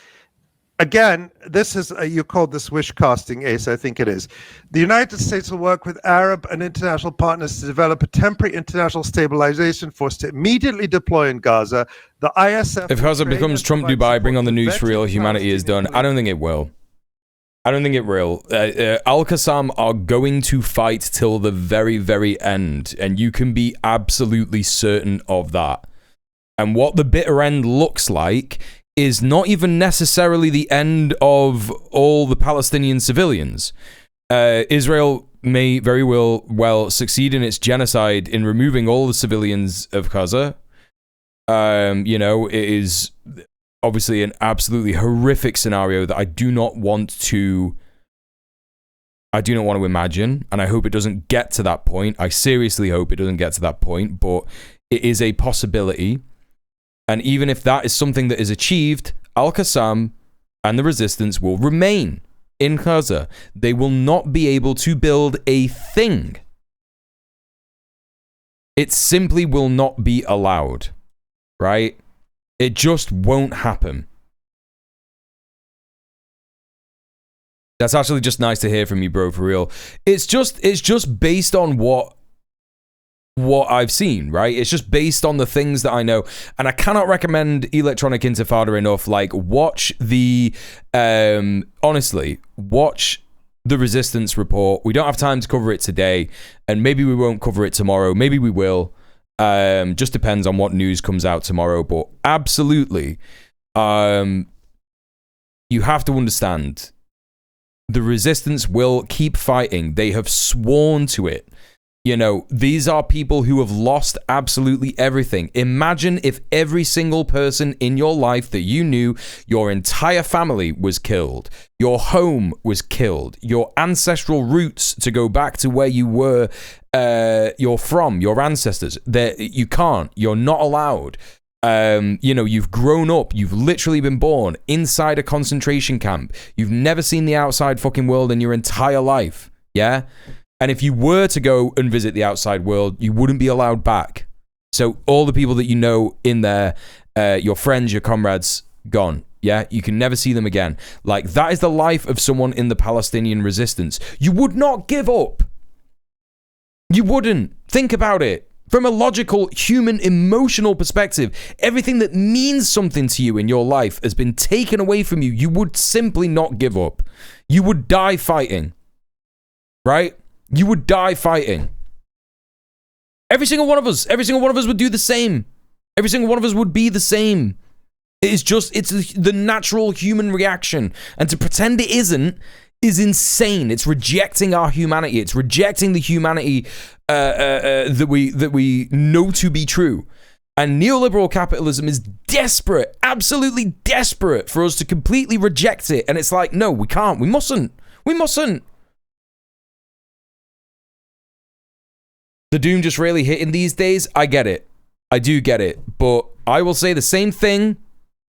Again, this is, you called this wish casting, Ace, I think it is. The United States will work with Arab and international partners to develop a temporary international stabilization force to immediately deploy in Gaza. The ISF... If Gaza becomes Trump Dubai, bring on the news for real, humanity is done. I don't think it will. Al-Qassam are going to fight till the very, very end, and you can be absolutely certain of that. And what the bitter end looks like is not even necessarily the end of all the Palestinian civilians. Israel may very well succeed in its genocide in removing all the civilians of Gaza. It is obviously an absolutely horrific scenario that I do not want to imagine, and I hope it doesn't get to that point. I seriously hope it doesn't get to that point, but it is a possibility. And even if that is something that is achieved, Al-Qassam and the resistance will remain in Gaza. They will not be able to build a thing. It simply will not be allowed, right? It just won't happen. That's actually just nice to hear from you, bro, for real. It's just based on what I've seen, right? It's just based on the things that I know, and I cannot recommend Electronic Intifada enough. Like, watch the honestly, watch the Resistance report. We don't have time to cover it today, and maybe we won't cover it tomorrow. Maybe we will. Just depends on what news comes out tomorrow. But absolutely, you have to understand, the Resistance will keep fighting. They have sworn to it. These are people who have lost absolutely everything. Imagine if every single person in your life that you knew, your entire family was killed, your home was killed, your ancestral roots to go back to where you were, you're from, your ancestors. You can't. You're not allowed. You've grown up, you've literally been born inside a concentration camp. You've never seen the outside fucking world in your entire life. Yeah? And if you were to go and visit the outside world, you wouldn't be allowed back. So all the people that you know in there, your friends, your comrades, gone. Yeah, you can never see them again. Like, that is the life of someone in the Palestinian resistance. You would not give up. You wouldn't. Think about it. From a logical, human, emotional perspective, everything that means something to you in your life has been taken away from you. You would simply not give up. You would die fighting. Right? You would die fighting. Every single one of us would do the same. Every single one of us would be the same. It's the natural human reaction. And to pretend it isn't is insane. It's rejecting our humanity. It's rejecting the humanity that we know to be true. And neoliberal capitalism is desperate, absolutely desperate for us to completely reject it. And it's like, no, we can't. We mustn't. We mustn't. The doom just really hitting these days. I get it. I do get it. But I will say the same thing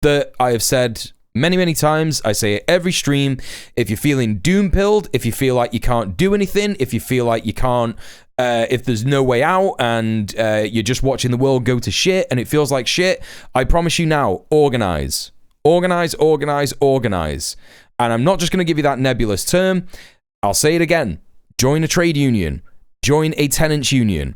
that I have said many, many times. I say it every stream. If you're feeling doom-pilled, if you feel like you can't do anything, if you feel like you can't, if there's no way out and you're just watching the world go to shit and it feels like shit, I promise you now, organize. Organize, organize, organize. And I'm not just going to give you that nebulous term. I'll say it again. Join a trade union. Join a tenants union.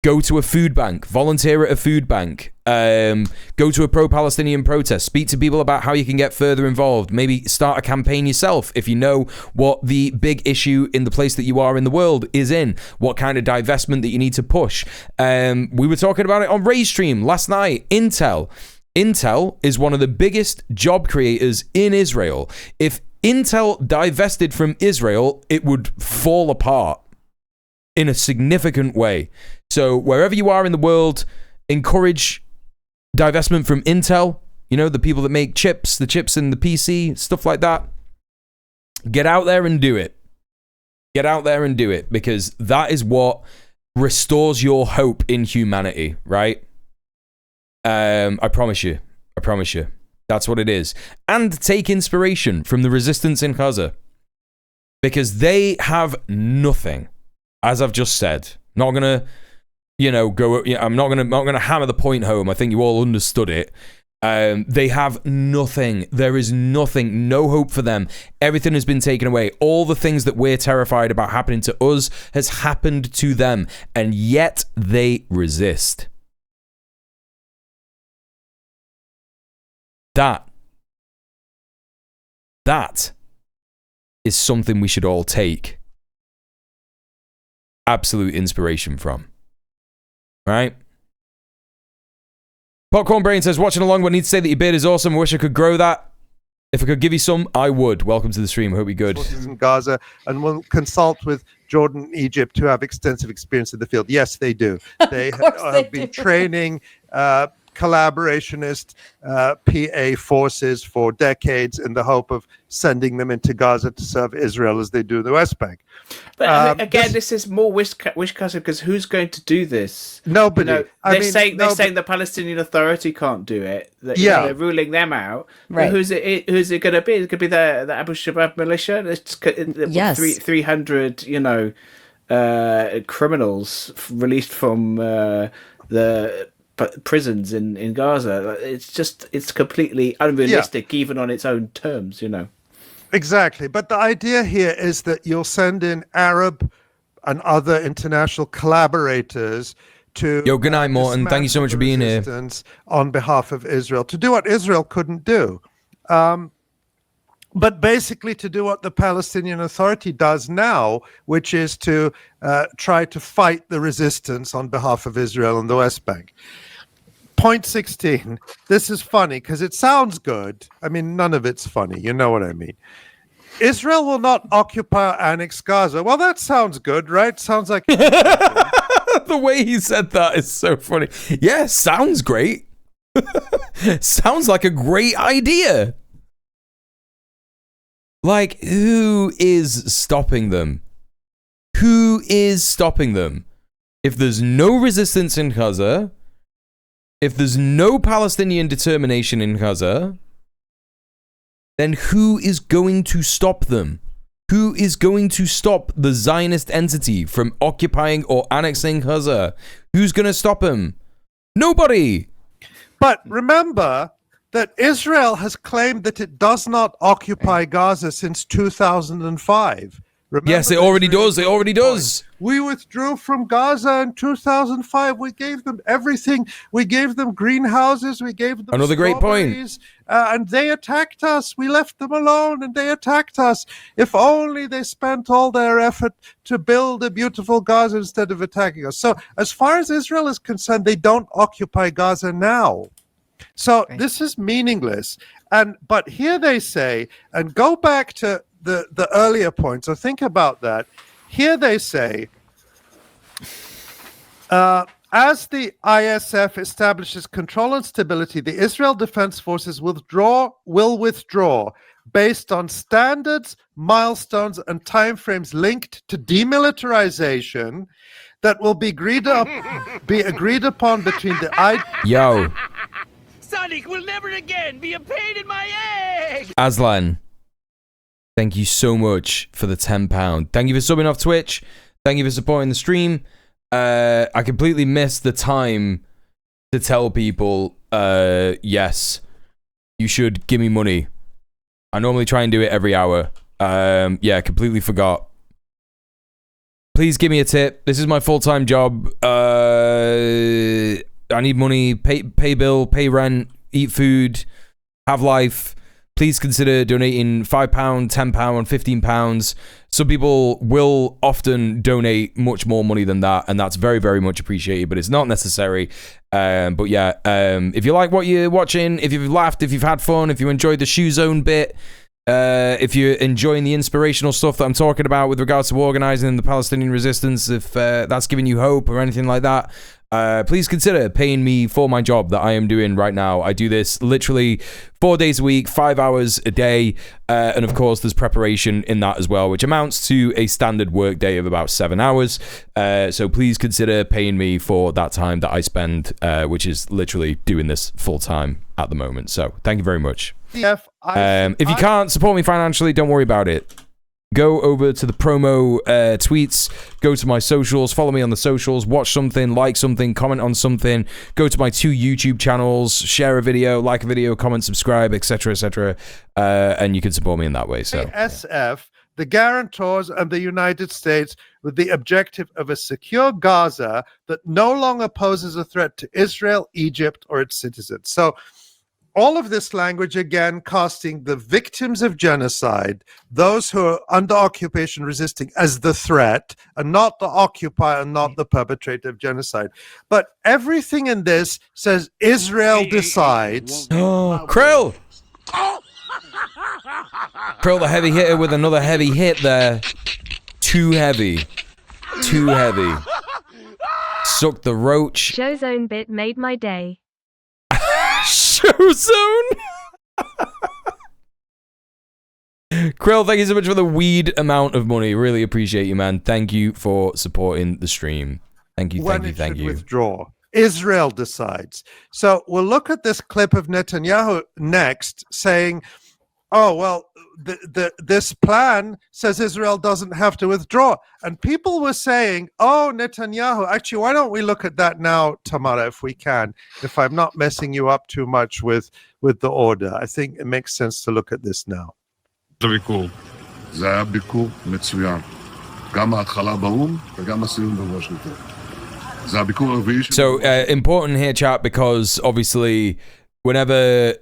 Go to a food bank, volunteer at a food bank, go to a pro-Palestinian protest, speak to people about how you can get further involved, maybe start a campaign yourself if you know what the big issue in the place that you are in the world is in, what kind of divestment that you need to push. We were talking about it on Ray's stream last night. Intel is one of the biggest job creators in Israel. If Intel divested from Israel, it would fall apart in a significant way. So wherever you are in the world, encourage divestment from Intel. You know, the people that make chips, the chips in the PC, stuff like that. Get out there and do it. Get out there and do it, because that is what restores your hope in humanity, right? I promise you. I promise you. That's what it is. And take inspiration from the resistance in Gaza, because they have nothing. As I've just said, not gonna, I'm not gonna hammer the point home. I think you all understood it. They have nothing. There is nothing. No hope for them. Everything has been taken away. All the things that we're terrified about happening to us has happened to them, and yet they resist. That is something we should all take absolute inspiration from. Right? Popcorn Brain says, watching along, but need to say that your beard is awesome. I wish I could grow that. If I could give you some, I would. Welcome to the stream. I hope you're good. In Gaza, and we'll consult with Jordan and Egypt, who have extensive experience in the field. Yes, they do. They have been training collaborationist PA forces for decades in the hope of sending them into Gaza to serve Israel as they do the West Bank. But again, this is more wish-casting, because who's going to do this? Nobody. They're saying the Palestinian Authority can't do it. They're ruling them out. Right. Who's it going to be? It's going to be the Abu Shabaab militia. Yes. 300, criminals released from the prisons in Gaza. It's completely unrealistic, even on its own terms, Exactly. But the idea here is that you'll send in Arab and other international collaborators to good night, Morton. Thank you so much for being here. On behalf of Israel, to do what Israel couldn't do. But basically to do what the Palestinian Authority does now, which is to try to fight the resistance on behalf of Israel and the West Bank. Point 16. This is funny because it sounds good. I mean, none of it's funny. You know what I mean. Israel will not occupy or annex Gaza. Well, that sounds good, right? Sounds like... The way he said that is so funny. Yeah, sounds great. Sounds like a great idea. Like, who is stopping them? Who is stopping them? If there's no resistance in Gaza, if there's no Palestinian determination in Gaza, then who is going to stop them? Who is going to stop the Zionist entity from occupying or annexing Gaza? Who's going to stop them? Nobody. But remember that Israel has claimed that it does not occupy Gaza since 2005. Yes, it already does. It already does. We withdrew from Gaza in 2005. We gave them everything. We gave them greenhouses. We gave them another great point. And they attacked us. We left them alone and they attacked us. If only they spent all their effort to build a beautiful Gaza instead of attacking us. So as far as Israel is concerned, they don't occupy Gaza now. So this is meaningless. But here they say, and go back to the earlier points, so think about that. Here they say, as the ISF establishes control and stability, the Israel Defense Forces will withdraw based on standards, milestones, and timeframes linked to demilitarization that will be agreed upon between the Yo. Sonic will never again be a pain in my egg! Aslan, thank you so much for the £10. Thank you for subbing off Twitch. Thank you for supporting the stream. I completely missed the time to tell people, yes, you should give me money. I normally try and do it every hour. Yeah, completely forgot. Please give me a tip. This is my full-time job. I need money, pay bill, pay rent, eat food, have life. Please consider donating £5, £10, £15. Some people will often donate much more money than that, and that's very, very much appreciated, but it's not necessary. But yeah, if you like what you're watching, if you've laughed, if you've had fun, if you enjoyed the shoe zone bit, if you're enjoying the inspirational stuff that I'm talking about with regards to organizing the Palestinian resistance, if that's giving you hope or anything like that, please consider paying me for my job that I am doing right now. I do this literally 4 days a week, 5 hours a day, and of course there's preparation in that as well, which amounts to a standard work day of about 7 hours. So please consider paying me for that time that I spend, which is literally doing this full time at the moment. So thank you very much. If you can't support me financially, don't worry about it. Go over to the promo tweets, go to my socials, follow me on the socials, watch something, like something, comment on something, go to my 2 YouTube channels, share a video, like a video, comment, subscribe, etc., etc., and you can support me in that way. So SF, the guarantors, and the United States with the objective of a secure Gaza that no longer poses a threat to Israel, Egypt, or its citizens. So all of this language, again, casting the victims of genocide, those who are under occupation resisting, as the threat, and not the occupier and not the perpetrator of genocide. But everything in this says Israel decides. Oh, Krill! Krill, the heavy hitter, with another heavy hit there. Too heavy. Too heavy. Suck the roach. Showzone bit made my day. Showzone. Krill, thank you so much for the weed amount of money. Really appreciate you, man. Thank you for supporting the stream. Thank you, thank you. Withdraw. Israel decides. So we'll look at this clip of Netanyahu next, saying, oh, well, this plan says Israel doesn't have to withdraw. And people were saying, oh, Netanyahu, actually, why don't we look at that now, Tamara, if we can, if I'm not messing you up too much with the order. I think it makes sense to look at this now. זה היה ביקור מצוין. גם ההתחלה באום וגם הסיום בוושינגטון. זה הביקור הרביעי. So, important here, chat, because obviously, whenever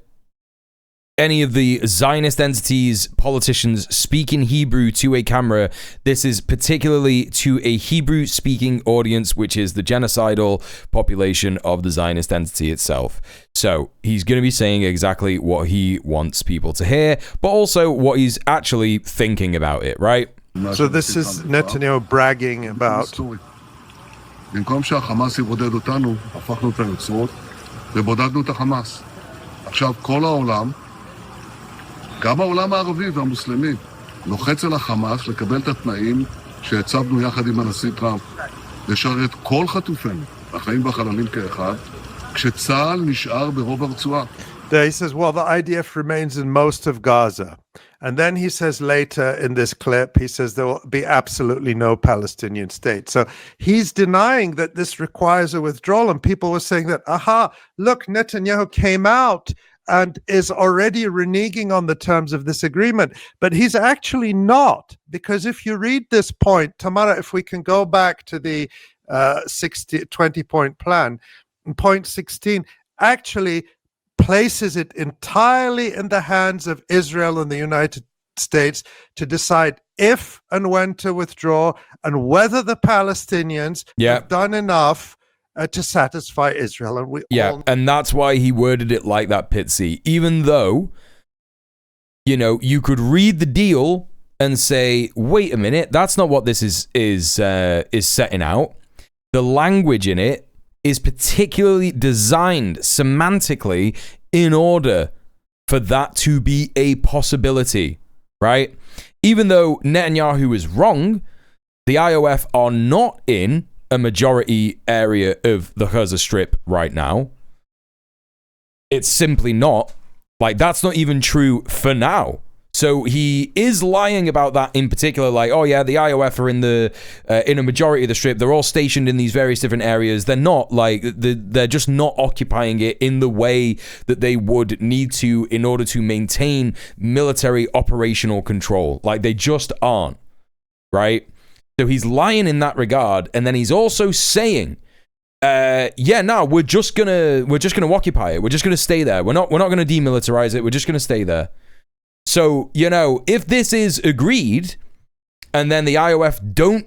any of the Zionist entities, politicians speak in Hebrew to a camera, this is particularly to a Hebrew-speaking audience, which is the genocidal population of the Zionist entity itself. So he's going to be saying exactly what he wants people to hear, but also what he's actually thinking about it, right? So this is Netanyahu bragging about... במקום שהחמאס יבודד אותנו, הפכנו את היוצרות ובודדנו את החמאס. עכשיו כל העולם, גם העולם הערבי והמוסלמי, לוחץ על החמאס לקבל את התנאים שהצבנו יחד עם הנשיא טראמפ, לשרת כל חטופינו, החיים והחללים כאחד, כשצה"ל נשאר ברוב הרצועה. There he says, well, the IDF remains in most of Gaza. And then he says later in this clip, he says there will be absolutely no Palestinian state. So he's denying that this requires a withdrawal. And people were saying that, aha, look, Netanyahu came out and is already reneging on the terms of this agreement. But he's actually not, because if you read this point, Tamara, if we can go back to the 20-point plan, point 16 actually places it entirely in the hands of Israel and the United States to decide if and when to withdraw and whether the Palestinians have done enough to satisfy Israel. And and that's why he worded it like that, Pitsy. Even though, you know, you could read the deal and say, wait a minute, that's not what this is setting out. The language in it is particularly designed semantically in order for that to be a possibility, right? Even though Netanyahu is wrong, the IOF are not in a majority area of the Gaza Strip right now. It's simply not. Like, that's not even true for now. So he is lying about that in particular, like, oh yeah, the IOF are in a majority of the Strip. They're all stationed in these various different areas. They're not, like, they're just not occupying it in the way that they would need to in order to maintain military operational control. Like, they just aren't, right? So he's lying in that regard, and then he's also saying, we're just gonna occupy it. We're just gonna stay there. We're not gonna demilitarize it. We're just gonna stay there. So, you know, if this is agreed, and then the IOF don't,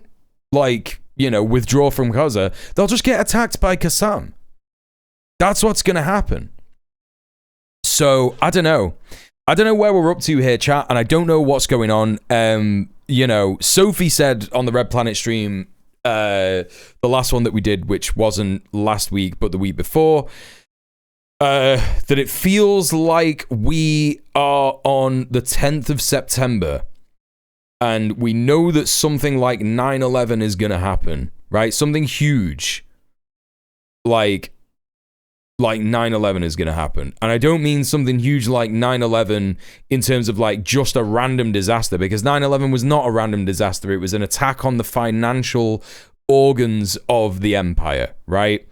like, you know, withdraw from Gaza, they'll just get attacked by Qassam. That's what's gonna happen. So I don't know where we're up to here, chat, and I don't know what's going on. You know, Sophie said on the Red Planet stream, the last one that we did, which wasn't last week but the week before, that it feels like we are on the 10th of September and we know that something like 9/11 is going to happen, right? Something huge like 9/11 is going to happen. And I don't mean something huge like 9/11 in terms of like just a random disaster, because 9/11 was not a random disaster. It was an attack on the financial organs of the empire, right?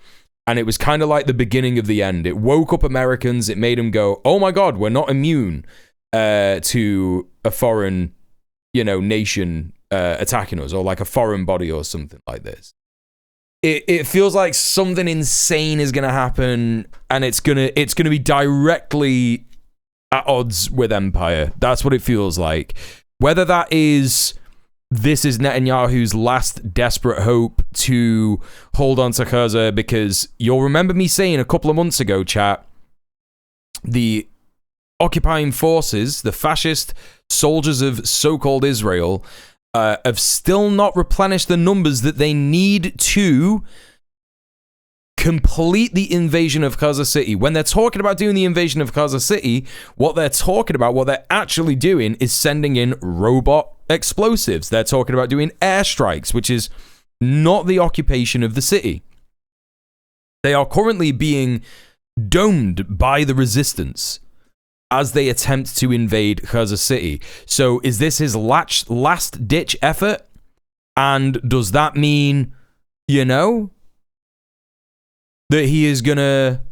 And it was kind of like the beginning of the end. It woke up Americans. It made them go, oh my God, we're not immune to a foreign, you know, nation attacking us, or like a foreign body or something like this. It feels like something insane is going to happen, and it's gonna be directly at odds with empire. That's what it feels like. Whether that is, this is Netanyahu's last desperate hope to hold on to Gaza, because you'll remember me saying a couple of months ago, chat, the occupying forces, the fascist soldiers of so-called Israel, have still not replenished the numbers that they need to complete the invasion of Gaza City. When they're talking about doing the invasion of Gaza City, what they're actually doing is sending in robot explosives. They're talking about doing airstrikes, which is not the occupation of the city. They are currently being domed by the resistance as they attempt to invade Gaza City. So is this his last-ditch effort? And does that mean, you know, that he is gonna...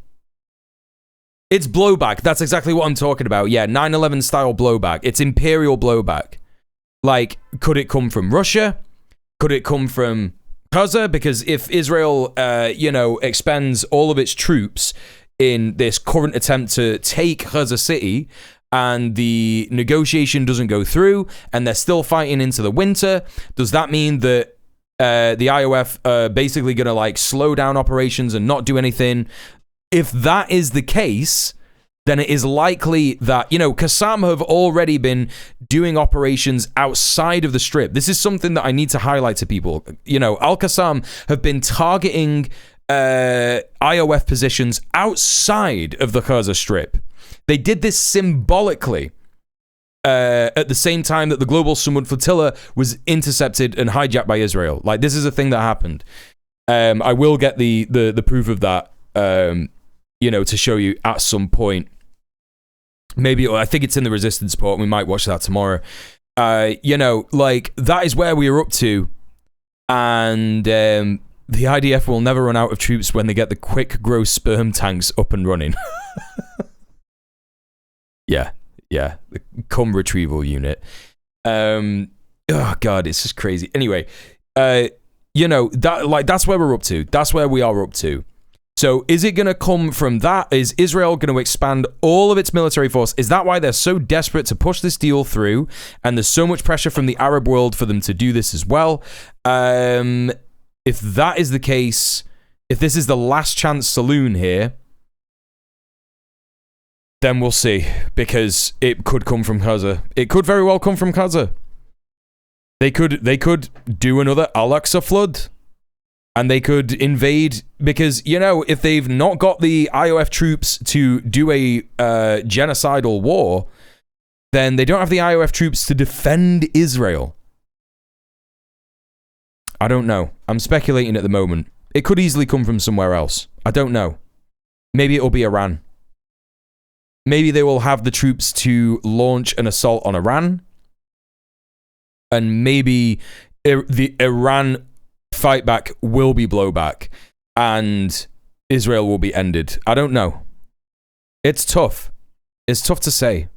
It's blowback. That's exactly what I'm talking about. Yeah, 9/11 style blowback. It's imperial blowback. Like, could it come from Russia? Could it come from Gaza? Because if Israel, you know, expends all of its troops in this current attempt to take Gaza City, and the negotiation doesn't go through, and they're still fighting into the winter, does that mean that the IOF are basically going to like slow down operations and not do anything? If that is the case, then it is likely that, you know, Qassam have already been doing operations outside of the Strip. This is something that I need to highlight to people. You know, Al-Qassam have been targeting IOF positions outside of the Gaza Strip. They did this symbolically at the same time that the Global Sumud Flotilla was intercepted and hijacked by Israel. Like, this is a thing that happened. I will get the proof of that, you know, to show you at some point. Maybe, I think it's in the Resistance port. We might watch that tomorrow. You know, like, that is where we are up to. And the IDF will never run out of troops when they get the quick grow sperm tanks up and running. Yeah. The cum retrieval unit. Oh God, it's just crazy. Anyway, that's where we're up to. That's where we are up to. So is it going to come from that? Is Israel going to expand all of its military force? Is that why they're so desperate to push this deal through? And there's so much pressure from the Arab world for them to do this as well. If that is the case, if this is the last chance saloon here, then we'll see. Because it could come from Gaza. It could very well come from Gaza. They could do another Al-Aqsa flood. And they could invade, because, if they've not got the IOF troops to do a genocidal war, then they don't have the IOF troops to defend Israel. I don't know. I'm speculating at the moment. It could easily come from somewhere else. I don't know. Maybe it'll be Iran. Maybe they will have the troops to launch an assault on Iran. And maybe the Iran fight back will be blowback and Israel will be ended. I don't know. It's tough. It's tough to say.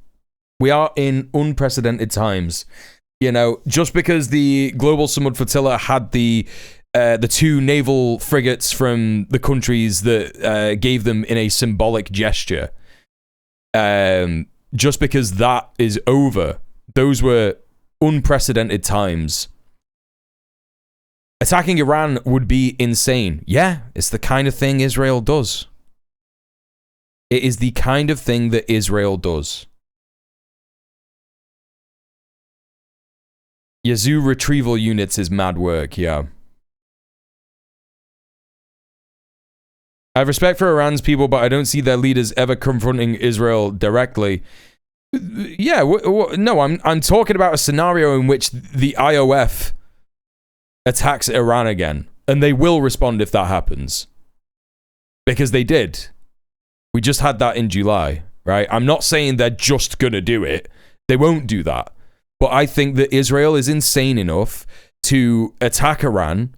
We are in unprecedented times. Just because the Global Samud Flotilla had the 2 naval frigates from the countries that gave them in a symbolic gesture, just because that is over, those were unprecedented times. Attacking Iran would be insane. Yeah, it's the kind of thing Israel does. It is the kind of thing that Israel does. Yazoo retrieval units is mad work, yeah. I have respect for Iran's people, but I don't see their leaders ever confronting Israel directly. Yeah, no, I'm talking about a scenario in which the IOF attacks Iran again, and they will respond if that happens, because they did. We just had that in July, right? I'm not saying they're just gonna do it. They won't do that, but I think that Israel is insane enough to attack Iran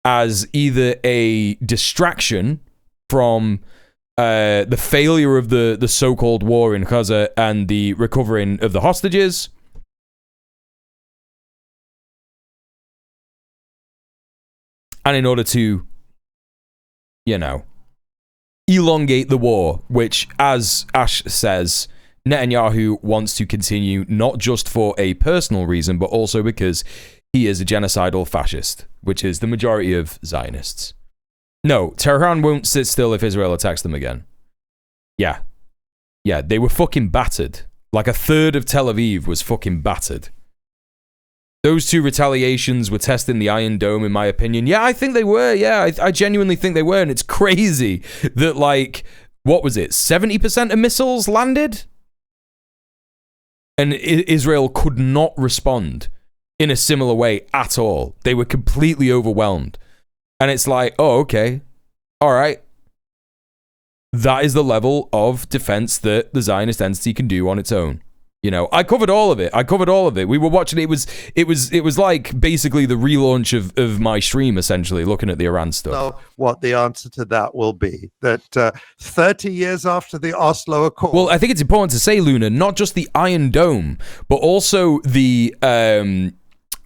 as either a distraction from the failure of the so-called war in Gaza and the recovering of the hostages, and in order to, elongate the war, which, as Ash says, Netanyahu wants to continue, not just for a personal reason, but also because he is a genocidal fascist, which is the majority of Zionists. No, Tehran won't sit still if Israel attacks them again. Yeah, they were fucking battered. Like a third of Tel Aviv was fucking battered. Those 2 retaliations were testing the Iron Dome, in my opinion. Yeah, I think they were. Yeah, I genuinely think they were. And it's crazy that, what was it? 70% of missiles landed? And Israel could not respond in a similar way at all. They were completely overwhelmed. And it's like, oh, okay. All right. That is the level of defense that the Zionist entity can do on its own. I covered all of it. We were watching it. It was like basically the relaunch of my stream, essentially, looking at the Iran stuff. So what the answer to that will be, that 30 years after the Oslo Accord. Well, I think it's important to say, Luna, not just the Iron Dome, but also the,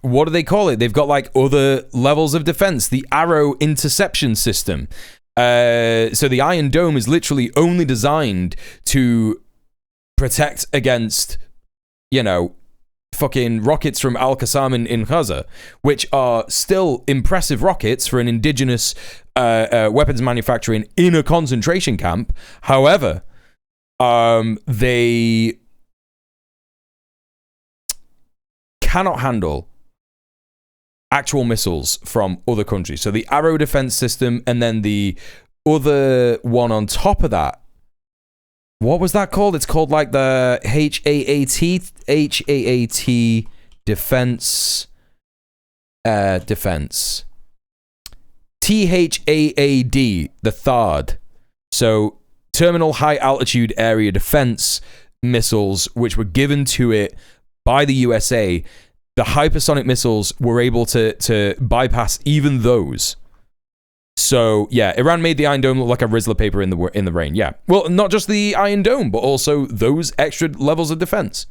what do they call it? They've got other levels of defense, the Arrow interception system. So the Iron Dome is literally only designed to protect against, fucking rockets from Al-Qassam in Gaza, which are still impressive rockets for an indigenous weapons manufacturing in a concentration camp. However, they cannot handle actual missiles from other countries. So the Arrow defense system, and then the other one on top of that, what was that called? It's called the HAAT defense THAAD, the THAAD. So terminal high altitude area defense missiles, which were given to it by the USA. The hypersonic missiles were able to bypass even those. So yeah, Iran made the Iron Dome look like a Rizzler paper in the rain. Yeah, well, not just the Iron Dome, but also those extra levels of defense.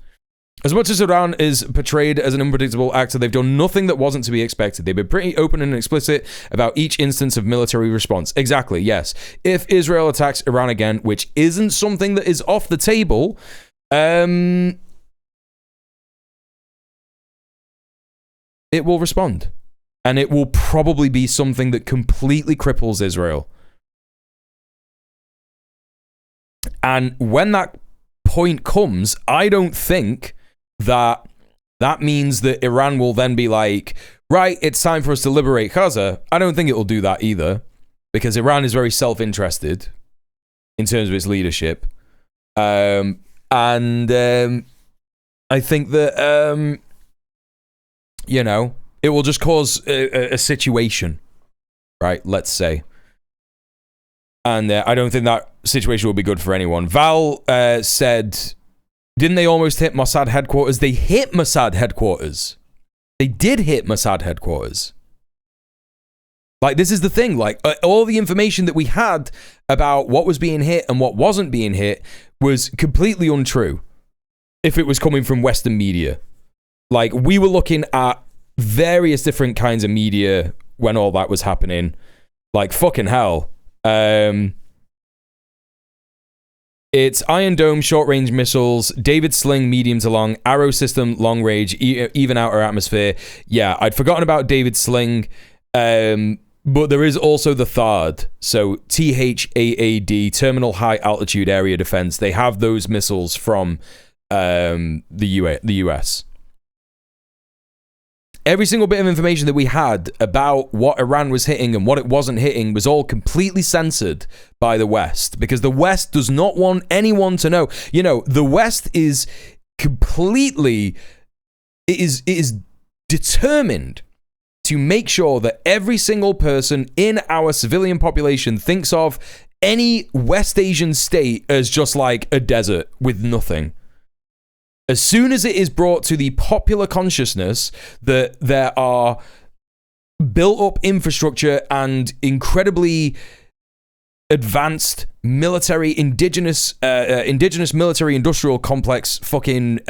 As much as Iran is portrayed as an unpredictable actor, they've done nothing that wasn't to be expected. They've been pretty open and explicit about each instance of military response. Exactly, yes. If Israel attacks Iran again, which isn't something that is off the table, it will respond. And it will probably be something that completely cripples Israel. And when that point comes, I don't think that means that Iran will then be like, right, it's time for us to liberate Gaza. I don't think it will do that either, because Iran is very self-interested in terms of its leadership. I think that, it will just cause a situation, right? Let's say. And I don't think that situation will be good for anyone. Val said, didn't they almost hit Mossad headquarters? They hit Mossad headquarters. They did hit Mossad headquarters. Like, this is the thing. Like, all the information that we had about what was being hit and what wasn't being hit was completely untrue if it was coming from Western media. Like, we were looking at various different kinds of media when all that was happening. Like, fucking hell. It's Iron Dome short-range missiles, David Sling medium to long, Arrow system long range, even outer atmosphere. Yeah, I'd forgotten about David Sling, but there is also the THAAD. So THAAD, Terminal High Altitude Area Defense. They have those missiles from the US. Every single bit of information that we had about what Iran was hitting and what it wasn't hitting was all completely censored by the West, because the West does not want anyone to know. You know, the West is completely, it is determined to make sure that every single person in our civilian population thinks of any West Asian state as just like a desert with nothing. As soon as it is brought to the popular consciousness that there are built up infrastructure and incredibly advanced military, indigenous military industrial complex fucking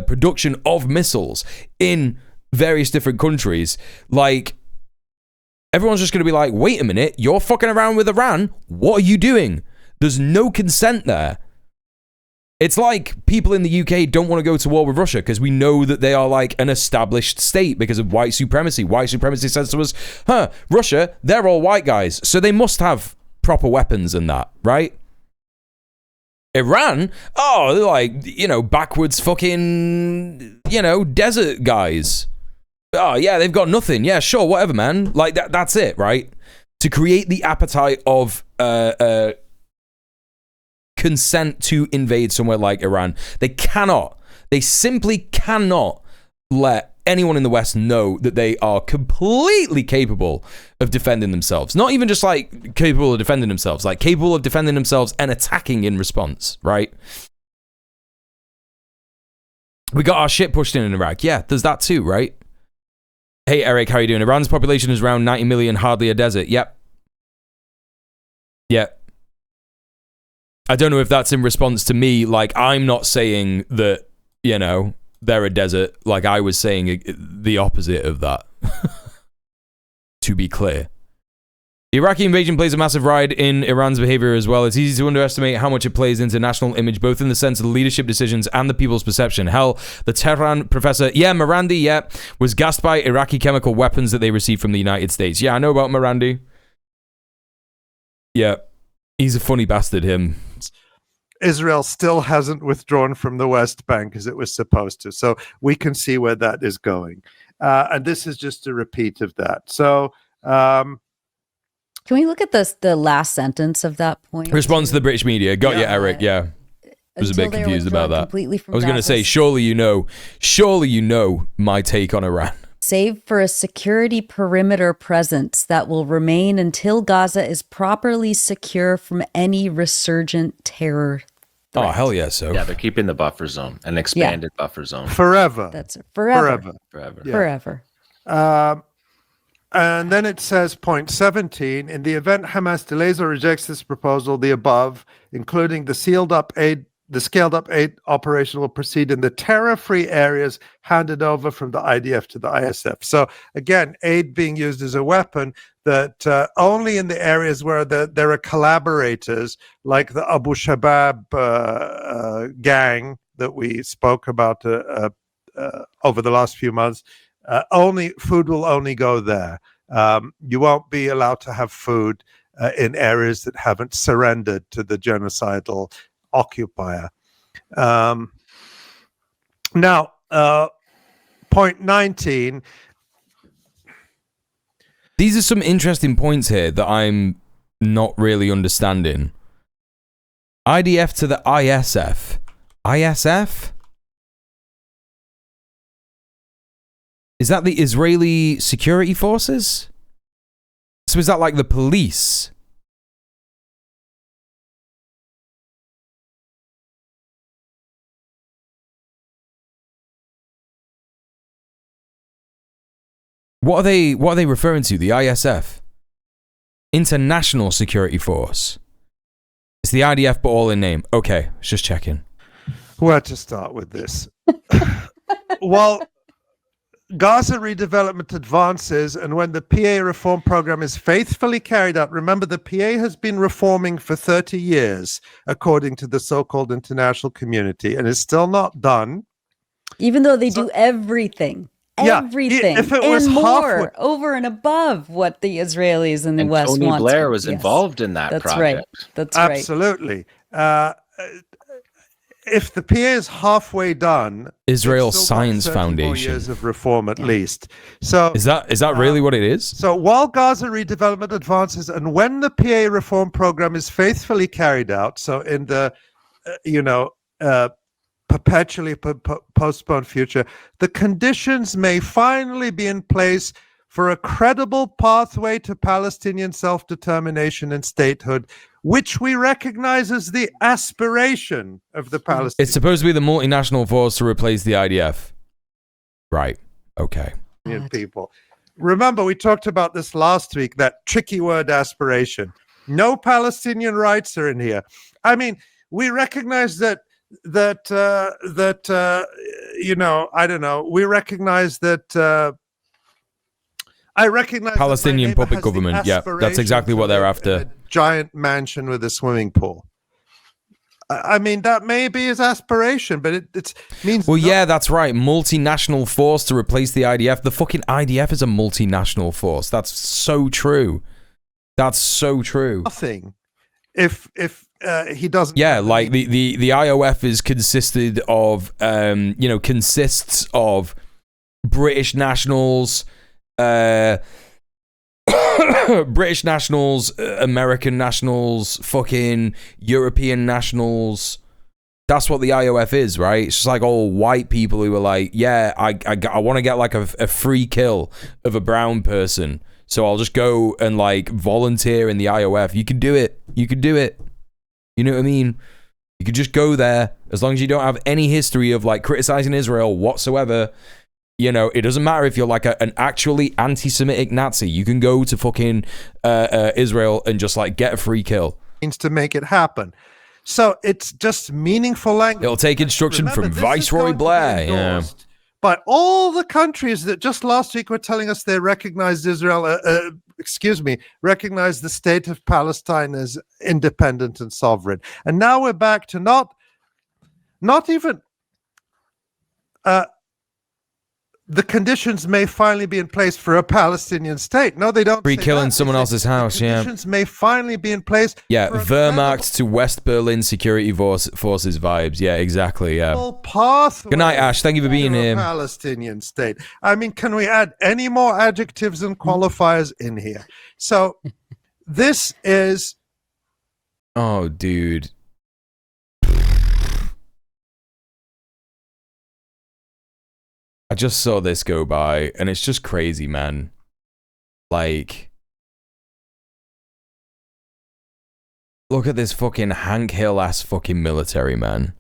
production of missiles in various different countries, like, everyone's just going to be like, wait a minute, you're fucking around with Iran? What are you doing? There's no consent there. It's like people in the UK don't want to go to war with Russia because we know that they are like an established state because of white supremacy. White supremacy says to us, Russia, they're all white guys, so they must have proper weapons and that, right? Iran, they're like, backwards fucking, desert guys. Oh, yeah, they've got nothing. Yeah, sure, whatever, man. Like, that's it, right? To create the appetite of consent to invade somewhere like Iran. They simply cannot let anyone in the West know that they are completely capable of defending themselves. Not even just like capable of defending themselves, like capable of defending themselves and attacking in response, right? We got our shit pushed in Iraq. Yeah, there's that too, right? Hey, Eric, how you doing? Iran's population is around 90 million, hardly a desert. Yep. I don't know if that's in response to me. Like, I'm not saying that, they're a desert. Like, I was saying the opposite of that. To be clear. The Iraqi invasion plays a massive ride in Iran's behavior as well. It's easy to underestimate how much it plays into national image, both in the sense of the leadership decisions and the people's perception. Hell, the Tehran professor, Marandi, was gassed by Iraqi chemical weapons that they received from the United States. Yeah, I know about Marandi. Yeah, he's a funny bastard, him. Israel still hasn't withdrawn from the West Bank as it was supposed to. So we can see where that is going. And this is just a repeat of that. So can we look at the last sentence of that point? Response to the British media. Got you, Eric. Yeah. I was a bit confused about that. I was going to say, surely you know my take on Iran. Save for a security perimeter presence that will remain until Gaza is properly secure from any resurgent terror threat. Oh, hell yeah, so. Yeah, they're keeping the buffer zone, an expanded buffer zone. Forever. That's forever. Yeah. Forever. And then it says, point 17, in the event Hamas delays or rejects this proposal, the above, including the scaled-up aid operation will proceed in the terror-free areas handed over from the IDF to the ISF. So again, aid being used as a weapon that only in the areas where there are collaborators, like the Abu Shabab gang that we spoke about over the last few months, only food will only go there. You won't be allowed to have food in areas that haven't surrendered to the genocidal occupier. Now, point 19. These are some interesting points here that I'm not really understanding. IDF to the ISF. ISF? Is that the Israeli security forces? So is that like the police? What are they referring to? The ISF? International Security Force. It's the IDF but all in name. Okay, just checking. Where to start with this? Well, Gaza redevelopment advances, and when the PA reform program is faithfully carried out, remember the PA has been reforming for 30 years, according to the so-called international community, and is still not done. Even though they do everything. Everything. If it was more, over and above what the Israelis in the West Tony want. Blair was involved in that project. Right. That's right. Absolutely. If the PA is halfway done, Israel Science Foundation. Years of reform at least. So is that really what it is? So while Gaza redevelopment advances, and when the PA reform program is faithfully carried out, so in the perpetually postponed future, the conditions may finally be in place for a credible pathway to Palestinian self-determination and statehood, which we recognize as the aspiration of the Palestinians. It's supposed to be the multinational force to replace the IDF. Right. Okay. People. Remember, we talked about this last week, that tricky word aspiration. No Palestinian rights are in here. I mean, we recognize I don't know. We recognize that I recognize Palestinian puppet government. Yeah, that's exactly what they're after. A giant mansion with a swimming pool. I mean, that may be his aspiration, but it means. Well, yeah, that's right. Multinational force to replace the IDF. The fucking IDF is a multinational force. That's so true. That's so true. Nothing. If he doesn't. Yeah, like the IOF is consists of British nationals. British nationals, American nationals, fucking European nationals. That's what the IOF is, right? It's just like all white people who are like, yeah, I want to get like a free kill of a brown person, so I'll just go and like volunteer in the IOF. You can do it. You can do it. You know what I mean? You could just go there as long as you don't have any history of like criticizing Israel whatsoever. You know, it doesn't matter if you're like an actually anti-Semitic Nazi. You can go to fucking Israel and just like get a free kill. Means to make it happen. So it's just meaningful language. It'll take instruction from Viceroy Blair. Yeah. By all the countries that just last week were telling us they recognized Israel, recognized the state of Palestine as independent and sovereign. And now we're back to not even... the conditions may finally be in place for a Palestinian state. No, they don't. Free killing someone else's house, yeah. Conditions may finally be in place. Yeah, Wehrmacht to West Berlin security forces vibes. Yeah, exactly. Yeah. Good night, Ash. Thank you for being here. Palestinian state. I mean, can we add any more adjectives and qualifiers in here? So, this is. Oh, dude. I just saw this go by, and it's just crazy, man. Like, look at this fucking Hank Hill-ass fucking military, man.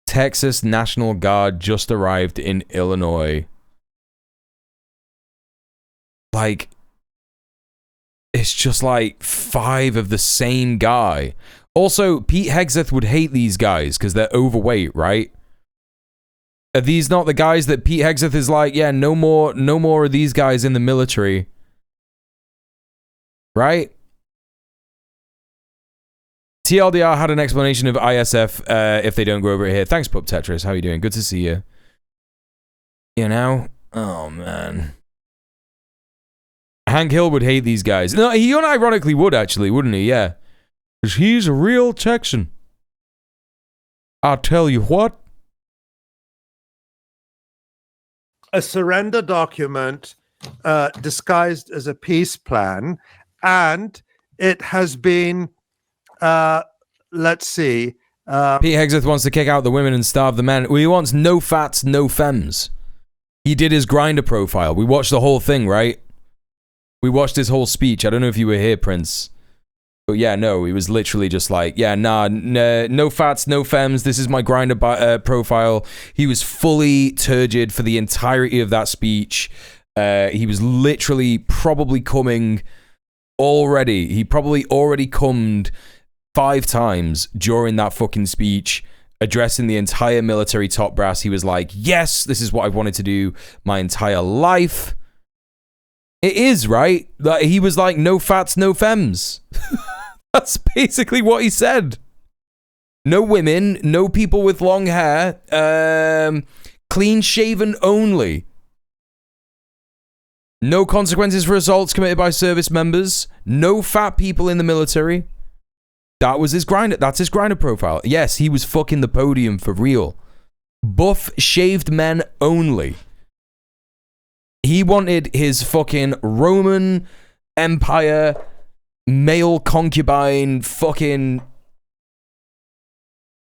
Texas National Guard just arrived in Illinois. Like, it's just like 5 of the same guy. Also, Pete Hegseth would hate these guys because they're overweight, right? Are these not the guys that Pete Hegseth is like, yeah, no more of these guys in the military? Right? TLDR had an explanation of ISF if they don't go over it here. Thanks, Pup Tetris. How you doing? Good to see you. You know? Oh, man. Hank Hill would hate these guys. No, he unironically would, actually, wouldn't he? Yeah. Because he's a real Texan. I'll tell you what. A surrender document disguised as a peace plan, and it has been, let's see. Pete Hegseth wants to kick out the women and starve the men. Well, he wants no fats, no femmes. He did his Grindr profile. We watched the whole thing, right? We watched his whole speech. I don't know if you were here, Prince. But yeah, no, he was literally just like, yeah, no fats, no femmes. This is my Grindr profile. He was fully turgid for the entirety of that speech. He was literally probably coming already. He probably already cummed 5 times during that fucking speech, addressing the entire military top brass. He was like, yes, this is what I've wanted to do my entire life. It is, right? Like, he was like, no fats, no femmes. That's basically what he said. No women, no people with long hair, clean shaven only. No consequences for assaults committed by service members. No fat people in the military. That was his Grindr. That's his Grindr profile. Yes, he was fucking the podium for real. Buff shaved men only. He wanted his fucking Roman Empire male concubine fucking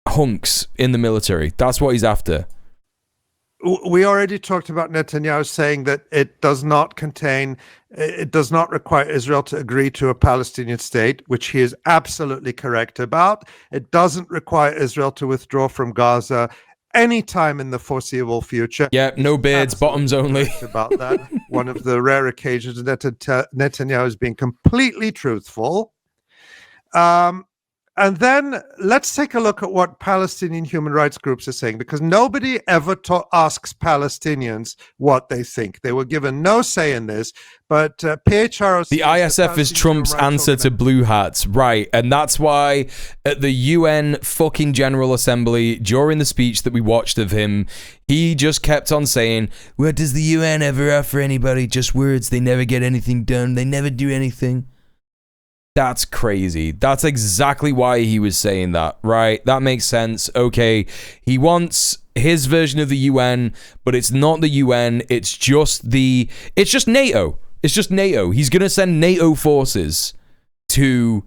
hunks in the military. That's what he's after. We already talked about Netanyahu saying that it does not require Israel to agree to a Palestinian state, which he is absolutely correct about. It doesn't require Israel to withdraw from Gaza anytime in the foreseeable future. Yeah, no beards, bottoms only. About that, one of the rare occasions Netanyahu is being completely truthful. And then let's take a look at what Palestinian human rights groups are saying, because nobody ever asks Palestinians what they think. They were given no say in this, but PHRO... The ISF is Trump's answer to blue hats, right? And that's why at the UN fucking General Assembly, during the speech that we watched of him, he just kept on saying, what does the UN ever offer anybody? Just words. They never get anything done. They never do anything. That's crazy. That's exactly why he was saying that, right? That makes sense. Okay, he wants his version of the UN, but it's not the UN. It's just NATO. It's just NATO. He's gonna send NATO forces to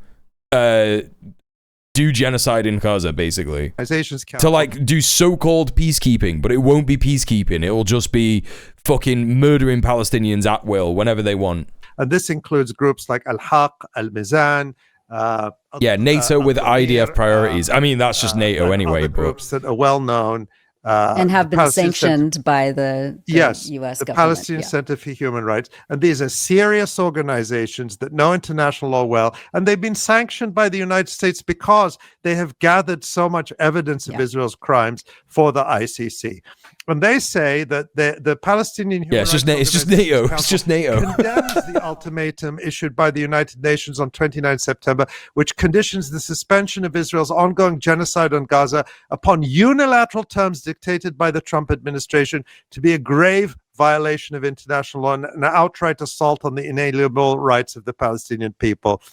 do genocide in Gaza, basically. To like do so-called peacekeeping, but it won't be peacekeeping. It will just be fucking murdering Palestinians at will whenever they want. And this includes groups like Al-Haq, Al-Mizan. NATO with IDF priorities. I mean, that's just NATO anyway. But groups that are well known. And have been sanctioned by the U.S. government. The Palestinian Center for Human Rights. And these are serious organizations that know international law well. And they've been sanctioned by the United States because they have gathered so much evidence of Israel's crimes for the ICC. And they say that the Palestinian Human Rights It's just NATO. It's just NATO. Condemns the ultimatum issued by the United Nations on 29 September, which conditions the suspension of Israel's ongoing genocide on Gaza upon unilateral terms dictated by the Trump administration to be a grave violation of international law and an outright assault on the inalienable rights of the Palestinian people.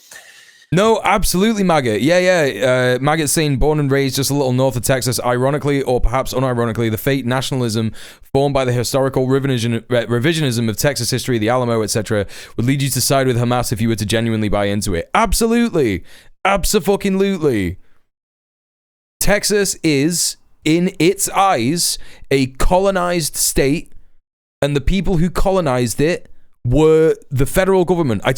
No, absolutely, Maggot. Yeah. Maggot's saying born and raised just a little north of Texas. Ironically, or perhaps unironically, the fake nationalism formed by the historical revisionism of Texas history, the Alamo, etc., would lead you to side with Hamas if you were to genuinely buy into it. Absolutely. Abso-fucking-lutely. Texas is, in its eyes, a colonized state, and the people who colonized it were the federal government. I've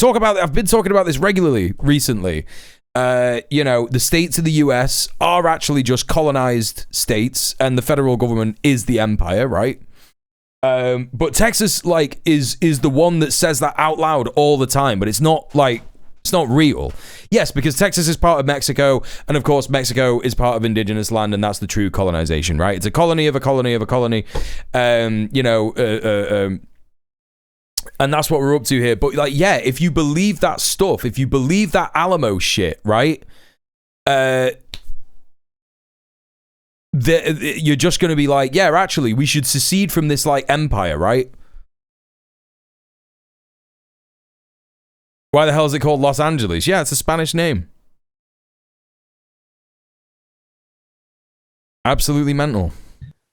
been talking about this regularly recently. The states of the US are actually just colonized states, and the federal government is the empire, right? But Texas like is the one that says that out loud all the time, but it's not real. Yes, because Texas is part of Mexico, and of course Mexico is part of indigenous land, and that's the true colonization, right? It's a colony of a colony of a colony. And that's what we're up to here. But like, yeah, if you believe that stuff, if you believe that Alamo shit, right? You're just going to be like, yeah, actually, we should secede from this like empire, right? Why the hell is it called Los Angeles? Yeah, it's a Spanish name. Absolutely mental.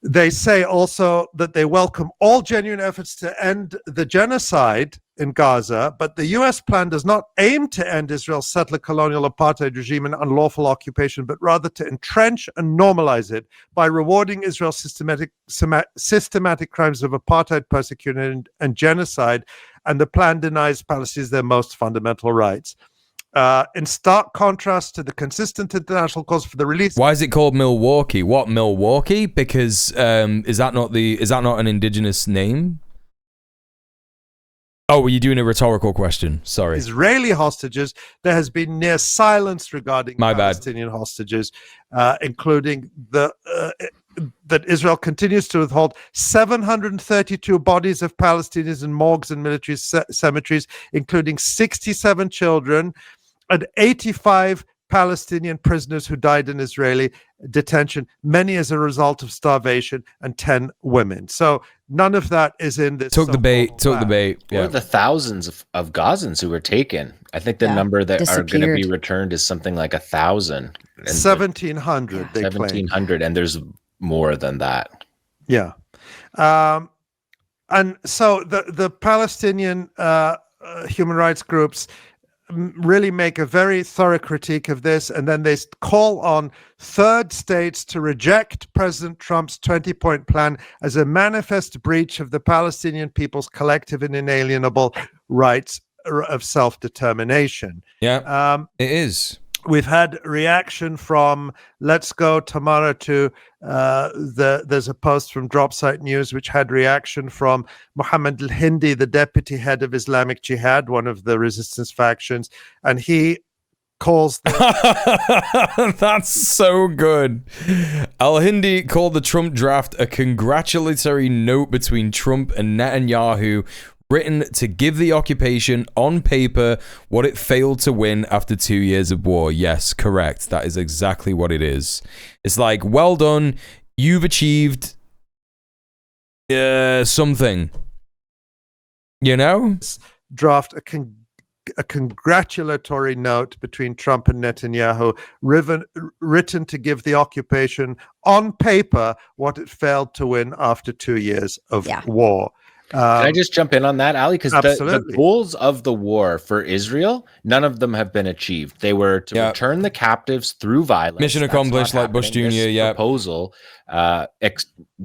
They say also that they welcome all genuine efforts to end the genocide in Gaza, but the U.S. plan does not aim to end Israel's settler colonial apartheid regime and unlawful occupation, but rather to entrench and normalize it by rewarding Israel's systematic crimes of apartheid, persecution, and genocide. And the plan denies Palestinians their most fundamental rights. In stark contrast to the consistent international calls for the release. Why is it called Milwaukee? What, Milwaukee? Because is that not an indigenous name? Oh, were you doing a rhetorical question? Sorry. Israeli hostages, there has been near silence regarding Palestinian hostages, including that Israel continues to withhold 732 bodies of Palestinians in morgues and military cemeteries, including 67 children and 85 Palestinian prisoners who died in Israeli detention, many as a result of starvation, and 10 women. So none of that is in this. Took the bait. Yeah. Or the thousands of Gazans who were taken. I think the number that are going to be returned is something like 1,000. 1,700, they claim. 1,700, and there's more than that. Yeah. And so the Palestinian human rights groups really make a very thorough critique of this, and then they call on third states to reject President Trump's 20-point plan as a manifest breach of the Palestinian people's collective and inalienable rights of self-determination. Yeah, it is. We've had reaction from Let's Go Tamara to there's a post from Dropsite News which had reaction from Mohammed al-Hindi, the deputy head of Islamic Jihad, one of the resistance factions, and he calls That's so good. Al-Hindi called the Trump draft a congratulatory note between Trump and Netanyahu, written to give the occupation on paper what it failed to win after 2 years of war. Yes, correct. That is exactly what it is. It's like, well done. You've achieved something. You know? Draft a congratulatory note between Trump and Netanyahu, written to give the occupation on paper what it failed to win after 2 years of war. Can I just jump in on that, Ali? Because the goals of the war for Israel, none of them have been achieved. They were to return the captives through violence. Mission accomplished, like Bush Jr. This proposal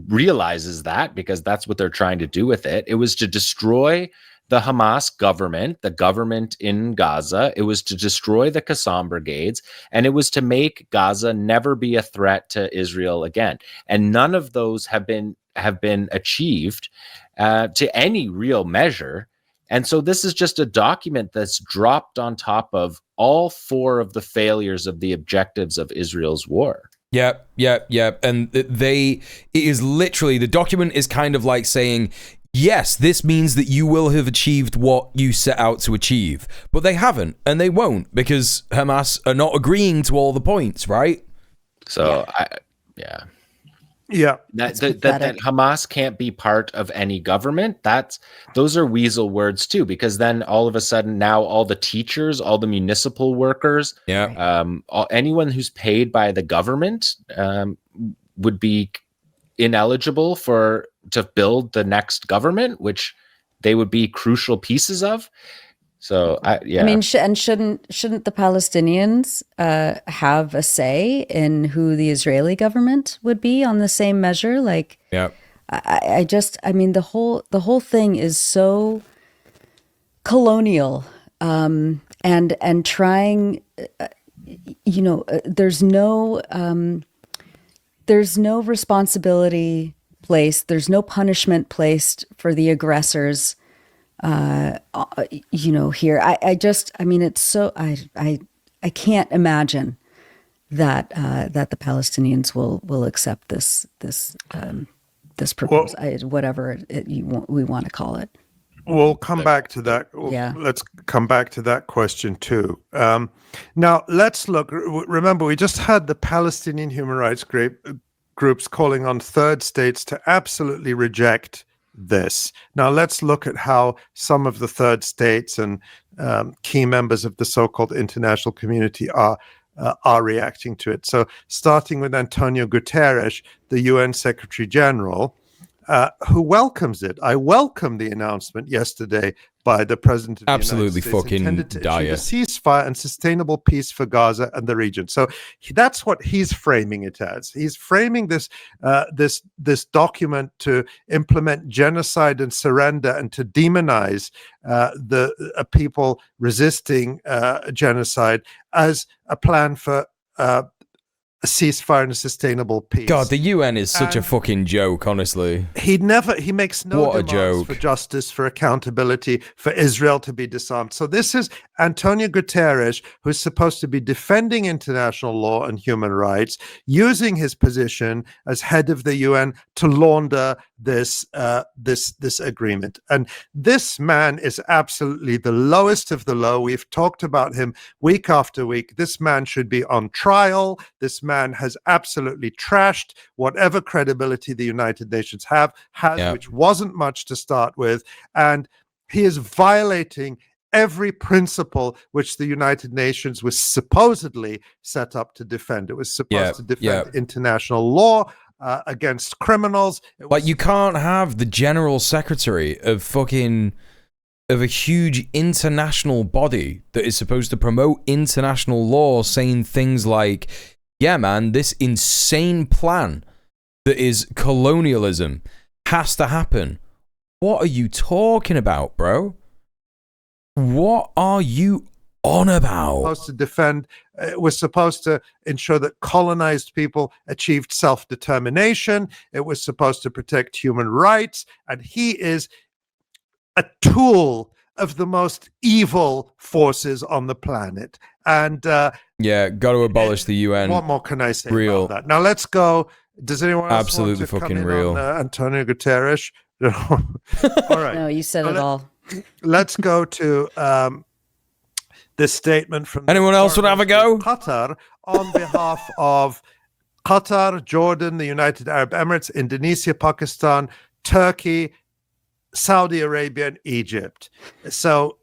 realizes that, because that's what they're trying to do with it. It was to destroy the Hamas government, the government in Gaza. It was to destroy the Qassam brigades, and it was to make Gaza never be a threat to Israel again. And none of those have been achieved to any real measure. And so this is just a document that's dropped on top of all four of the failures of the objectives of Israel's war. Yep. And it is literally, the document is kind of like saying, yes, this means that you will have achieved what you set out to achieve. But they haven't, and they won't, because Hamas are not agreeing to all the points, right? So, Yeah, that Hamas can't be part of any government. Those are weasel words too, because then all of a sudden now all the teachers, all the municipal workers, anyone who's paid by the government would be ineligible to build the next government, which they would be crucial pieces of. So I mean, shouldn't the Palestinians have a say in who the Israeli government would be on the same measure? Like, I mean, the whole thing is so colonial, and trying, there's no responsibility placed. There's no punishment placed for the aggressors. Here, I mean, it's so, I can't imagine that the Palestinians will accept this proposal, whatever we want to call it. We'll come back to that. Yeah. Let's come back to that question too. Now let's look. Remember, we just had the Palestinian human rights groups calling on third states to absolutely reject this. Now let's look at how some of the third states and key members of the so-called international community are reacting to it. So starting with Antonio Guterres, the UN Secretary General, who welcomes it. I welcome the announcement yesterday by the President of the Absolutely United States fucking intended to dire. achieve a ceasefire and sustainable peace for Gaza and the region. So that's what he's framing it as. He's framing this this document to implement genocide and surrender and to demonize the people resisting genocide as a plan for a ceasefire and a sustainable peace. God, the UN is such a fucking joke, honestly. He makes no What a demands joke. for justice, for accountability, for Israel to be disarmed. So this is Antonio Guterres, who's supposed to be defending international law and human rights, using his position as head of the UN to launder this agreement. And this man is absolutely the lowest of the low. We've talked about him week after week. This man should be on trial. This man has absolutely trashed whatever credibility the United Nations has, which wasn't much to start with. And he is violating every principle which the United Nations was supposedly set up to defend. It was supposed to defend international law against criminals. Like, you can't have the general secretary of a huge international body that is supposed to promote international law saying things like, yeah, man, this insane plan that is colonialism has to happen. What are you talking about, bro? What are you on about? Supposed to defend, it was supposed to ensure that colonized people achieved self-determination. It was supposed to protect human rights. And he is a tool of the most evil forces on the planet. And got to abolish the UN. What more can I say about that? Now let's go. Does anyone else Absolutely want to fucking come in real. on Antonio Guterres? All right. No, you said it all. Let's go to this statement from anyone else would have a go? Qatar on behalf of Qatar, Jordan, the United Arab Emirates, Indonesia, Pakistan, Turkey, Saudi Arabia, and Egypt. So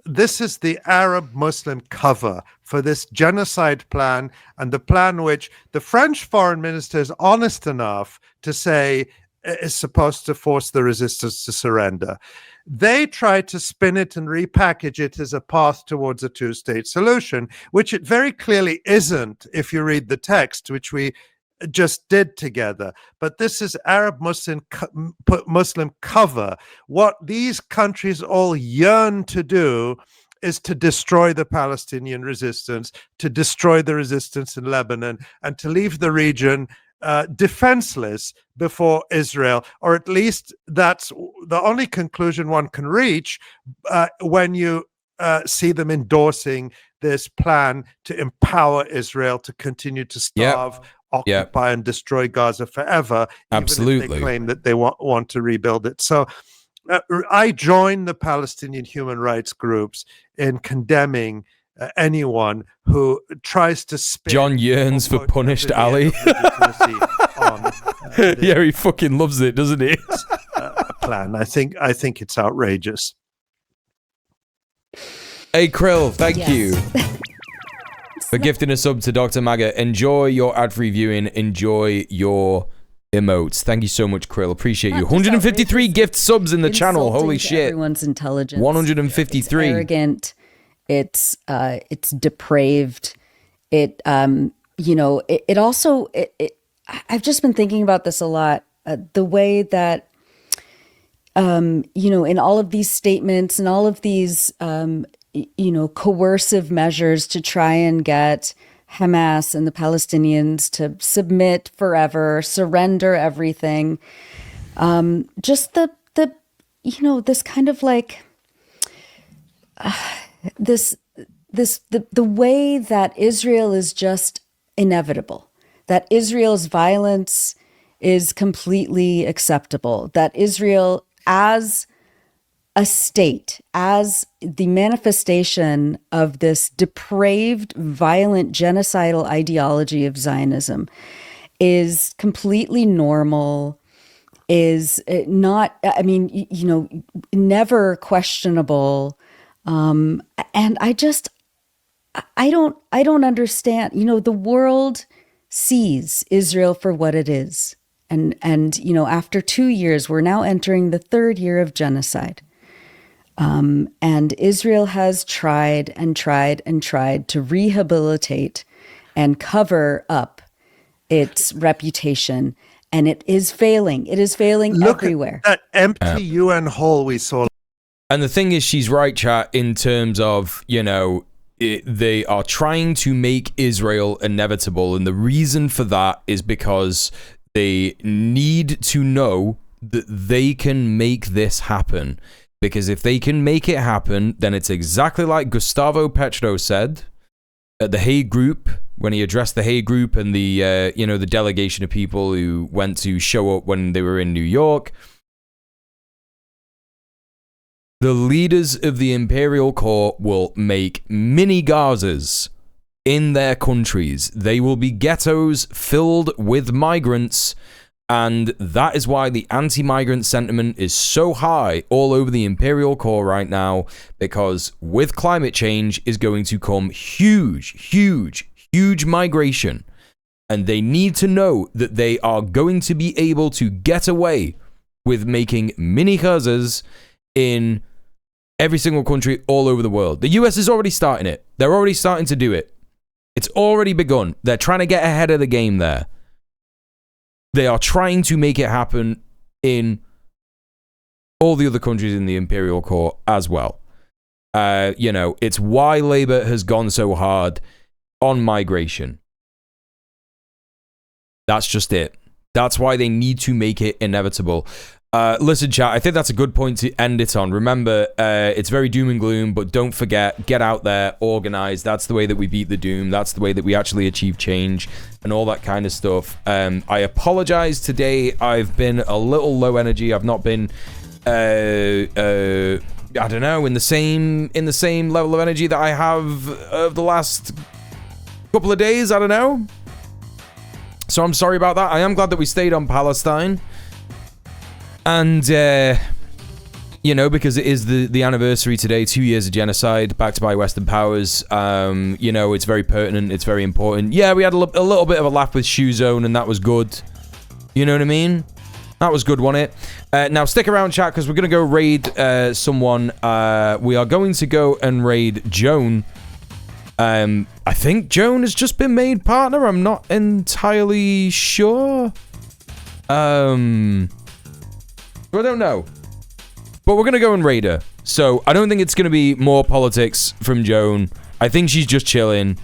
this is the Arab Muslim cover for this genocide plan, and the plan which the French foreign minister is honest enough to say is supposed to force the resistance to surrender. They try to spin it and repackage it as a path towards a two-state solution, which it very clearly isn't if you read the text, which we just did together. But this is Arab Muslim cover. What these countries all yearn to do is to destroy the Palestinian resistance, to destroy the resistance in Lebanon, and to leave the region defenseless before Israel, or at least that's the only conclusion one can reach when you see them endorsing this plan to empower Israel to continue to starve, occupy, and destroy Gaza forever. Absolutely. Even if they claim that they want to rebuild it. So I join the Palestinian human rights groups in condemning anyone who tries to spin. John yearns for punished Ali. Yeah, he fucking loves it, doesn't he? Plan. I think it's outrageous. Hey Krill, thank you for gifting a sub to Dr. Maga. Enjoy your ad-free viewing. Enjoy your emotes. Thank you so much, Krill. Appreciate you. 153 gift subs in the channel. Holy shit! Everyone's intelligence. 153. It's arrogant. It's depraved. It also I've just been thinking about this a lot. The way that in all of these statements and all of these coercive measures to try and get Hamas and the Palestinians to submit forever, surrender everything. Just the this kind of like the way that Israel is just inevitable, that Israel's violence is completely acceptable, that Israel as a state, as the manifestation of this depraved, violent, genocidal ideology of Zionism is completely normal, is not, never questionable. And I don't understand. The world sees Israel for what it is. And after 2 years, we're now entering the 3rd year of genocide. And Israel has tried and tried and tried to rehabilitate and cover up its reputation. And it is failing. It is failing everywhere. Look at that empty UN hall we saw. And the thing is, she's right, chat, in terms of, they are trying to make Israel inevitable. And the reason for that is because they need to know that they can make this happen. Because if they can make it happen, then it's exactly like Gustavo Petro said at the Hague Group, when he addressed the Hague Group and the, the delegation of people who went to show up when they were in New York. The leaders of the Imperial Court will make mini Gazas in their countries. They will be ghettos filled with migrants, and that is why the anti-migrant sentiment is so high all over the Imperial Core right now, because with climate change is going to come huge migration, and they need to know that they are going to be able to get away with making mini Gazas in every single country all over the world. The US is already starting it. They're already starting to do it. It's already begun. They're trying to get ahead of the game there. They are trying to make it happen in all the other countries in the Imperial Core as well. It's why Labour has gone so hard on migration. That's just it. That's why they need to make it inevitable. Listen, chat, I think that's a good point to end it on. Remember, it's very doom and gloom, but don't forget, get out there, organize. That's the way that we beat the doom. That's the way that we actually achieve change and all that kind of stuff. I apologize today. I've been a little low energy. I've not been, I don't know, in the same level of energy that I have of the last couple of days. I don't know. So I'm sorry about that. I am glad that we stayed on Palestine. And, because it is the anniversary today, 2 years of genocide, backed by Western powers, it's very pertinent, it's very important. Yeah, we had a little bit of a laugh with Shoe Zone, and that was good. You know what I mean? That was good, wasn't it? Now, stick around, chat, because we're going to go raid someone. We are going to go and raid Joan. I think Joan has just been made partner. I'm not entirely sure. I don't know. But we're going to go and raid her. So I don't think it's going to be more politics from Joan. I think she's just chilling.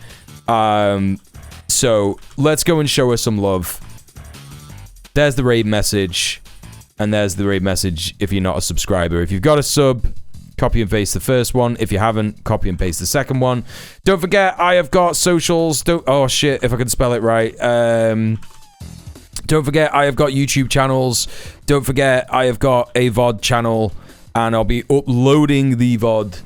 So let's go and show her some love. There's the raid message. And there's the raid message if you're not a subscriber. If you've got a sub, copy and paste the first one. If you haven't, copy and paste the second one. Don't forget, I have got socials. Oh shit, if I can spell it right. Don't forget, I have got YouTube channels. Don't forget, I have got a VOD channel, and I'll be uploading the VOD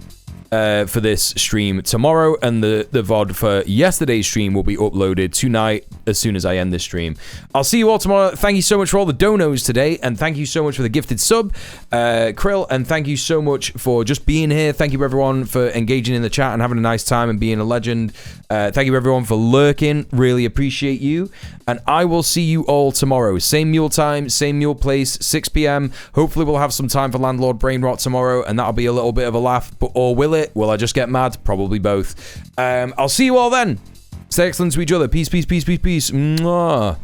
for this stream tomorrow, and the VOD for yesterday's stream will be uploaded tonight as soon as I end this stream. I'll see you all tomorrow. Thank you so much for all the donos today, and thank you so much for the gifted sub, Krill, and thank you so much for just being here. Thank you everyone for engaging in the chat and having a nice time and being a legend. Thank you everyone for lurking. Really appreciate you, and I will see you all tomorrow. Same mule time, same mule place, 6 p.m. Hopefully we'll have some time for Landlord Brain Rot tomorrow, and that'll be a little bit of a laugh, or will it? Will I just get mad? Probably both. I'll see you all then. Stay excellent to each other. Peace, peace, peace, peace, peace. Mwah.